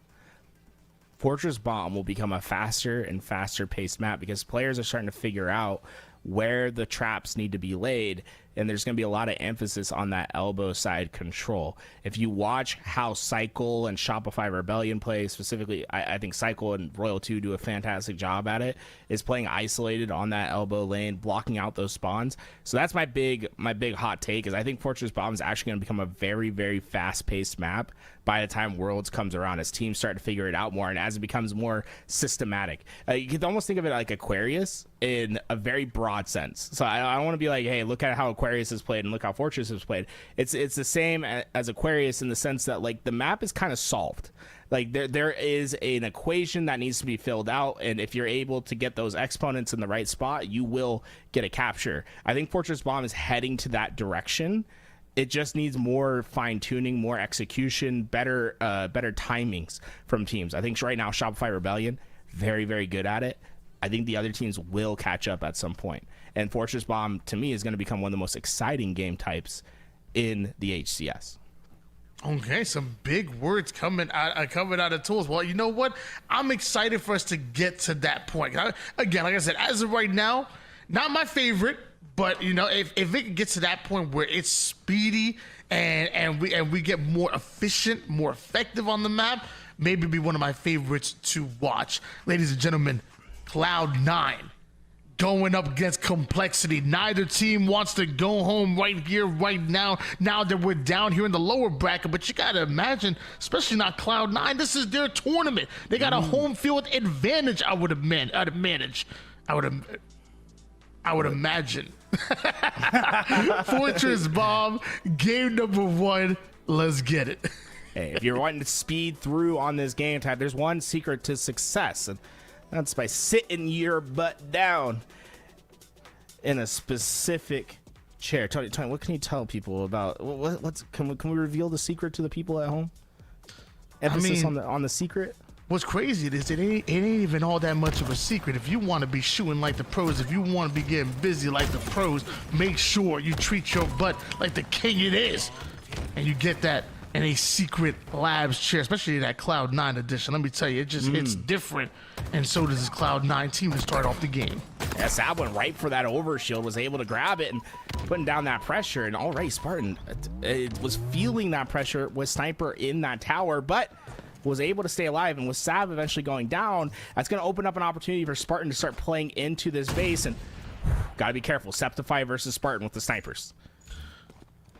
Fortress Bomb will become a faster and faster paced map because players are starting to figure out where the traps need to be laid, and there's going to be a lot of emphasis on that elbow side control. If you watch how Cycle and Shopify Rebellion play, specifically, I think Cycle and Royal 2 do a fantastic job at it, is playing isolated on that elbow lane, blocking out those spawns. So that's my big hot take, is I think Fortress Bomb is actually going to become a very, very fast-paced map by the time Worlds comes around, as teams start to figure it out more and as it becomes more systematic. You can almost think of it like Aquarius in a very broad sense. So I don't want to be like, hey, look at how Aquarius has played and look how Fortress has played. It's the same as Aquarius in the sense that like the map is kind of solved. Like there is an equation that needs to be filled out, and if you're able to get those exponents in the right spot, you will get a capture. I think Fortress Bomb is heading to that direction. It just needs more fine-tuning, more execution, better timings from teams. I think right now Shopify Rebellion, very, very good at it. I think the other teams will catch up at some point. And Fortress Bomb, to me, is going to become one of the most exciting game types in the HCS. Okay, some big words coming out of tools. Well, you know what? I'm excited for us to get to that point. Again, like I said, as of right now, not my favorite. But you know, if it gets to that point where it's speedy and we get more efficient, more effective on the map, maybe it'd be one of my favorites to watch. Ladies and gentlemen, Cloud9 going up against Complexity. Neither team wants to go home right here, right now. Now that we're down here in the lower bracket, but you gotta imagine, especially not Cloud9, this is their tournament. They got a home field advantage. I would imagine. Fortress Bomb, game number 1. Let's get it. Hey, if you're wanting to speed through on this game type, there's one secret to success, and that's by sitting your butt down in a specific chair. Tony, what can you tell people about can we reveal the secret to the people at home? Emphasis on the secret. What's crazy is it ain't even all that much of a secret. If you want to be shooting like the pros, if you want to be getting busy like the pros, make sure you treat your butt like the king it is. And you get that in a secret labs chair, especially that Cloud9 edition. Let me tell you, it just hits different. And so does this Cloud9 team to start off the game. Yeah, Sab went right for that overshield, was able to grab it and putting down that pressure. And all right, Spartan was feeling that pressure with Sniper in that tower, but was able to stay alive. And with Sav eventually going down, that's going to open up an opportunity for Spartan to start playing into this base. And got to be careful. Septify versus Spartan with the snipers.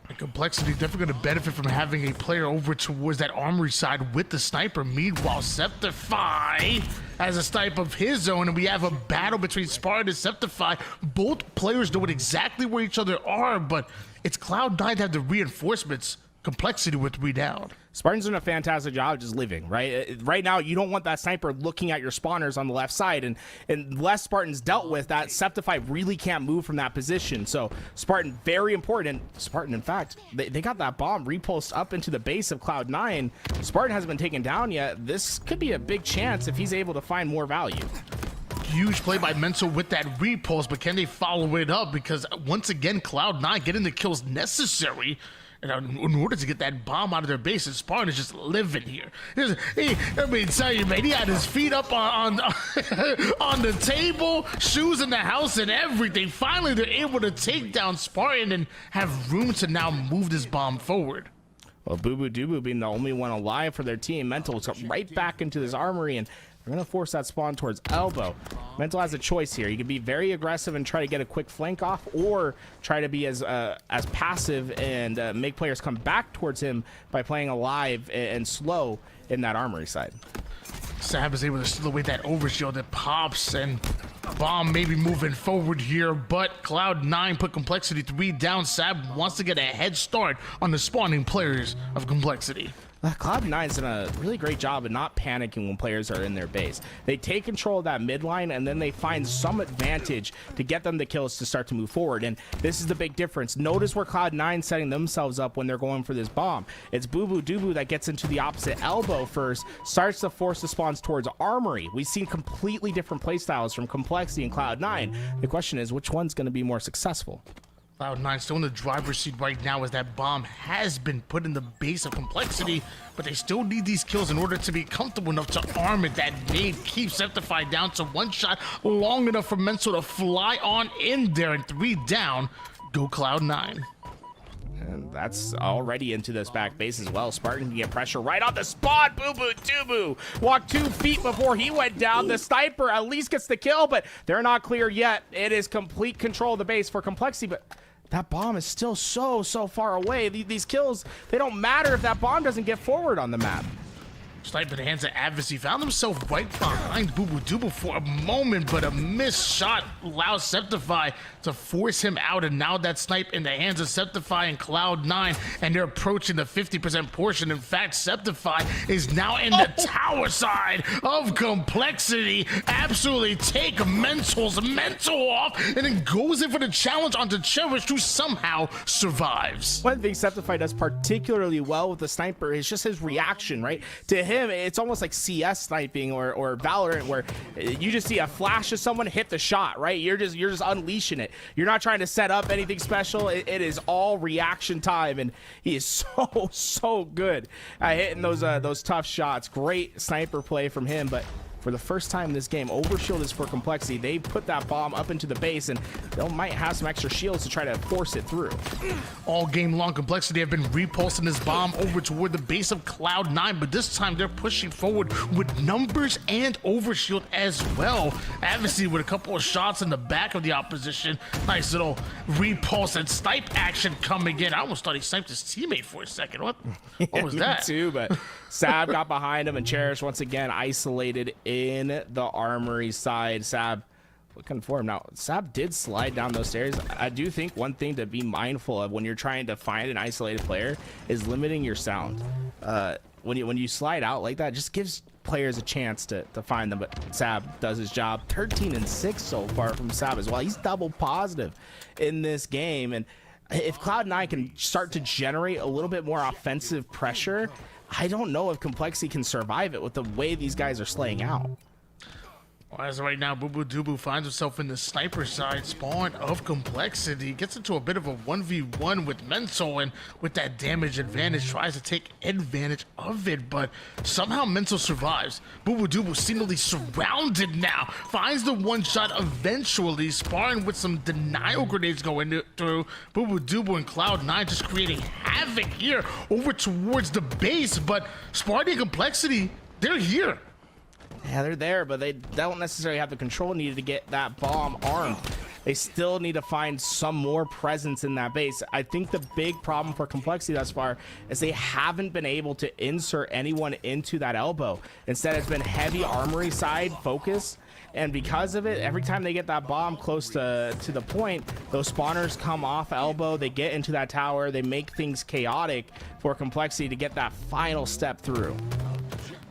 And Complexity definitely going to benefit from having a player over towards that armory side with the sniper. Meanwhile, Septify has a snipe of his own, and we have a battle between Spartan and Septify. Both players know exactly where each other are, but it's Cloud9 to have the reinforcements. Complexity with 3 down. Spartan's doing a fantastic job just living, right? Right now, you don't want that sniper looking at your spawners on the left side, and unless Spartan's dealt with that, Septify really can't move from that position. So Spartan, very important. Spartan, in fact, they got that bomb repulsed up into the base of Cloud9. Spartan hasn't been taken down yet. This could be a big chance if he's able to find more value. Huge play by Mental with that repulse, but can they follow it up? Because once again, Cloud9 getting the kills necessary. in order to get that bomb out of their base, Spartan is just living here. I mean, tell you, man, he had his feet up on on the table, shoes in the house, and everything. Finally, they're able to take down Spartan and have room to now move this bomb forward. Well, Boo Boo Doo Boo being the only one alive for their team, Mental is right back into this armory, and they're going to force that spawn towards Elbow. Mental has a choice here. He can be very aggressive and try to get a quick flank off, or try to be as passive and make players come back towards him by playing alive and slow in that armory side. Sab is able to steal away that overshield that pops, and bomb maybe moving forward here, but Cloud9 put Complexity 3 down. Sab wants to get a head start on the spawning players of Complexity. Cloud9's done a really great job of not panicking when players are in their base. They take control of that mid line, and then they find some advantage to get them the kills to start to move forward. And this is the big difference. Notice where Cloud9's setting themselves up when they're going for this bomb. It's Boo Boo Doo Boo that gets into the opposite elbow first, starts to force the spawns towards Armory. We've seen completely different playstyles from Complexity and Cloud9. The question is, which one's going to be more successful? Cloud9 still in the driver's seat right now, as that bomb has been put in the base of Complexity, but they still need these kills in order to be comfortable enough to arm it. That nade keeps Septify down to one shot, long enough for Mental to fly on in there, and 3 down. Go Cloud9. And that's already into this back base as well. Spartan can get pressure right on the spot. Boo Boo Doo Boo walked 2 feet before he went down. The sniper at least gets the kill, but they're not clear yet. It is complete control of the base for Complexity, but that bomb is still so far away. These kills, they don't matter if that bomb doesn't get forward on the map. Snipe in the hands of Advocacy found himself right behind Boo Boo Doo Boo for a moment, but a missed shot allows Septify to force him out, and now that Snipe in the hands of Septify and Cloud9, and they're approaching the 50% portion. In fact, Septify is now in the tower side of Complexity. Absolutely take Mental's mental off, and then goes in for the challenge onto Cherish, who somehow survives. One thing Septify does particularly well with the sniper is just his reaction, right? To him, it's almost like CS sniping or Valorant, where you just see a flash of someone, hit the shot, right? You're just unleashing it. You're not trying to set up anything special. It is all reaction time, and he is so good at hitting those tough shots. Great sniper play from him, but for the first time in this game, Overshield is for Complexity. They put that bomb up into the base, and they might have some extra shields to try to force it through. All game long, Complexity have been repulsing this bomb over toward the base of Cloud9, but this time they're pushing forward with numbers and Overshield as well. Advocacy with a couple of shots in the back of the opposition. Nice little repulse and snipe action coming in. I almost thought he sniped his teammate for a second. What was that? Me too, but Sab got behind him, and Cherish once again isolated in the armory side. Sab looking for him now. Sab did slide down those stairs. I do think one thing to be mindful of when you're trying to find an isolated player is limiting your sound. When you slide out like that, just gives players a chance to find them. But Sab does his job. 13-6 so far from Sab as well. He's double positive in this game, and if Cloud9 can start to generate a little bit more offensive pressure, I don't know if Complexity can survive it with the way these guys are slaying out. Well, as of right now, Boo Boo Doo Boo finds himself in the sniper side spawn of Complexity. Gets into a bit of a 1v1 with Mental, and with that damage advantage, tries to take advantage of it, but somehow Mental survives. Boo Boo Doo Boo seemingly surrounded now. Finds the one shot eventually, sparring with some denial grenades going through. Boo Boo Doo Boo and Cloud9 just creating havoc here over towards the base, but Sparty and Complexity, they're here. Yeah, they're there, but they don't necessarily have the control needed to get that bomb armed. They still need to find some more presence in that base. I think the big problem for Complexity thus far is they haven't been able to insert anyone into that elbow. Instead, it's been heavy armory side focus, and because of it, every time they get that bomb close to the point, those spawners come off elbow, they get into that tower, they make things chaotic for Complexity to get that final step through.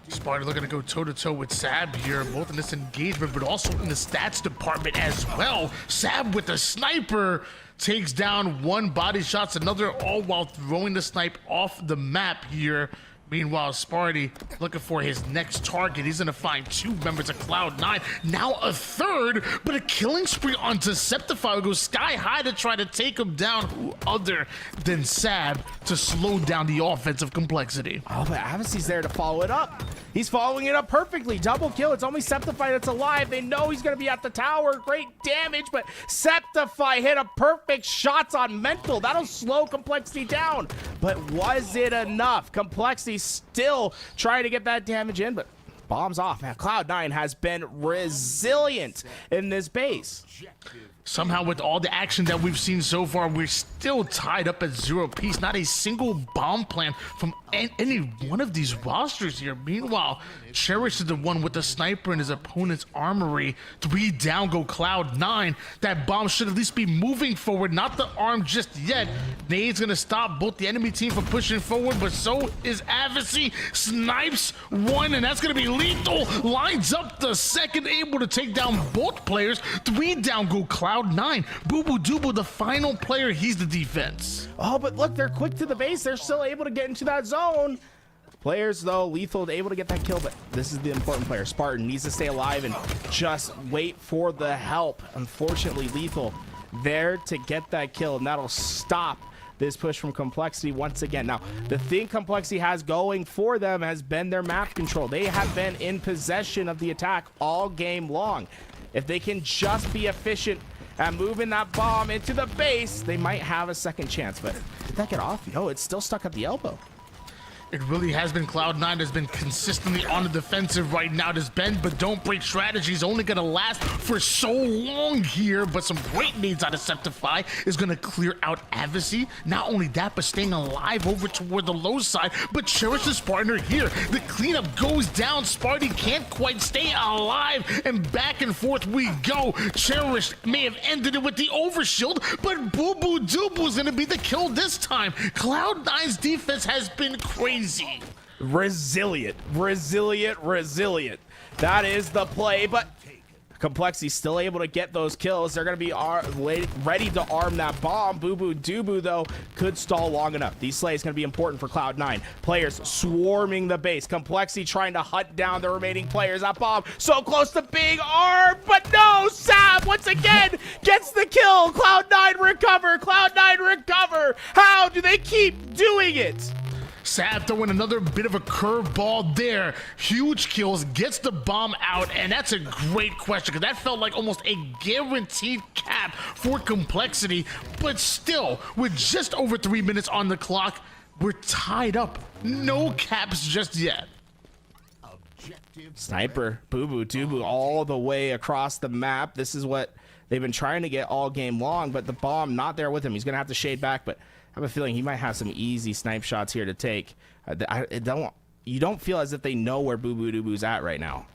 Sparta looking to go toe-to-toe with Sab here, both in this engagement, but also in the stats department as well. Sab with the sniper takes down one, body shots another, all while throwing the snipe off the map here. Meanwhile, Sparty looking for his next target. He's gonna find 2 members of Cloud9. Now a third, but a killing spree on Deceptify will go sky high to try to take him down. Who other than Sab to slow down the offensive complexity? Oh, but Avicii's there to follow it up. He's following it up perfectly. Double kill. It's only Septify that's alive. They know he's going to be at the tower. Great damage, but Septify hit a perfect shots on Mental. That'll slow Complexity down. But was it enough? Complexity still trying to get that damage in, but bombs off. Man, Cloud9 has been resilient in this base. Somehow, with all the action that we've seen so far, we're still tied up at 0 apiece. Not a single bomb plan from any one of these rosters here. Meanwhile, Cherish is the one with the sniper in his opponent's armory. 3 down go Cloud9. That bomb should at least be moving forward. Not the arm just yet. Nade's going to stop both the enemy team from pushing forward, but so is Avicii. Snipes one, and that's going to be lethal. Lines up the second, able to take down both players. 3 down go Cloud9. Boo Boo Doobu, the final player, he's the defense. Oh, but look, they're quick to the base. They're still able to get into that zone. Players, though, Lethal able to get that kill, but this is the important player. Spartan needs to stay alive and just wait for the help. Unfortunately, Lethal there to get that kill, and that'll stop this push from Complexity once again. Now, the thing Complexity has going for them has been their map control. They have been in possession of the attack all game long. If they can just be efficient at moving that bomb into the base, they might have a second chance. But did that get off? No, it's still stuck at the elbow. It really has been. Cloud9 has been consistently on the defensive right now. This bend but don't break strategy is only going to last for so long here, but some great nades out of Septify is going to clear out Avicii. Not only that, but staying alive over toward the low side, but Cherish's partner here. The cleanup goes down. Sparty can't quite stay alive, and back and forth we go. Cherish may have ended it with the overshield, but Boo Boo Doobu is going to be the kill this time. Cloud9's defense has been crazy. Resilient. That is the play, but Complexity still able to get those kills. They're going to be ready to arm that bomb. Boo Boo Doobu, though, could stall long enough. These slays going to be important for Cloud9. Players swarming the base. Complexity trying to hunt down the remaining players. That bomb so close to being armed, but no! Sab, once again, gets the kill. Cloud9 recover. Cloud9 recover. How do they keep doing it? Sab throwing another bit of a curveball there. Huge kills, gets the bomb out, and that's a great question because that felt like almost a guaranteed cap for Complexity. But still, with just over 3 minutes on the clock, we're tied up. No caps just yet. Sniper, Boo Boo Doobu all the way across the map. This is what they've been trying to get all game long, but the bomb not there with him. He's going to have to shade back, but I have a feeling he might have some easy snipe shots here to take. You don't feel as if they know where Boo Boo Doobu's at right now.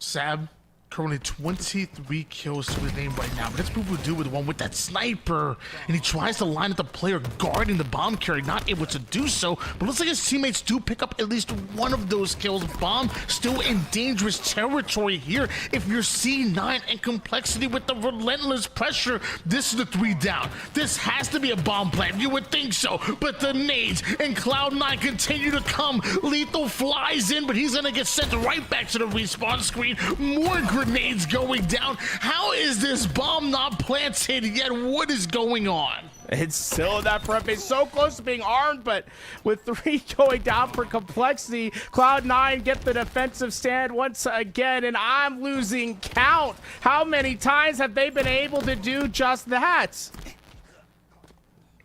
Sab currently 23 kills to his name right now, but that's Boo Boo Doobu, the one with that sniper, and he tries to line up the player guarding the bomb carrier, not able to do so, but looks like his teammates do pick up at least one of those kills. Bomb still in dangerous territory here. If you're C9 and Complexity with the relentless pressure, this is the 3 down. This has to be a bomb plan. You would think so, but the nades and Cloud9 continue to come. Lethal flies in, but he's gonna get sent right back to the respawn screen. More grenades going down. How is this bomb not planted yet? What is going on? It's still in that front base, so close to being armed, but with 3 going down for Complexity, Cloud9 get the defensive stand once again, and I'm losing count. How many times have they been able to do just that?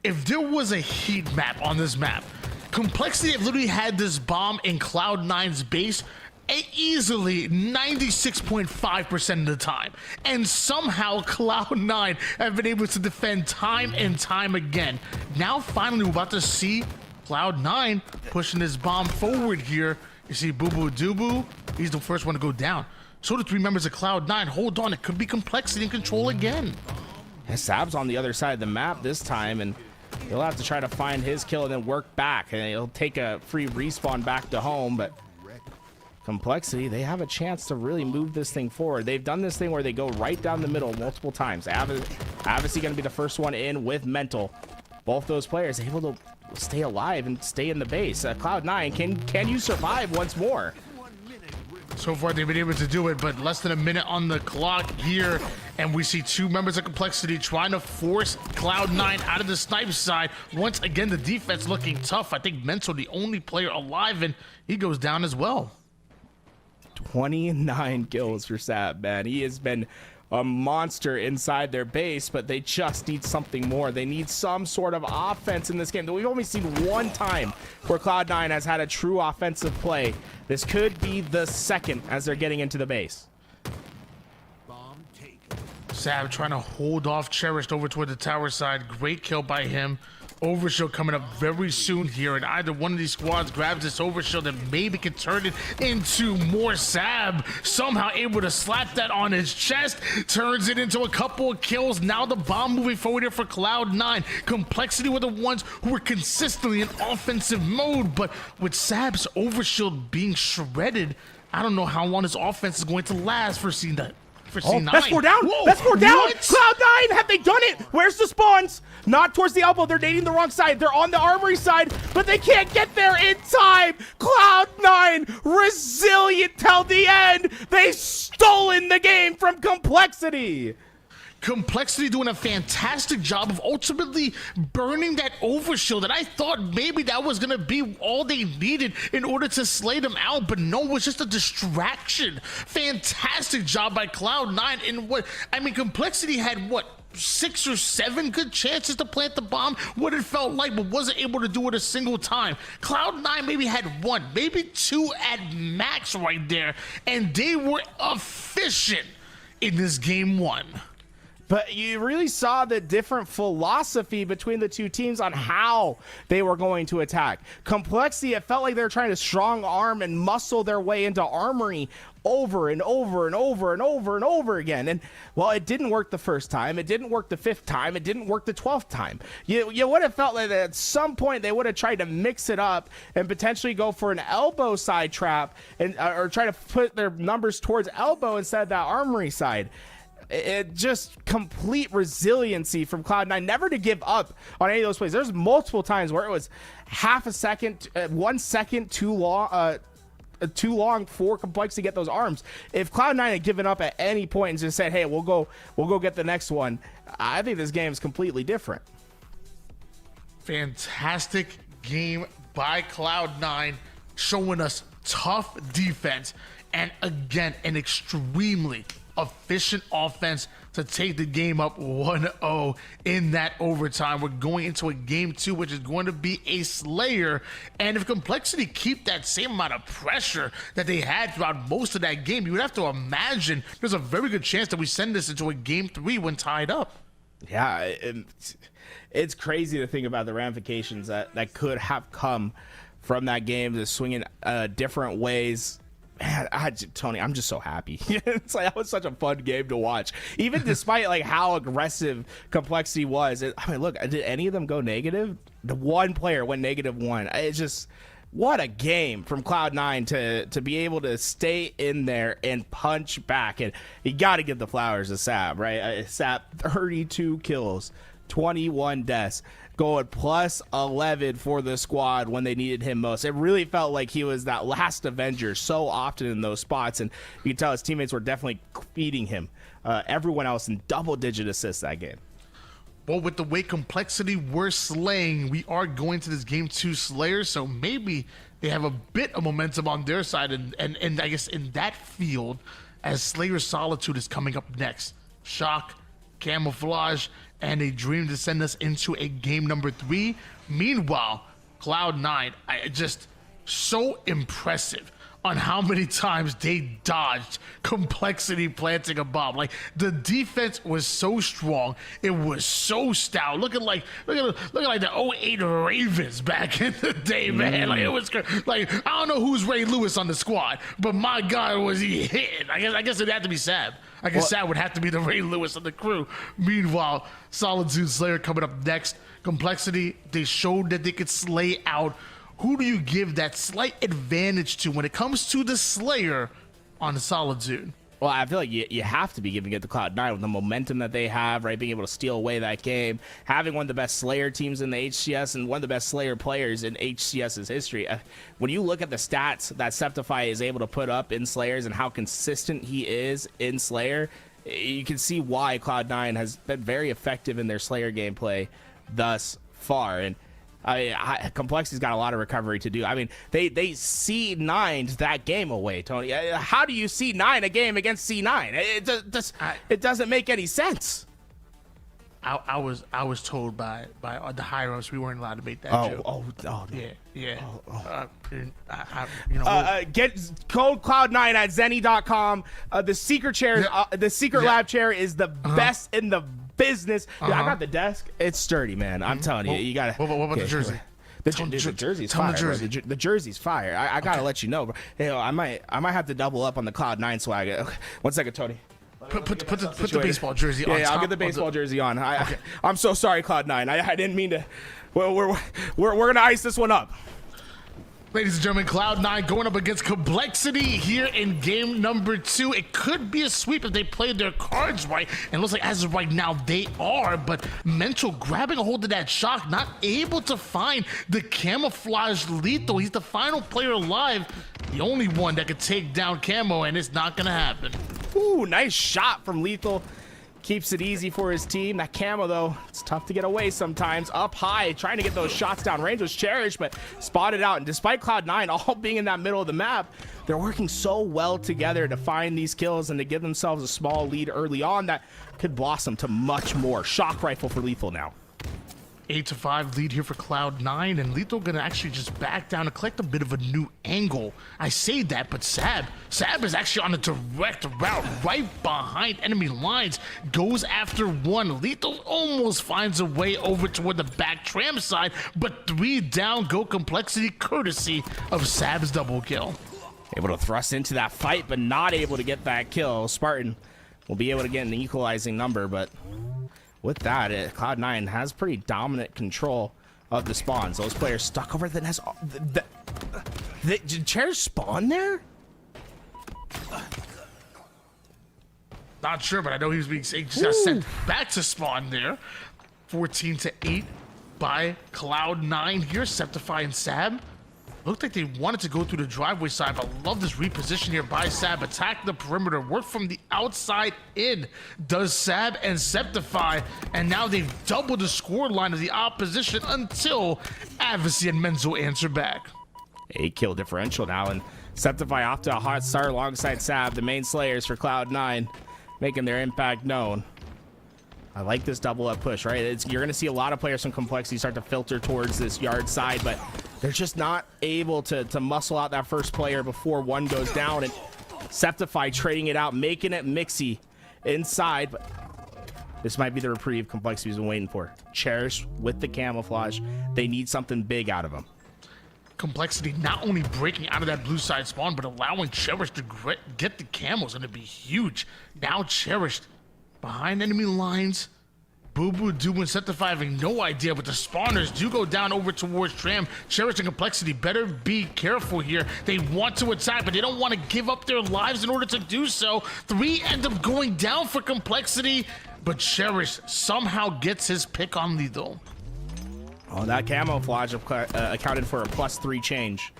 If there was a heat map on this map, Complexity have literally had this bomb in Cloud9's base easily 96.5% of the time, and somehow Cloud9 have been able to defend time and time again. Now finally we're about to see Cloud9 pushing this bomb forward here. You see Boo Boo Doobu, he's the first one to go down. So the 3 members of Cloud9. Hold on, it could be Complexity in control again. And Sab's on the other side of the map this time, and he'll have to try to find his kill and then work back, and he'll take a free respawn back to home. But Complexity, they have a chance to really move this thing forward. They've done this thing where they go right down the middle multiple times. Avicii going to be the first one in with Mental. Both those players able to stay alive and stay in the base. Cloud9, can you survive once more? So far, they've been able to do it, but less than a minute on the clock here, and we see two members of Complexity trying to force Cloud9 out of the Snipe side. Once again, the defense looking tough. I think Mental, the only player alive, and he goes down as well. 29 kills for Sab, man. He has been a monster inside their base, but they just need something more. They need some sort of offense in this game. We've only seen one time where Cloud9 has had a true offensive play. This could be the second as they're getting into the base. Sab trying to hold off Cherished over toward the tower side. Great kill by him. Overshield coming up very soon here, and either one of these squads grabs this overshield and maybe can turn it into more. Sab somehow able to slap that on his chest, turns it into a couple of kills. Now the bomb moving forward here for Cloud9. Complexity were the ones who were consistently in offensive mode, but with Sab's overshield being shredded, I don't know how long this offense is going to last for C9. That's 4 down. Whoa, that's 4 down. what? Cloud9, have they done it? Where's the spawns? Not towards the elbow. They're dating the wrong side. They're on the armory side, but they can't get there in time. Cloud9, resilient till the end. They've stolen the game from Complexity. Complexity doing a fantastic job of ultimately burning that overshield, and I thought maybe that was going to be all they needed in order to slay them out, but no, it was just a distraction. Fantastic job by Cloud9. And what, I mean, Complexity had what, 6 or 7 good chances to plant the bomb, what it felt like, but wasn't able to do it a single time. Cloud9 maybe had 1, maybe 2 at max right there, and they were efficient in this game 1. But you really saw the different philosophy between the two teams on how they were going to attack. Complexity, it felt like they were trying to strong arm and muscle their way into armory over and over and over and over and over again. And well, it didn't work the first time. It didn't work the 5th time. It didn't work the 12th time. You would have felt like at some point they would have tried to mix it up and potentially go for an elbow side trap and or try to put their numbers towards elbow instead of that armory side. It just complete resiliency from Cloud9, never to give up on any of those plays. There's multiple times where it was half a second, 1 second too long for Complexity to get those arms. If Cloud9 had given up at any point and just said, hey, we'll go get the next one, I think this game is completely different. Fantastic game by Cloud9, showing us tough defense and again an extremely efficient offense to take the game up 1-0 in that overtime. We're going into a game 2, which is going to be a Slayer, and if Complexity keep that same amount of pressure that they had throughout most of that game, you would have to imagine there's a very good chance that we send this into a game 3 when tied up. Yeah, it's crazy to think about the ramifications that could have come from that game, to swinging different ways. Man, Tony, I'm just so happy. It's like, that was such a fun game to watch, even despite like how aggressive Complexity was. I mean, look, did any of them go negative? The one player went -1. It's just, what a game from Cloud9 to be able to stay in there and punch back. And you got to give the flowers to Sab, right? Sab, 32 kills, 21 deaths, going plus 11 for the squad when they needed him most. It really felt like he was that last Avenger so often in those spots, and you can tell his teammates were definitely feeding him. Everyone else in double-digit assists that game. Well, with the way Complexity were slaying, we are going to this game 2 Slayer, so maybe they have a bit of momentum on their side, and I guess in that field, as Slayer Solitude is coming up next. Shock, Camouflage, and a dream to send us into a game number 3. Meanwhile, Cloud9, just so impressive on how many times they dodged Complexity planting a bomb. Like, the defense was so strong, it was so stout, looking like the 08 Ravens back in the day, man. Like, it was like, I don't know who's Ray Lewis on the squad, but my God, was he hitting. I guess it had to be Sab. I guess that would have to be the Ray Lewis of the crew. Meanwhile, Solitude Slayer coming up next. Complexity, they showed that they could slay out. Who do you give that slight advantage to when it comes to the Slayer on Solitude? Well, I feel like you have to be giving it to Cloud9 with the momentum that they have, right? Being able to steal away that game, having one of the best Slayer teams in the HCS and one of the best Slayer players in HCS's history. When you look at the stats that Septify is able to put up in Slayers and how consistent he is in Slayer, you can see why Cloud9 has been very effective in their Slayer gameplay thus far. And Complexity's got a lot of recovery to do. I mean, they C9'd that game away, Tony. How do you C9 a game against C9? It doesn't make any sense. I was told by the higher ups we weren't allowed to make that joke. Yeah. Get code Cloud9 at Zenny.com. The secret chair, the secret lab chair is the best in the business. Dude, I got the desk. It's sturdy, man. I'm telling you, you gotta. What about the jersey? The jersey's fire. The jersey's fire. I gotta let you know, bro. Hey, I might have to double up on the Cloud9 swag. Okay. 1 second, Tony. Put the baseball jersey on. Yeah, I'll get the baseball jersey on. I'm so sorry, Cloud9. I didn't mean to. We're gonna ice this one up. Ladies and gentlemen, Cloud9 going up against Complexity here in game number 2. It could be a sweep if they played their cards right, and it looks like as of right now they are, but Mental grabbing a hold of that shock, not able to find the camouflage Lethal. He's the final player alive, the only one that could take down Camo, and it's not gonna happen. Ooh, nice shot from Lethal. Keeps it easy for his team. That Camo, though, it's tough to get away sometimes. Up high, trying to get those shots down range was cherished, but spotted out. And despite Cloud9 all being in that middle of the map, they're working so well together to find these kills and to give themselves a small lead early on that could blossom to much more. Shock rifle for Lethal now. 8-5 lead here for Cloud9, and Lethal gonna actually just back down and collect a bit of a new angle. I say that, but Sab is actually on a direct route right behind enemy lines, goes after one. Lethal almost finds a way over toward the back tram side, but 3 down go Complexity courtesy of Sab's double kill. Able to thrust into that fight, but not able to get that kill. Spartan will be able to get an equalizing number, but with that, Cloud9 has pretty dominant control of the spawns. Those players stuck over the nest. Did chairs spawn there? Not sure, but I know he just got sent back to spawn there. 14-8 by Cloud9 here. Septify and Sab. Looked like they wanted to go through the driveway side, but I love this reposition here by Sab. Attack the perimeter, work from the outside in. Does Sab and Septify, and now they've doubled the score line of the opposition until Advocacy and Menzo answer back. 8-kill differential now, and Septify off to a hot start alongside Sab, the main slayers for Cloud9, making their impact known. I like this double up push, right? You're going to see a lot of players from Complexity start to filter towards this yard side, but they're just not able to muscle out that first player before one goes down. And Septify trading it out, making it mixy inside. But this might be the reprieve Complexity's been waiting for. Cherish with the camouflage. They need something big out of him. Complexity not only breaking out of that blue side spawn, but allowing Cherish to get the camo is going to be huge. Now Cherished behind enemy lines. Boo Boo Doo and Septify having no idea, but the spawners do go down over towards Tram. Cherish and Complexity better be careful here. They want to attack, but they don't want to give up their lives in order to do so. 3 end up going down for Complexity, but Cherish somehow gets his pick on Lethal. Oh, that camouflage accounted for a +3 change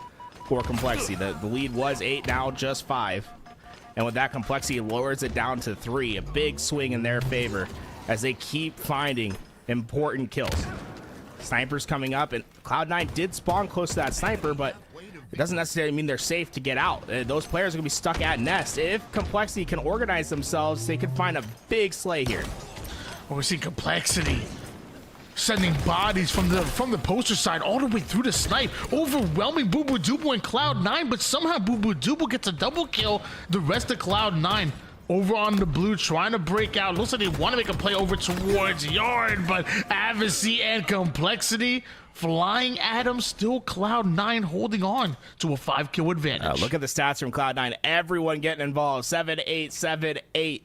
for Complexity. The lead was 8, now just 5. And with that, Complexity lowers it down to 3. A big swing in their favor as they keep finding important kills. Snipers coming up, and Cloud9 did spawn close to that sniper, but it doesn't necessarily mean they're safe to get out. Those players are going to be stuck at nest. If Complexity can organize themselves, they could find a big slay here. Well, we're seeing Complexity sending bodies from the poster side all the way through the snipe, overwhelming Boo Boo Dooble and Cloud9, but somehow Boo Boo Dooble gets a double kill. The rest of Cloud9 over on the blue trying to break out. Looks like they want to make a play over towards yard, but Advocacy and Complexity flying at him. Still Cloud9 holding on to a 5-kill advantage. Look at the stats from Cloud9. Everyone getting involved. 7-8, 7-8.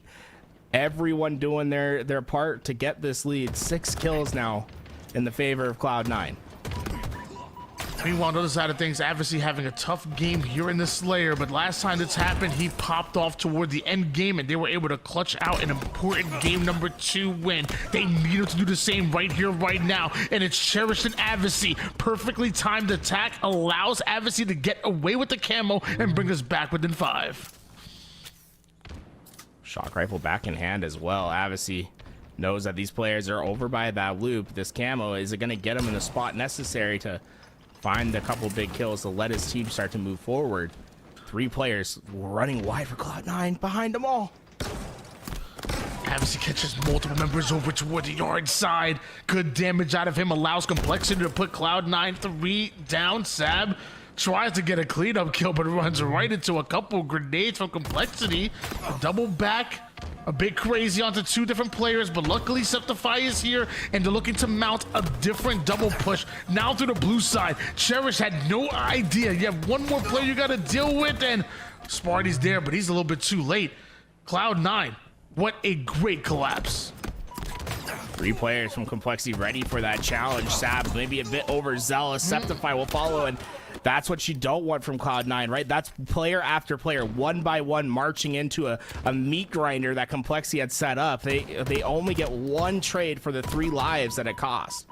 Everyone doing their part to get this lead. 6 kills now in the favor of Cloud9. Meanwhile, on the other side of things, Adversary having a tough game here in the Slayer, but last time this happened, he popped off toward the end game, and they were able to clutch out an important game number 2 win. They needed to do the same right here, right now, and it's Cherish and Adversary. Perfectly timed attack allows Adversary to get away with the camo and bring us back within 5. Shock rifle back in hand as well. Adversary knows that these players are over by that loop. This camo is going to get him in the spot necessary to find a couple big kills to let his team start to move forward. 3 players running wide for Cloud9 behind them all. Adversary catches multiple members over toward the yard side. Good damage out of him allows Complexity to put Cloud9 3 down. Sab tries to get a cleanup kill, but runs right into a couple grenades from Complexity. A double back. A bit crazy onto 2 different players, but luckily Septify is here, and they're looking to mount a different double push. Now to the blue side. Cherish had no idea. You have one more player you got to deal with, and Sparty's there, but he's a little bit too late. Cloud9, what a great collapse. 3 players from Complexity ready for that challenge. Sab maybe a bit overzealous. Septify will follow, and that's what you don't want from Cloud9, right? That's player after player, one by one, marching into a meat grinder that Complexity had set up. They only get 1 trade for the 3 lives that it costs.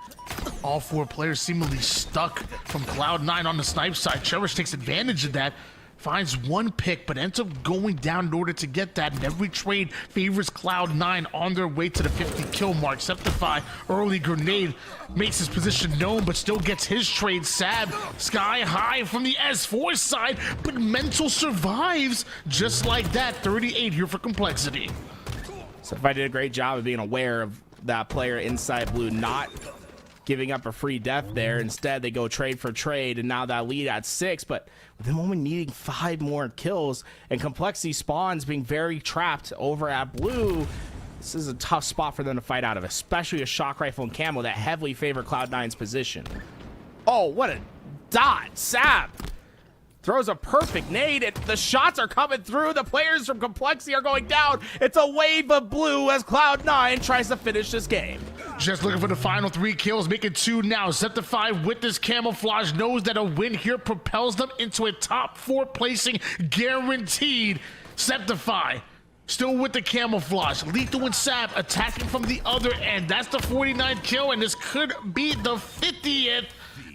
All 4 players seemingly stuck from Cloud9 on the Snipe side. Cherish takes advantage of that. Finds 1 pick, but ends up going down in order to get that. And every trade favors Cloud9 on their way to the 50 kill mark. Septify, early grenade, makes his position known, but still gets his trade. Sab, sky high from the S4 side, but Mental survives just like that. 38 here for Complexity. Septify did a great job of being aware of that player inside blue, not giving up a free death there. Instead, they go trade for trade, and now that lead at 6, but with them only needing 5 more kills, and Complexity spawns being very trapped over at blue, this is a tough spot for them to fight out of, especially a shock rifle and camo that heavily favor Cloud9's position. Oh, what a dot! Sab throws a perfect nade, and the shots are coming through. The players from Complexity are going down. It's a wave of blue as Cloud9 tries to finish this game. Just looking for the final 3 kills, making 2 now. Septify with this camouflage knows that a win here propels them into a top 4 placing guaranteed. Septify still with the camouflage. Lethal and Sab attacking from the other end. That's the 49th kill, and this could be the 50th.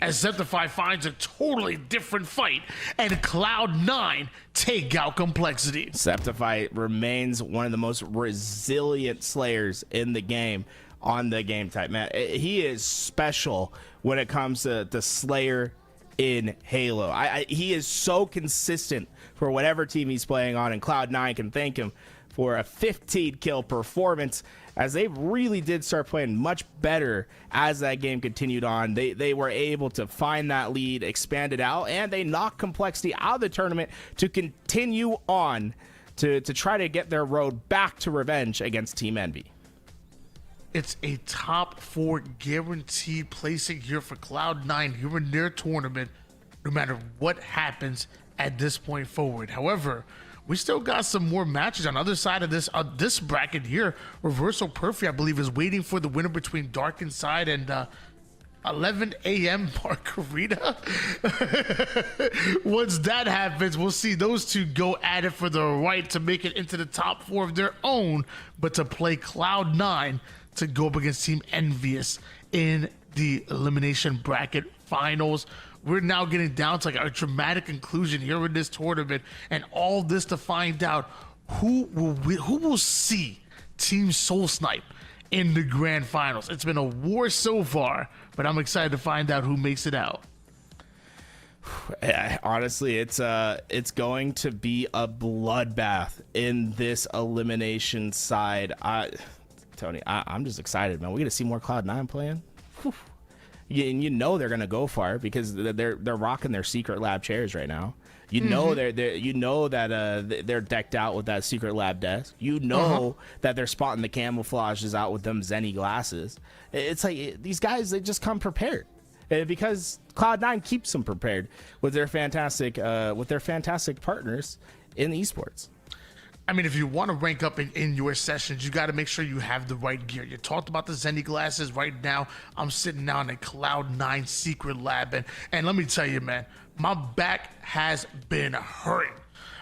As Septify finds a totally different fight, and Cloud9 take out Complexity. Septify remains one of the most resilient slayers in the game on the game type, man. He is special when it comes to the Slayer in Halo. He is so consistent for whatever team he's playing on, and Cloud9 can thank him for a 15 kill performance, as they really did start playing much better as that game continued on. They were able to find that lead, expand it out, and they knocked Complexity out of the tournament to continue on to try to get their road back to revenge against Team Envy. It's a top 4 guaranteed placing here for Cloud9 here in their tournament, no matter what happens at this point forward. However, we still got some more matches on the other side of this bracket here. Reversal Perfect, I believe, is waiting for the winner between Dark Inside and 11 a.m. Margarita. Once that happens, we'll see those 2 go at it for the right to make it into the top 4 of their own, but to play Cloud9 to go up against Team Envious in the elimination bracket finals. We're now getting down to like a dramatic conclusion here in this tournament, and all this to find out who will see Team Soul Snipe in the grand finals. It's been a war so far, but I'm excited to find out who makes it out. Honestly, it's going to be a bloodbath in this elimination side. Tony, I'm just excited, man. We're gonna see more Cloud9 playing. Whew. You know they're gonna go far because they're rocking their secret lab chairs right now. You know they're decked out with that secret lab desk. You know that they're spotting the camouflages out with them Zenny glasses. It's like these guys, they just come prepared because Cloud9 keeps them prepared with their fantastic partners in esports. I mean, if you want to rank up in your sessions, you got to make sure you have the right gear. You talked about the Zenny glasses. Right now, I'm sitting down in Cloud9 Secret Lab, and let me tell you, man, my back has been hurting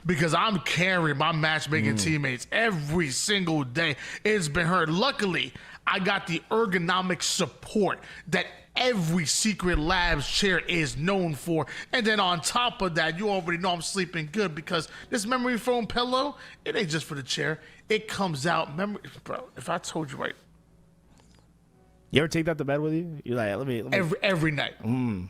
because I'm carrying my matchmaking teammates every single day. It's been hurt. Luckily, I got the ergonomic support that every Secret Labs chair is known for. And then on top of that, you already know I'm sleeping good because this memory foam pillow, it ain't just for the chair. It comes out, bro, if I told you right. You ever take that to bed with you? You're like, let me. Every night.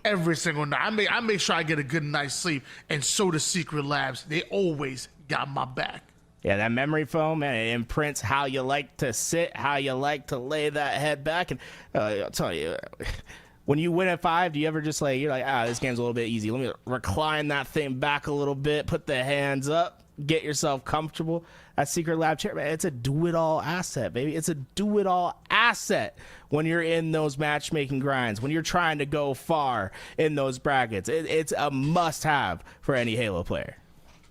Every single night. I make sure I get a good night's sleep. And so do Secret Labs. They always got my back. Yeah, that memory foam, man, it imprints how you like to sit, how you like to lay that head back. And I'll tell you, when you win at 5, do you ever just you're like, this game's a little bit easy. Let me recline that thing back a little bit, put the hands up, get yourself comfortable. That Secret Lab chair, man, it's a do-it-all asset, baby. It's a do-it-all asset when you're in those matchmaking grinds, when you're trying to go far in those brackets. It's a must-have for any Halo player.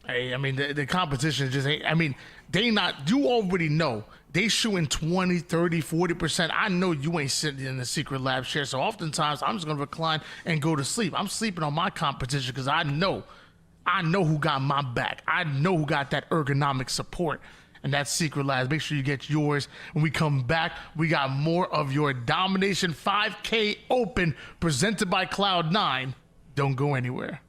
Hey, I mean, the competition just ain't, I mean, you already know, they shooting 20, 30, 40%. I know you ain't sitting in the Secret Lab chair, so oftentimes I'm just going to recline and go to sleep. I'm sleeping on my competition because I know who got my back. I know who got that ergonomic support, and that's Secret Labs. Make sure you get yours. When we come back, we got more of your Domination 5K Open presented by Cloud9. Don't go anywhere.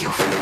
your food.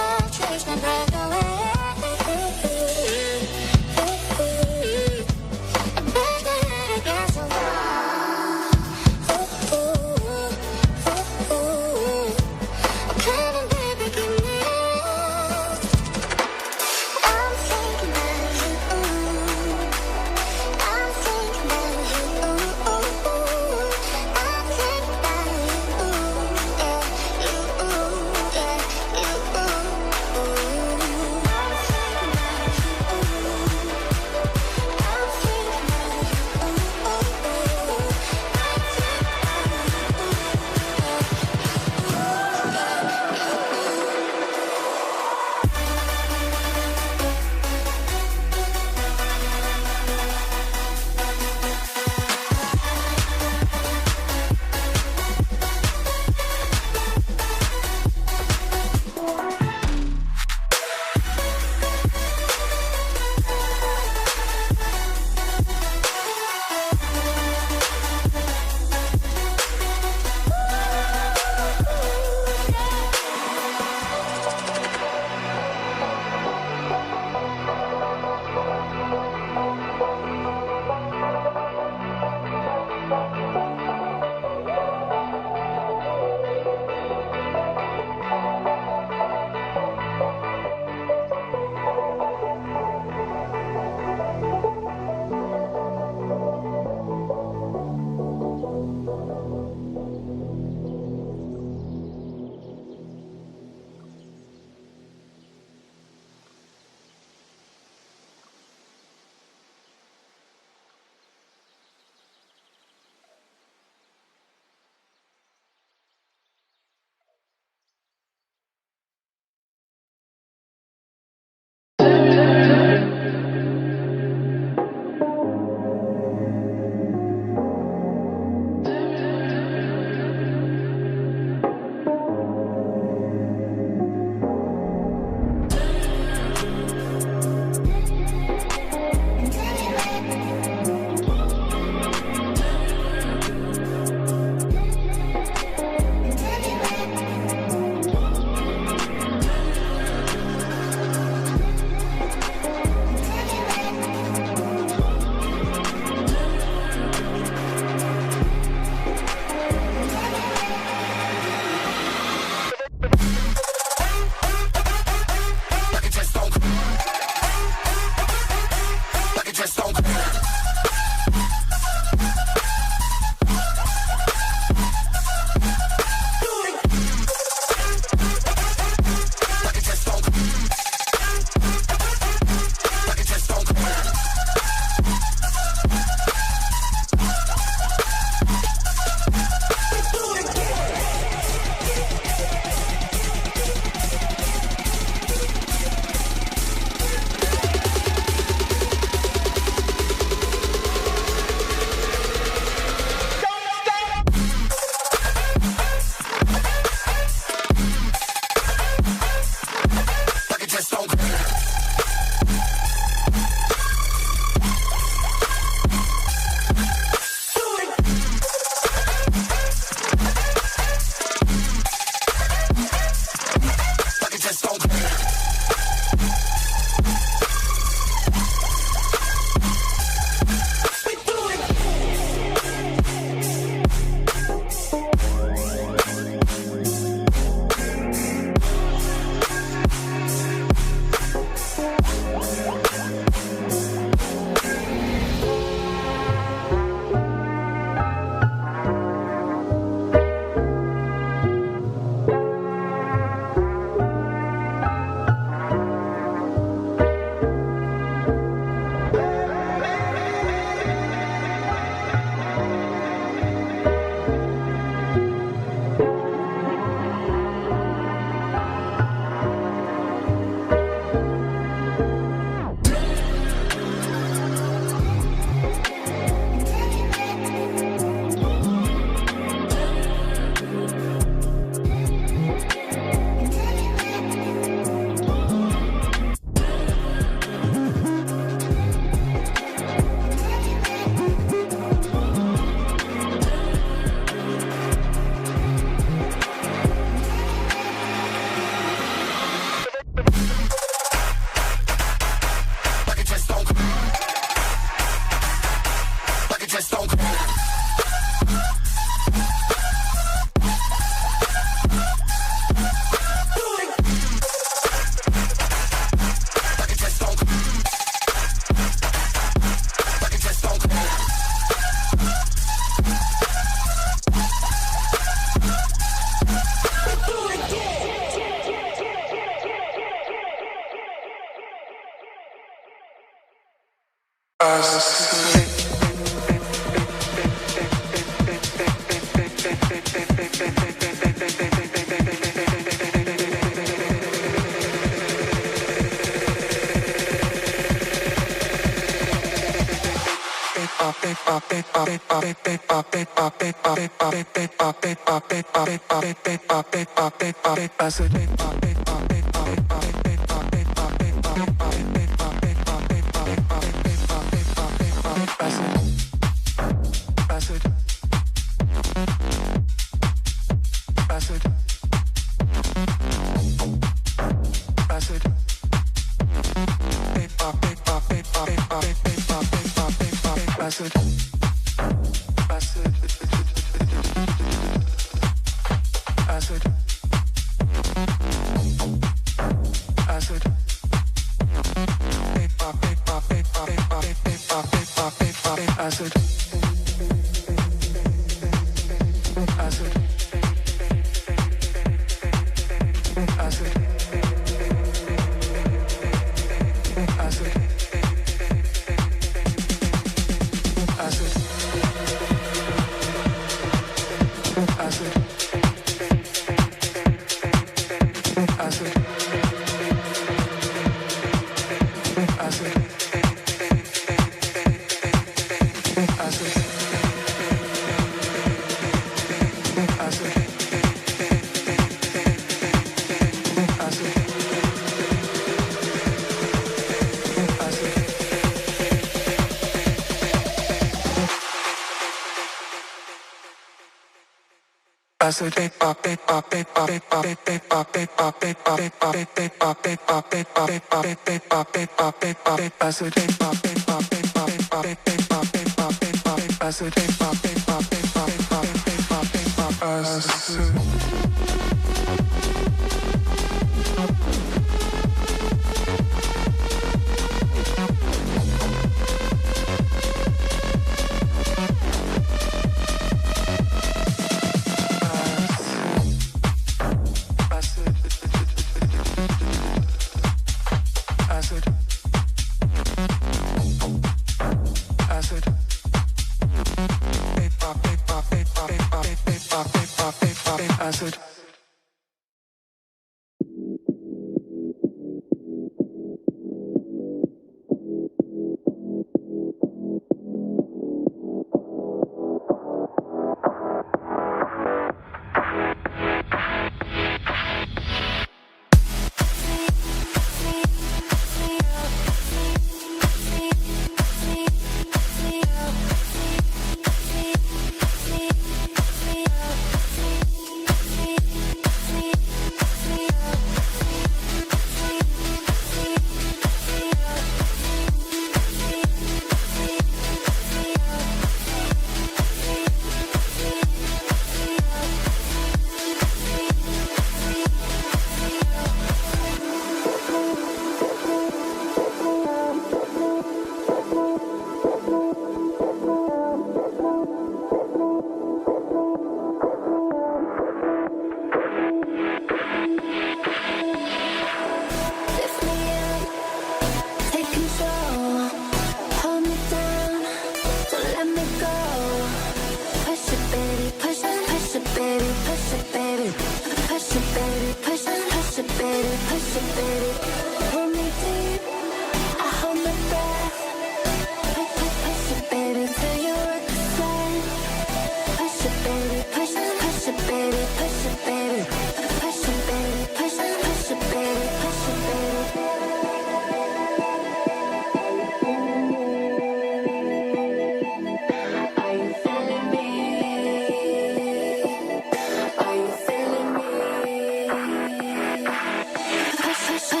Push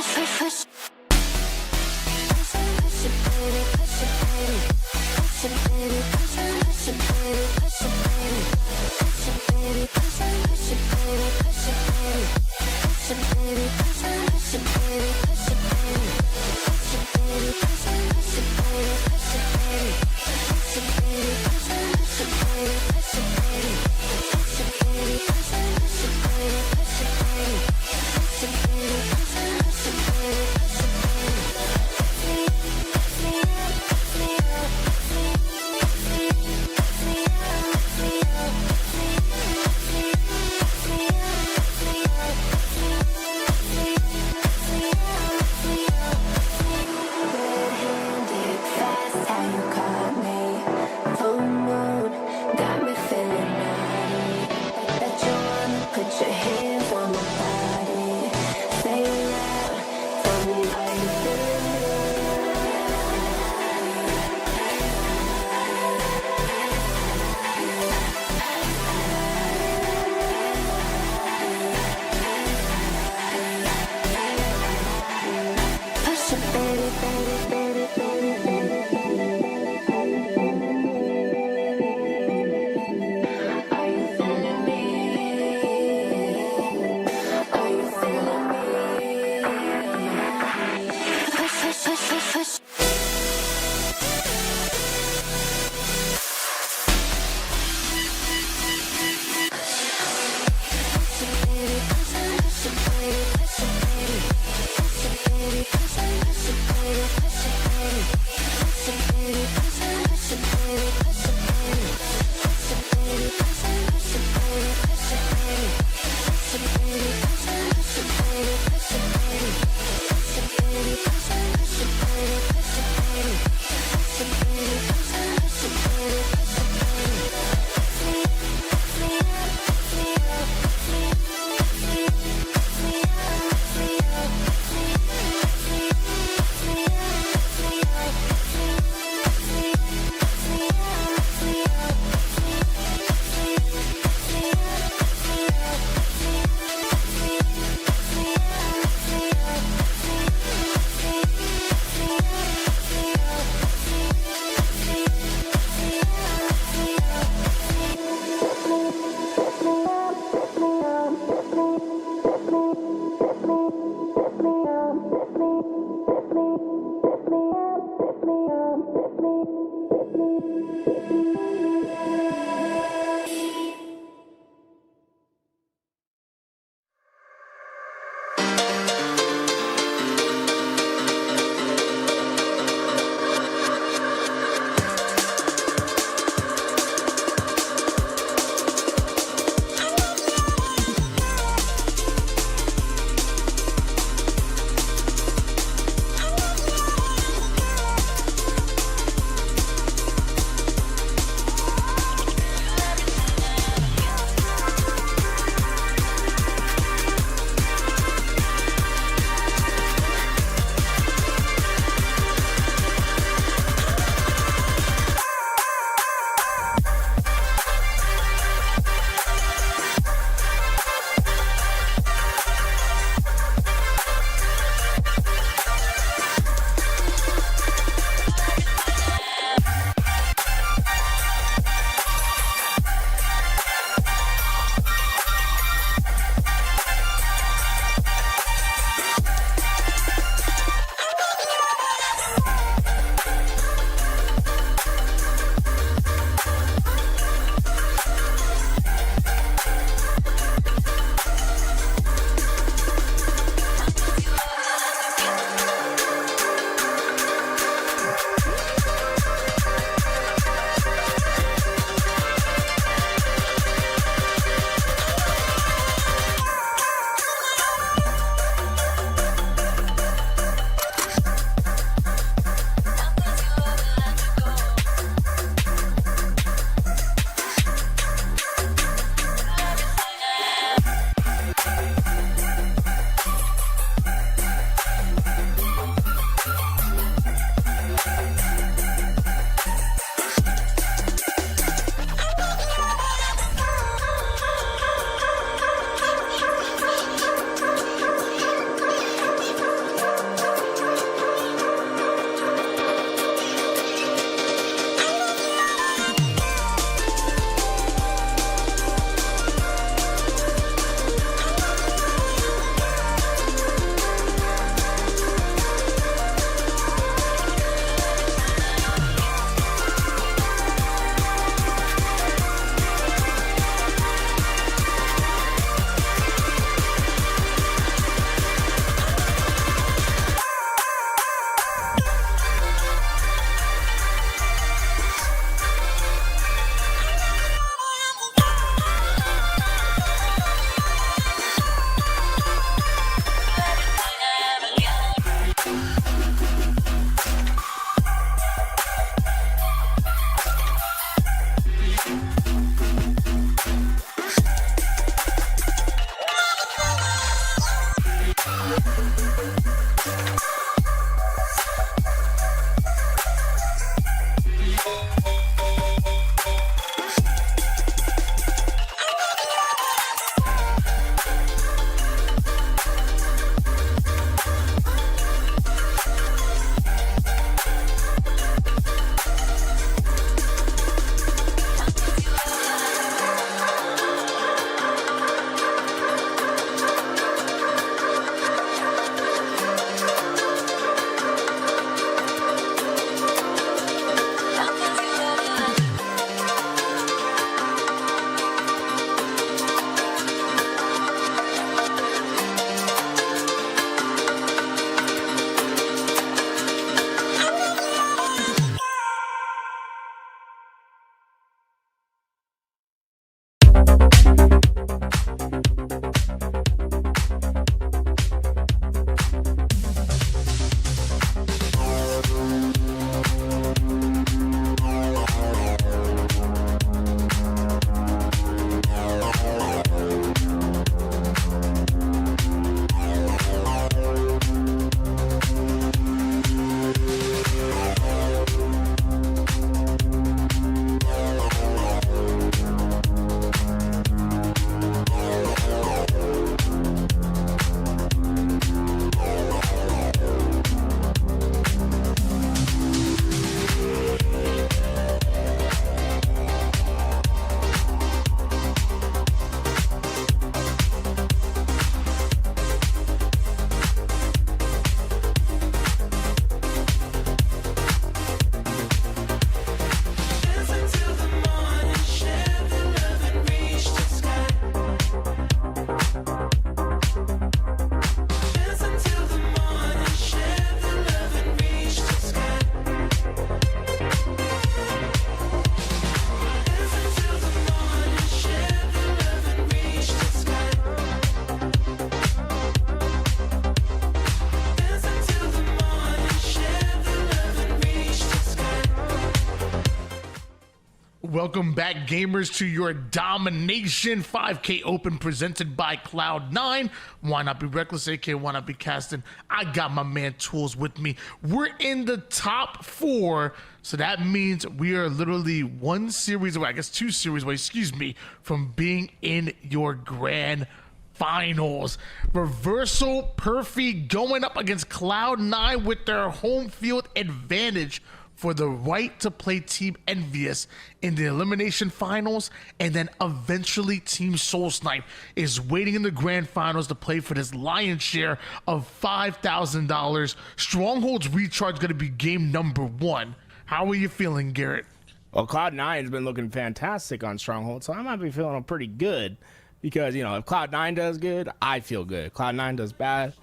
Welcome back, gamers, to your Domination 5K Open presented by Cloud9. Why not be reckless, aka why not be casting? I got my man Tools with me. We're in the top 4, so that means we are literally 1 series away, I guess 2 series away, excuse me, from being in your grand finals. Reversal Perfy going up against Cloud9 with their home field advantage for the right to play Team Envious in the elimination finals, and then eventually Team Soul Snipe is waiting in the grand finals to play for this lion's share of $5,000. Strongholds Recharge going to be game number 1. How are you feeling, Garrett? Well, Cloud9 has been looking fantastic on Stronghold, so I might be feeling pretty good because, you know, if Cloud9 does good, I feel good. If Cloud9 does bad,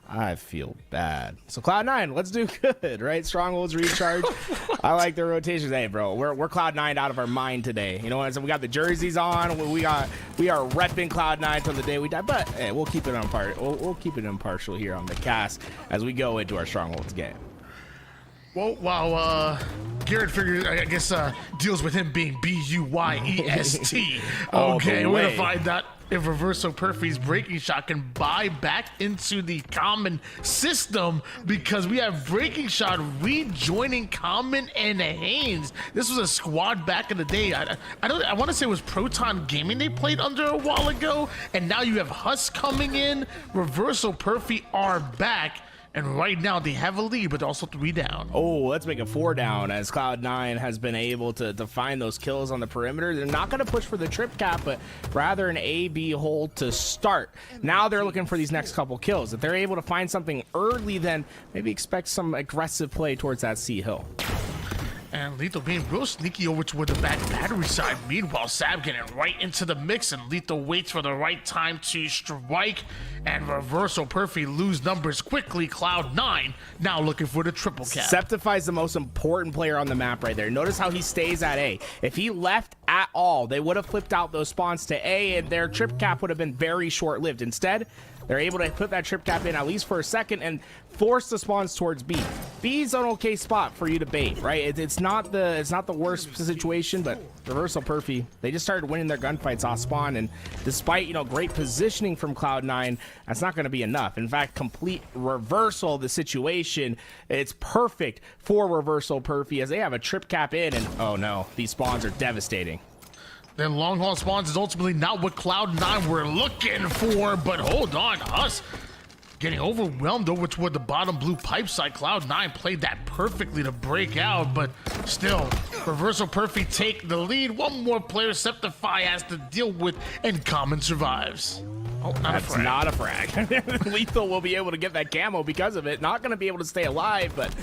I feel bad. So Cloud9, let's do good, right? Strongholds Recharge. I like the rotations. Hey, bro, we're Cloud9 out of our mind today. You know what? So we got the jerseys on. We are repping Cloud9 till the day we die. But hey, we'll keep it we'll keep it impartial here on the cast as we go into our Strongholds game. Well, while Garrett figures, I guess, deals with him being B-U-Y-E-S-T. Okay, we're going to find out if Reversal Perfy's breaking shot can buy back into the common system, because we have breaking shot rejoining Common and Haynes. This was a squad back in the day. I want to say it was Proton Gaming they played under a while ago, and now you have Huss coming in. Reversal Perfy are back. And right now they have a lead, but also 3 down. Oh, let's make it 4 down as Cloud9 has been able to find those kills on the perimeter. They're not going to push for the trip cap, but rather an A-B hold to start. Now they're looking for these next couple kills. If they're able to find something early, then maybe expect some aggressive play towards that C hill. And Lethal being real sneaky over toward the back battery side. Meanwhile, Sab getting right into the mix, and Lethal waits for the right time to strike. And Reversal Perfy lose numbers quickly. Cloud9 now looking for the triple cap. Septify's the most important player on the map right there. Notice how he stays at A. If he left at all, they would have flipped out those spawns to A, and their trip cap would have been very short-lived. Instead, they're able to put that trip cap in at least for a second and force the spawns towards B. B's an okay spot for you to bait, right? It's not the worst situation, but Reversal Perfy, they just started winning their gunfights off spawn, and despite, you know, great positioning from Cloud9, that's not going to be enough. In fact, complete reversal of the situation. It's perfect for Reversal Perfy as they have a trip cap in, and oh no, these spawns are devastating. Then long haul spawns is ultimately not what Cloud9 were looking for, but hold on, Us getting overwhelmed over toward the bottom blue pipe side. Cloud9 played that perfectly to break out, but still, Reversal Perfy take the lead. One more player Septify has to deal with, and Common survives. Oh, That's not a frag. Lethal will be able to get that camo because of it. Not going to be able to stay alive, but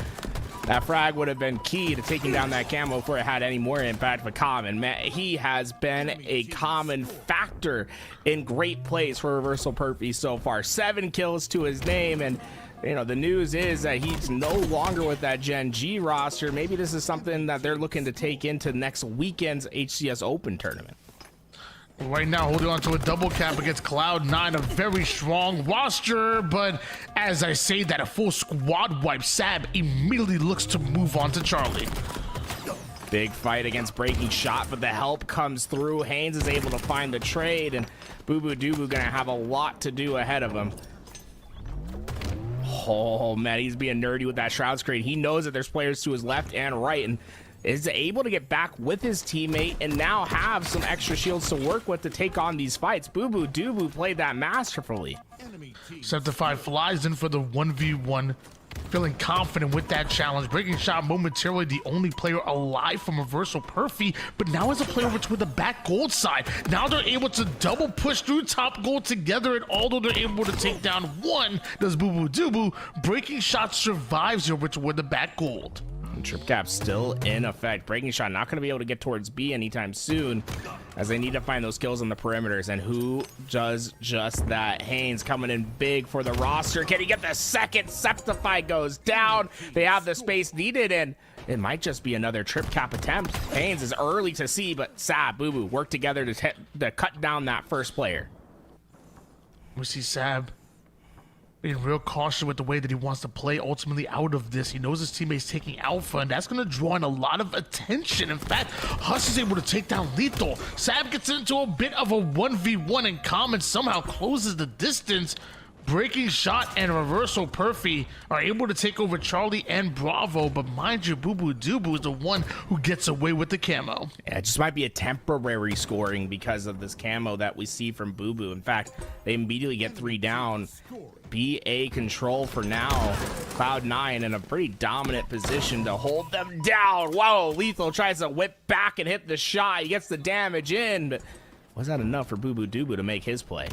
that frag would have been key to taking down that camo before it had any more impact. But Common, man, he has been a common factor in great plays for Reversal Perfy so far. 7 kills to his name, and you know, the news is that he's no longer with that Gen G roster. Maybe this is something that they're looking to take into next weekend's HCS Open tournament. Right now, holding on to a double cap against Cloud9, a very strong roster, but as I say that, a full squad wipe, Sab immediately looks to move on to Charlie. Big fight against breaking shot, but the help comes through. Haynes is able to find the trade, and Boo Boo Doo gonna have a lot to do ahead of him. Oh man, he's being nerdy with that Shroud screen. He knows that there's players to his left and right, and is able to get back with his teammate and now have some extra shields to work with to take on these fights. Boo Boo Doo played that masterfully. Septify flies in for the 1v1, feeling confident with that challenge. Breaking shot momentarily the only player alive from Reversal Perfy, but now as a player over to the back gold side. Now they're able to double push through top gold together, and although they're able to take down one, does Boo Boo Doo. Breaking shot survives over toward the back gold. Trip cap still in effect. Breaking shot not going to be able to get towards B anytime soon, as they need to find those kills on the perimeters. And who does just that? Haynes coming in big for the roster. Can he get the second? Septify goes down. They have the space needed, and it might just be another trip cap attempt. Haynes is early to see, but Sab, Boo Boo work together to cut down that first player. We see Sab being real cautious with the way that he wants to play ultimately out of this. He knows his teammates taking Alpha, and that's going to draw in a lot of attention. In fact, Huss is able to take down Lethal. Sab gets into a bit of a 1v1, and Common somehow closes the distance. Breaking Shot and Reversal Perfy are able to take over Charlie and Bravo, but mind you, Boo Boo Doo is the one who gets away with the camo. Yeah, it just might be a temporary scoring because of this camo that we see from Boo Boo. In fact, they immediately get 3 down. BA control for now. Cloud9 in a pretty dominant position to hold them down. Whoa, Lethal tries to whip back and hit the shot. He gets the damage in, but was that enough for Boo Boo Doo to make his play?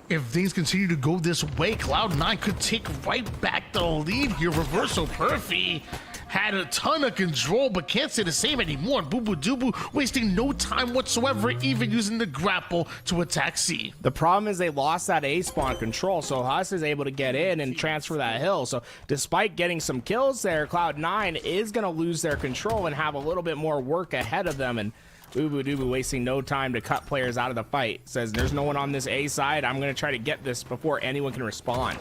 If things continue to go this way, Cloud9 could take right back the lead here. Reversal Perfy had a ton of control, but can't say the same anymore. And Boo Boo Doo wasting no time whatsoever, even using the grapple to attack C. The problem is they lost that A spawn control, so Huss is able to get in and transfer that hill. So despite getting some kills there, Cloud9 is going to lose their control and have a little bit more work ahead of them. And Boo Boo Doo wasting no time to cut players out of the fight. Says there's no one on this A side. I'm going to try to get this before anyone can respond.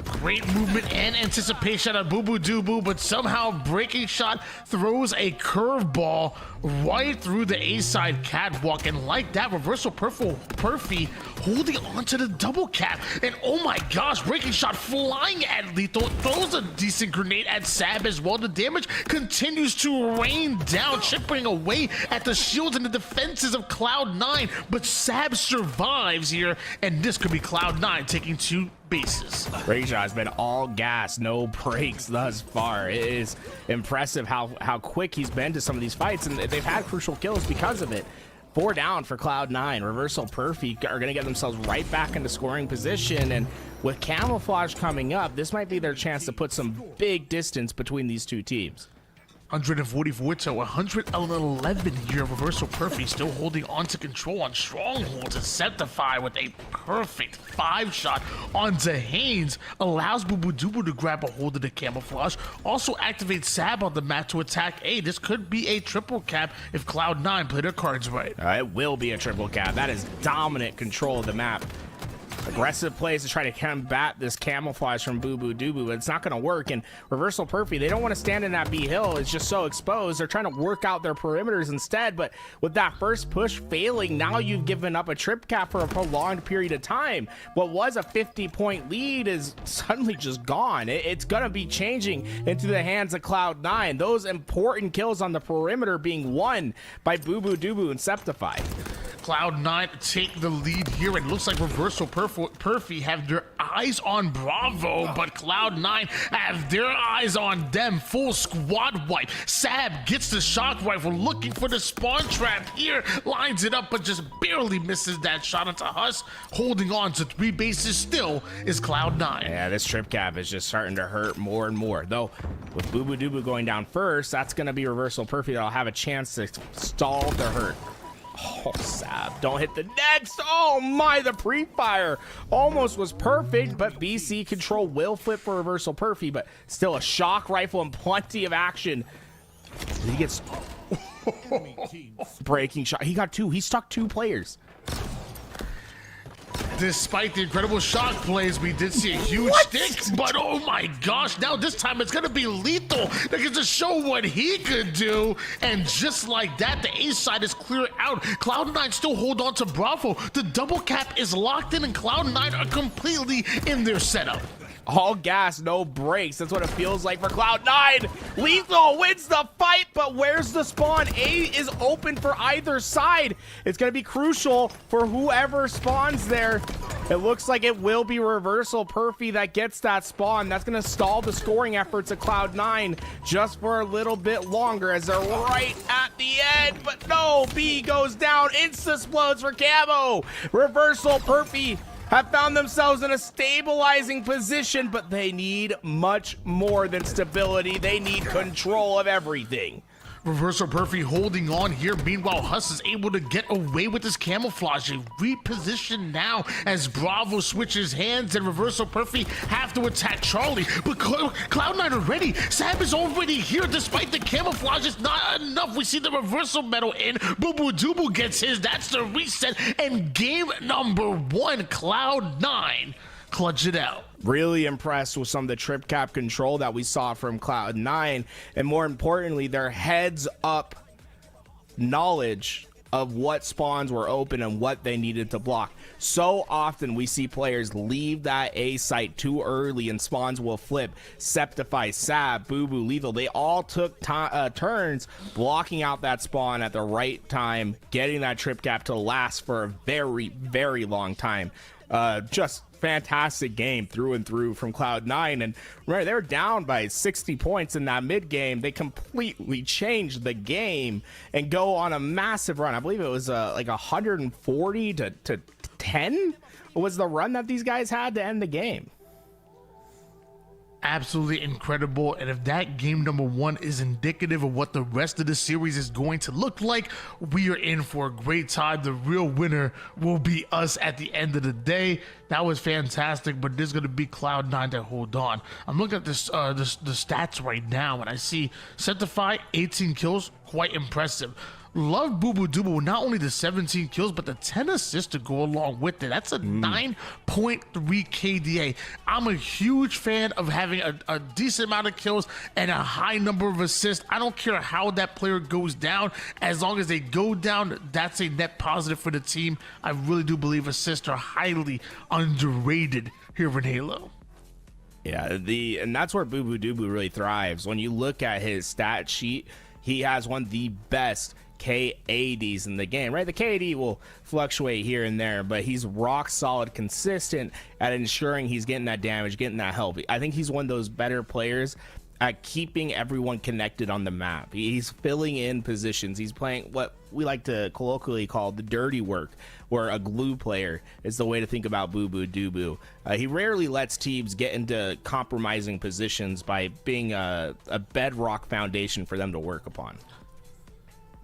Great movement and anticipation on Boo Boo Doo, but somehow Breaking Shot throws a curveball right through the A-side catwalk, and like that, Reversal Perfy holding onto the double cap, and oh my gosh, Breaking Shot flying at Lethal, throws a decent grenade at Sab as well. The damage continues to rain down, chipping away at the shields and the defenses of Cloud9, but Sab survives here, and this could be Cloud9 taking 2 bases. Breaking Shot has been all gas, no brakes thus far. It is impressive how quick he's been to some of these fights, and they've had crucial kills because of it. 4 down for Cloud9. Reversal Perfy are going to get themselves right back into scoring position, and with Camouflage coming up, this might be their chance to put some big distance between these two teams. 144 to 111 here. Reversal Perfy still holding on to control on Stronghold to Septify with a perfect 5-shot onto Haynes. Allows Boo Boo Doo to grab a hold of the camouflage. Also activates Sab on the map to attack A. This could be a triple cap if Cloud9 play their cards right. It will be a triple cap. That is dominant control of the map. Aggressive plays to try to combat this camouflage from Boo Boo Doo, but it's not going to work. And Reversal Perfy, they don't want to stand in that B hill. It's just so exposed. They're trying to work out their perimeters instead, but with that first push failing, now you've given up a trip cap for a prolonged period of time. What was a 50-point lead is suddenly just gone. It's going to be changing into the hands of Cloud9. Those important kills on the perimeter being won by Boo Boo Doo and Septify. Cloud9 take the lead here. It looks like Reversal Perfy have their eyes on Bravo, but Cloud9 have their eyes on them. Full squad wipe. Sab gets the shock rifle, looking for the spawn trap here. Lines it up, but just barely misses that shot into Huss. Holding on to 3 bases still is Cloud9. Yeah, this trip cap is just starting to hurt more and more. Though, with Boo Boo Doo going down first, that's going to be Reversal Perfy that'll have a chance to stall the hurt. Oh, Sab, don't hit the next. Oh my, the pre-fire almost was perfect, but BC control will flip for Reversal Perfy, but still a shock rifle and plenty of action. He gets Breaking Shot. He got 2. He stuck 2 players. Despite the incredible shock plays, we did see a huge stick, but oh my gosh, now this time it's gonna be Lethal that gets to show what he could do, and just like that, the A side is cleared out. Cloud9 still hold on to Bravo. The double cap is locked in, and Cloud9 are completely in their setup. All gas, no brakes. That's what it feels like for Cloud9. Lethal wins the fight, but where's the spawn? A is open for either side. It's going to be crucial for whoever spawns there. It looks like it will be Reversal Perfy that gets that spawn. That's going to stall the scoring efforts of Cloud9 just for a little bit longer as they're right at the end. But no, B goes down. Insta-splodes for Camo. Reversal Perfy have found themselves in a stabilizing position, but they need much more than stability. They need control of everything. Reversal Perfy holding on here. Meanwhile, Huss is able to get away with his camouflage. Reposition now as Bravo switches hands, and Reversal Perfy have to attack Charlie. But Cloud9 are ready. Sab is already here. Despite the camouflage, it's not enough. We see the reversal metal in. Boo Boo Doo gets his. That's the reset. And game number 1, Cloud9 clutch it out. Really impressed with some of the trip cap control that we saw from Cloud9, and more importantly, their heads up knowledge of what spawns were open and what they needed to block. So often we see players leave that A site too early and spawns will flip. Septify, Sab, Boo Boo, Lethal, they all took turns blocking out that spawn at the right time, getting that trip cap to last for a very, very long time. Just fantastic game through and through from Cloud9. And right, they're down by 60 points in that mid game. They completely changed the game and go on a massive run. I believe it was like 140 to 10 was the run that these guys had to end the game. Absolutely incredible. And if that game number 1 is indicative of what the rest of the series is going to look like, we are in for a great time. The real winner will be us at the end of the day. That was fantastic, but there's going to be Cloud9 to hold on. I'm looking at this the stats right now, and I see Septify 18 kills, quite impressive. Love Boo Boo Doobu, not only the 17 kills, but the 10 assists to go along with it. That's a 9.3 KDA. I'm a huge fan of having a decent amount of kills and a high number of assists. I don't care how that player goes down. As long as they go down, that's a net positive for the team. I really do believe assists are highly underrated here in Halo. Yeah, and that's where Boo Boo Doobu really thrives. When you look at his stat sheet, he has one of the best KADs in the game, right? The KAD will fluctuate here and there, but he's rock solid, consistent at ensuring he's getting that damage, getting that help. I think he's one of those better players at keeping everyone connected on the map. He's filling in positions. He's playing what we like to colloquially call the dirty work, where a glue player is the way to think about Boo Boo Doobu. He rarely lets teams get into compromising positions by being a bedrock foundation for them to work upon.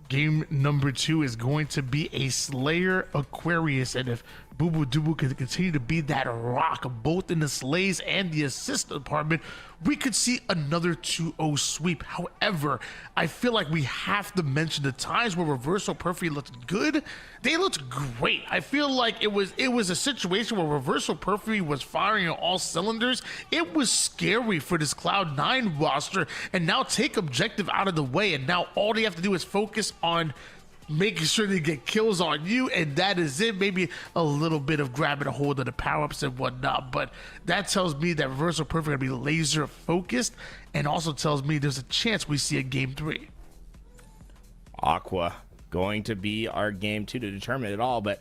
Game number 2 is going to be a Slayer Aquarius, and if Boo Boo Doobu can continue to be that rock both in the slays and the assist department, we could see another 2-0 sweep. However, I feel like we have to mention the times where Reversal Perfect looked good. They looked great. I feel like it was a situation where Reversal Perfect was firing on all cylinders. It was scary for this Cloud9 roster, and now take objective out of the way, and now all they have to do is focus on making sure they get kills on you, and that is it. Maybe a little bit of grabbing a hold of the power-ups and whatnot, but that tells me that Reversal Perfect are going to be laser focused, and also tells me there's a chance we see a game 3. Aqua going to be our game 2 to determine it all, but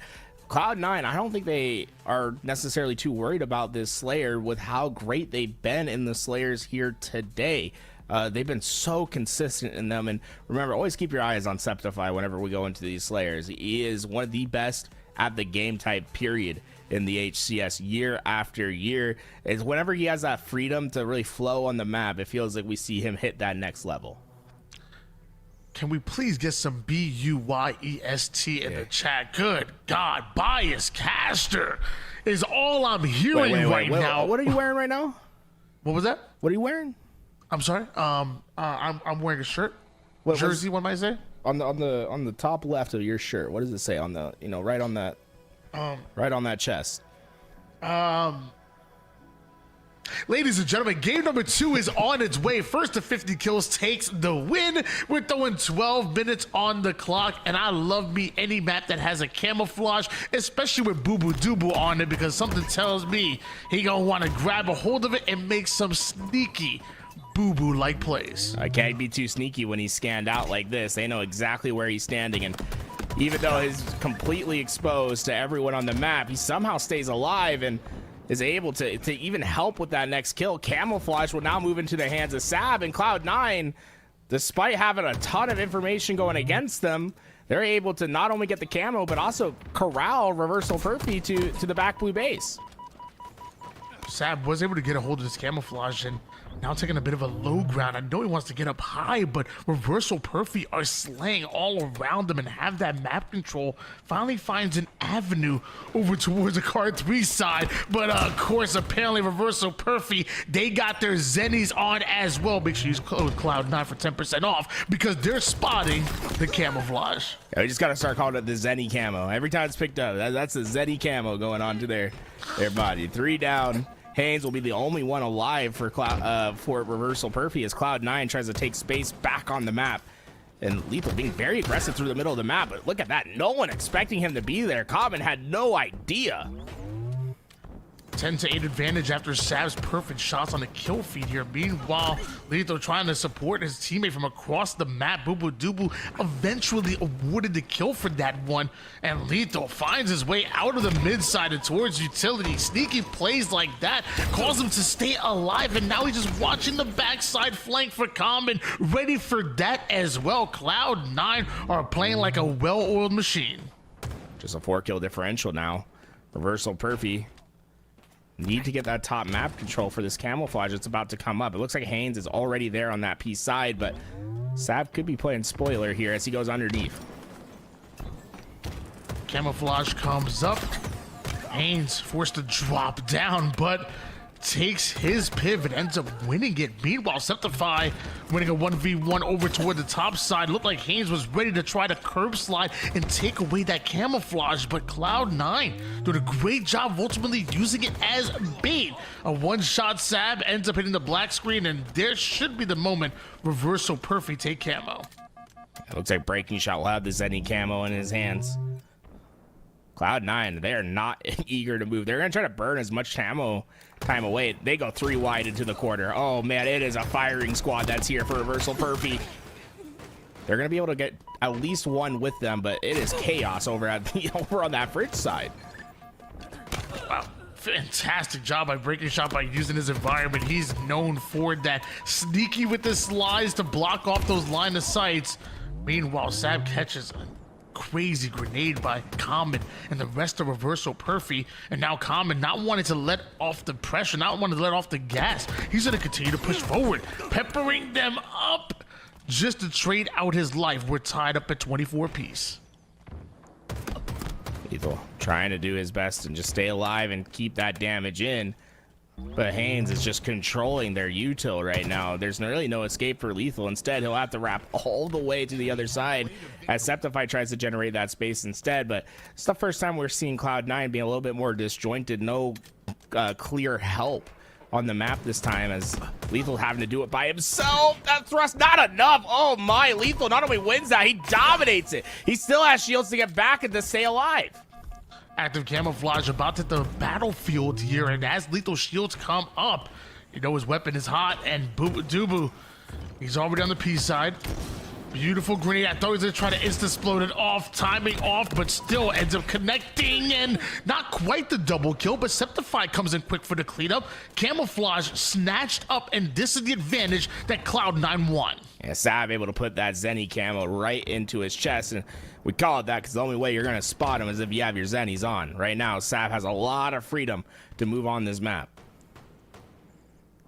Cloud9, I don't think they are necessarily too worried about this Slayer with how great they've been in the Slayers here today. They've been so consistent in them, and remember, always keep your eyes on Septify whenever we go into these Slayers. He is one of the best at the game type, period, in the HCS year after year. It's whenever he has that freedom to really flow on the map, it feels like we see him hit that next level. Can we please get some BUYEST in the chat? Good God, Bias Caster is all I'm hearing right now. What are you wearing right now? What was that? What are you wearing? I'm sorry. I'm wearing a shirt. Jersey, what am I say? On the top left of your shirt, what does it say on the, right on that right on that chest? Ladies and gentlemen, game number 2 is on its way. First to 50 kills takes the win. We're throwing 12 minutes on the clock, and I love me any map that has a camouflage, especially with Boo Boo Doobu on it, because something tells me he gonna want to grab a hold of it and make some sneaky Boo Boo like plays. I can't be too sneaky when he's scanned out like this. They know exactly where he's standing, and even though he's completely exposed to everyone on the map, he somehow stays alive and is able to even help with that next kill. Camouflage will now move into the hands of Sab, and Cloud9, despite having a ton of information going against them, they're able to not only get the camo, but also corral Reversal Perfect to the back blue base. Sab was able to get a hold of this camouflage and now taking a bit of a low ground. I know he wants to get up high, but Reversal Perfect are slaying all around him and have that map control. Finally finds an avenue over towards the card 3 side, but of course, apparently Reversal Perfect, they got their Zennies on as well. Make sure you use code Cloud9 for 10% off because they're spotting the camouflage. Yeah, we just gotta start calling it the Zenny camo. Every time it's picked up, that's the Zenny camo going on to their body. 3 down. Haynes will be the only one alive for Reversal Perfy as Cloud9 tries to take space back on the map. And Lethal being very aggressive through the middle of the map, but look at that. No one expecting him to be there. Common had no idea. 10 to 8 advantage after Sav's perfect shots on the kill feed here. Meanwhile, Lethal trying to support his teammate from across the map. Boo Boo Doo eventually awarded the kill for that one, and Lethal finds his way out of the mid side and towards utility. Sneaky plays like that cause him to stay alive, and now he's just watching the backside flank for Common, ready for that as well. Cloud9 are playing like a well-oiled machine. Just a 4-kill differential now. Reversal Perfy need to get that top map control for this camouflage that's about to come up. It looks like Haynes is already there on that P side, but Sav could be playing spoiler here as he goes underneath. Camouflage comes up. Haynes forced to drop down, but takes his pivot, ends up winning it. Meanwhile, Septify winning a 1v1 over toward the top side. Looked like Haynes was ready to try to curb slide and take away that camouflage, but Cloud9 doing a great job of ultimately using it as bait. A one-shot Sab ends up hitting the black screen, and there should be the moment Reversal Perfy take camo. It looks like Breaking Shot will have the Zenny camo in his hands. Cloud9, they are not eager to move. They're going to try to burn as much camo time away. They go 3 wide into the corner. Oh, man, it is a firing squad that's here for Reversal Perfy. They're going to be able to get at least one with them, but it is chaos over on that fridge side. Wow. Fantastic job by Breaking Shot by using his environment. He's known for that. Sneaky with the slides to block off those line of sights. Meanwhile, Sab catches a crazy grenade by Common and the rest of Reversal Perfy, and now Common not wanting to let off the pressure, not wanting to let off the gas. He's going to continue to push forward, peppering them up just to trade out his life. We're tied up at 24 apiece. Lethal trying to do his best and just stay alive and keep that damage in. But Haynes is just controlling their util right now. There's really no escape for Lethal. Instead, he'll have to wrap all the way to the other side as Septify tries to generate that space instead. But it's the first time we're seeing Cloud9 being a little bit more disjointed. No clear help on the map this time as Lethal having to do it by himself. That thrust not enough. Oh my, Lethal not only wins that, he dominates it. He still has shields to get back and to stay alive. Active camouflage about to hit the battlefield here, and as Lethal shields come up, you know his weapon is hot, and Boo Boo Doo he's already on the P side. Beautiful grenade. I thought he was gonna try to insta-explode it off, timing off, but still ends up connecting, and not quite the double kill, but Septify comes in quick for the cleanup. Camouflage snatched up, and this is the advantage that Cloud9 won. Yeah, Sav able to put that Zenny camo right into his chest, and we call it that because the only way you're going to spot him is if you have your Zennies on. Right now, Sav has a lot of freedom to move on this map.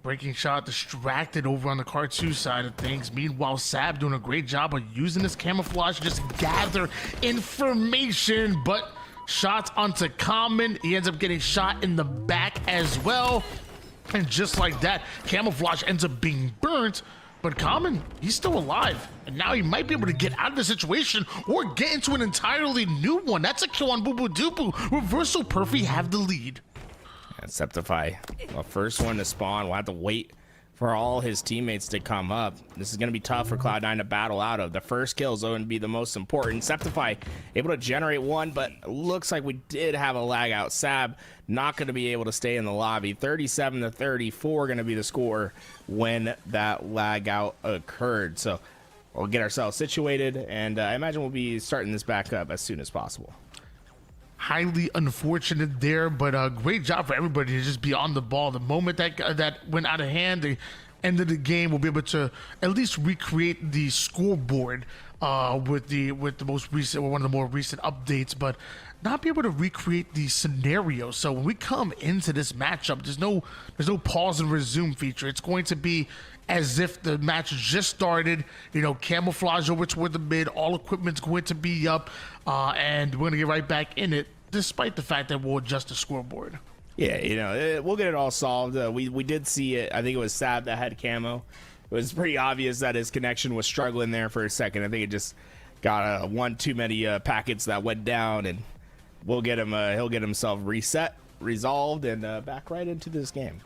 Breaking Shot distracted over on the Car 2 side of things. Meanwhile, Sab doing a great job of using his camouflage to just gather information, but shots onto Common. He ends up getting shot in the back as well. And just like that, camouflage ends up being burnt. But Common, he's still alive, and now he might be able to get out of the situation or get into an entirely new one. That's a kill on Boo Boo Doo. Reversal Perfy have the lead. And Septify, the first one to spawn, will have to wait for all his teammates to come up. This is going to be tough for Cloud9 to battle out of. The first kill is going to be the most important. Septify able to generate one, but looks like we did have a lag out. Sab not going to be able to stay in the lobby. 37 to 34 going to be the score when that lag out occurred. So we'll get ourselves situated, and I imagine we'll be starting this back up as soon as possible. Highly unfortunate there, but a great job for everybody to just be on the ball. The moment that went out of hand, the end of the game, we'll be able to at least recreate the scoreboard with the most recent, or one of the more recent updates, but not be able to recreate the scenario. So when we come into this matchup, there's no pause and resume feature. It's going to be as if the match just started, you know, camouflage over toward the mid, all equipment's going to be up, and we're gonna get right back in it, despite the fact that we'll adjust the scoreboard. Yeah, you know, we'll get it all solved. We did see it. I think it was Sab that had camo. It was pretty obvious that his connection was struggling there for a second. I think it just got one too many packets that went down, and we'll get him. He'll get himself reset, resolved and back right into this game.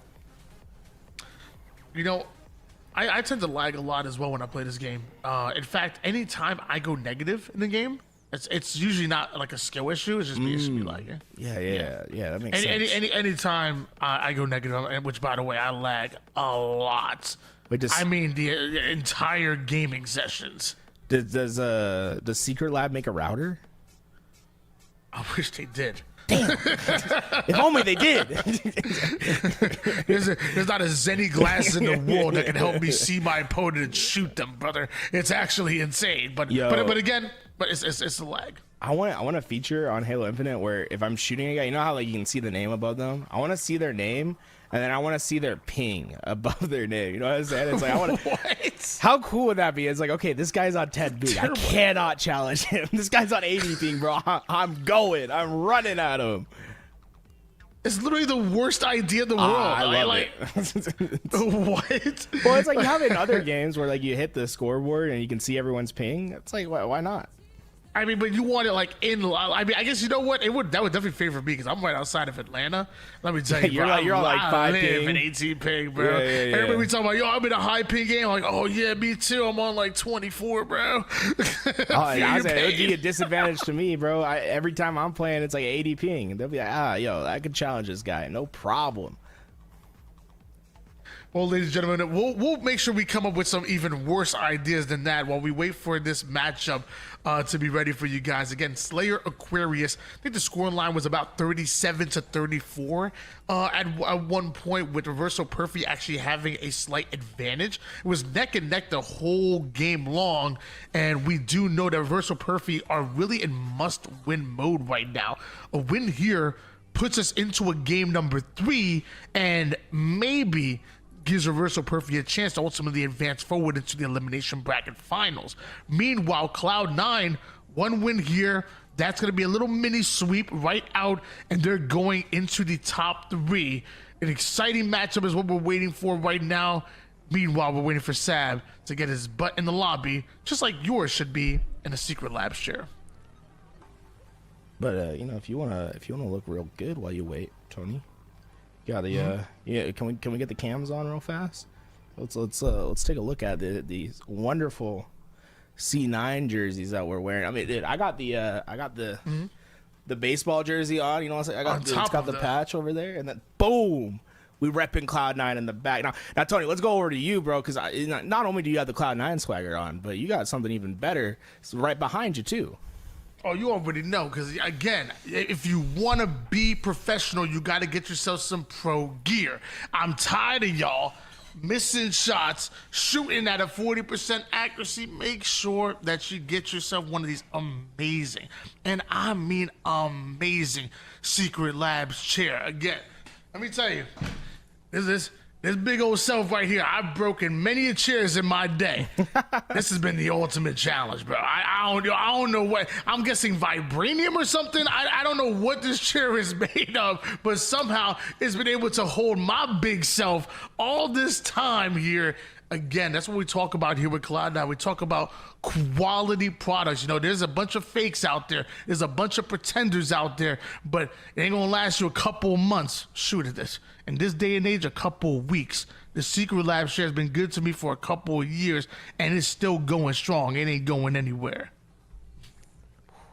You know, I tend to lag a lot as well when I play this game. In fact, anytime I go negative in the game, it's usually not like a skill issue. It's just me lagging. Yeah. That makes sense. Anytime I go negative, which by the way I lag a lot. Wait, I mean the entire gaming sessions. Does Secret Lab make a router? I wish they did. Damn! If only they did. There's not a Zenny glass in the world that can help me see my opponent and shoot them, brother. It's actually insane. But again, it's the lag. I want a feature on Halo Infinite where if I'm shooting a guy, you know how like you can see the name above them. I want to see their name, and then I want to see their ping above their name. You know what I'm saying? It's like I want to. What? How cool would that be? It's like, okay, this guy's on 10 ping. I cannot challenge him. This guy's on 80 ping, bro. I'm going. I'm running at him. It's literally the worst idea in the world. I love it. What? Well, it's like you have it in other games where like you hit the scoreboard and you can see everyone's ping. It's like, why not? I mean, but you want it like in. I mean, I guess you know what? That would definitely favor me because I'm right outside of Atlanta. Let me tell you, You're bro, like- you're on, like, I 5 live ping. in 18 ping, bro. Yeah. Everybody be talking about, yo, I'm in a high ping game. I'm like, oh yeah, me too. I'm on like 24, bro. I said it would be a disadvantage to me, bro. Every time I'm playing, it's like 80 ping. They'll be like, yo, I could challenge this guy, no problem. Well, ladies and gentlemen, we'll make sure we come up with some even worse ideas than that while we wait for this matchup to be ready for you guys. Again, Slayer Aquarius. I think the scoring line was about 37-34 at one point, with Reversal Perfy actually having a slight advantage. It was neck and neck the whole game long, and we do know that Reversal Perfy are really in must-win mode right now. A win here puts us into a game number 3, and maybe gives Reversal Perfy a chance to ultimately advance forward into the elimination bracket finals. Meanwhile, Cloud9, one win here. That's going to be a little mini sweep right out, and they're going into the top 3. An exciting matchup is what we're waiting for right now. Meanwhile, we're waiting for Sab to get his butt in the lobby, just like yours should be in a Secret Labs chair. But if you wanna look real good while you wait, Tony, you gotta Can we get the cams on real fast? Let's take a look at these wonderful C9 jerseys that we're wearing. I mean, dude, I got the baseball jersey on. You know what I'm saying? It's got the patch over there, and then boom, we repping Cloud9 in the back. Now, Tony, let's go over to you, bro, because not only do you have the Cloud9 swagger on, but you got something even better right behind you too. Oh, you already know, because, again, if you want to be professional, you got to get yourself some pro gear. I'm tired of y'all missing shots, shooting at a 40% accuracy. Make sure that you get yourself one of these amazing, and I mean amazing, Secret Labs chair. Again, let me tell you, this big old self right here, I've broken many chairs in my day. This has been the ultimate challenge, bro. I don't know what, I'm guessing vibranium or something. I don't know what this chair is made of, but somehow it's been able to hold my big self all this time here. Again, that's what we talk about here with Cloud9. We talk about quality products. You know, there's a bunch of fakes out there. There's a bunch of pretenders out there, but it ain't gonna last you a couple months. Shoot at this. In this day and age, a couple weeks. The Secret Lab share has been good to me for a couple of years, and it's still going strong. It ain't going anywhere.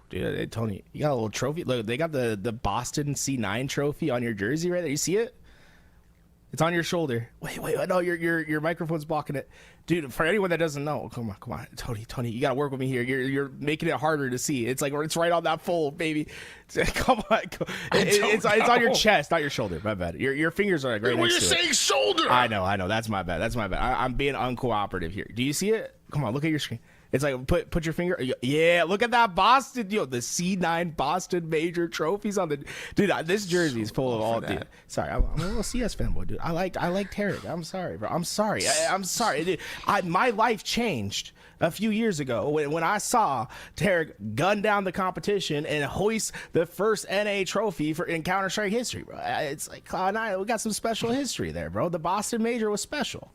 Dude, Tony, you got a little trophy. Look, they got the Boston C9 trophy on your jersey right there. You see it? It's on your shoulder. Wait, no, your microphone's blocking it. Dude, for anyone that doesn't know, come on, Tony, you gotta work with me here. You're making it harder to see. It's like it's right on that fold, baby. Come on, it's on your chest, not your shoulder. My bad. Your fingers are like right next to it. Well, you're saying shoulder. I know. That's my bad. I'm being uncooperative here. Do you see it? Come on, look at your screen. It's like put your finger. Yeah, look at that Boston. The C9 Boston major trophies on the dude. This jersey is full of all. Dude, sorry, I'm a little CS fanboy, dude. I like Tarek. I'm sorry, bro. I'm sorry. I'm sorry. Dude, my life changed a few years ago when I saw Tarek gun down the competition and hoist the first NA trophy in Counter-Strike history, bro. It's like Cloud9. We got some special history there, bro. The Boston major was special.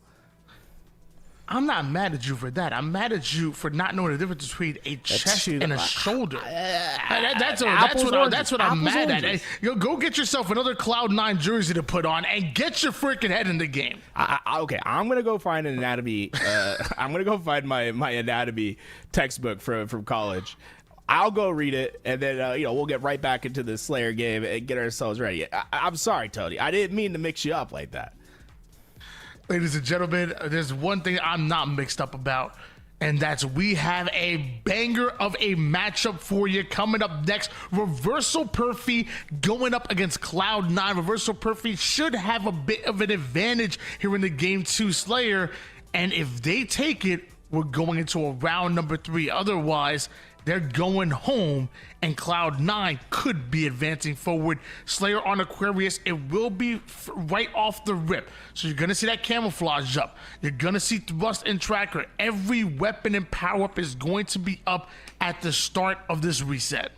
I'm not mad at you for that. I'm mad at you for not knowing the difference between a chest and a shoulder. That's what I'm mad at. Hey, go get yourself another Cloud9 jersey to put on and get your freaking head in the game. Okay, I'm gonna go find an anatomy. I'm gonna go find my anatomy textbook from college. I'll go read it, and then we'll get right back into the Slayer game and get ourselves ready. I'm sorry, Tony. I didn't mean to mix you up like that. Ladies and gentlemen, there's one thing I'm not mixed up about, and that's we have a banger of a matchup for you coming up next. Reversal Perfy going up against Cloud9. Reversal Perfy should have a bit of an advantage here in the game 2 Slayer, and if they take it, we're going into a round number 3. Otherwise, they're going home, and Cloud9 could be advancing forward. Slayer on Aquarius, it will be right off the rip. So you're going to see that camouflage up. You're going to see thrust and tracker. Every weapon and power-up is going to be up at the start of this reset.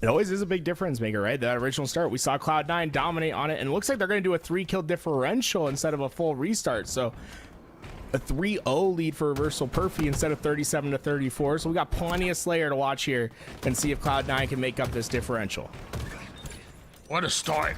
It always is a big difference maker, right? That original start, we saw Cloud9 dominate on it, and it looks like they're going to do a 3-kill differential instead of a full restart. So a 3-0 lead for Reversal Perfy instead of 37-34. So we got plenty of Slayer to watch here and see if Cloud9 can make up this differential. What a start.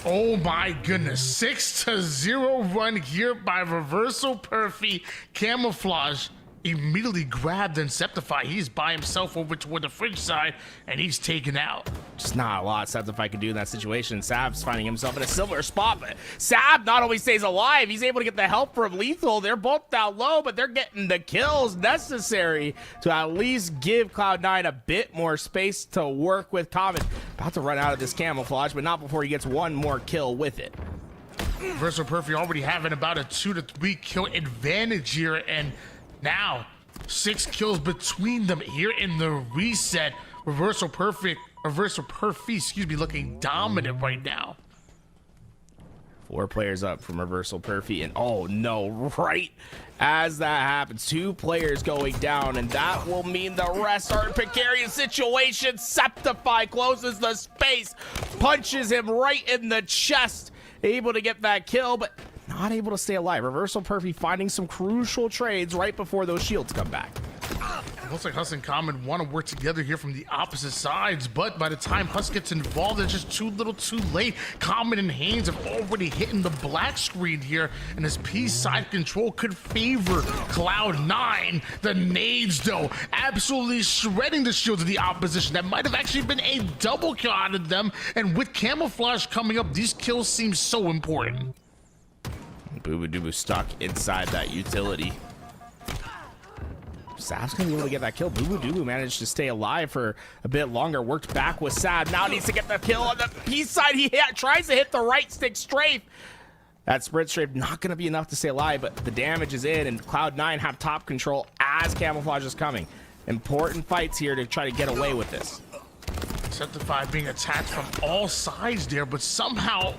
Oh my goodness. 6-0 run here by Reversal Perfy. Camouflage immediately grabbed Inceptify. He's by himself over toward the fridge side, and he's taken out. Just not a lot Inceptify could do in that situation. Sab's finding himself in a similar spot, but Sab not only stays alive, he's able to get the help from Lethal. They're both down low, but they're getting the kills necessary to at least give Cloud9 a bit more space to work with. Common about to run out of this camouflage, but not before he gets one more kill with it. Reversal Perfy already having about a 2 to 3 kill advantage here, and now 6 kills between them here in the reset. Reversal Perfy, looking dominant right now. 4 players up from Reversal Perfy, and oh no, right as that happens, 2 players going down, and that will mean the rest are in precarious situations. Septify closes the space, punches him right in the chest, able to get that kill, but not able to stay alive. Reversal Perfy finding some crucial trades right before those shields come back. Looks like Huss and Common want to work together here from the opposite sides, but by the time Huss gets involved, it's just too little too late. Common and Haynes have already hit the black screen here, and his P side control could favor Cloud9. The nades, though, absolutely shredding the shields of the opposition. That might have actually been a double kill out of them, and with camouflage coming up, these kills seem so important. Boo Boo stuck inside that utility. Sab's gonna be able to get that kill. Boo Boo managed to stay alive for a bit longer. Worked back with Sab. Now needs to get the kill on the P side. He tries to hit the right stick strafe. That sprint strafe not gonna be enough to stay alive, but the damage is in, and Cloud9 have top control as camouflage is coming. Important fights here to try to get away with this. Septify being attacked from all sides there, but somehow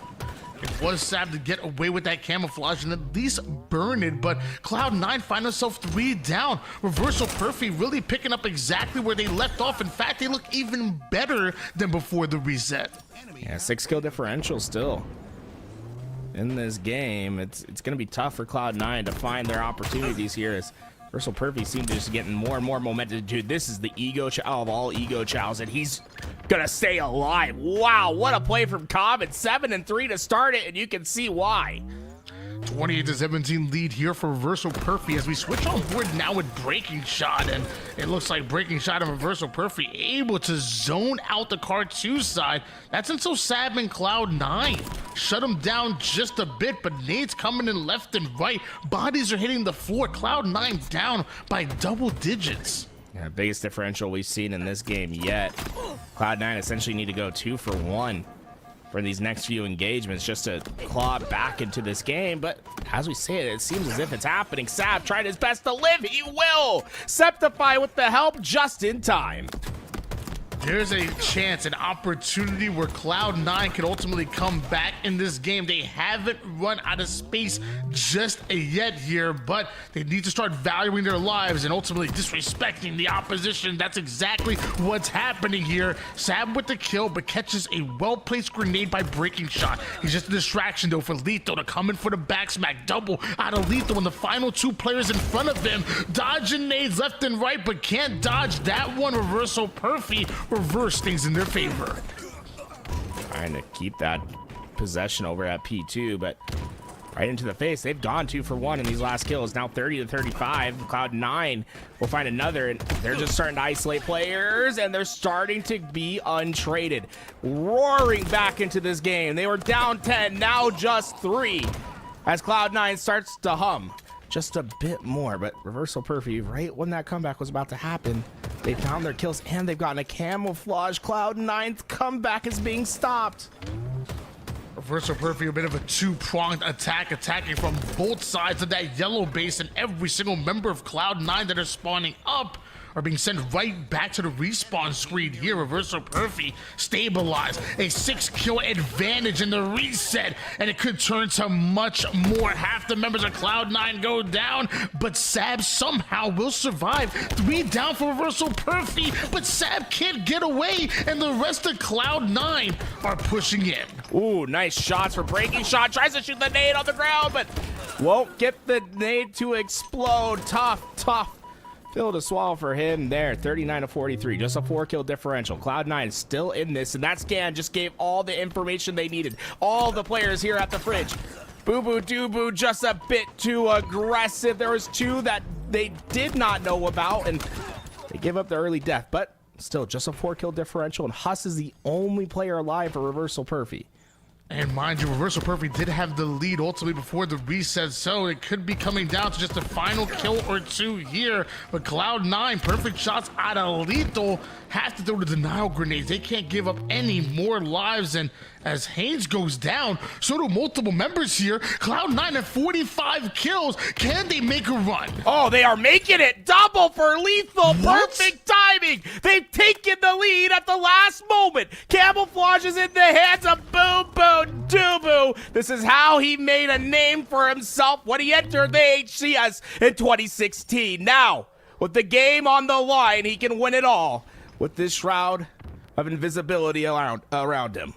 it was Sab to get away with that camouflage and at least burn it, but Cloud9 find themselves 3 down. Reversal Perfy really picking up exactly where they left off. In fact, they look even better than before the reset. Yeah, 6 kill differential still in this game. It's going to be tough for Cloud9 to find their opportunities here as Reversal Perfy seems to just getting more and more momentum. Dude, this is the ego chow of all ego chows, and he's gonna stay alive. Wow, what a play from Cobb. It's 7-3 to start it, and you can see why. 28-17 lead here for Reversal Perfy as we switch on board now with Breaking Shot, and it looks like Breaking Shot and Reversal Perfy able to zone out the Car2 side. That's until Sab and Cloud9 shut him down just a bit, but nades coming in left and right. Bodies are hitting the floor. Cloud9 down by double digits. Yeah, biggest differential we've seen in this game yet. Cloud9 essentially need to go 2 for 1 for these next few engagements just to claw back into this game, but as we say it, it seems as if it's happening. Sab tried his best to live. He will. Septify with the help just in time. there's a chance, an opportunity where Cloud9 can ultimately come back in this game. They haven't run out of space just yet here, but they need to start valuing their lives and ultimately disrespecting the opposition. That's exactly what's happening here. Sab with the kill, but catches a well-placed grenade by Breaking Shot. He's just a distraction, though, for Lethal to come in for the back smack. Double out of Lethal, and the final two players in front of him dodging nades left and right, but can't dodge that one. Reversal Perfy reverse things in their favor. Trying to keep that possession over at P2, but right into the face. They've gone 2 for 1 in these last kills. Now 30-35. Cloud9 will find another, and they're just starting to isolate players, and they're starting to be untraded. Roaring back into this game. They were down 10, now just 3. As Cloud9 starts to hum just a bit more, but Reversal Perfy, right when that comeback was about to happen, they found their kills and they've gotten a camouflage. Cloud9's comeback is being stopped. Reversal Perfy, a bit of a two-pronged attack, attacking from both sides of that yellow base, and every single member of Cloud9 that are spawning up are being sent right back to the respawn screen here. Reversal Perfy stabilized, a 6-kill advantage in the reset, and it could turn to much more. Half the members of Cloud9 go down, but Sab somehow will survive. 3 down for Reversal Perfy, but Sab can't get away, and the rest of Cloud9 are pushing in. Ooh, nice shots for Breaking Shot. Tries to shoot the nade on the ground, but won't get the nade to explode. Tough pill to swallow for him there. 39-43, just a 4-kill differential. Cloud9 is still in this, and that scan just gave all the information they needed. All the players here at the fridge. Boo Boo Doo Boo just a bit too aggressive. There was 2 that they did not know about, and they give up the early death, but still just a 4-kill differential, and Huss is the only player alive for Reversal Perfy. And mind you, Reversal Perfy did have the lead ultimately before the reset, so it could be coming down to just a final kill or 2 here. But Cloud9, perfect shots out of Lethal, have to throw the denial grenades. They can't give up any more lives, and as Haynes goes down, so do multiple members here. Cloud9 at 45 kills. Can they make a run? Oh, they are making it. Double for Lethal. What? Perfect timing. They've taken the lead at the last moment. Camouflage is in the hands of Boo Boo Doo Boo. This is how he made a name for himself when he entered the HCS in 2016. Now, with the game on the line, he can win it all with this shroud of invisibility around him.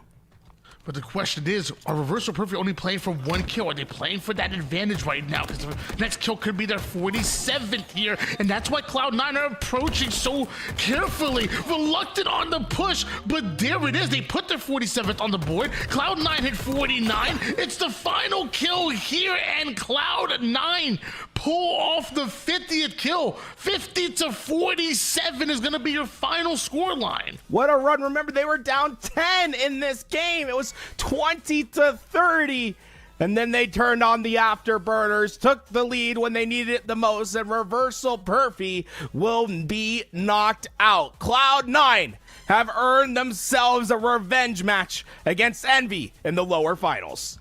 But the question is, are Reversal Perfy only playing for 1 kill? Are they playing for that advantage right now? Because the next kill could be their 47th here, and that's why Cloud9 are approaching so carefully, reluctant on the push. But there it is. They put their 47th on the board. Cloud9 hit 49. It's the final kill here, and Cloud9 pull off the 50th kill. 50-47 is going to be your final scoreline. What a run. Remember, they were down 10 in this game. It was 20-30. And then they turned on the afterburners, took the lead when they needed it the most, and Reversal Perfy will be knocked out. Cloud9 have earned themselves a revenge match against Envy in the lower finals.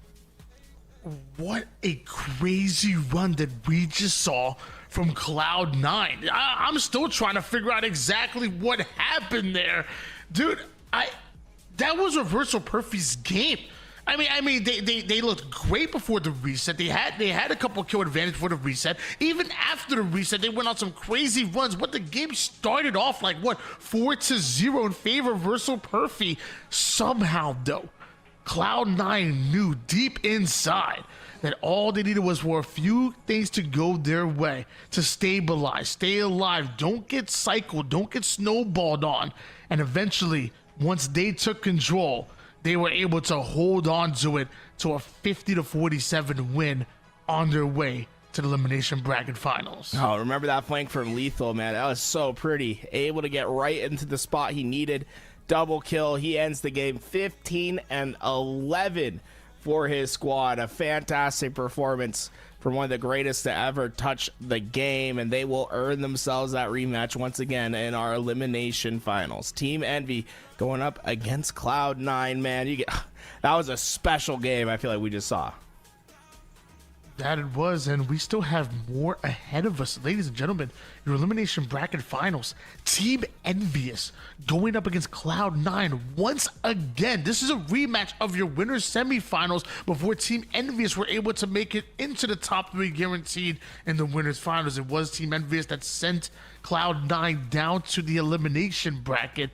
What a crazy run that we just saw from Cloud9. I'm still trying to figure out exactly what happened there. Dude, that was Reversal Perfy's game. I mean, they looked great before the reset. They had a couple kill advantage before the reset. Even after the reset, they went on some crazy runs. But the game started off like, what, 4-0 in favor of Reversal Perfy. Somehow, though, Cloud9 knew deep inside that all they needed was for a few things to go their way, to stabilize, stay alive, don't get cycled, don't get snowballed on. And eventually, once they took control, they were able to hold on to it to a 50-47 win on their way to the Elimination Bracket Finals. Oh, remember that flank from Lethal, man. That was so pretty. Able to get right into the spot he needed. Double kill. He ends the game 15-11 for his squad. A fantastic performance from one of the greatest to ever touch the game, and they will earn themselves that rematch once again in our Elimination Finals. Team Envy going up against Cloud9, man. That was a special game I feel like we just saw. That it was, and we still have more ahead of us. Ladies and gentlemen, your Elimination Bracket Finals. Team Envious going up against Cloud9 once again. This is a rematch of your winners semifinals before Team Envious were able to make it into the top 3 guaranteed in the winners finals. It was Team Envious that sent Cloud9 down to the Elimination Bracket.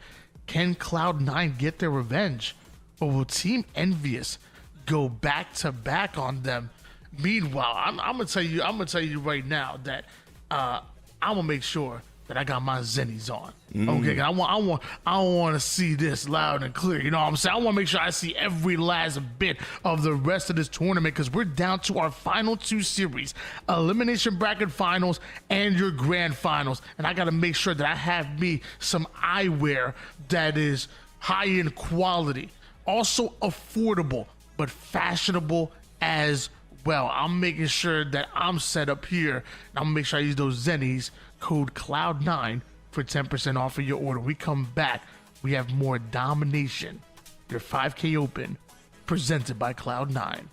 Can Cloud9 get their revenge? Or will Team Envious go back to back on them? Meanwhile, I'm gonna tell you right now that I'm gonna make sure that I got my zennies on. Okay, I want to see this loud and clear. You know what I'm saying? I want to make sure I see every last bit of the rest of this tournament because we're down to our final 2 series, Elimination Bracket Finals and your Grand Finals, and I gotta make sure that I have me some eyewear that is high in quality, also affordable but fashionable as well. I'm making sure that I'm set up here. And I'm gonna make sure I use those zennies. Code Cloud9 for 10% off of your order. We come back. We have more Domination. Your 5K Open presented by Cloud9.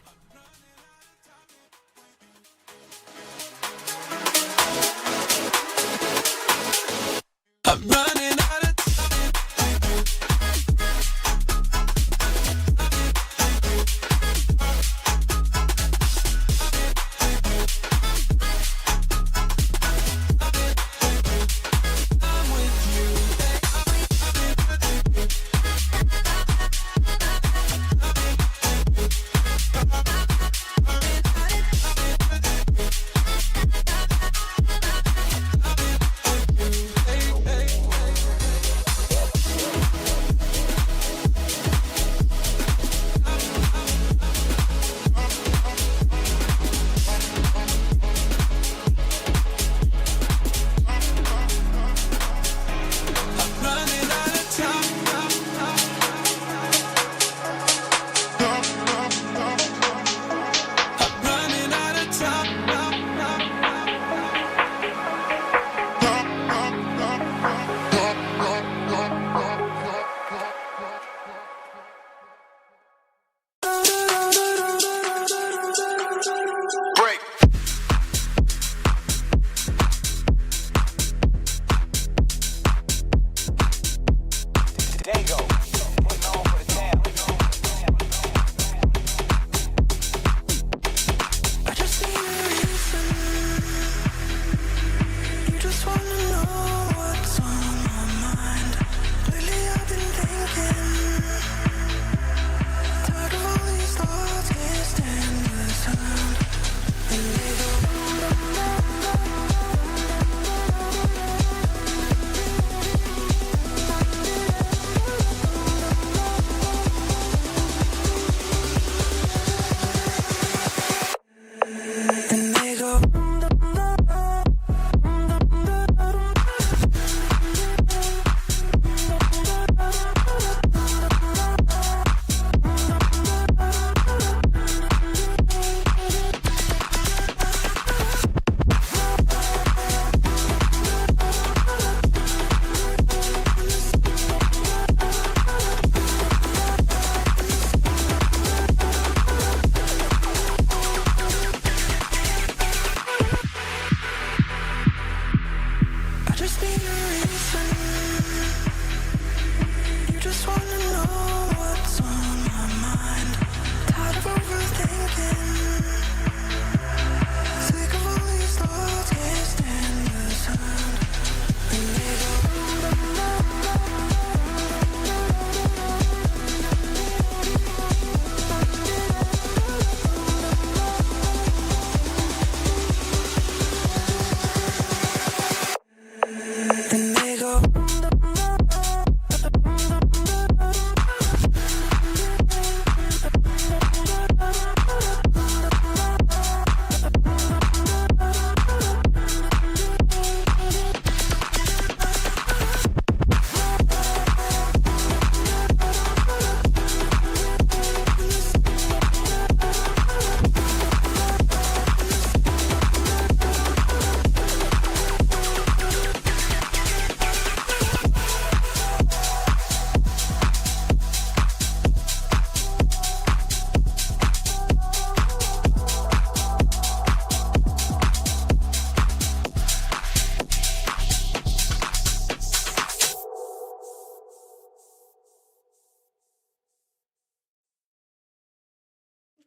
I'm running out of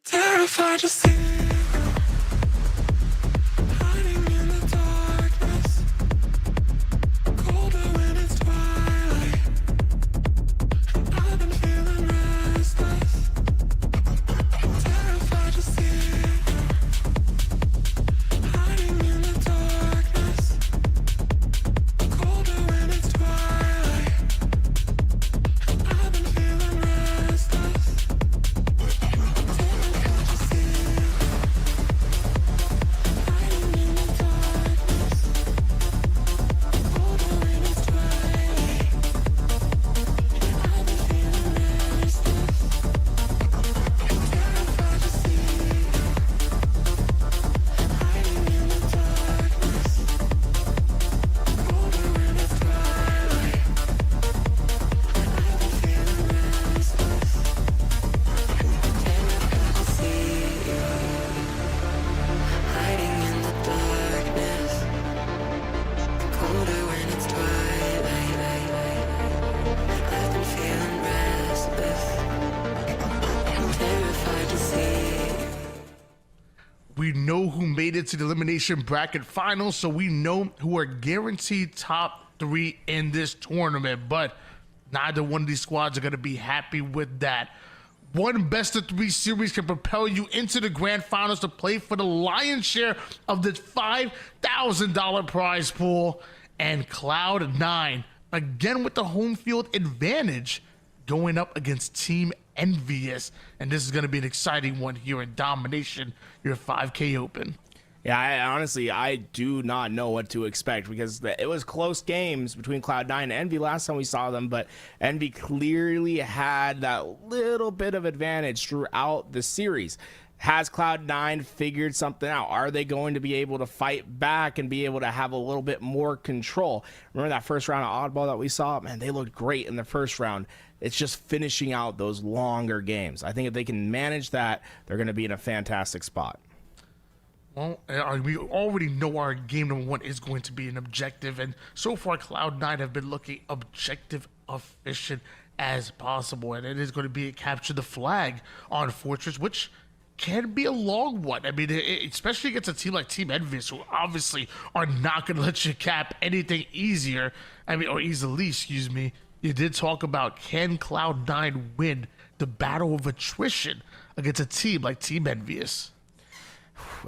Terrified to see hiding in the darkness, colder when it's twilight. I've been feeling restless. Terrified to see hiding in the darkness, colder when it's twilight. I've been feeling restless. We know who made it to the elimination bracket finals, so we know who are guaranteed top 3 in this tournament, but neither one of these squads are going to be happy with that. One best of 3 series can propel you into the grand finals to play for the lion's share of this $5,000 prize pool, and Cloud9, again with the home field advantage, going up against Team Envious, and this is going to be an exciting one here in Domination, your 5K Open. Yeah, I do not know what to expect, because it was close games between Cloud9 and Envy last time we saw them, but Envy clearly had that little bit of advantage throughout the series. Has Cloud9 figured something out? Are they going to be able to fight back and be able to have a little bit more control? Remember that first round of Oddball that we saw? Man, they looked great in the first round. It's just finishing out those longer games. I think if they can manage that, they're going to be in a fantastic spot. Well, we already know our game number 1 is going to be an objective, and so far Cloud9 have been looking objective efficient as possible, and it is going to be a capture the flag on Fortress, which can be a long one. I mean, especially against a team like Team Envious, who obviously are not going to let you cap anything easier. Or easily, excuse me. You did talk about, can Cloud9 win the battle of attrition against a team like Team Envious?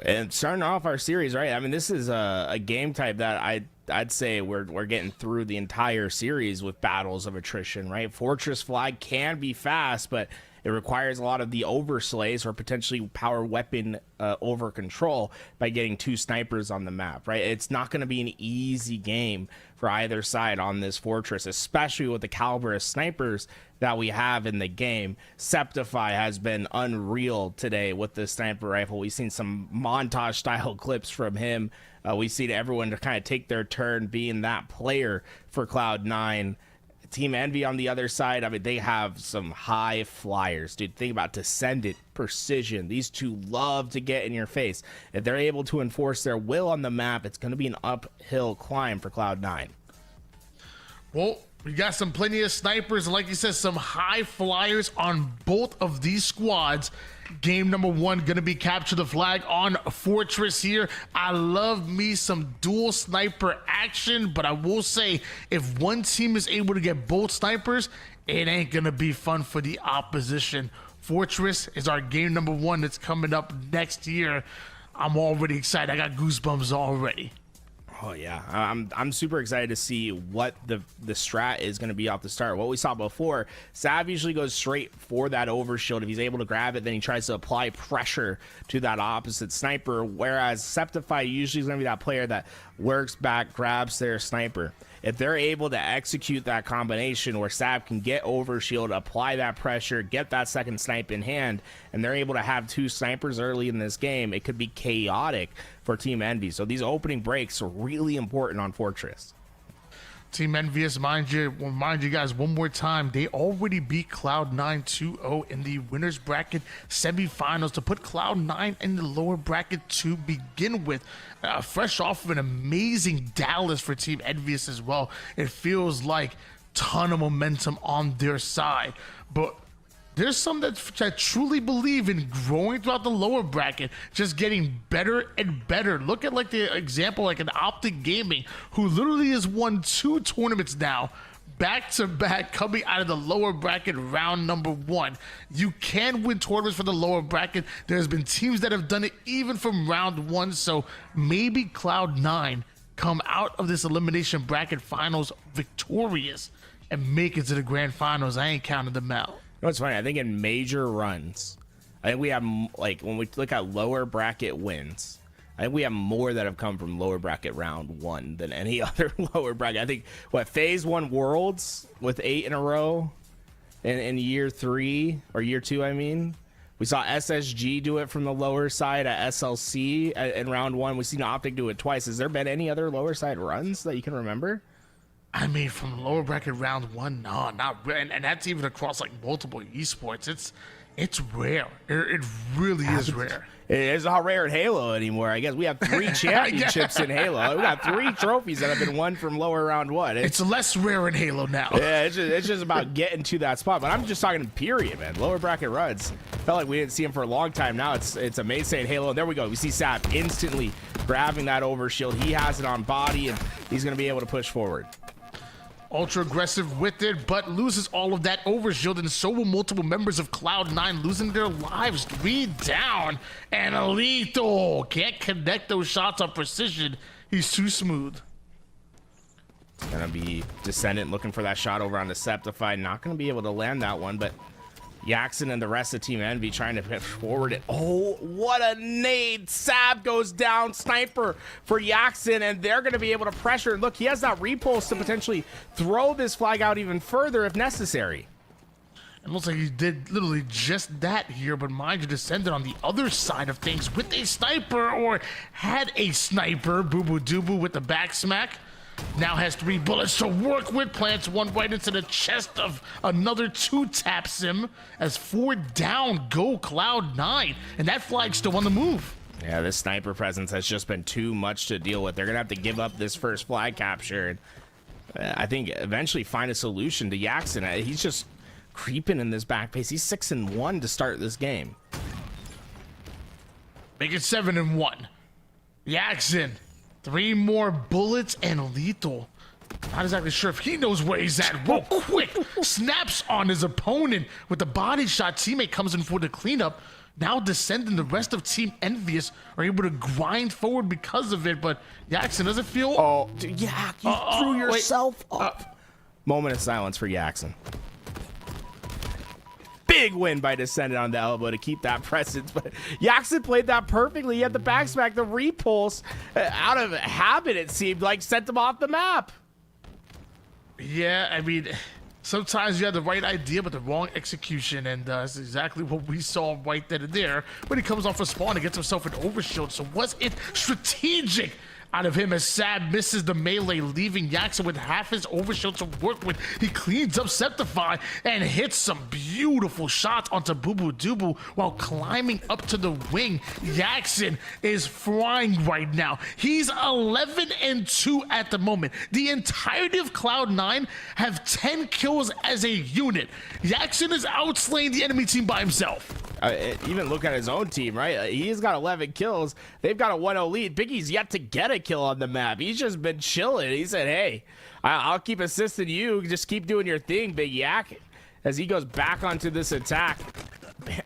And starting off our series, right? I mean, this is a game type that I'd say we're getting through the entire series with battles of attrition, right? Fortress flag can be fast, but it requires a lot of the overslays or potentially power weapon over control by getting 2 snipers on the map, right? It's not going to be an easy game for either side on this Fortress, especially with the caliber of snipers that we have in the game. Septify has been unreal today with the sniper rifle. We've seen some montage style clips from him. We've seen everyone to kind of take their turn being that player for Cloud9. Team Envy on the other side, I mean, they have some high flyers, dude. Think about Descendant, Precision. These two love to get in your face. If they're able to enforce their will on the map, it's going to be an uphill climb for Cloud9. Well, we got some plenty of snipers, and like you said, some high flyers on both of these squads. Game number 1 gonna be capture the flag on Fortress here. I love me some dual sniper action, but I will say, if one team is able to get both snipers, it ain't gonna be fun for the opposition. Fortress is our game number 1 that's coming up next year. I'm already excited. I got goosebumps already. Oh yeah, I'm super excited to see what the strat is going to be off the start. What we saw before, Sav usually goes straight for that overshield. If he's able to grab it, then he tries to apply pressure to that opposite sniper, whereas Septify usually is going to be that player that works back, grabs their sniper. If they're able to execute that combination where Sav can get overshield, apply that pressure, get that second snipe in hand, and they're able to have 2 snipers early in this game, it could be chaotic for Team Envy. So these opening breaks are really important on Fortress. Team Envious, mind you guys one more time, they already beat Cloud9 2-0 in the winners bracket semifinals to put Cloud9 in the lower bracket to begin with. Fresh off of an amazing Dallas for Team Envious as well. It feels like ton of momentum on their side, but There's some that truly believe in growing throughout the lower bracket, just getting better and better. Look at like the example, like an Optic Gaming, who literally has won 2 tournaments now, back to back, coming out of the lower bracket round number 1. You can win tournaments for the lower bracket. There's been teams that have done it even from round 1. So maybe Cloud9 come out of this elimination bracket finals victorious and make it to the grand finals. I ain't counting them out. You know what's funny? I think in major runs, I think we have, like, when we look at lower bracket wins, I think we have more that have come from lower bracket round 1 than any other lower bracket. I think, Phase 1 Worlds with 8 in a row in year 3, or year 2, I mean. We saw SSG do it from the lower side at SLC in round 1. We've seen Optic do it twice. Has there been any other lower side runs that you can remember? I mean, from lower bracket round 1, no, not really. And that's even across like multiple esports. It's rare. It really is rare. It's not rare in Halo anymore. I guess we have 3 championships in Halo. We got 3 trophies that have been won from lower round 1. It's less rare in Halo now. Yeah, it's just about getting to that spot. But I'm just talking period, man. Lower bracket runs. Felt like we didn't see him for a long time. Now it's a mainstay in Halo. And there we go. We see Sap instantly grabbing that overshield. He has it on body, and he's going to be able to push forward. Ultra aggressive with it, but loses all of that overshield, and so will multiple members of Cloud9, losing their lives. 3 down, and Lethal can't connect those shots on precision. He's too smooth. It's gonna be Descendant looking for that shot over on the Septify. Not gonna be able to land that one, but Yaxon and the rest of Team Envy trying to push forward it. Oh, what a nade. Sab goes down. Sniper for Yaxon, and they're going to be able to pressure. Look, he has that repulse to potentially throw this flag out even further if necessary. It looks like he did literally just that here, but mind you, Descendant on the other side of things with a sniper, or had a sniper. Boo Boo Doo with the back smack. Now has 3 bullets to work with, plants 1 right into the chest of another 2, taps him as 4 down go Cloud9, and that flag's still on the move. Yeah, this sniper presence has just been too much to deal with. They're gonna have to give up this first flag capture, and I think eventually find a solution to Yaxon. He's just creeping in this back pace. He's 6-1 to start this game. Make it 7-1. Yaxon, 3 more bullets and Lethal. Not exactly sure if he knows where he's at. Real quick, snaps on his opponent with the body shot. Teammate comes in for the cleanup. Now Descendant, the rest of Team Envious are able to grind forward because of it, but Yaxon doesn't feel... Oh, dude, yeah, you threw yourself up. Moment of silence for Yaxon. Big win by Descendant on the elbow to keep that presence, but Yaxon played that perfectly. He had the backsmack, the repulse, out of habit, it seemed like, sent him off the map. Yeah, I mean, sometimes you have the right idea, but the wrong execution, and that's exactly what we saw right then and there when he comes off a spawn and gets himself an overshield. So was it strategic out of him as Sab misses the melee, leaving Yaxon with half his overshield to work with? He cleans up Septify and hits some beautiful shots onto Boo Boo Doo while climbing up to the wing. Yaxon is flying right now. He's 11-2 at the moment. The entirety of Cloud9 have 10 kills as a unit. Yaxon is outslaying the enemy team by himself. Even look at his own team, right? He's got 11 kills. They've got a 1-0 lead. Biggie's yet to get a kill on the map. He's just been chilling. He said, hey, I'll keep assisting you. Just keep doing your thing, Big Yak. As he goes back onto this attack,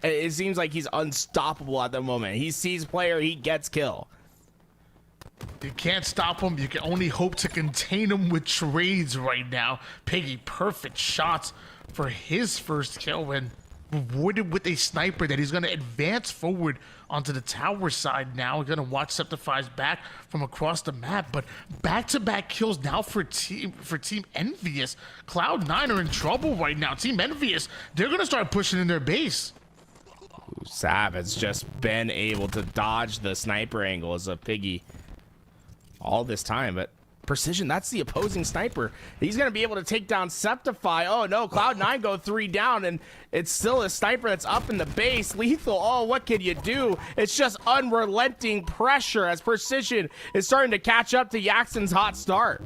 it seems like he's unstoppable at the moment. He sees player, he gets kill. You can't stop him. You can only hope to contain him with trades right now. Piggy, perfect shots for his first kill, and rewarded with a sniper that he's going to advance forward onto the tower side now. We're going to watch Septify's back from across the map, but back-to-back kills now for Team Envious. Cloud9 are in trouble right now. Team Envious, they're going to start pushing in their base. Sab has just been able to dodge the sniper angles of Piggy all this time, but precision, that's the opposing sniper. He's going to be able to take down Septify. Oh no, Cloud9 go 3 down, and it's still a sniper that's up in the base. Lethal, oh, what can you do? It's just unrelenting pressure as precision is starting to catch up to Yaxon's hot start.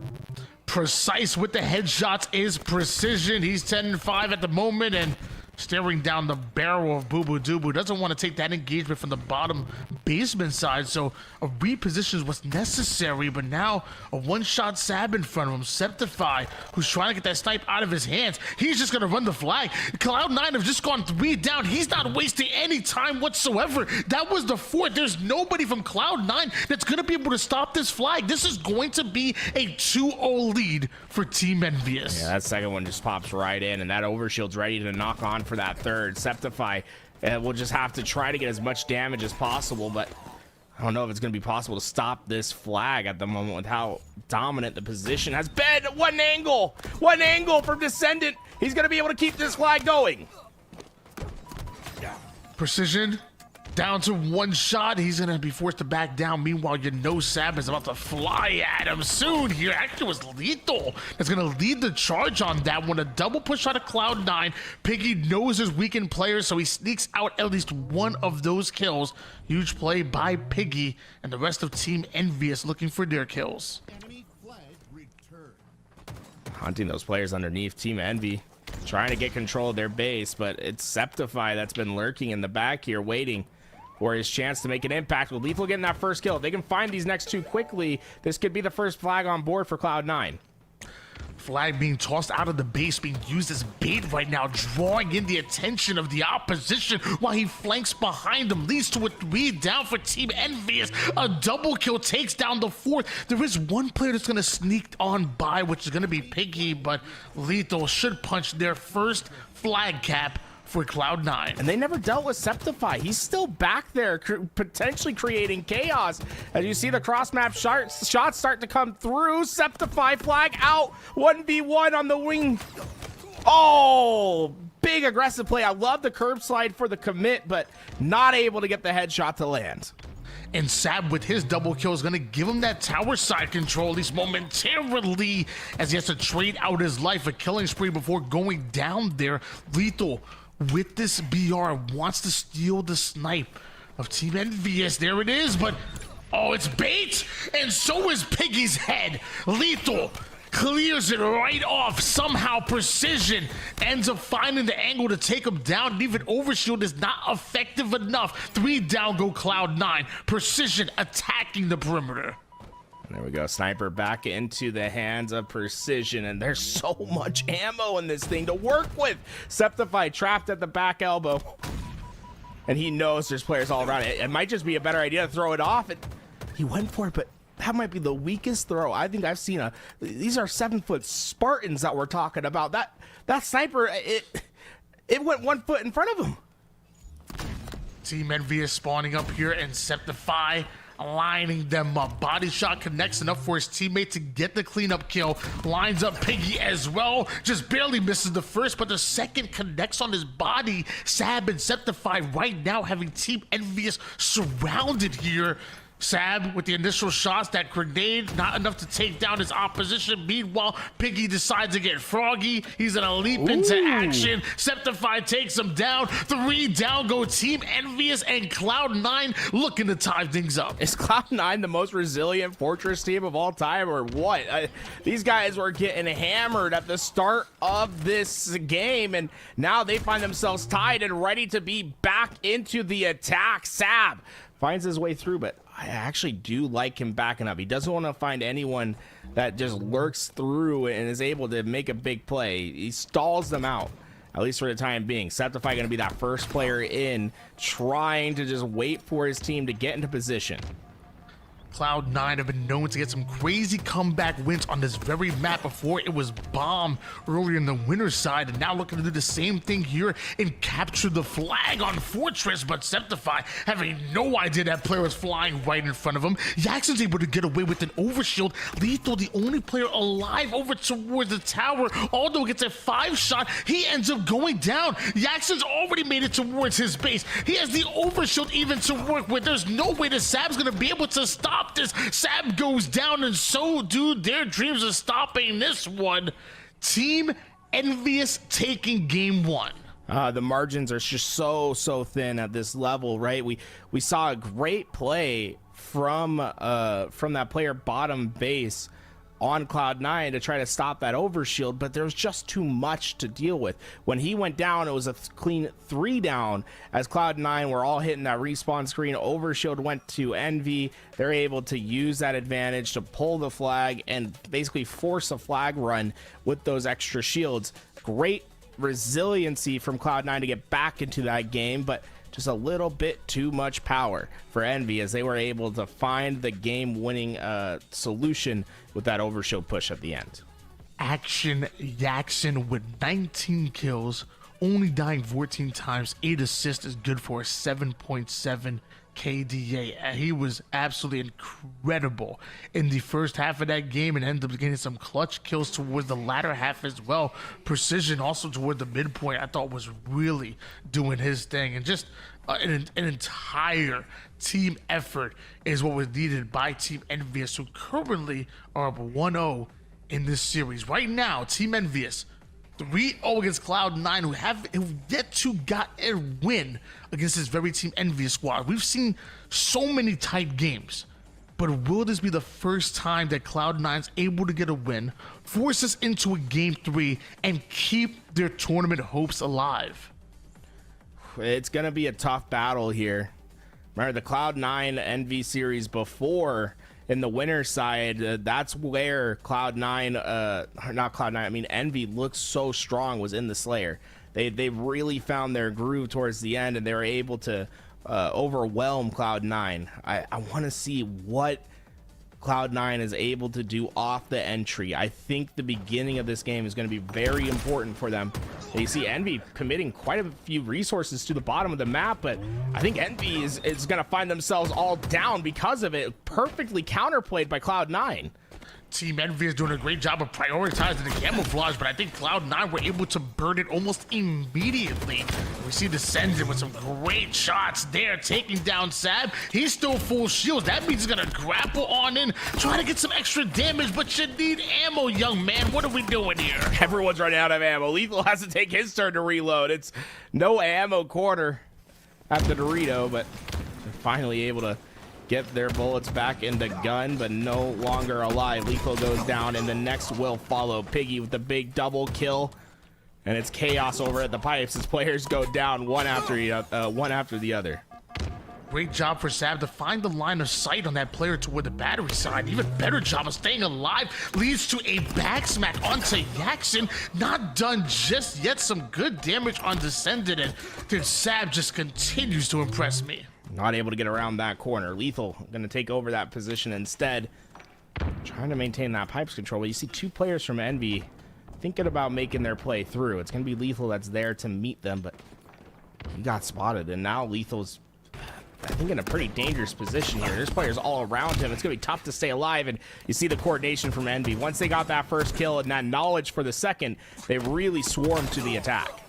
Precise with the headshots is precision. He's 10-5 at the moment, and staring down the barrel of Boo Boo Doo. Doesn't want to take that engagement from the bottom basement side, so a reposition is what's necessary. But now a one-shot Sab in front of him. Septify, who's trying to get that snipe out of his hands. He's just going to run the flag. Cloud9 have just gone 3 down. He's not wasting any time whatsoever. That was the 4th. There's nobody from Cloud9 that's going to be able to stop this flag. This is going to be a 2-0 lead for Team Envious. Yeah, that second one just pops right in, and that overshield's ready to knock on for that third. Septify will just have to try to get as much damage as possible, but I don't know if it's going to be possible to stop this flag at the moment with how dominant the position has been. One angle from Descendant. He's going to be able to keep this flag going. Precision down to 1 shot. He's going to be forced to back down. Meanwhile, you know Sab is about to fly at him soon here. Actually, it was Lethal that's going to lead the charge on that one. A double push out of Cloud9. Piggy knows his weakened players, so he sneaks out at least one of those kills. Huge play by Piggy, and the rest of Team Envious looking for their kills. Hunting those players underneath. Team Envy trying to get control of their base, but it's Septify that's been lurking in the back here, waiting for his chance to make an impact. With Lethal getting that first kill, if they can find these next 2 quickly, this could be the first flag on board for Cloud9. Flag being tossed out of the base, being used as bait right now, drawing in the attention of the opposition while he flanks behind him. Leads to a 3 down for Team Envious. A double kill takes down the 4th. There is one player that's going to sneak on by, which is going to be Piggy, but Lethal should punch their first flag cap for Cloud9. And they never dealt with Septify. He's still back there, potentially creating chaos. As you see the cross-map shots start to come through. Septify flag out. 1v1 on the wing. Oh, big aggressive play. I love the curb slide for the commit, but not able to get the headshot to land. And Sab with his double kill is going to give him that tower side control, at least momentarily, as he has to trade out his life. A killing spree before going down there. Lethal with this BR wants to steal the snipe of Team Envious. There it is, but oh, it's bait, and so is Piggy's head. Lethal clears it right off. Somehow Precision ends up finding the angle to take him down. And even overshield is not effective enough. 3 down go Cloud9. Precision attacking the perimeter. There we go. Sniper back into the hands of Precision, and there's so much ammo in this thing to work with. Septify trapped at the back elbow, and he knows there's players all around it. It might just be a better idea to throw it off. And he went for it, but that might be the weakest throw I think I've seen. These are 7-foot Spartans that we're talking about. That sniper, it went 1 foot in front of him. Team Envious spawning up here, and Septify lining them up. Body shot connects enough for his teammate to get the cleanup kill. Lines up Piggy as well. Just barely misses the first, but the second connects on his body. Sab and Septify right now having Team Envious surrounded here. Sab with the initial shots, that grenade, not enough to take down his opposition. Meanwhile, Piggy decides to get froggy. He's gonna leap into action. Septify takes him down. 3 down go Team Envious, and Cloud9 looking to tie things up. Is Cloud9 the most resilient Fortress team of all time, or what? These guys were getting hammered at the start of this game, and now they find themselves tied and ready to be back into the attack. Sab finds his way through, but I actually do like him backing up. He doesn't want to find anyone that just lurks through and is able to make a big play. He stalls them out, at least for the time being. Septify going to be that first player in, trying to just wait for his team to get into position. Cloud9 have been known to get some crazy comeback wins on this very map before it was bombed earlier in the winner's side, and now looking to do the same thing here and capture the flag on Fortress. But Septify having no idea that player was flying right in front of him. Jackson's able to get away with an overshield. Lethal, the only player alive over towards the tower, although gets a 5 shot, he ends up going down. Jackson's already made it towards his base. He has the overshield even to work with. There's no way that Sab's gonna be able to stop this. Sab goes down, and so do their dreams of stopping this one. Team Envious taking game 1. The margins are just so thin at this level, right? We saw a great play from that player bottom base on Cloud9 to try to stop that overshield, but there was just too much to deal with. When he went down, it was a clean 3 down as Cloud9 were all hitting that respawn screen. Overshield went to Envy. They're able to use that advantage to pull the flag and basically force a flag run with those extra shields. Great resiliency from Cloud9 to get back into that game, but just a little bit too much power for Envy as they were able to find the game-winning solution with that overshield push at the end. Action Jackson with 19 kills, only dying 14 times, 8 assists is good for a 7.7 KDA. And he was absolutely incredible in the first half of that game and ended up getting some clutch kills towards the latter half as well. Precision also toward the midpoint I thought was really doing his thing, and just an entire team effort is what was needed by Team Envious, who currently are up 1-0 in this series. Right now, Team Envious 3-0 against Cloud9, who yet to got a win against this very Team Envious squad. We've seen so many tight games, but will this be the first time that Cloud9's able to get a win, force us into a game 3, and keep their tournament hopes alive? It's going to be a tough battle here. Remember the Cloud9 Envy series before, in the winner side, that's where Envy looks so strong, was in the Slayer. They really found their groove towards the end, and they were able to overwhelm Cloud9. I want to see what Cloud9 is able to do off the entry. I think the beginning of this game is going to be very important for them. You see Envy committing quite a few resources to the bottom of the map, but I think Envy is going to find themselves all down because of it. Perfectly counterplayed by Cloud9. Team Envy is doing a great job of prioritizing the camouflage, but I think Cloud9 were able to burn it almost immediately. We see the Sendin with some great shots there, taking down Sab. He's still full shields. That means he's gonna grapple on in, try to get some extra damage, but you need ammo, young man. What are we doing here? Everyone's running out of ammo. Lethal has to take his turn to reload. It's no ammo corner at the Dorito, but they're finally able to get their bullets back in the gun, but no longer alive. Lethal goes down, and the next will follow. Piggy with the big double kill, and it's chaos over at the pipes as players go down one after the other. Great job for Sab to find the line of sight on that player toward the battery side. Even better job of staying alive. Leads to a back smack onto Jackson. Not done just yet. Some good damage on Descendant, and then Sab just continues to impress me. Not able to get around that corner. Lethal going to take over that position instead, trying to maintain that pipes control. But you see 2 players from Envy thinking about making their play through. It's going to be Lethal that's there to meet them, but he got spotted, and now Lethal's, I think, in a pretty dangerous position here. There's players all around him. It's going to be tough to stay alive, and you see the coordination from Envy. Once they got that first kill and that knowledge for the second, they really swarmed to the attack.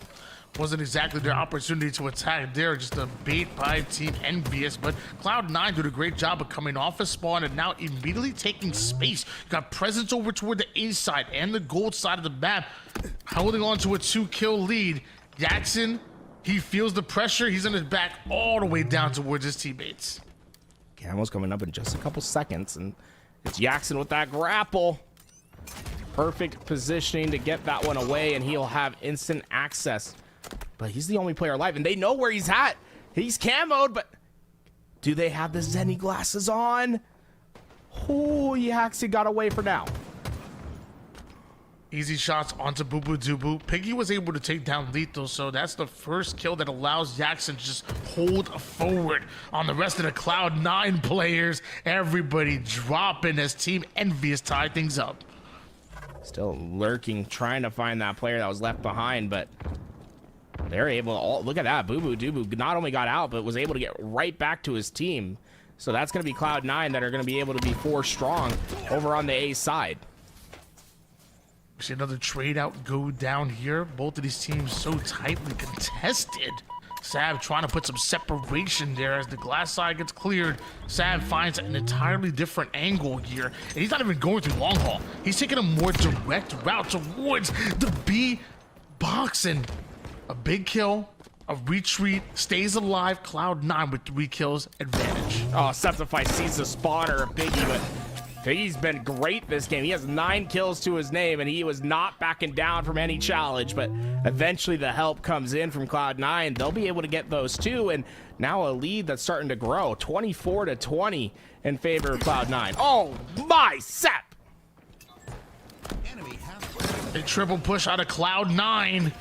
Wasn't exactly their opportunity to attack there, just a bait by Team Envious, but Cloud9 did a great job of coming off a spawn and now immediately taking space. Got presence over toward the A side and the gold side of the map, holding on to a 2-kill lead. Jackson, he feels the pressure. He's on his back all the way down towards his teammates. Camo's coming up in just a couple seconds, and it's Jackson with that grapple. Perfect positioning to get that one away, and he'll have instant access. But he's the only player alive, and they know where he's at. He's camoed, but do they have the Zenny glasses on? Oh, Jackson got away for now. Easy shots onto Boo Boo Dubu. Piggy was able to take down Lethal, so that's the first kill that allows Jackson to just hold forward on the rest of the Cloud9 players. Everybody dropping as Team Envious tie things up. Still lurking, trying to find that player that was left behind, but they're able to, look at that. Boo Boo Dubu not only got out, but was able to get right back to his team. So that's going to be Cloud9 that are going to be able to be 4 strong over on the A side. We see another trade out go down here. Both of these teams so tightly contested. Sab trying to put some separation there as the glass side gets cleared. Sab finds an entirely different angle here. And he's not even going through long haul. He's taking a more direct route towards the B box. And a big kill, a retreat, stays alive. Cloud9 with 3 kills advantage. Oh, Septify sees the spawner, a biggie, but Piggy's been great this game. He has 9 kills to his name, and he was not backing down from any challenge, but eventually the help comes in from Cloud9. They'll be able to get those too, and now a lead that's starting to grow, 24-20 in favor of Cloud9. Oh my, Sep! A triple push out of Cloud9.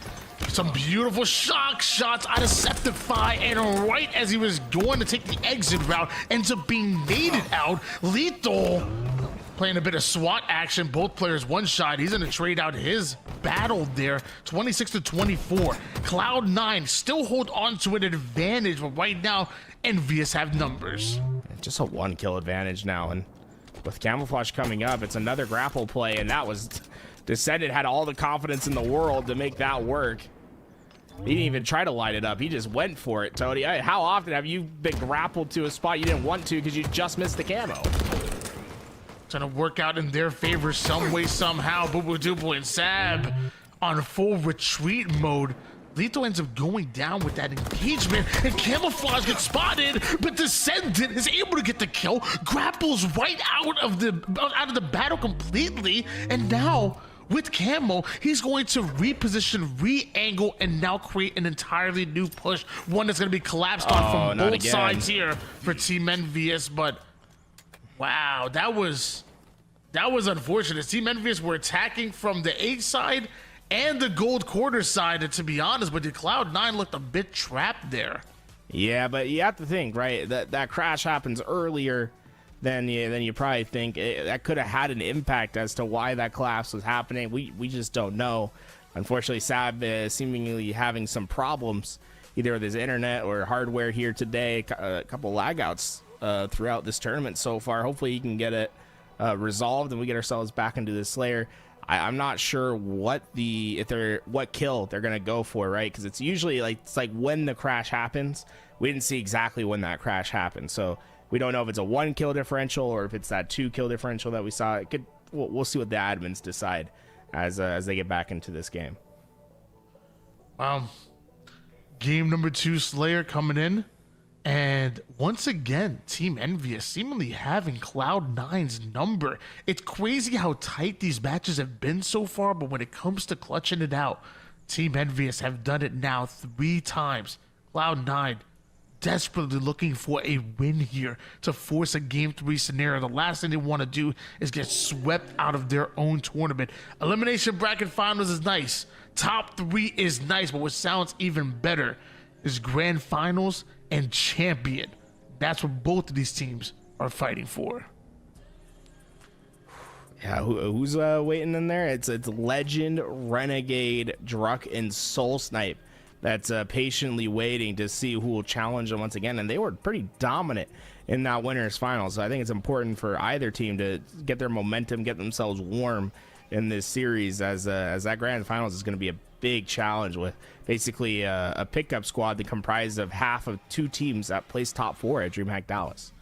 Some beautiful shock shots out of Septify, and right as he was going to take the exit route, ends up being naded out. Lethal playing a bit of SWAT action. Both players one shot. He's going to trade out his battle there. 26-24. Cloud9 still hold on to an advantage, but right now, Envious have numbers. Just a 1 kill advantage now, and with Camouflage coming up, it's another grapple play, and that was... Descendant had all the confidence in the world to make that work. He didn't even try to light it up. He just went for it, Tony. How often have you been grappled to a spot you didn't want to because you just missed the camo? Trying to work out in their favor some way, somehow. Boo Boo Dubu and Sab on full retreat mode. Lethal ends up going down with that engagement, and Camouflage gets spotted, but Descendant is able to get the kill, grapples right out of the battle completely, and now with Camo, he's going to reposition, re-angle, and now create an entirely new push, one that's going to be collapsed on from both sides here for Team Envious. But wow, that was unfortunate. Team Envious were attacking from the A side and the gold quarter side, and to be honest, but the Cloud9 looked a bit trapped there. Yeah, but you have to think, right, that crash happens earlier than you probably think. That could have had an impact as to why that collapse was happening. We just don't know. Unfortunately, Sab is seemingly having some problems either with his internet or hardware here today. A couple lagouts throughout this tournament so far. Hopefully he can get it resolved and we get ourselves back into the Slayer. I'm not sure what kill they're gonna go for, right? Because it's usually it's like when the crash happens. We didn't see exactly when that crash happened, so we don't know if it's a 1 kill differential or if it's that 2 kill differential that we saw. We'll see what the admins decide as they get back into this game. Game number 2 Slayer coming in, and once again, Team Envious seemingly having Cloud9's number. It's crazy how tight these matches have been so far, but when it comes to clutching it out, Team Envious have done it now 3 times. Cloud9 desperately looking for a win here to force a game 3 scenario. The last thing they want to do is get swept out of their own tournament. Elimination bracket finals is nice. Top 3 is nice, but what sounds even better is grand finals and champion. That's what both of these teams are fighting for. Yeah, who's waiting in there? It's Legend, Renegade, Druck, and Soul Snipe that's patiently waiting to see who will challenge them once again. And they were pretty dominant in that winners finals. So I think it's important for either team to get their momentum, get themselves warm in this series, as that grand finals is going to be a big challenge with basically a pickup squad that comprised of half of 2 teams that placed top 4 at DreamHack Dallas.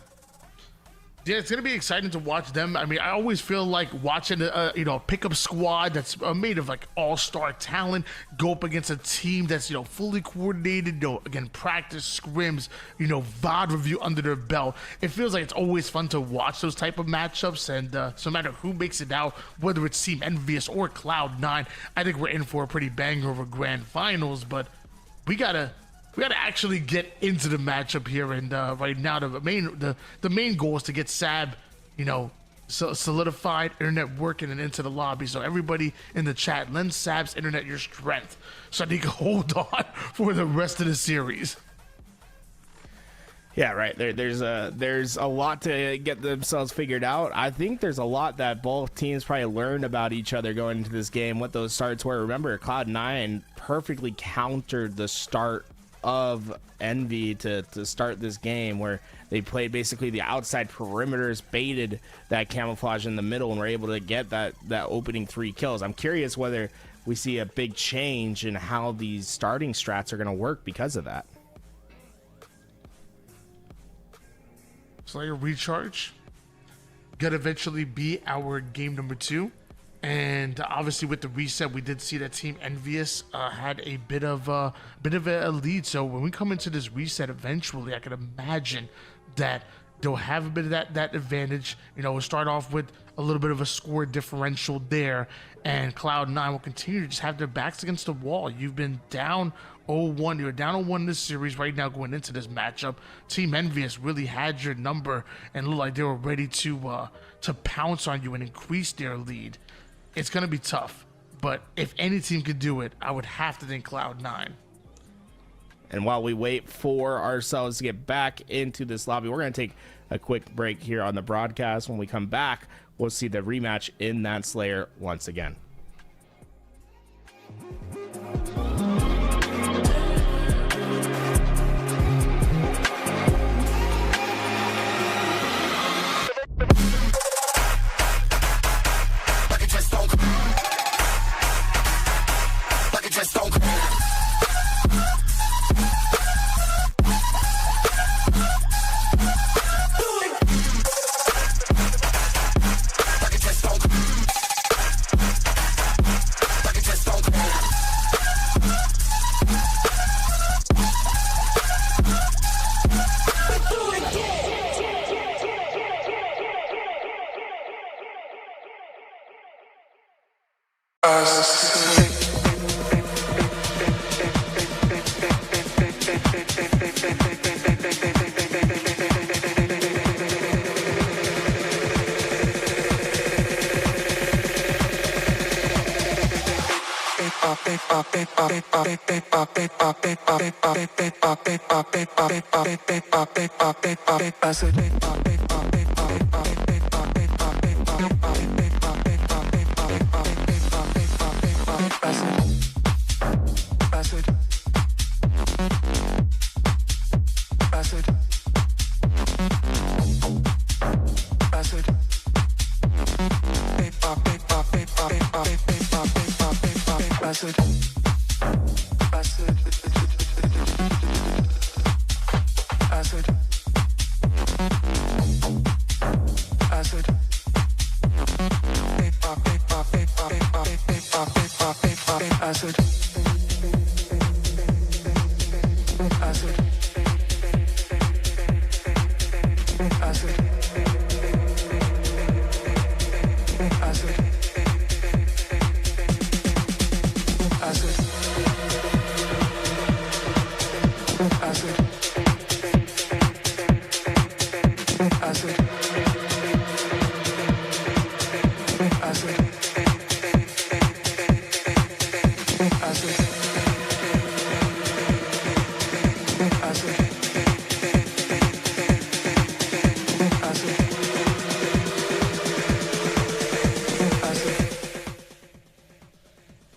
Yeah, it's gonna be exciting to watch them. I mean, I always feel like watching a pickup squad that's made of like all-star talent go up against a team that's fully coordinated. Again, practice scrims, VOD review under their belt. It feels like it's always fun to watch those type of matchups, and no matter who makes it out, whether it's Team Envious or Cloud9, I think we're in for a pretty banger of a grand finals. But we gotta actually get into the matchup here, and right now the main goal is to get Sab, solidified, internet working, and into the lobby. So everybody in the chat, lend Sab's internet your strength so they can hold on for the rest of the series. Yeah, right. There's a lot to get themselves figured out. I think there's a lot that both teams probably learned about each other going into this game, what those starts were. Remember, Cloud9 perfectly countered the start of Envy to start this game, where they played basically the outside perimeters, baited that camouflage in the middle, and were able to get that opening 3 kills. I'm curious whether we see a big change in how these starting strats are going to work because of that. Slayer recharge gonna eventually be our game number 2. And obviously with the reset, we did see that Team Envious had a bit of a lead. So when we come into this reset eventually, I can imagine that they'll have a bit of that advantage. You know, we'll start off with a little bit of a score differential there, and Cloud9 will continue to just have their backs against the wall. You've been down 0-1. You're down 0-1 in this series right now going into this matchup. Team Envious really had your number and looked like they were ready to pounce on you and increase their lead. It's going to be tough, but if any team could do it, I would have to think Cloud9. And while we wait for ourselves to get back into this lobby, we're going to take a quick break here on the broadcast. When we come back, we'll see the rematch in that Slayer once again.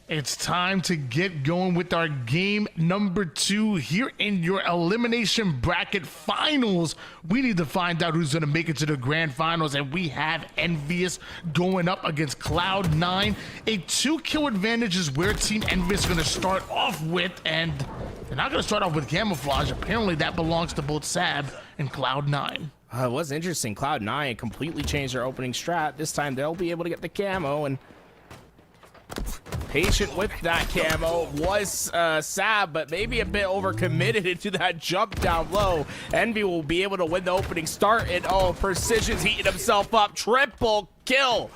It's time to get going with our game number 2 here in your elimination bracket finals. We need to find out who's going to make it to the grand finals, and we have Envious going up against Cloud9. A 2-kill advantage is where Team Envious is going to start off with, and they're not going to start off with camouflage. Apparently that belongs to both Sab and Cloud9. It was interesting. Cloud9 completely changed their opening strat. This time they'll be able to get the camo, and patient with that camo was Sab, but maybe a bit overcommitted into that jump down low. Envy will be able to win the opening start, and oh, Precision's heating himself up. Triple kill.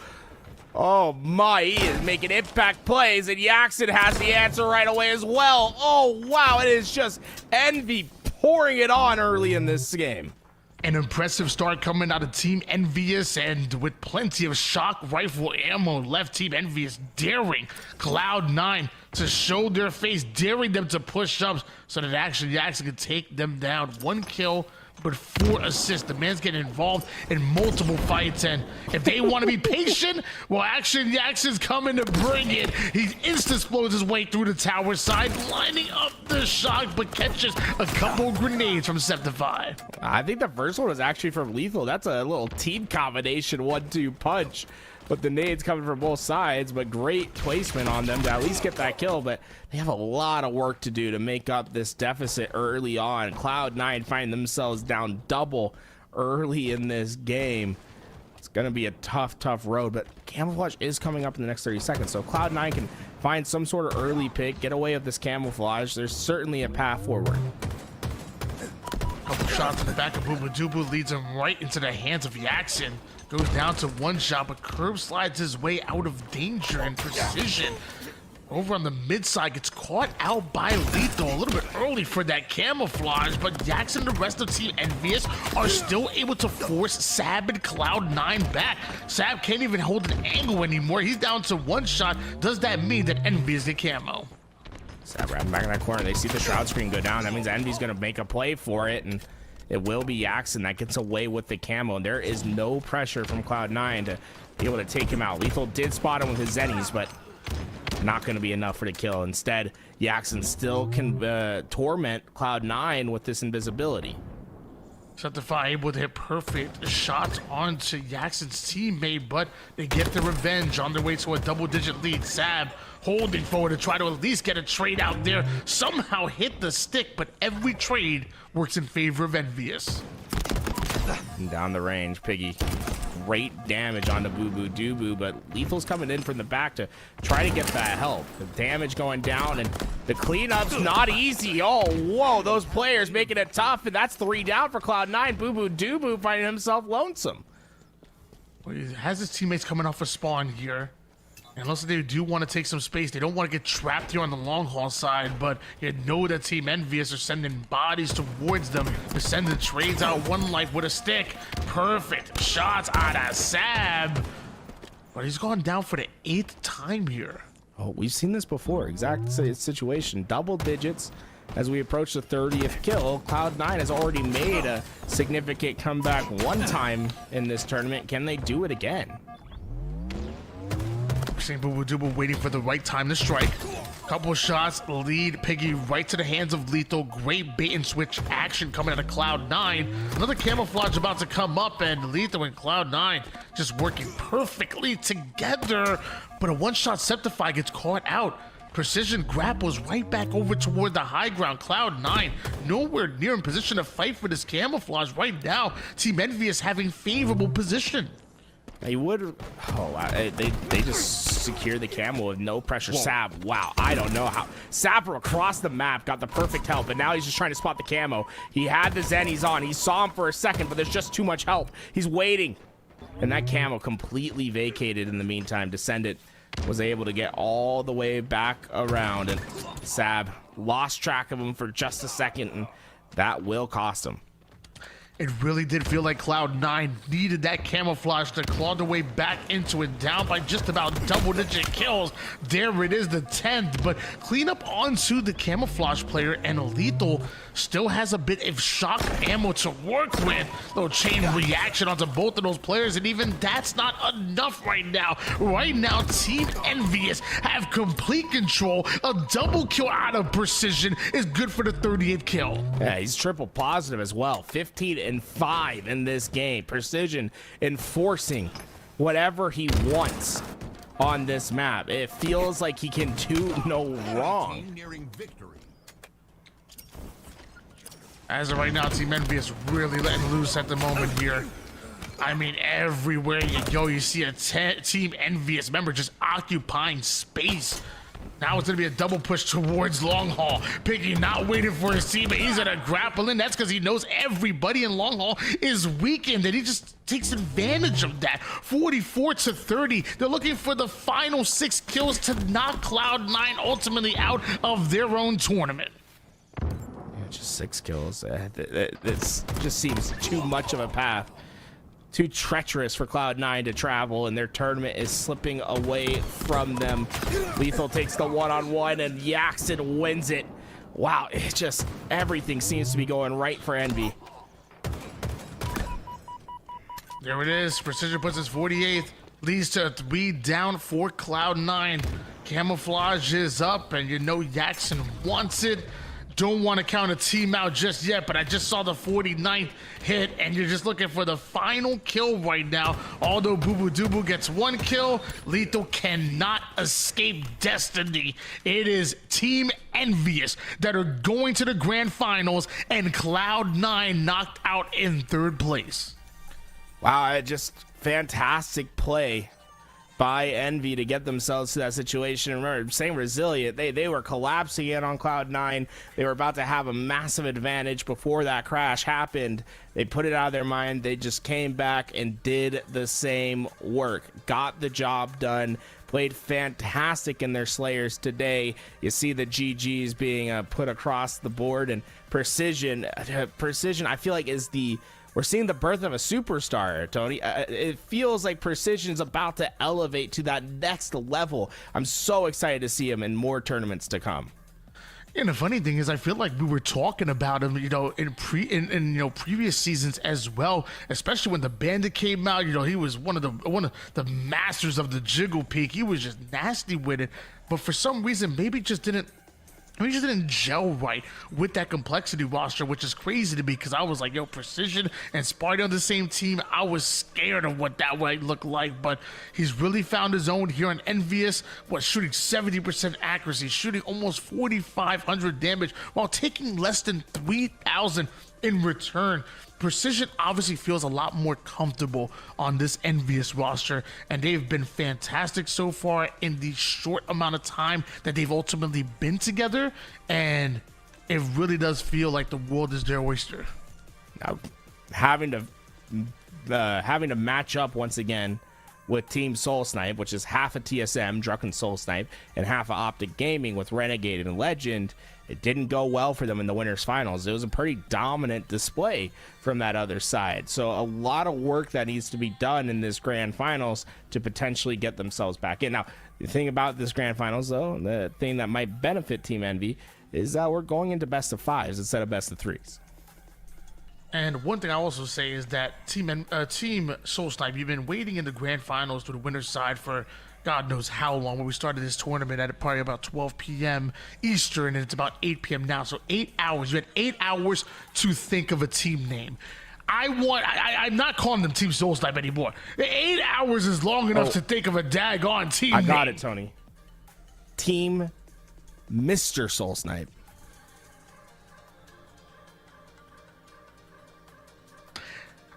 Oh my, he is making impact plays, and Yaxon has the answer right away as well. Oh wow, it is just Envy pouring it on early in this game. An impressive start coming out of Team Envious, and with plenty of shock rifle ammo left, Team Envious daring Cloud9 to show their face, daring them to push up so that actually Jackson could take them down. 1 kill, but 4 assists. The man's getting involved in multiple fights, and if they want to be patient, well, Action Jackson's coming to bring it. He insta-explodes his way through the tower side, lining up the shock, but catches a couple grenades from Septify. I think the first one was actually from Lethal. That's a little team combination 1-2 punch, but the nades coming from both sides, but great placement on them to at least get that kill. But they have a lot of work to do to make up this deficit early on. Cloud9 find themselves down double early in this game. It's going to be a tough road, but camouflage is coming up in the next 30 seconds. So Cloud9 can find some sort of early pick, get away with this camouflage. There's certainly a path forward. shot to the back of Booba leads him right into the hands of Yaxin. Goes down to one shot, but curb slides his way out of danger and precision. Over on the mid side, gets caught out by Lethal. A little bit early for that camouflage, but Jax and the rest of Team Envious are still able to force Sab and Cloud9 back. Sab can't even hold an angle anymore. He's down to one shot. Does that mean that Envious get camo? Sab right back in that corner. They see the shroud screen go down. That means Envy's going to make a play for it, and it will be Yaxin that gets away with the camo. There is no pressure from Cloud9 to be able to take him out. Lethal did spot him with his Zennies, but not going to be enough for the kill. Instead, Yaxin still can torment Cloud9 with this invisibility. Scante able to hit perfect shots onto Yaxin's teammate, but they get the revenge on their way to a double-digit lead. Sab holding forward to try to at least get a trade out there. Somehow hit the stick, but every trade works in favor of Envious. And down the range, Piggy. Great damage onto Boo, but Lethal's coming in from the back to try to get that help. The damage going down, and the cleanup's not easy. Oh, whoa, those players making it tough, and that's 3 down for Cloud9. Boo finding himself lonesome. Well, he has his teammates coming off a spawn here. And unless they do want to take some space, they don't want to get trapped here on the long haul side, but you know that Team Envious are sending bodies towards them. They're sending trades out one life with a stick. Perfect shots out of Sab. But he's gone down for the 8th time here. Oh, we've seen this before. Exact situation. Double digits as we approach the 30th kill. Cloud9 has already made a significant comeback one time in this tournament. Can they do it again? Seeing Boo waiting for the right time to strike. Couple shots lead Piggy right to the hands of Lethal. Great bait and switch action coming out of Cloud9. Another camouflage about to come up, and Lethal and Cloud9 just working perfectly together. But a one-shot Septify gets caught out. Precision grapples right back over toward the high ground. Cloud9 nowhere near in position to fight for this camouflage right now. Team Envious having favorable position. They would. Oh, wow. They just secure the camo with no pressure. Sab, wow. I don't know how. Sab from across the map got the perfect help, and now he's just trying to spot the camo. He had the Zennies on. He saw him for a second, but there's just too much help. He's waiting. And that camo completely vacated in the meantime. Descendant was able to get all the way back around, and Sab lost track of him for just a second, and that will cost him. It really did feel like Cloud9 needed that camouflage to claw their way back into it, down by just about double-digit kills. There it is, the 10th, but clean up onto the camouflage player, and Lethal still has a bit of shock ammo to work with. Little chain reaction onto both of those players, and even that's not enough right now. Right now, Team Envious have complete control. A double kill out of Precision is good for the 38th kill. Yeah, he's triple positive as well. 15 and 5 in this game. Precision enforcing whatever he wants on this map. It feels like he can do no wrong. As of right now, Team Envious really letting loose at the moment here. I mean, everywhere you go, you see a Team Envious member just occupying space. Now it's going to be a double push towards Long Haul. Piggy not waiting for his teammate. He's going to grapple in. That's because he knows everybody in Long Haul is weakened, and he just takes advantage of that. 44-30. They're looking for the final 6 kills to knock Cloud9 ultimately out of their own tournament. Yeah, just 6 kills. This just seems too much of a path. Too treacherous for Cloud9 to travel, and their tournament is slipping away from them. Lethal takes the one-on-one, and Yaxin wins it. Wow, it just, everything seems to be going right for Envy. There it is. Precision puts his 48th. Leads to 3 down for Cloud9. Camouflage is up, and you know Yaxin wants it. Don't want to count a team out just yet, but I just saw the 49th hit, and you're just looking for the final kill right now. Although Boo gets 1 kill, Lethal cannot escape destiny. It is Team Envious that are going to the grand finals, and Cloud9 knocked out in 3rd place. Wow, just fantastic play by Envy to get themselves to that situation. Remember, saying resilient, they were collapsing in on Cloud9. They were about to have a massive advantage before that crash happened. They put it out of their mind. They just came back and did the same work, got the job done, played fantastic in their Slayers today. You see the GGs being put across the board, and Precision, I feel like we're seeing the birth of a superstar, Tony. It feels like Precision's about to elevate to that next level. I'm so excited to see him in more tournaments to come. And the funny thing is, I feel like we were talking about him, in previous seasons as well. Especially when the Bandit came out, he was one of the masters of the jiggle peak. He was just nasty with it, but for some reason, maybe just didn't gel right with that complexity roster, which is crazy to me because I was like, Precision and Sparty on the same team. I was scared of what that might look like, but he's really found his own here on Envious. Shooting 70% accuracy, shooting almost 4,500 damage while taking less than 3,000 in return. Precision obviously feels a lot more comfortable on this Envious roster, and they've been fantastic so far in the short amount of time that they've ultimately been together, and it really does feel like the world is their oyster. Now, having to match up once again with Team Soul Snipe, which is half a TSM, Drunken Soul Snipe, and half of Optic Gaming with Renegade and Legend, it didn't go well for them in the winners finals. It was a pretty dominant display from that other side. So a lot of work that needs to be done in this grand finals to potentially get themselves back in. Now, the thing about this grand finals, though, the thing that might benefit Team Envy is that we're going into best of 5s instead of best of 3s. And one thing I also say is that Team Soul Snipe, you've been waiting in the grand finals to the winner's side for God knows how long. When we started this tournament at probably about 12 p.m. Eastern, and it's about 8 p.m. now. So 8 hours. You had 8 hours to think of a team name. I'm not calling them Team Soul Snipe anymore. 8 hours is long enough to think of a daggone team name. I got it, Tony. Team Mr. Soul Snipe.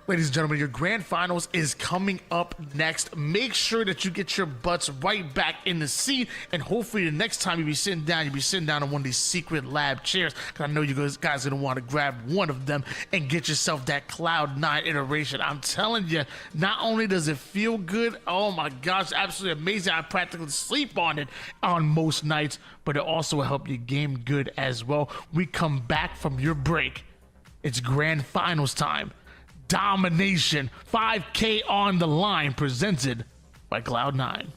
Ladies and gentlemen, your grand finals is coming up next. Make sure that you get your butts right back in the seat, and hopefully the next time you'll be sitting down on one of these secret lab chairs, because I know you guys are going to want to grab one of them and get yourself that Cloud9 iteration. I'm telling you, not only does it feel good, oh my gosh, absolutely amazing. I practically sleep on it on most nights, but it also will help you game good as well. We come back from your break. It's grand finals time. Domination, 5K on the line, presented by Cloud9.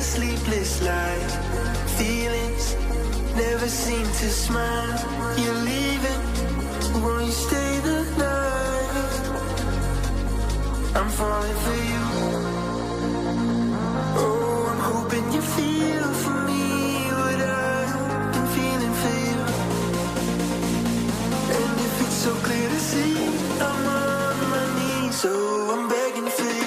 sleepless night. Feelings never seem to smile. You're leaving, won't you stay the night? I'm falling for you. Oh, I'm hoping you feel for me what I've been feeling for you. And if it's so clear to see, I'm on my knees, so I'm begging for you.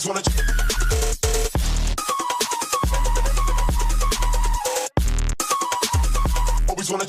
Always wanna. Always wanna.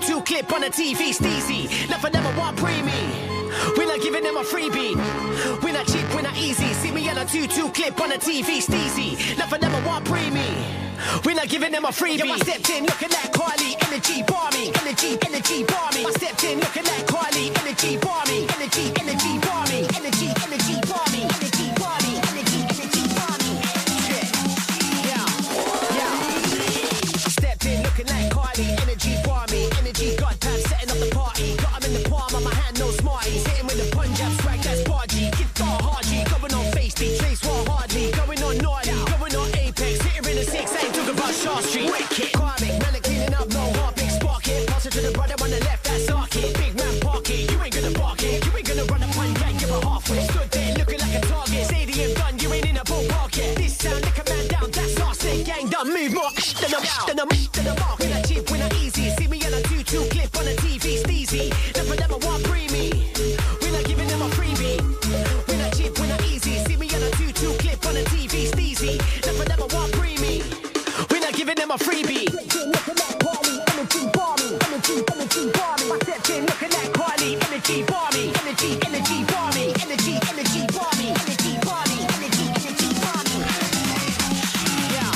Two clip on the TV, steezy. Never want preemie. We're not giving them a freebie. We're not cheap, we're not easy. See me on a 2-2 clip on the TV, steezy. Never want preemie. We're not giving them a freebie. Yo, I stepped in looking like Carly, energy barmy, energy barmy. I stepped in looking like Carly, energy barmy, energy barmy, energy barmy, energy barmy, energy barmy. Yeah. I stepped in looking like Carly, energy barmy. God pants setting up the party. Got him in the palm of my hand, no smarties. Hitting with the Punjab swag, that's bargy. Guitar hardly, going on face beat, trace war hardly. Going on naughty, going on apex. Hitting in the 6, I ain't talking about Shaw Street. Wicked, karmic, man, cleaning up, no heart, big spark it. Pass it to the brother on the left, that's arcade. Big man park it, you ain't gonna bark it. You ain't gonna run up on gang, you're halfway. Stood there looking like a target. Stadium done, you ain't in a ballpark yet. This sound, lick a man down, that's our state gang done. Move more, then I'm mark. We're not cheap, we're not easy. See me on a 2-2 clip on the TV, steezy. Never want preemie. We're not giving them a freebie. We're not cheap, we're not easy. See me on a 2-2 clip on the TV, steezy. Never want preemie. We're not giving them a freebie. Energy barmy, energy barmy. I stepped in looking like Carly, energy barmy, energy barmy, energy barmy, energy barmy, energy barmy. Yeah.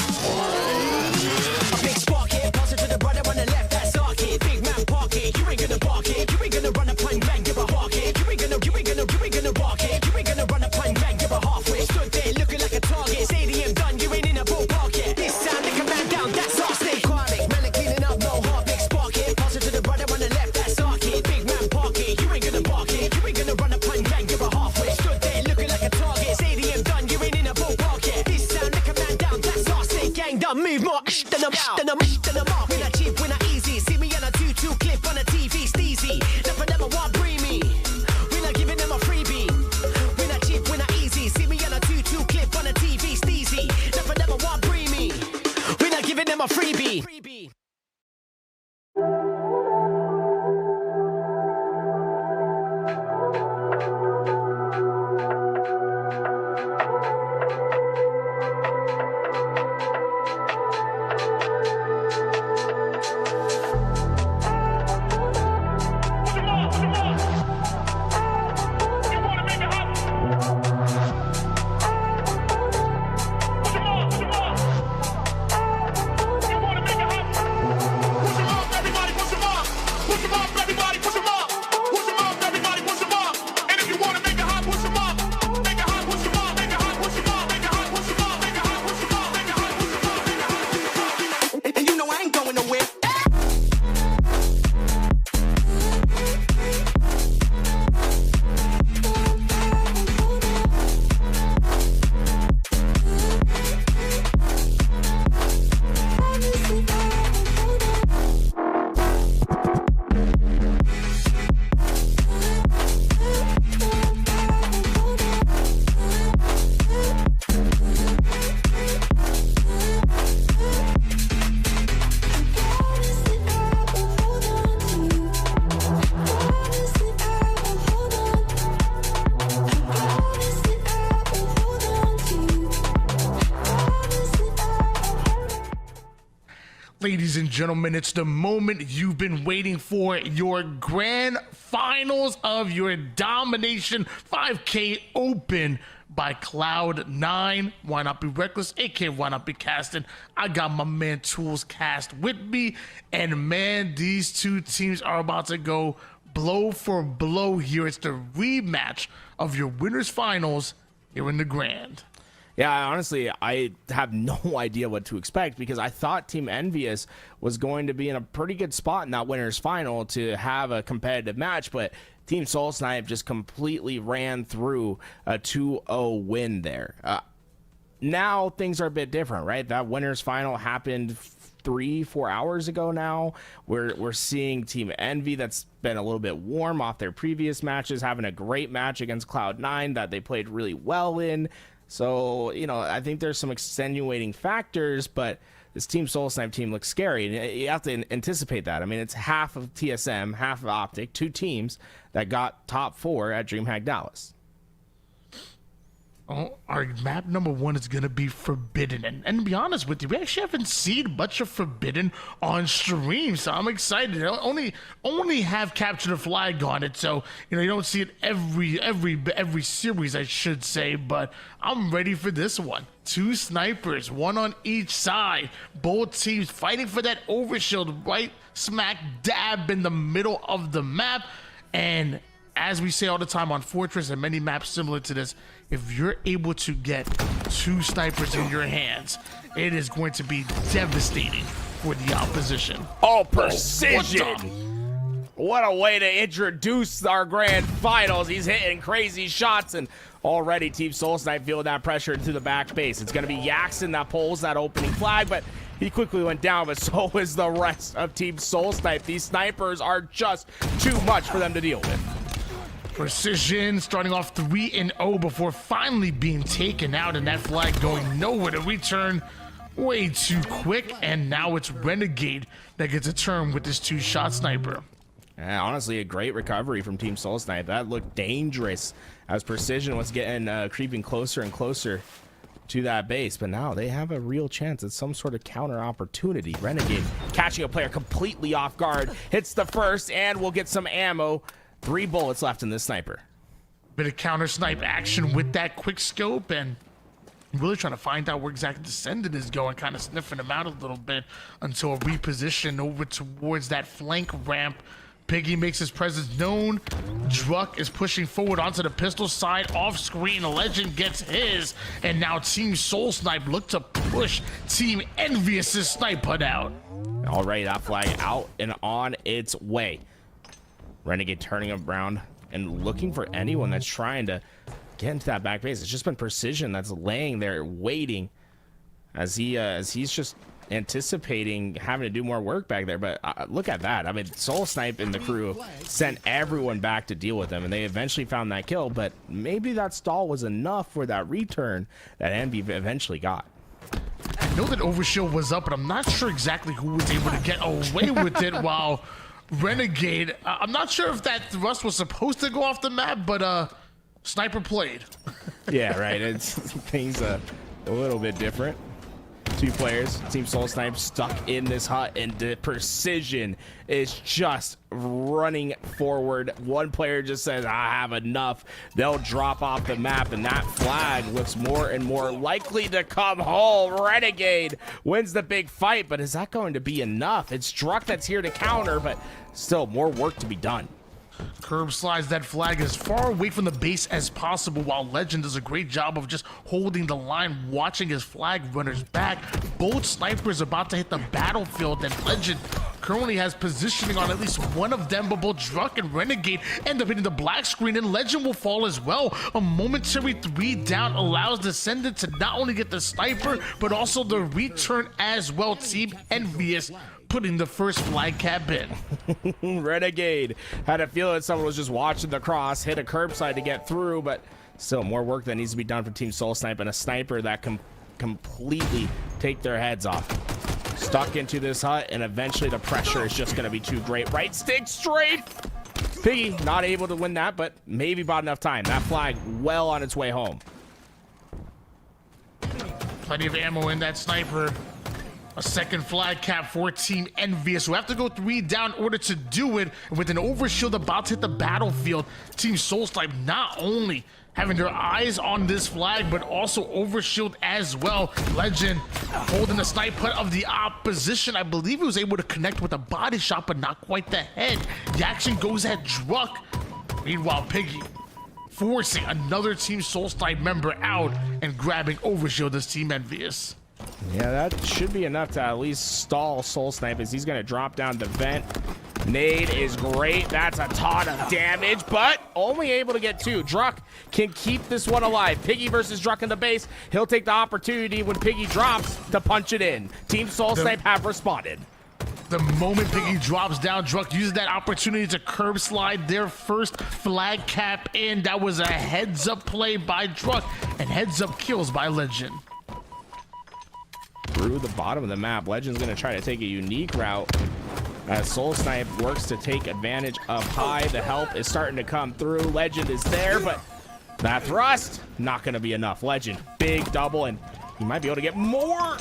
A big spark here, pass it to the brother on the left, that's arcade. Big man park it, you ain't gonna bark it. You ain't gonna run up and bang, give a hawk it. You ain't gonna bark it. You ain't gonna run up and bang, give a halfway. Stood there looking like a target. Stadium done, you ain't in a ballpark yet. This sound, lick a man down, that's our state. Karmic, man, cleaning up, no heart, big spark it. Pass it to the brother on the left, that's arcade. Big man park it, you ain't gonna bark it. You ain't gonna run up and bang, give a halfway. Stood there looking like a target. Stadium done, you ain't in a ballpark yet. This sound, lick a man down, that's our state. Gang done, move more, then I'm mark. We're not cheap, we're not easy. See me on a 2-2 clip on the TV, steezy. Never want preemie. We're not giving them a freebie. We're not cheap, we're not easy. See me on a 2-2 clip on the TV, steezy. Never want preemie. We're not giving them a freebie. Ladies and gentlemen, it's the moment you've been waiting for, your grand finals of your Domination 5K Open by Cloud9. Why not be reckless? aka why not be casting? I got my man Tools cast with me, and man, these two teams are about to go blow for blow here. It's the rematch of your winners finals here in the Grand. Yeah, honestly, I have no idea what to expect because I thought Team Envious was going to be in a pretty good spot in that winner's final to have a competitive match, but Team Soul Snipe just completely ran through a 2-0 win there. Now things are a bit different, right? That winner's final happened 3-4 hours ago now. We're seeing Team Envy that's been a little bit warm off their previous matches, having a great match against Cloud9 that they played really well in. So, you know, I think there's some extenuating factors, but this Team Soul Snipe team looks scary. And you have to anticipate that. I mean, it's half of TSM, half of Optic, 2 teams that got top 4 at DreamHack Dallas. Oh, our map number 1 is going to be Forbidden. And to be honest with you, we actually haven't seen much of Forbidden on stream, so I'm excited. I only have Capture the Flag on it, so you don't see it every series, I should say, but I'm ready for this one. 2 snipers, 1 on each side. Both teams fighting for that overshield right smack dab in the middle of the map. And as we say all the time on Fortress and many maps similar to this, if you're able to get 2 snipers in your hands, it is going to be devastating for the opposition. Oh, precision! What a way to introduce our grand finals. He's hitting crazy shots, and already Team Soul Snipe feeling that pressure into the back base. It's going to be Yaxon that pulls that opening flag, but he quickly went down, but so is the rest of Team Soul Snipe. These snipers are just too much for them to deal with. Precision starting off 3-0 before finally being taken out, and that flag going nowhere to return way too quick. And now it's Renegade that gets a turn with this 2-shot sniper. Yeah, honestly, a great recovery from Team Soul Snipe. That looked dangerous as Precision was getting creeping closer and closer to that base, but now they have a real chance at some sort of counter opportunity. Renegade catching a player completely off guard, hits the first, and we'll get some ammo. 3 bullets left in this sniper. Bit of counter snipe action with that quick scope, and really trying to find out where exactly Descendant is going, kind of sniffing him out a little bit until a reposition over towards that flank ramp. Piggy makes his presence known. Druck is pushing forward onto the pistol side. Off screen, Legend gets his, and now Team Soul Snipe look to push Team Envious's snipe put out. All right, that flag out and on its way. Renegade turning around and looking for anyone that's trying to get into that back base. It's just been Precision that's laying there waiting as he's just anticipating having to do more work back there. But look at that. I mean, Soul Snipe and the crew sent everyone back to deal with them, and they eventually found that kill, but maybe that stall was enough for that return that Envy eventually got. I know that Overshield was up, but I'm not sure exactly who was able to get away with it while Renegade, I'm not sure if that thrust was supposed to go off the map, but Sniper played. Yeah, right. It's things a little bit different. 2 players, Team Soul Snipe stuck in this hut, and the Precision is just running forward. 1 player just says, I have enough. They'll drop off the map, and that flag looks more and more likely to come home. Renegade wins the big fight, but is that going to be enough? It's Druck that's here to counter, but still more work to be done. Curb slides that flag as far away from the base as possible, while Legend does a great job of just holding the line, watching his flag runners back. Both snipers about to hit the battlefield, and Legend currently has positioning on at least one of them, but both Druck and Renegade end up hitting the black screen, and Legend will fall as well. A momentary 3 down allows Descendant to not only get the sniper, but also the return as well. Team Envious putting the first flag cap in. Renegade had a feeling that someone was just watching the cross, hit a curbside to get through, but still more work that needs to be done for Team Soul Snipe, and a sniper that can completely take their heads off. Stuck into this hut, and eventually the pressure is just going to be too great. Right stick straight. Piggy not able to win that, but maybe bought enough time. That flag well on its way home. Plenty of ammo in that sniper. A second flag cap for Team Envious, who have to go 3 down in order to do it. With an overshield about to hit the battlefield, Team Soul Snipe not only having their eyes on this flag, but also overshield as well. Legend holding the snipe put of the opposition. I believe he was able to connect with a body shot, but not quite the head. The action goes at Druck. Meanwhile, Piggy forcing another Team Soul Snipe member out and grabbing Overshield as Team Envious. Yeah, that should be enough to at least stall Soul Snipe as he's going to drop down the vent. Nade is great. That's a ton of damage, but only able to get 2. Druck can keep this one alive. Piggy versus Druck in the base. He'll take the opportunity when Piggy drops to punch it in. Team Soul Snipe have responded. The moment Piggy drops down, Druck uses that opportunity to curb slide their first flag cap in. That was a heads-up play by Druck and heads-up kills by Legend. Through the bottom of the map, Legend's going to try to take a unique route as Soul Snipe works to take advantage of high. The help is starting to come through. Legend is there, but that thrust, not going to be enough. Legend, big double, and he might be able to get more.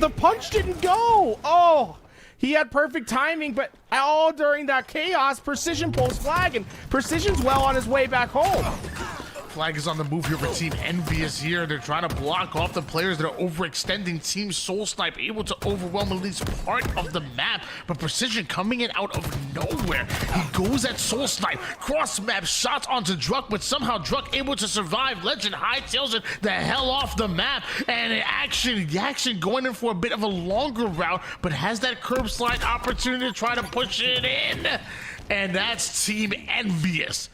The punch didn't go. Oh, he had perfect timing, but all during that chaos, Precision pulls flag, and Precision's well on his way back home. Flag is on the move here for Team Envious here. They're trying to block off the players that are overextending. Team Soul Snipe able to overwhelm at least part of the map, but Precision coming in out of nowhere. He goes at Soul Snipe, cross map shots onto Druck, but somehow Druck able to survive. Legend hightails it the hell off the map, and Action going in for a bit of a longer route, but has that curb slide opportunity to try to push it in, and that's Team Envious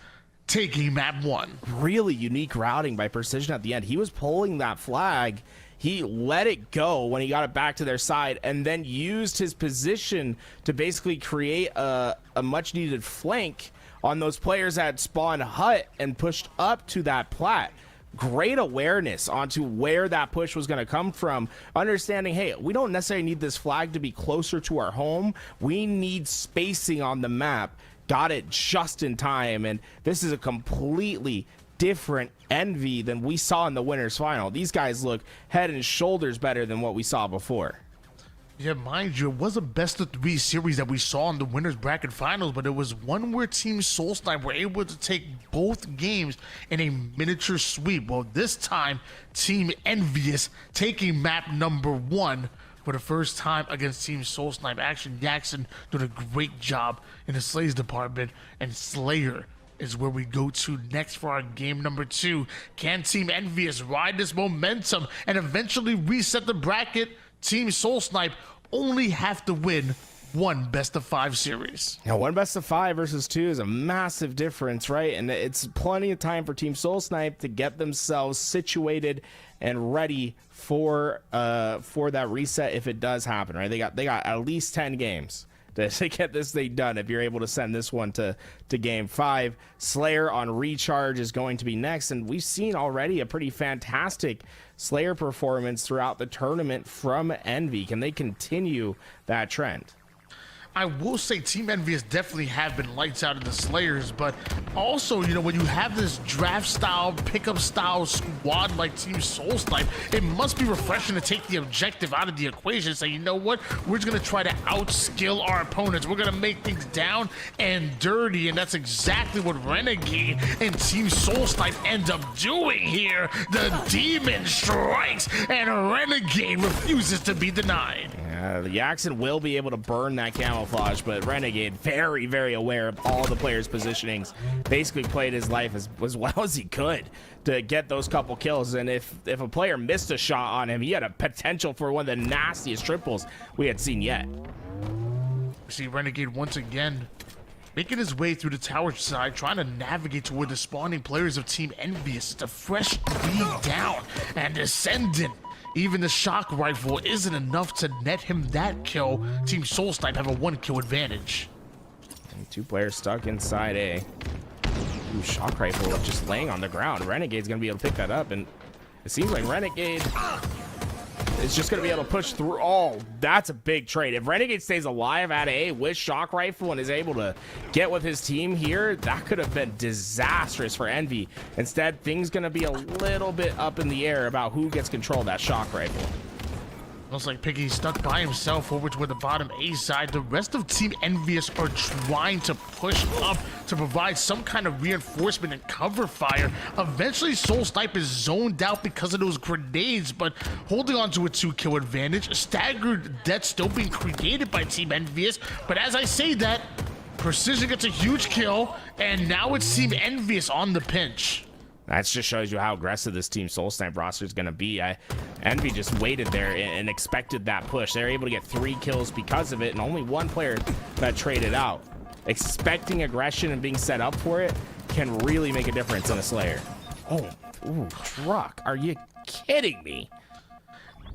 taking map 1. Really unique routing by Precision at the end. He was pulling that flag. He let it go when he got it back to their side and then used his position to basically create a much needed flank on those players that spawned hut and pushed up to that plat. Great awareness onto where that push was going to come from, understanding, hey, we don't necessarily need this flag to be closer to our home. We need spacing on the map. Got it just in time, and this is a completely different Envy than we saw in the winners final. These guys look head and shoulders better than what we saw before. Yeah, mind you, it was a best-of-3 series that we saw in the winners bracket finals, but it was one where Team Soul Snipe were able to take both games in a miniature sweep. Well, this time, Team Envious taking map number 1 for the first time against Team Soul Snipe. Action Jackson doing a great job in the Slays department, and Slayer is where we go to next for our game number 2. Can Team Envious ride this momentum and eventually reset the bracket? Team Soul Snipe only have to win one best-of-5 series. Now, 1 best-of-5 versus 2 is a massive difference, right? And it's plenty of time for Team Soul Snipe to get themselves situated and ready for that reset if it does happen, right? They got at least 10 games to get this thing done if you're able to send this one to game 5. Slayer on recharge is going to be next, and we've seen already a pretty fantastic Slayer performance throughout the tournament from Envy. Can they continue that trend? I will say Team Envious definitely have been lights out in the Slayers, but also, you know, when you have this draft style, pickup style squad like Team Soul Snipe, it must be refreshing to take the objective out of the equation and say, you know what, we're just going to try to outskill our opponents. We're going to make things down and dirty, and that's exactly what Renegade and Team Soul Snipe end up doing here. The demon strikes, and Renegade refuses to be denied. The Jackson will be able to burn that camouflage, but Renegade very, very aware of all the players' positionings. Basically played his life as well as he could to get those couple kills. And if a player missed a shot on him, he had a potential for one of the nastiest triples we had seen yet. We see Renegade once again making his way through the tower side, trying to navigate toward the spawning players of Team Envious. It's a fresh lead down and descendant. Even the shock rifle isn't enough to net him that kill. Team Soul Snipe have a 1-kill advantage. And 2 players stuck inside A. Ooh, shock rifle just laying on the ground. Renegade's gonna be able to pick that up, and it seems like Renegade is just gonna be able to push through. Oh, that's a big trade. If Renegade stays alive at A with shock rifle and is able to get with his team here, that could have been disastrous for Envy. Instead, things gonna be a little bit up in the air about who gets control of that shock rifle. Looks like Piggy's stuck by himself over toward the bottom A side. The rest of Team Envious are trying to push up to provide some kind of reinforcement and cover fire. Eventually, Soul Snipe is zoned out because of those grenades, but holding on to a 2-kill advantage. Staggered death still being created by Team Envious, but as I say that, Precision gets a huge kill, and now it's Team Envious on the pinch. That just shows you how aggressive this Team Soul Snipe roster is going to be. Envy just waited there and expected that push. They're able to get 3 kills because of it, and only 1 player that traded out. Expecting aggression and being set up for it can really make a difference in a Slayer. Oh, ooh, truck. Are you kidding me?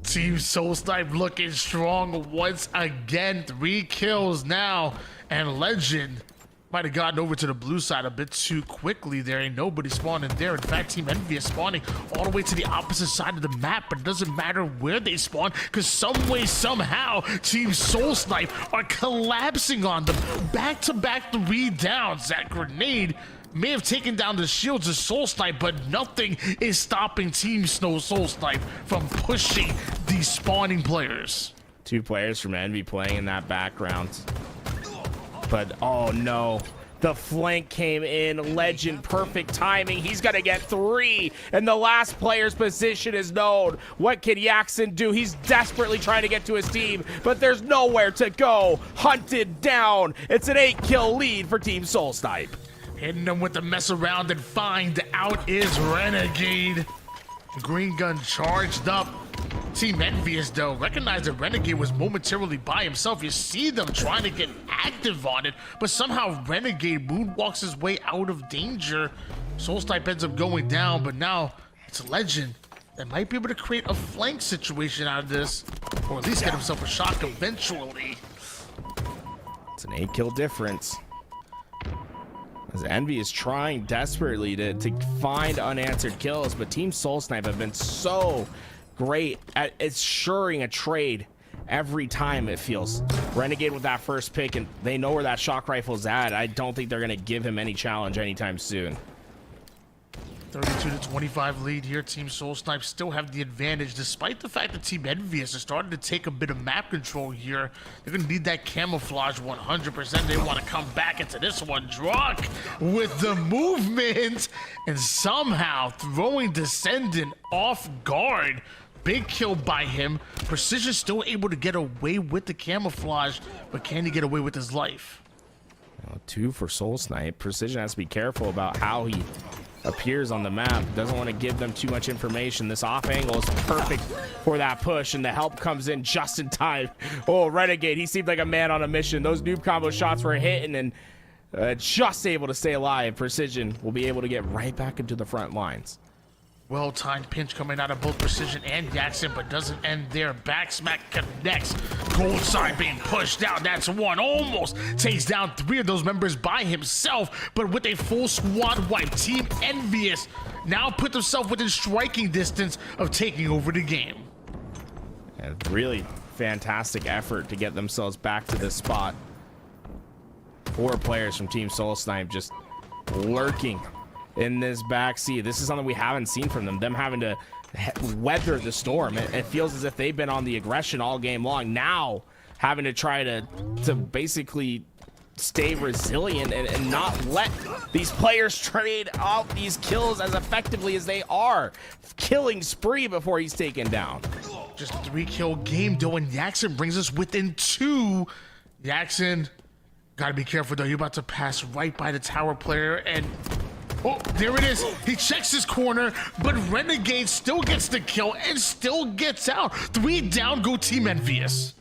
Team Soul Snipe looking strong once again. 3 kills now, and Legend might have gotten over to the blue side a bit too quickly. There ain't nobody spawning there. In fact, Team Envy is spawning all the way to the opposite side of the map, but it doesn't matter where they spawn, because some way, somehow, Team Soul Snipe are collapsing on them. Back-to-back 3 downs. That grenade may have taken down the shields of Soul Snipe, but nothing is stopping Team Soul Snipe from pushing these spawning players. 2 players from Envy playing in that background. But oh no, the flank came in. Legend, perfect timing. He's gonna get 3, and the last player's position is known. What can Yaxon do? He's desperately trying to get to his team, but there's nowhere to go. Hunted down. It's an 8-kill lead for Team Soul Snipe. Hitting them with the mess around and find out is Renegade. Green gun charged up. Team Envious, though, recognized that Renegade was momentarily by himself. You see them trying to get active on it, but somehow Renegade moonwalks his way out of danger. Soul Snipe ends up going down, but now it's Legend that might be able to create a flank situation out of this, or at least get himself a shock eventually. It's an 8-kill difference. As Envy is trying desperately to find unanswered kills, but Team Soul Snipe have been so great at ensuring a trade every time, it feels. Renegade with that first pick, and they know where that shock rifle's at. I don't think they're going to give him any challenge anytime soon. 32-25 lead here. Team Soul Snipe still have the advantage, despite the fact that Team Envious is starting to take a bit of map control here. They're going to need that camouflage 100%. They want to come back into this one. Drunk with the movement, and somehow throwing Descendant off guard. Big kill by him. Precision still able to get away with the camouflage, but can he get away with his life? 2 for Soul Snipe. Precision has to be careful about how he appears on the map. Doesn't want to give them too much information. This off angle is perfect for that push, and the help comes in just in time. Oh, Renegade, he seemed like a man on a mission. Those noob combo shots were hitting, and just able to stay alive. Precision will be able to get right back into the front lines. Well-timed pinch coming out of both Precision and Yaxon, but doesn't end there. Back smack connects. Gold side being pushed out. That's 1. Almost takes down 3 of those members by himself, but with a full squad wipe. Team Envious now put themselves within striking distance of taking over the game. A really fantastic effort to get themselves back to this spot. 4 players from Team Soul Snipe just lurking in this backseat. This is something we haven't seen from them having to weather the storm. It feels as if they've been on the aggression all game long. Now having to try to basically stay resilient and not let these players trade out these kills as effectively as they are. Killing spree before he's taken down. Just 3-kill game though, and Yaxon brings us within 2. Yaxon, gotta be careful though. You're about to pass right by the tower player, and oh, there it is. He checks his corner, but Renegade still gets the kill and still gets out. 3 down go Team Envious.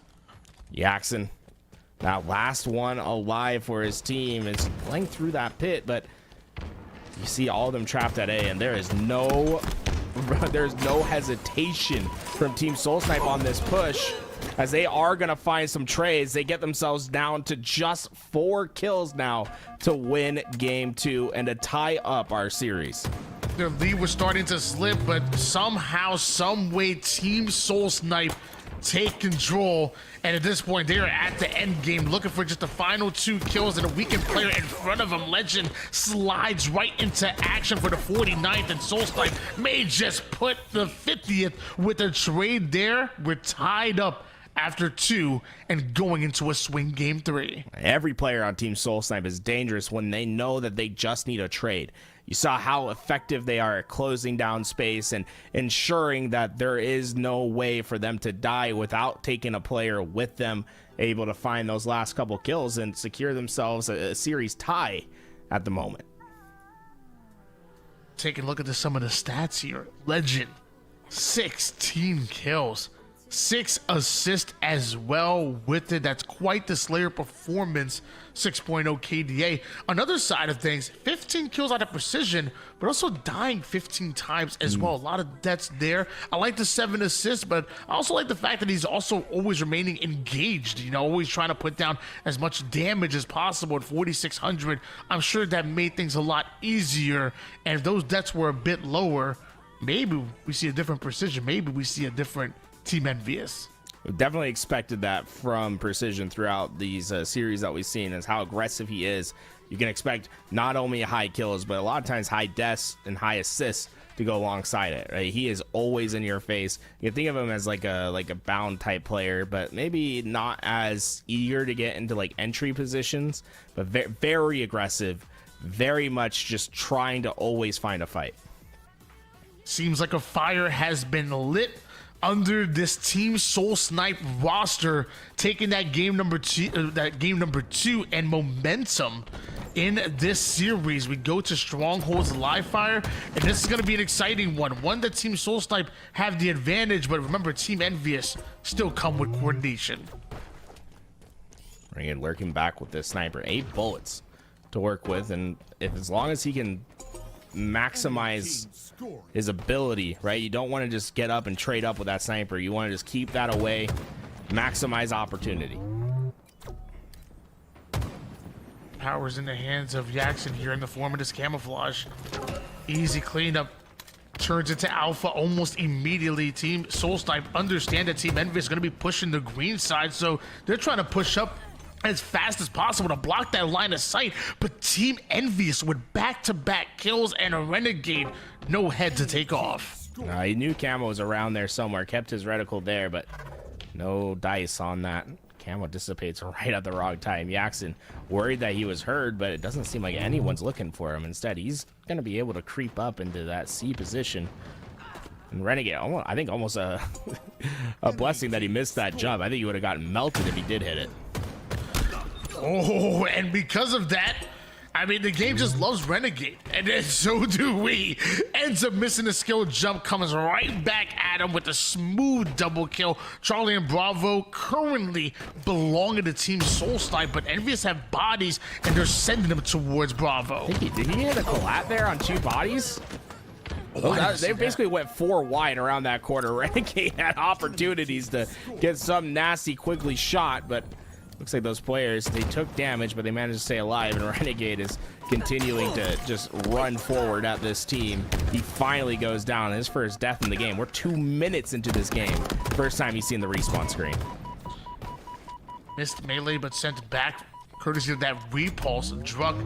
Yaxon, that last one alive for his team, is playing through that pit, but you see all of them trapped at A, and there's no hesitation from Team Soul Snipe on this push, as they are going to find some trades. They get themselves down to just 4 kills now to win game 2 and to tie up our series. Their lead was starting to slip, but somehow, some way, Team Soul Snipe take control, and at this point they are at the end game, looking for just the final 2 kills and a weakened player in front of him. Legend slides right into action for the 49th, and Soul Snipe may just put the 50th with a trade there. We're tied up after 2 and going into a swing game 3. Every player on Team Soul Snipe is dangerous when they know that they just need a trade. You saw how effective they are at closing down space and ensuring that there is no way for them to die without taking a player with them, able to find those last couple kills and secure themselves a series tie at the moment. Taking a look at some of the stats here. Legend, 16 kills, 6 assists as well with it. That's quite the Slayer performance. 6.0 KDA. Another side of things, 15 kills out of precision, but also dying 15 times as well. A lot of deaths there. I like the 7 assists, but I also like the fact that he's also always remaining engaged, you know, always trying to put down as much damage as possible at 4,600. I'm sure that made things a lot easier, and if those deaths were a bit lower, maybe we see a different precision. Maybe we see a different Team Envious. We definitely expected that from Precision throughout these series that we've seen, is how aggressive he is. You can expect not only high kills, but a lot of times high deaths and high assists to go alongside it, right? He is always in your face. You can think of him as like a bound type player, but maybe not as eager to get into like entry positions, but very aggressive, very much just trying to always find a fight. Seems like a fire has been lit under this Team Soul Snipe roster, taking that game number two and momentum in this series. We go to Stronghold's live fire, and this is going to be an exciting one that Team Soul Snipe have the advantage, but remember, Team Envious still come with coordination. Again, lurking back with this sniper, 8 bullets to work with, and if as long as he can maximize his ability, right? You don't want to just get up and trade up with that sniper. You want to just keep that away, maximize opportunity. Power's in the hands of Jackson here in the form of this camouflage. Easy cleanup. Turns into alpha almost immediately. Team Soul Snipe understand that Team Envious is going to be pushing the green side, so they're trying to push up as fast as possible to block that line of sight, but Team Envious with back-to-back kills and a Renegade, no head to take off. He knew Camo was around there somewhere, kept his reticle there, but no dice on that. Camo dissipates right at the wrong time. Jackson worried that he was heard, but it doesn't seem like anyone's looking for him. Instead, he's going to be able to creep up into that C position. And Renegade, I think almost a blessing that he missed that jump. I think he would have gotten melted if he did hit it. Oh, and because of that, I mean, the game just loves Renegade, and then so do we. Ends up missing the skill jump, comes right back at him with a smooth double kill. Charlie and Bravo currently belong to Team Soul Snipe, but Envious have bodies, and they're sending them towards Bravo. Did he hit a collat there on 2 bodies? They basically went 4 wide around that corner. Renegade had opportunities to get some nasty, quickly shot, but looks like those players, they took damage, but they managed to stay alive, and Renegade is continuing to just run forward at this team. He finally goes down, his first death in the game. We're 2 minutes into this game. First time he's seen the respawn screen. Missed melee, but sent back courtesy of that repulse. Drug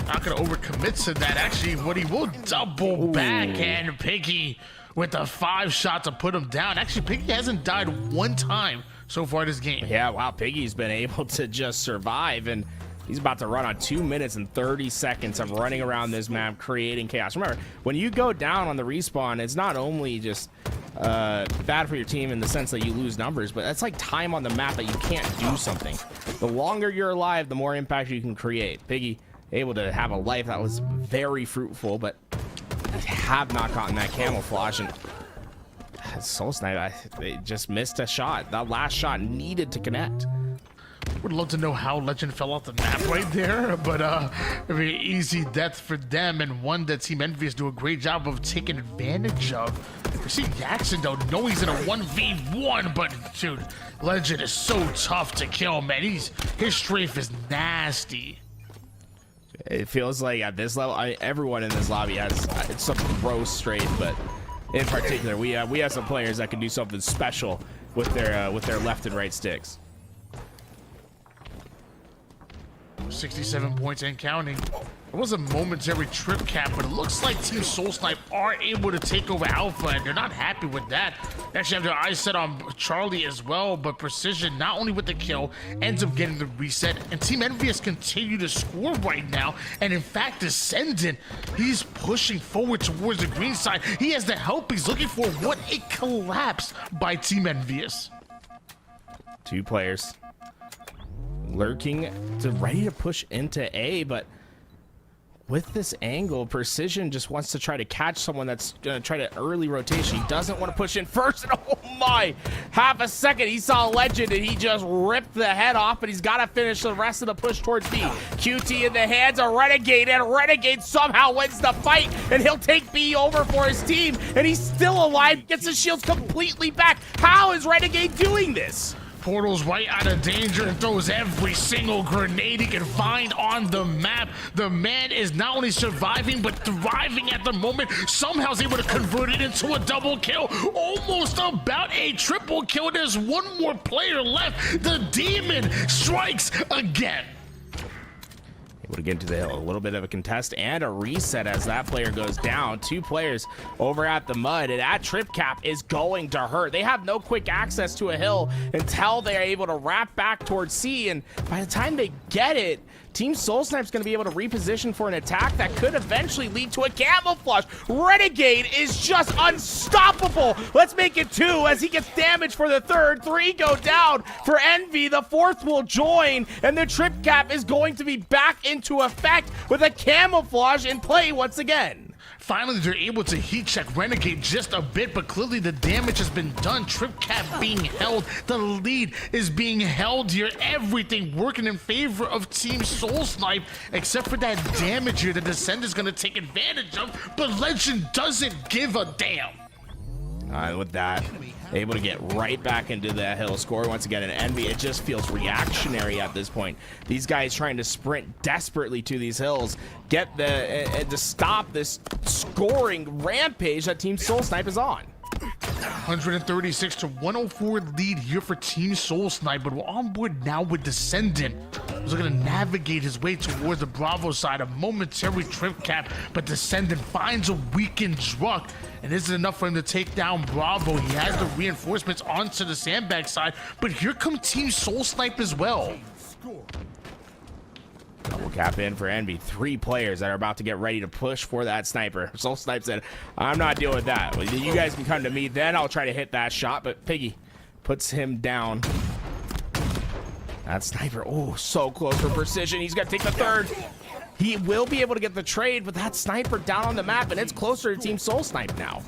not going to overcommit to that. Actually, what he will double back, and Piggy with the 5 shot to put him down. Actually, Piggy hasn't died 1 time so far this game. Yeah, wow, Piggy's been able to just survive, and he's about to run on 2 minutes and 30 seconds of running around this map, creating chaos. Remember, when you go down on the respawn, it's not only just bad for your team in the sense that you lose numbers, but that's like time on the map that you can't do something. The longer you're alive, the more impact you can create. Piggy able to have a life that was very fruitful, but they have not gotten that camouflage, and Soul Snipe, they just missed a shot. That last shot needed to connect. Would love to know how Legend fell off the map right there, but a very easy death for them, and one that Team Envious do a great job of taking advantage of. We see Jackson, though, know he's in a 1v1, but dude, Legend is so tough to kill, man. His strafe is nasty. It feels like at this level, everyone in this lobby has some gross strafe, but in particular, we have some players that can do something special with their left and right sticks. 67 points and counting. It was a momentary trip cap, but it looks like Team Soul Snipe are able to take over Alpha, and they're not happy with that. They actually have their eyes set on Charlie as well, but Precision, not only with the kill, ends up getting the reset, and Team Envious continue to score right now, and in fact, Descendant, he's pushing forward towards the green side. He has the help he's looking for. What a collapse by Team Envious. 2 players lurking, ready to push into A, but with this angle, Precision just wants to try to catch someone that's gonna try to early rotation. He doesn't want to push in first, and oh my, half a second he saw Legend and he just ripped the head off, but he's got to finish the rest of the push towards B. QT in the hands of Renegade, and Renegade somehow wins the fight, and he'll take B over for his team, and he's still alive, gets his shields completely back. How is Renegade doing this? Portal's right out of danger and throws every single grenade he can find on the map. The man is not only surviving, but thriving at the moment. Somehow he's able to convert it into a double kill. Almost about a triple kill. There's one more player left. The demon strikes again. Able to get into the hill. A little bit of a contest and a reset as that player goes down. 2 players over at the mud, and that trip cap is going to hurt. They have no quick access to a hill until they're able to wrap back towards C, and by the time they get it, Team Soul Snipe's going to be able to reposition for an attack that could eventually lead to a camouflage. Renegade is just unstoppable. Let's make it 2 as he gets damage for the 3rd. 3 go down for Envy. The 4th will join, and the trip cap is going to be back into effect with a camouflage in play once again. Finally, they're able to heat check Renegade just a bit, but clearly the damage has been done. Trip cap being held. The lead is being held here. Everything working in favor of Team Soul Snipe, except for that damage here the Descendant's going to take advantage of, but Legend doesn't give a damn. With that, able to get right back into that hill, score once again, and Envy, it just feels reactionary at this point. These guys trying to sprint desperately to these hills, get to stop this scoring rampage that Team Soul Snipe is on. 136 to 104 lead here for Team Soul Snipe, but we're on board now with Descendant. He's looking to navigate his way towards the Bravo side. A momentary trip cap, but Descendant finds a weakened Druck, and isn't enough for him to take down Bravo. He has the reinforcements onto the sandbag side, but here come Team Soul Snipe as well. Double cap in for Envy. 3 players that are about to get ready to push for that sniper. Soul Snipe said, I'm not dealing with that. You guys can come to me, then I'll try to hit that shot, but Piggy puts him down. That sniper, oh, so close for Precision. He's got to take the 3rd. He will be able to get the trade, but that sniper down on the map, and it's closer to Team Soul Snipe now.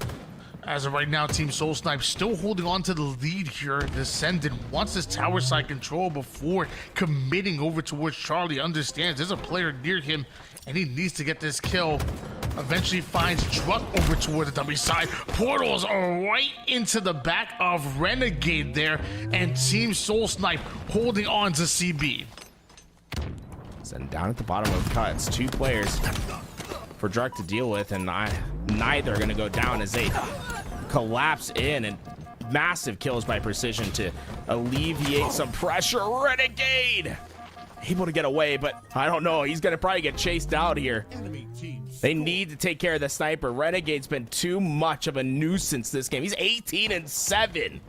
As of right now, Team Soul Snipe still holding on to the lead here. Descendant wants this tower side control before committing over towards Charlie. Understands there's a player near him and he needs to get this kill. Eventually finds Druck over toward the W side. Portals are right into the back of Renegade there, and Team Soul Snipe holding on to CB. And down at the bottom of cuts, 2 players for Druck to deal with, and neither are going to go down as they collapse in, and massive kills by Precision to alleviate some pressure. Renegade able to get away, but I don't know, he's going to probably get chased out here. They need to take care of the sniper. Renegade's been too much of a nuisance this game. He's 18-7.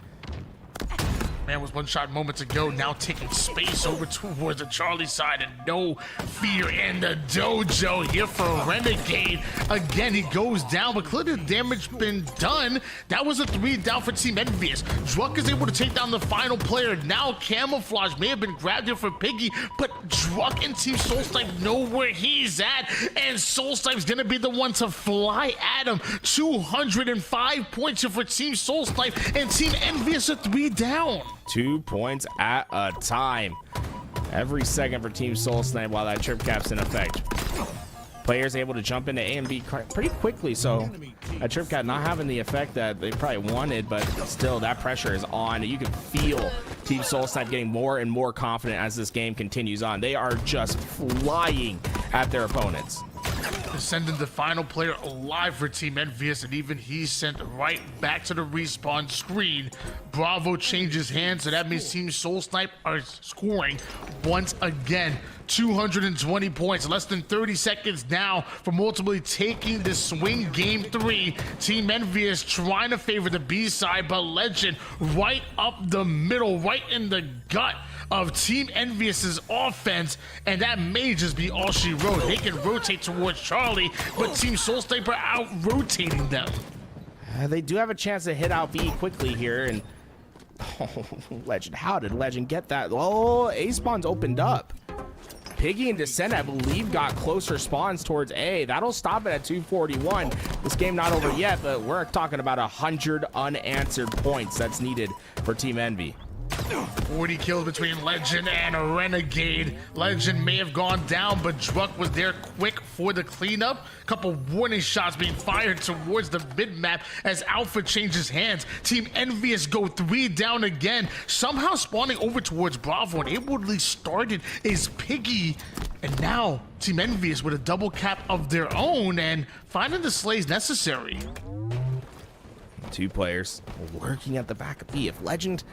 Man was one shot moments ago, now taking space over towards the Charlie side, and no fear in the dojo here for Renegade. Again, he goes down, but clearly the damage been done. That was a 3 down for Team Envious. Druck is able to take down the final player. Now Camouflage may have been grabbed here for Piggy, but Druck and Team Soul Snipe know where he's at, and Soul Snipe's gonna be the one to fly at him. 205 points here for Team Soul Snipe, and Team Envious are 3 down. 2 points at a time. Every second for Team Soul Snipe while that trip cap's in effect. Players able to jump into A and B pretty quickly, so that trip cap not having the effect that they probably wanted, but still that pressure is on. You can feel Team Soul Snipe getting more and more confident as this game continues on. They are just flying at their opponents. Sending the final player alive for Team Envious, and even he's sent right back to the respawn screen. Bravo changes hands, so that means Team Soul Snipe are scoring once again. 220 points, less than 30 seconds now from ultimately taking the swing game 3. Team Envious trying to favor the B side, but Legend right up the middle, right in the gut of Team Envious's offense, and that may just be all she wrote. They can rotate towards Charlie, but Team Soul Snipe are out rotating them. They do have a chance to hit out B quickly here, and oh, Legend, how did Legend get that? Oh, A spawn's opened up. Piggy and Descent, I believe, got closer spawns towards A. That'll stop it at 241. This game not over yet, but we're talking about 100 unanswered points that's needed for Team Envy. 40 kills between Legend and Renegade. Legend may have gone down, but Druck was there quick for the cleanup. Couple warning shots being fired towards the mid-map as Alpha changes hands. Team Envious go 3 down again, somehow spawning over towards Bravo, and able to start it is Piggy. And now Team Envious with a double cap of their own and finding the slays necessary. 2 players working at the back of B. If Legend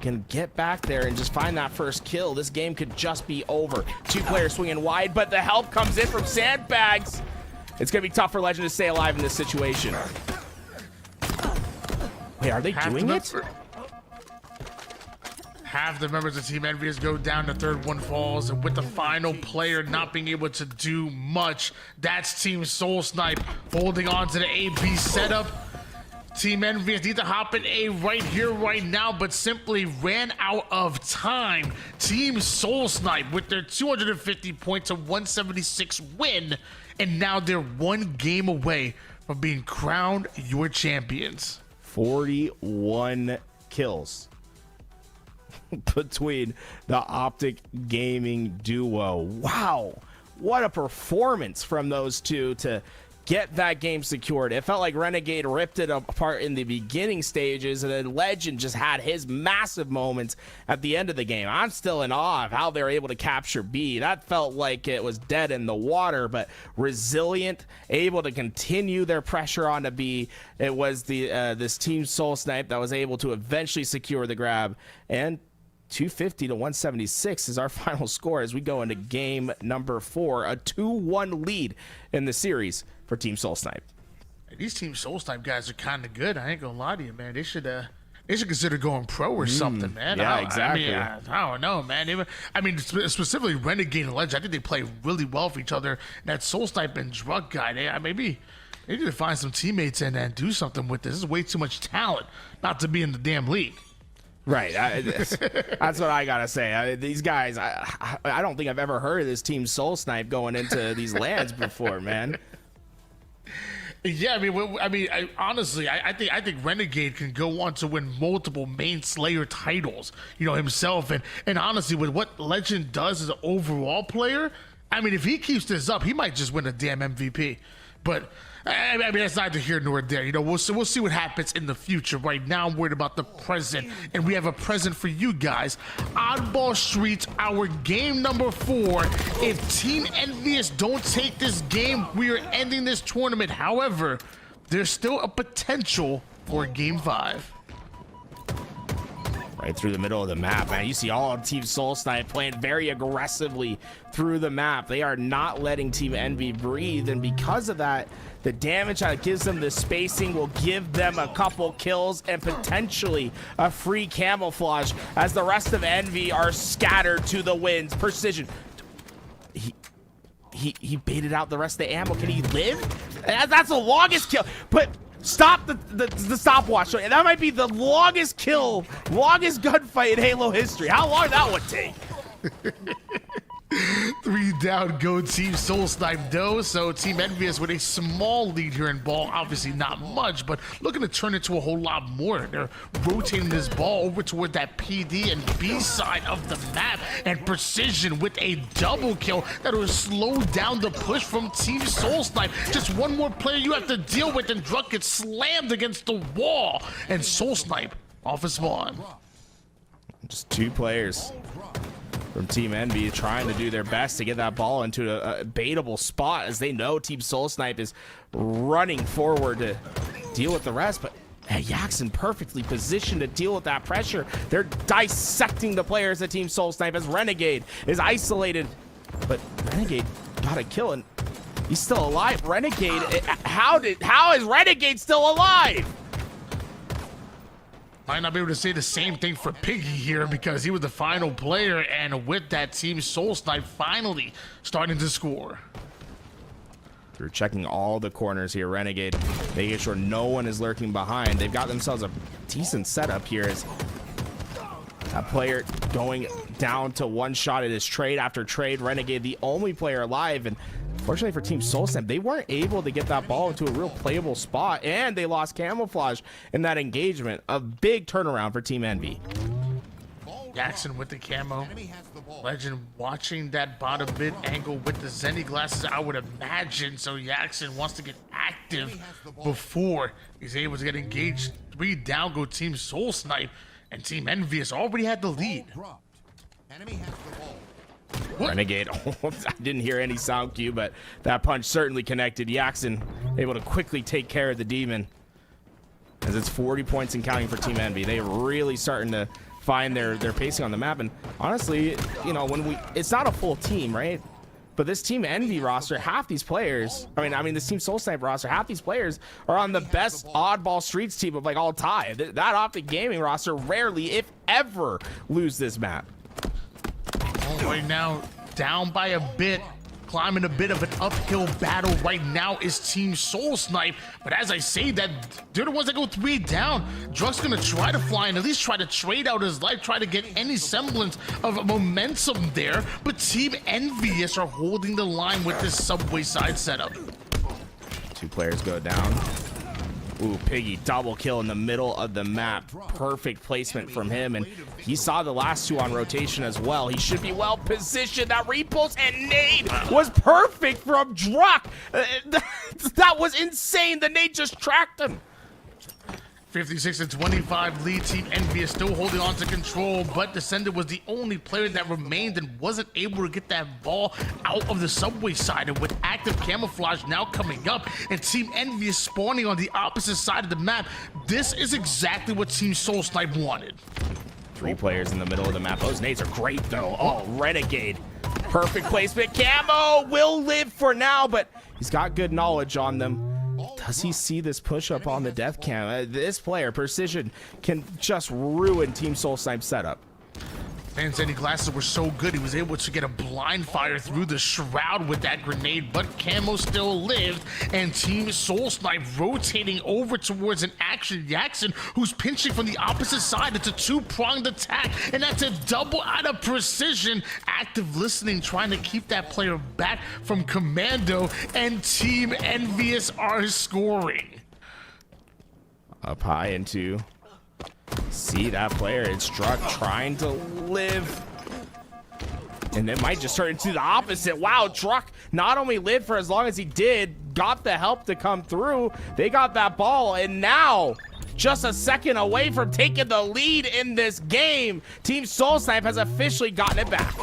can get back there and just find that first kill, this game could just be over. 2 players swinging wide, but the help comes in from Sandbags. It's gonna be tough for Legend to stay alive in this situation. Wait, are they doing it? Half the members of Team Envious go down, the third one falls, and with the final player not being able to do much, that's Team Soul Snipe holding on to the AB setup. Team Envious need to hop in A right here, right now, but simply ran out of time. Team Soul Snipe with their 250 points to 176 win, and now they're 1 game away from being crowned your champions. 41 kills between the Optic Gaming duo. Wow, what a performance from those two to get that game secured. It felt like Renegade ripped it apart in the beginning stages, and then Legend just had his massive moments at the end of the game. I'm still in awe of how they're able to capture B. That felt like it was dead in the water, but resilient, able to continue their pressure onto B. It was the this Team Soul Snipe that was able to eventually secure the grab, and 250 to 176 is our final score as we go into game number 4, a 2-1 lead in the series for Team Soul Snipe. These Team Soul Snipe guys are kind of good. I ain't gonna lie to you, man. They should consider going pro or something, man. Yeah, exactly. I don't know, man. Specifically Renegade and Legend, I think they play really well for each other. And that Soul Snipe and Druck guy, maybe they need to find some teammates and do something with this. This is way too much talent not to be in the damn league. Right, that's what I gotta say. These guys, I don't think I've ever heard of this Team Soul Snipe going into these lands before, man. Yeah, honestly, I think Renegade can go on to win multiple main Slayer titles, himself. And honestly, with what Legend does as an overall player, if he keeps this up, he might just win a damn MVP. But that's neither here nor there. We'll see what happens in the future. Right now, I'm worried about the present, and we have a present for you guys. Oddball Streets, our game number 4. If Team Envious don't take this game, we are ending this tournament. However, there's still a potential for game 5. Right through the middle of the map, man. You see all of Team Soul Snipe playing very aggressively through the map. They are not letting Team Envy breathe, and because of that, the damage that gives them the spacing will give them a couple kills and potentially a free camouflage as the rest of Envy are scattered to the winds. Precision. He baited out the rest of the ammo. Can he live? That's the longest kill. But stop the stopwatch. That might be the longest kill, longest gunfight in Halo history. How long that would take? 3 down, go Team Soul Snipe though. So Team Envious with a small lead here in ball. Obviously not much, but looking to turn it to a whole lot more. They're rotating this ball over toward that PD and B side of the map, and Precision with a double kill that will slow down the push from Team Soul Snipe. Just one more player you have to deal with, and Druck gets slammed against the wall, and Soul Snipe off his spawn. Just 2 players from Team Envy trying to do their best to get that ball into a baitable spot, as they know Team Soul Snipe is running forward to deal with the rest. But Jackson perfectly positioned to deal with that pressure. They're dissecting the players at Team Soul Snipe as Renegade is isolated. But Renegade got a kill, and he's still alive. Renegade, how is Renegade still alive? Might not be able to say the same thing for Piggy here, because he was the final player, and with that, Team Soul Snipe finally starting to score. They're checking all the corners here. Renegade making sure no one is lurking behind. They've got themselves a decent setup here as that player going down to one shot. It is trade after trade. Renegade, the only player alive, and fortunately for Team Soul Snipe, they weren't able to get that ball into a real playable spot, and they lost camouflage in that engagement. A big turnaround for Team Envy. Jackson with the camo. Legend watching that bottom mid angle with the Zenny glasses, I would imagine. So Jackson wants to get active before he's able to get engaged. 3 down go Team Soul Snipe, and Team Envious already had the lead. Renegade, I didn't hear any sound cue, but that punch certainly connected. Jackson able to quickly take care of the demon, as it's 40 points and counting for Team Envy. They really starting to find their pacing on the map. And honestly, you know, it's not a full team, right? But this Team Envy roster, half these players, I mean this Team Soul Snipe roster, half these players are on the best Oddball Streets team of like all time. That Optic Gaming roster rarely, if ever, lose this map. Right now, down by a bit, climbing a bit of an uphill battle right now is Team Soul Snipe. But as I say that, they're the ones that go 3 down. Druck's gonna try to fly and at least try to trade out his life, try to get any semblance of momentum there. But Team Envious are holding the line with this subway side setup. 2 players go down. Ooh, Piggy, double kill in the middle of the map. Perfect placement from him, and he saw the last 2 on rotation as well. He should be well positioned. That repulse and nade was perfect from Druck. That was insane. The nade just tracked him. 56-25 lead. Team Envious still holding on to control, but Descendant was the only player that remained and wasn't able to get that ball out of the subway side. And with active camouflage now coming up and Team Envious spawning on the opposite side of the map, this is exactly what Team Soul Snipe wanted. 3 players in the middle of the map. Those nades are great though. Oh, Renegade. Perfect placement. Camo will live for now, but he's got good knowledge on them. Does he see this push up on the death cam? This player, Precision, can just ruin Team Soul Snipe's setup. Man's Zenny glasses were so good, he was able to get a blind fire through the shroud with that grenade, but Camo still lived, and Team Soul Snipe rotating over towards an Action Jackson, who's pinching from the opposite side. It's a 2-pronged attack, and that's a double out of Precision. Active listening, trying to keep that player back from Commando, and Team Envious are scoring. Up high into... See that player, it's Druck trying to live. And it might just turn into the opposite. Wow, Druck not only lived for as long as he did, got the help to come through. They got that ball, and now, just a second away from taking the lead in this game, Team Soul Snipe has officially gotten it back.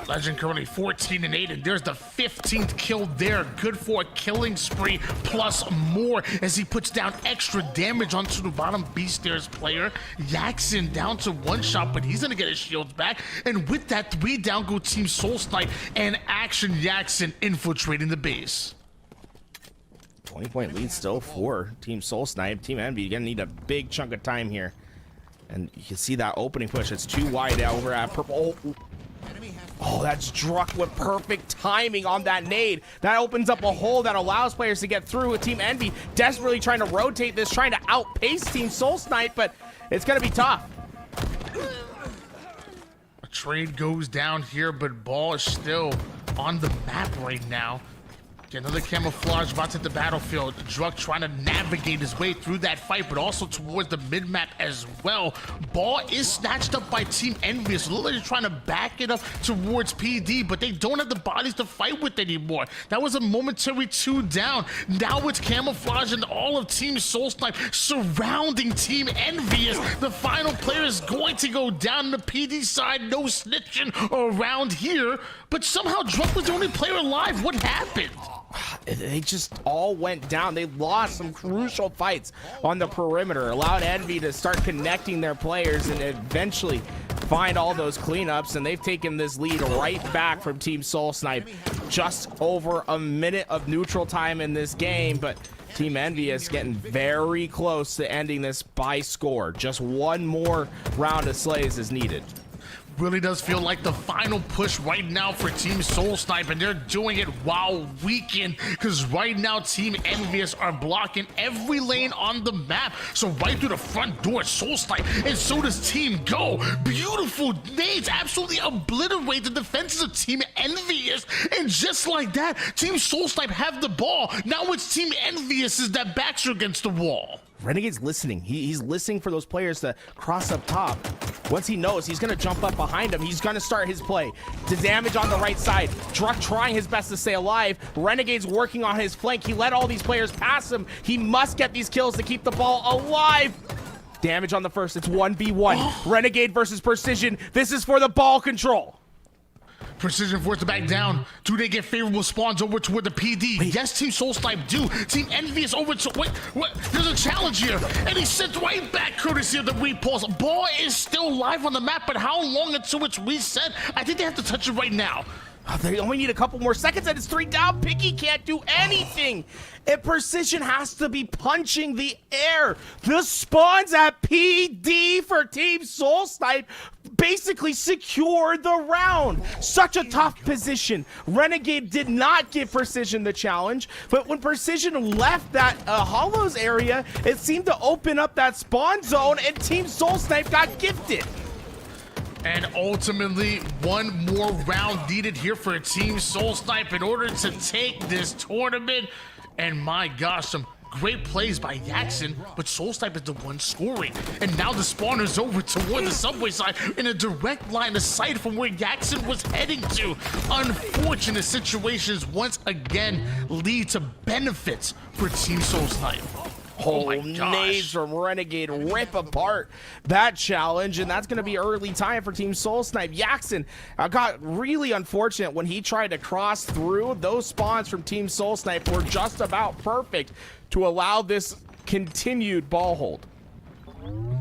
Legend currently 14-8, and there's the 15th kill there. Good for a killing spree plus more as he puts down extra damage onto the bottom B-stairs player. Jackson down to 1 shot, but he's gonna get his shields back. And with that, 3 down go Team Soul Snipe and Action Jackson infiltrating the base. 20-point lead still for Team Soul Snipe. Team Envy, you're gonna need a big chunk of time here. And you can see that opening push. It's too wide over at purple. Oh, that's Druck with perfect timing on that nade. That opens up a hole that allows players to get through. With Team Envy desperately trying to rotate this, trying to outpace Team Soul Snipe, but it's going to be tough. A trade goes down here, but ball is still on the map right now. Get another camouflage bots at the battlefield. Druck trying to navigate his way through that fight, but also towards the mid-map as well. Ball is snatched up by Team Envious. Literally trying to back it up towards PD, but they don't have the bodies to fight with anymore. That was a momentary 2 down. Now it's camouflage and all of Team Soul Snipe surrounding Team Envious. The final player is going to go down the PD side. No snitching around here, but somehow Druck was the only player alive. What happened? They just all went down. They lost some crucial fights on the perimeter, allowed Envy to start connecting their players and eventually find all those cleanups, and they've taken this lead right back from Team Soul Snipe. Just over a minute of neutral time in this game, but Team Envious getting very close to ending this by score. Just 1 more round of slays is needed. really does feel like the final push right now for Team Soul Snipe, and they're doing it while weakened, because right now Team Envious are blocking every lane on the map. So right through the front door, Soul Snipe, and so does Team Go. Beautiful nades, absolutely obliterate the defenses of Team Envious, and just like that, Team Soul Snipe have the ball. Now it's Team Envious that backs her against the wall. Renegade's listening. He's listening for those players to cross up top. Once he knows, he's going to jump up behind him. He's going to start his play. The damage on the right side. Druck trying his best to stay alive. Renegade's working on his flank. He let all these players pass him. He must get these kills to keep the ball alive. Damage on the first. It's 1v1. Renegade versus Precision. This is for the ball control. Precision forced to back down. Do they get favorable spawns over toward the PD? Wait. Yes, Team Soul Snipe do. Team Envious over to... Wait, what? There's a challenge here. And he sent right back courtesy of the repulse. Ball is still live on the map, but how long until it's reset? I think they have to touch it right now. They only need a couple more seconds and it's 3 down. Piggy can't do anything. And Precision has to be punching the air. The spawns at PD for Team Soul Snipe basically secured the round. Such a tough position. Renegade did not give Precision the challenge, but when Precision left that Hollows area, it seemed to open up that spawn zone and Team Soul Snipe got gifted. And ultimately, one more round needed here for Team Soul Snipe in order to take this tournament. And my gosh, some great plays by Jackson, but Soul Snipe is the one scoring. And now the spawner's over toward the subway side in a direct line of sight from where Jackson was heading to. Unfortunate situations once again lead to benefits for Team Soul Snipe. Oh my gosh. Nades from Renegade rip apart that challenge, and that's going to be early time for Team Soul Snipe. Jackson got really unfortunate when he tried to cross through. Those spawns from Team Soul Snipe were just about perfect to allow this continued ball hold.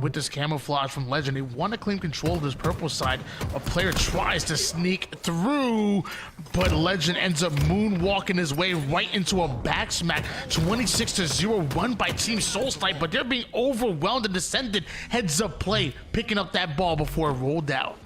With this camouflage from Legend, they want to claim control of this purple side. A player tries to sneak through, but Legend ends up moonwalking his way right into a back smack. 26-0 run by Team Soul Snipe, but they're being overwhelmed and descended. Heads up play, picking up that ball before it rolled out.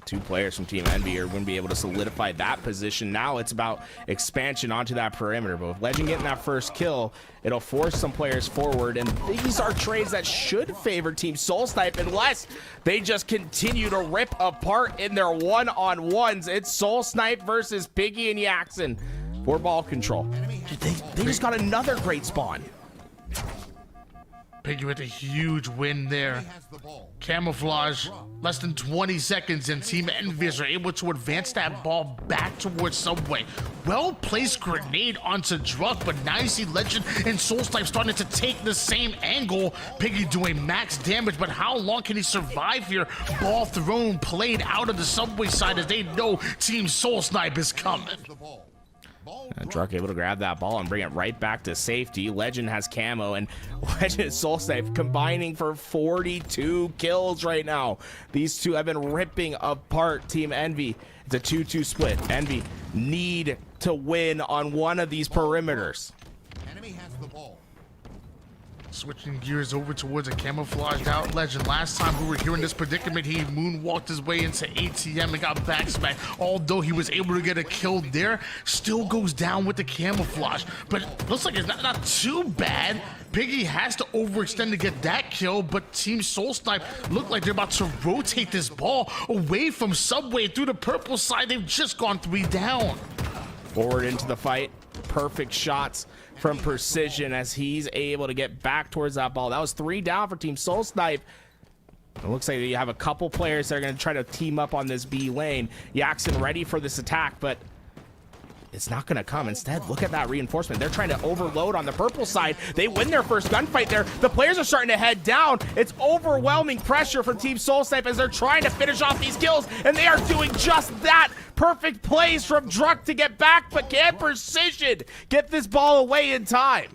2 players from Team Envy are going to be able to solidify that position. Now it's about expansion onto that perimeter. But with Legend getting that first kill, it'll force some players forward. And these are trades that should favor Team Soul Snipe unless they just continue to rip apart in their one-on-ones. It's Soul Snipe versus Piggy and Jackson for ball control. They just got another great spawn. Piggy with a huge win there. Camouflage, less than 20 seconds, and Team Envious are able to advance that ball back towards Subway. Well-placed grenade onto Druck, but now you see Legend and Soul Snipe starting to take the same angle. Piggy doing max damage, but how long can he survive here? Ball thrown, played out of the Subway side as they know Team Soul Snipe is coming. Druck able to grab that ball and bring it right back to safety. Legend has camo, and Legend and Soul Snipe combining for 42 kills right now. These two have been ripping apart Team Envy. It's a 2-2 split. Envy need to win on one of these perimeters. Enemy has the ball. Switching gears over towards a camouflaged out Legend. Last time we were here in this predicament, he moonwalked his way into ATM and got backsmacked. Although he was able to get a kill there, still goes down with the camouflage. But looks like it's not too bad. Piggy has to overextend to get that kill, but Team Soul Snipe look like they're about to rotate this ball away from Subway through the purple side. They've just gone 3 down. Forward into the fight. Perfect shots from Precision as he's able to get back towards that ball. That was 3 down for Team Soul Snipe. It looks like you have a couple players that are going to try to team up on this B lane. Jackson ready for this attack, but it's not going to come. Instead, look at that reinforcement. They're trying to overload on the purple side. They win their first gunfight there. The players are starting to head down. It's overwhelming pressure from Team Soul Snipe as they're trying to finish off these kills, and they are doing just that. Perfect plays from Druck to get back, but can Precision get this ball away in time?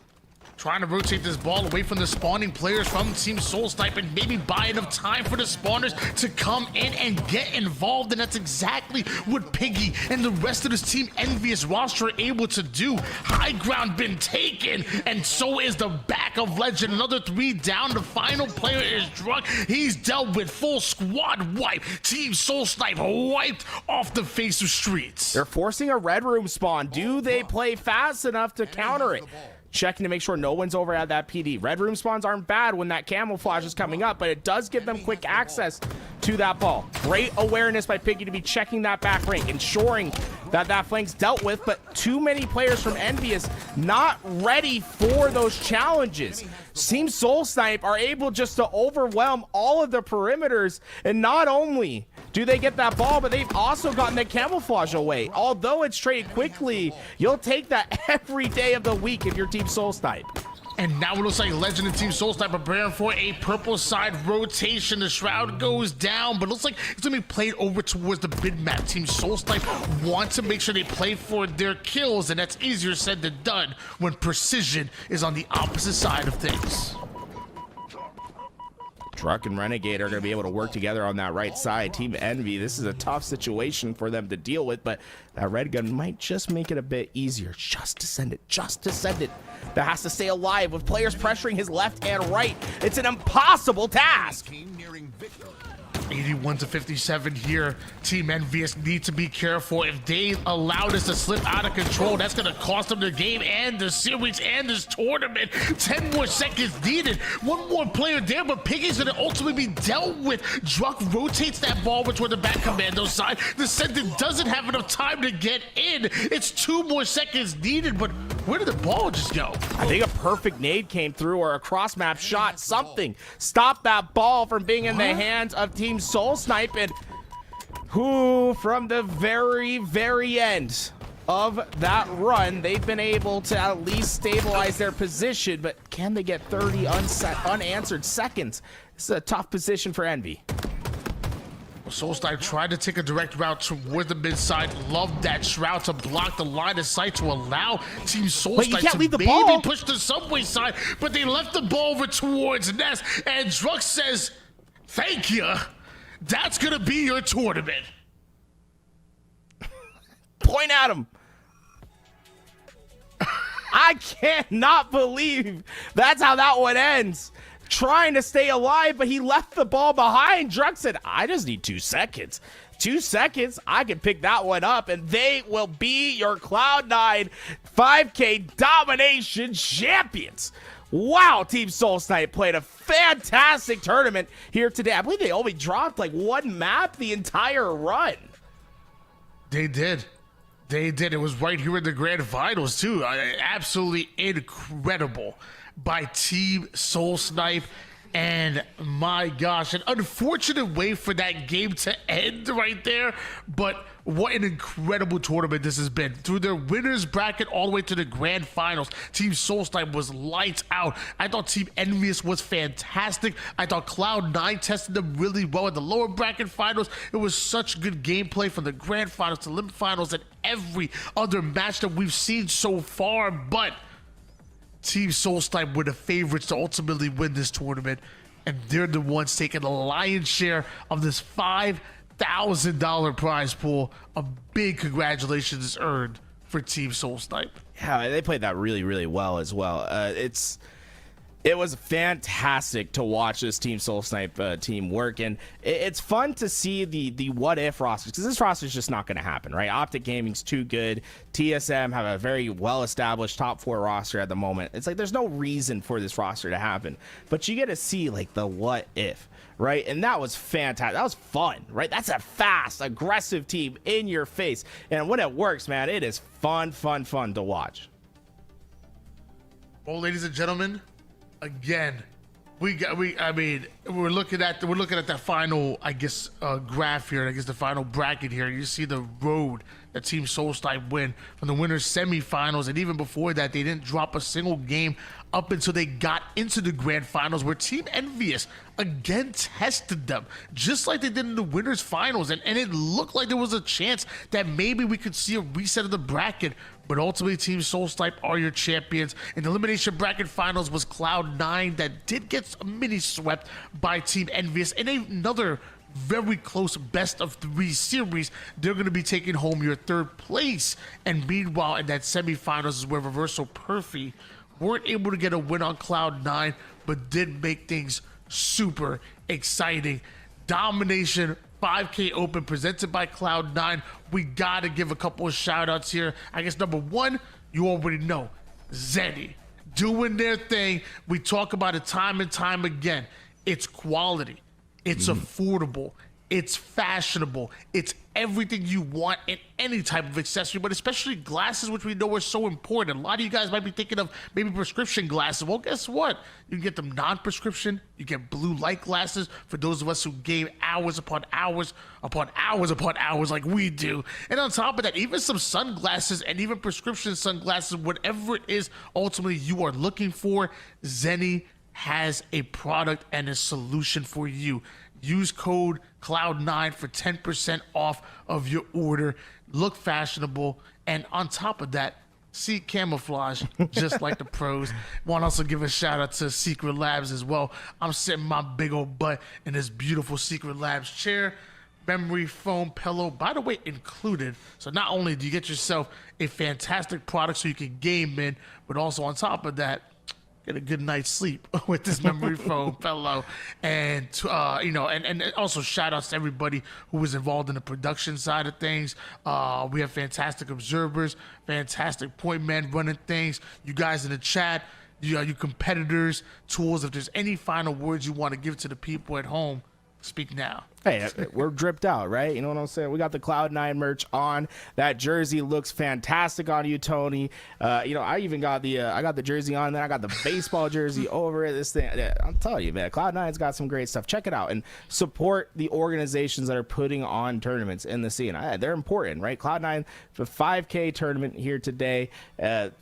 trying to rotate this ball away from the spawning players from Team Soul Snipe and maybe buy enough time for the spawners to come in and get involved. And that's exactly what Piggy and the rest of this Team Envious roster are able to do. High ground been taken, and so is the back of Legend. Another 3 down. The final player is drunk. He's dealt with. Full squad wipe. Team Soul Snipe wiped off the face of streets. They're forcing a red room spawn. Do they play fast enough to counter it? Checking to make sure no one's over at that PD. Red room spawns aren't bad when that camouflage is coming up, but it does give them quick access to that ball. Great awareness by Piggy to be checking that back rank, ensuring that that flank's dealt with, but too many players from Envious not ready for those challenges. Team Soul Snipe are able just to overwhelm all of the perimeters, and not only do they get that ball, but they've also gotten the camouflage away. Although it's traded quickly, you'll take that every day of the week if you're Team Soul Snipe. And now it looks like Legend and Team Soul Snipe preparing for a purple side rotation. The shroud goes down, but it looks like it's gonna be played over towards the mid map. Team Soul Snipe want to make sure they play for their kills, and that's easier said than done when precision is on the opposite side of things. Truck and Renegade are going to be able to work together on that right side. Team Envy, this is a tough situation for them to deal with, but that red gun might just make it a bit easier. Just to send it. That has to stay alive with players pressuring his left and right. It's an impossible task. 81 to 57 here. Team Envious need to be careful. If they allow this to slip out of control, that's going to cost them the game and the series and this tournament. 10 more seconds needed. One more player there, but Piggy's going to ultimately be dealt with. Druck rotates that ball toward the back commando side. The center doesn't have enough time to get in. It's 2 more seconds needed, but where did the ball just go? I think a perfect nade came through, or a cross map shot, something. Stop that ball from being in the hands of Team Soul Snipe, and who from the very end of that run, they've been able to at least stabilize their position, but can they get 30 unanswered seconds? This is a tough position for Envy. Soul Snipe tried to take a direct route toward the mid side. Loved that shroud to block the line of sight to allow Team Soul Snipe to maybe push the subway side, but they left the ball over towards Ness, and Druck says, thank you. That's gonna be your tournament. Point at him. I cannot believe that's how that one ends. Trying to stay alive, but he left the ball behind. Druck said, I just need 2 seconds. 2 seconds, I can pick that one up, and they will be your Cloud9 5K Domination champions. Wow, Team Soul Snipe played a fantastic tournament here today. I believe they only dropped like 1 map the entire run. They did. It was right here in the grand finals, too. Absolutely incredible by Team Soul Snipe. And my gosh, an unfortunate way for that game to end right there. But what an incredible tournament this has been. Through their winners bracket all the way to the grand finals, Team Soul Snipe was lights out. I thought Team Envious was fantastic. I thought Cloud9 tested them really well in the lower bracket finals. It was such good gameplay from the grand finals to limit finals and every other match that we've seen so far. But Team Soul Snipe were the favorites to ultimately win this tournament, and they're the ones taking the lion's share of this $5,000 prize pool. A big congratulations is earned for Team Soul Snipe. Yeah, they played that really well as well. It was fantastic to watch this Team Soul Snipe team work, and it's fun to see the what if rosters, because this roster is just not going to happen, right? Optic Gaming's too good. TSM have a very well established top 4 roster at the moment. It's like there's no reason for this roster to happen, but you get to see like the what if, right? And that was fantastic. That was fun, right? That's a fast, aggressive team in your face, and when it works, man, it is fun to watch. Well, ladies and gentlemen, again, we're looking at that final, I guess, graph here. I guess the final bracket here. You see the road that Team Soul Snipe win from the winners semifinals, and even before that, they didn't drop a single game up until they got into the grand finals, where Team Envious again tested them, just like they did in the winners finals, and it looked like there was a chance that maybe we could see a reset of the bracket, but ultimately Team Soul Snipe are your champions. In the elimination bracket finals was Cloud9 that did get a mini swept by Team Envious in another very close best of 3 series. They're going to be taking home your 3rd place, and meanwhile in that semifinals is where Reversal Perfy weren't able to get a win on Cloud9, but did make things super exciting. Domination 5K Open presented by Cloud9. We gotta give a couple of shout outs here. I guess number 1, you already know, Zenny doing their thing. We talk about it time and time again. It's quality, it's affordable, it's fashionable, it's everything you want in any type of accessory, but especially glasses, which we know are so important. A lot of you guys might be thinking of maybe prescription glasses. Well, guess what? You can get them non-prescription. You get blue light glasses for those of us who game hours upon hours upon hours upon hours like we do. And on top of that, even some sunglasses and even prescription sunglasses, whatever it is ultimately you are looking for, Zenny has a product and a solution for you. Use code Cloud9 for 10% off of your order. Look fashionable, and on top of that, see camouflage just like the pros. Want to also give a shout out to Secret Labs as well. I'm sitting my big old butt in this beautiful Secret Labs chair. Memory foam pillow, by the way, included. So not only do you get yourself a fantastic product so you can game in, but also on top of that, get a good night's sleep with this memory foam pillow. And and also shout outs to everybody who was involved in the production side of things. We have fantastic observers, fantastic point men running things. You guys in the chat, you competitors, tools. If there's any final words you want to give to the people at home, speak now. Hey, we're dripped out, right? You know what I'm saying? We got the Cloud9 merch on. That jersey looks fantastic on you, Tony. I even got the jersey on, and then I got the baseball jersey over it. This thing, I'm telling you, man, Cloud9's got some great stuff. Check it out and support the organizations that are putting on tournaments in the scene. They're important, right? Cloud9, the 5K tournament here today.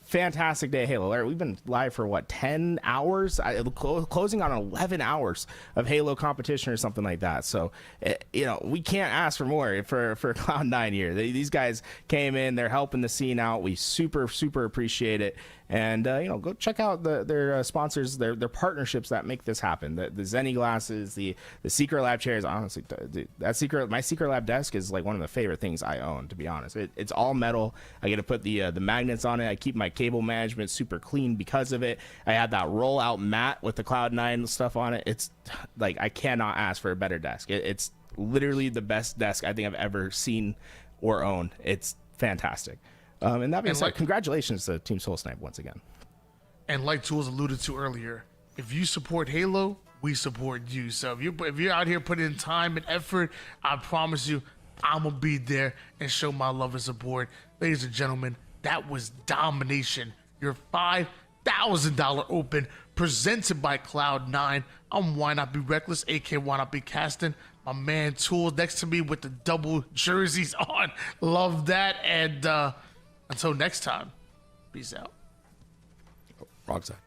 Fantastic day, Halo Alert. We've been live for 10 hours? Closing on 11 hours of Halo competition or something like that. So, we can't ask for more for Cloud9 here. These guys came in, they're helping the scene out. We super appreciate it. And go check out their sponsors, their partnerships that make this happen. The Zenny glasses, the Secret Lab chairs. Honestly, my Secret Lab desk is like one of the favorite things I own, to be honest. It's all metal. I get to put the magnets on it. I keep my cable management super clean because of it. I had that rollout mat with the Cloud9 stuff on it. It's like I cannot ask for a better desk. It's literally the best desk I think I've ever seen or owned. It's fantastic. And that being said, congratulations to Team Soul Snipe once again. And like Tools alluded to earlier, if you support Halo, we support you. So if you're out here putting in time and effort, I promise you, I'm going to be there and show my love and support. Ladies and gentlemen, that was Domination, your $5,000 open presented by Cloud9. I'm Why Not Be Reckless, aka Why Not Be Casting. My man Tools next to me with the double jerseys on. Love that. And until next time, peace out. Wrong side.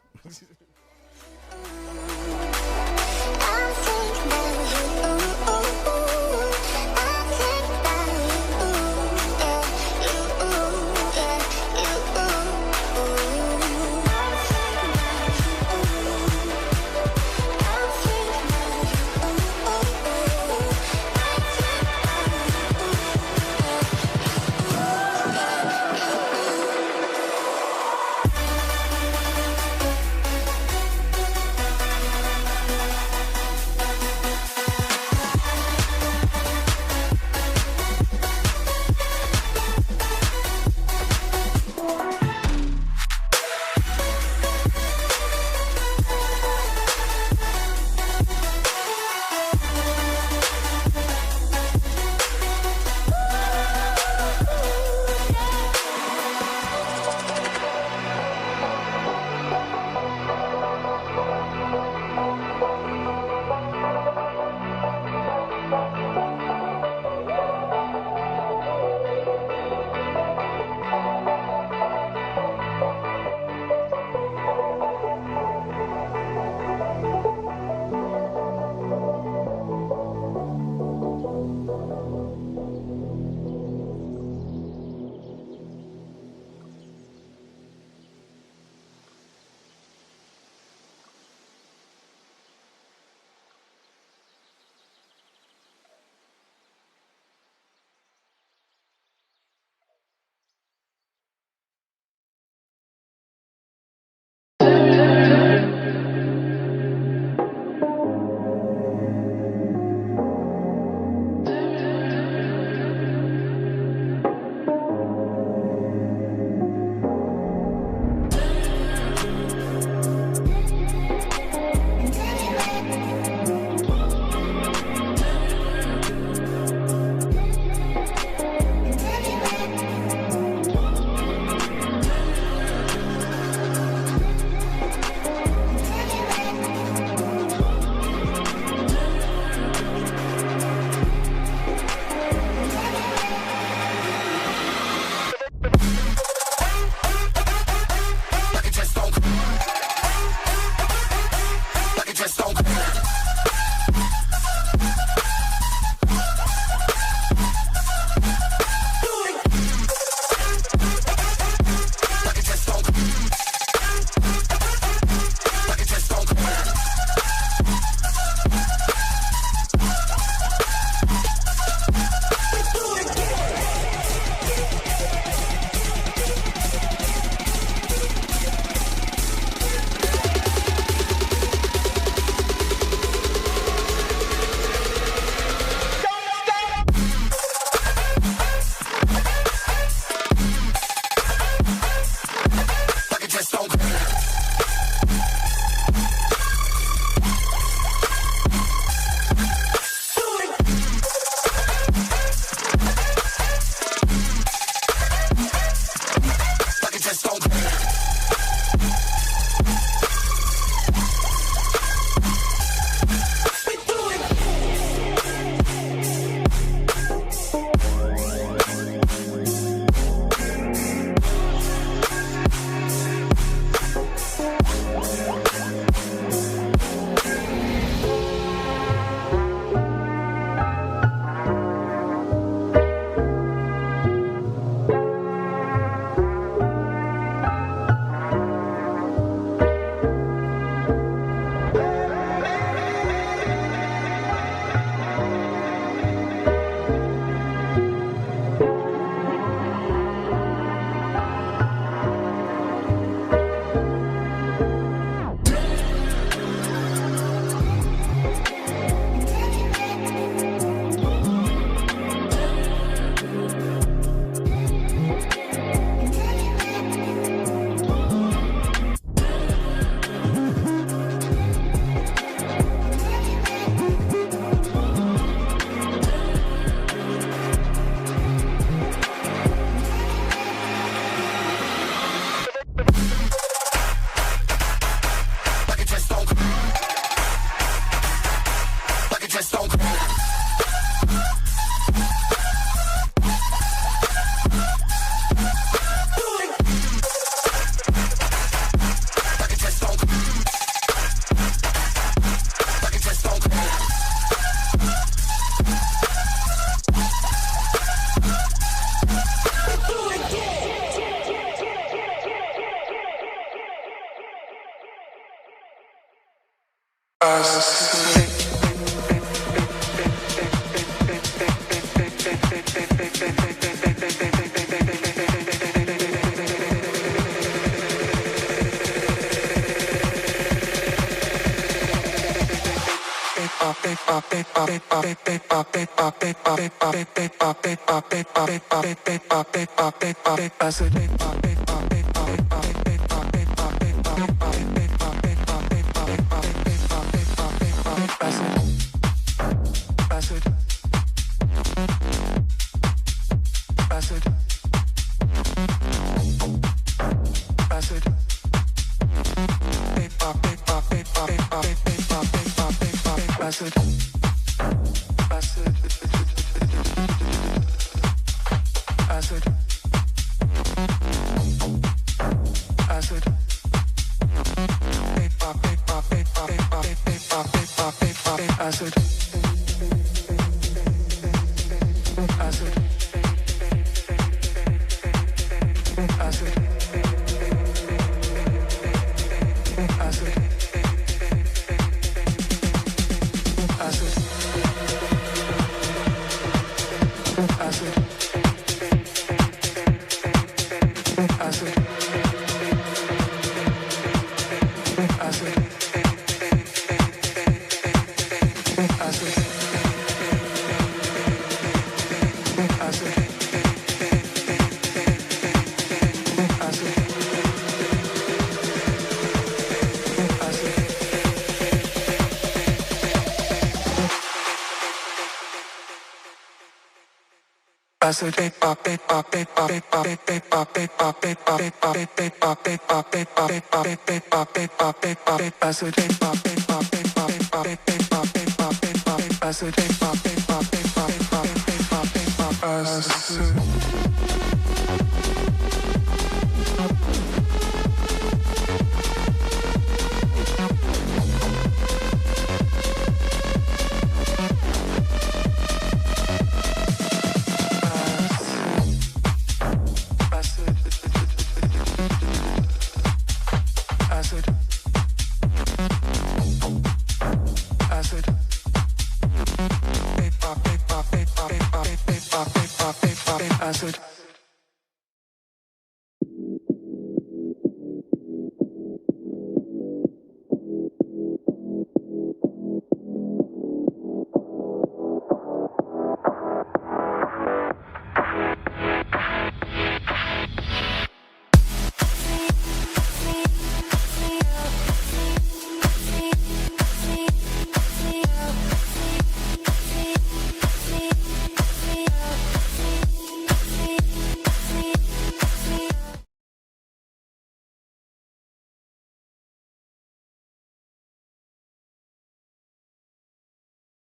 Acid.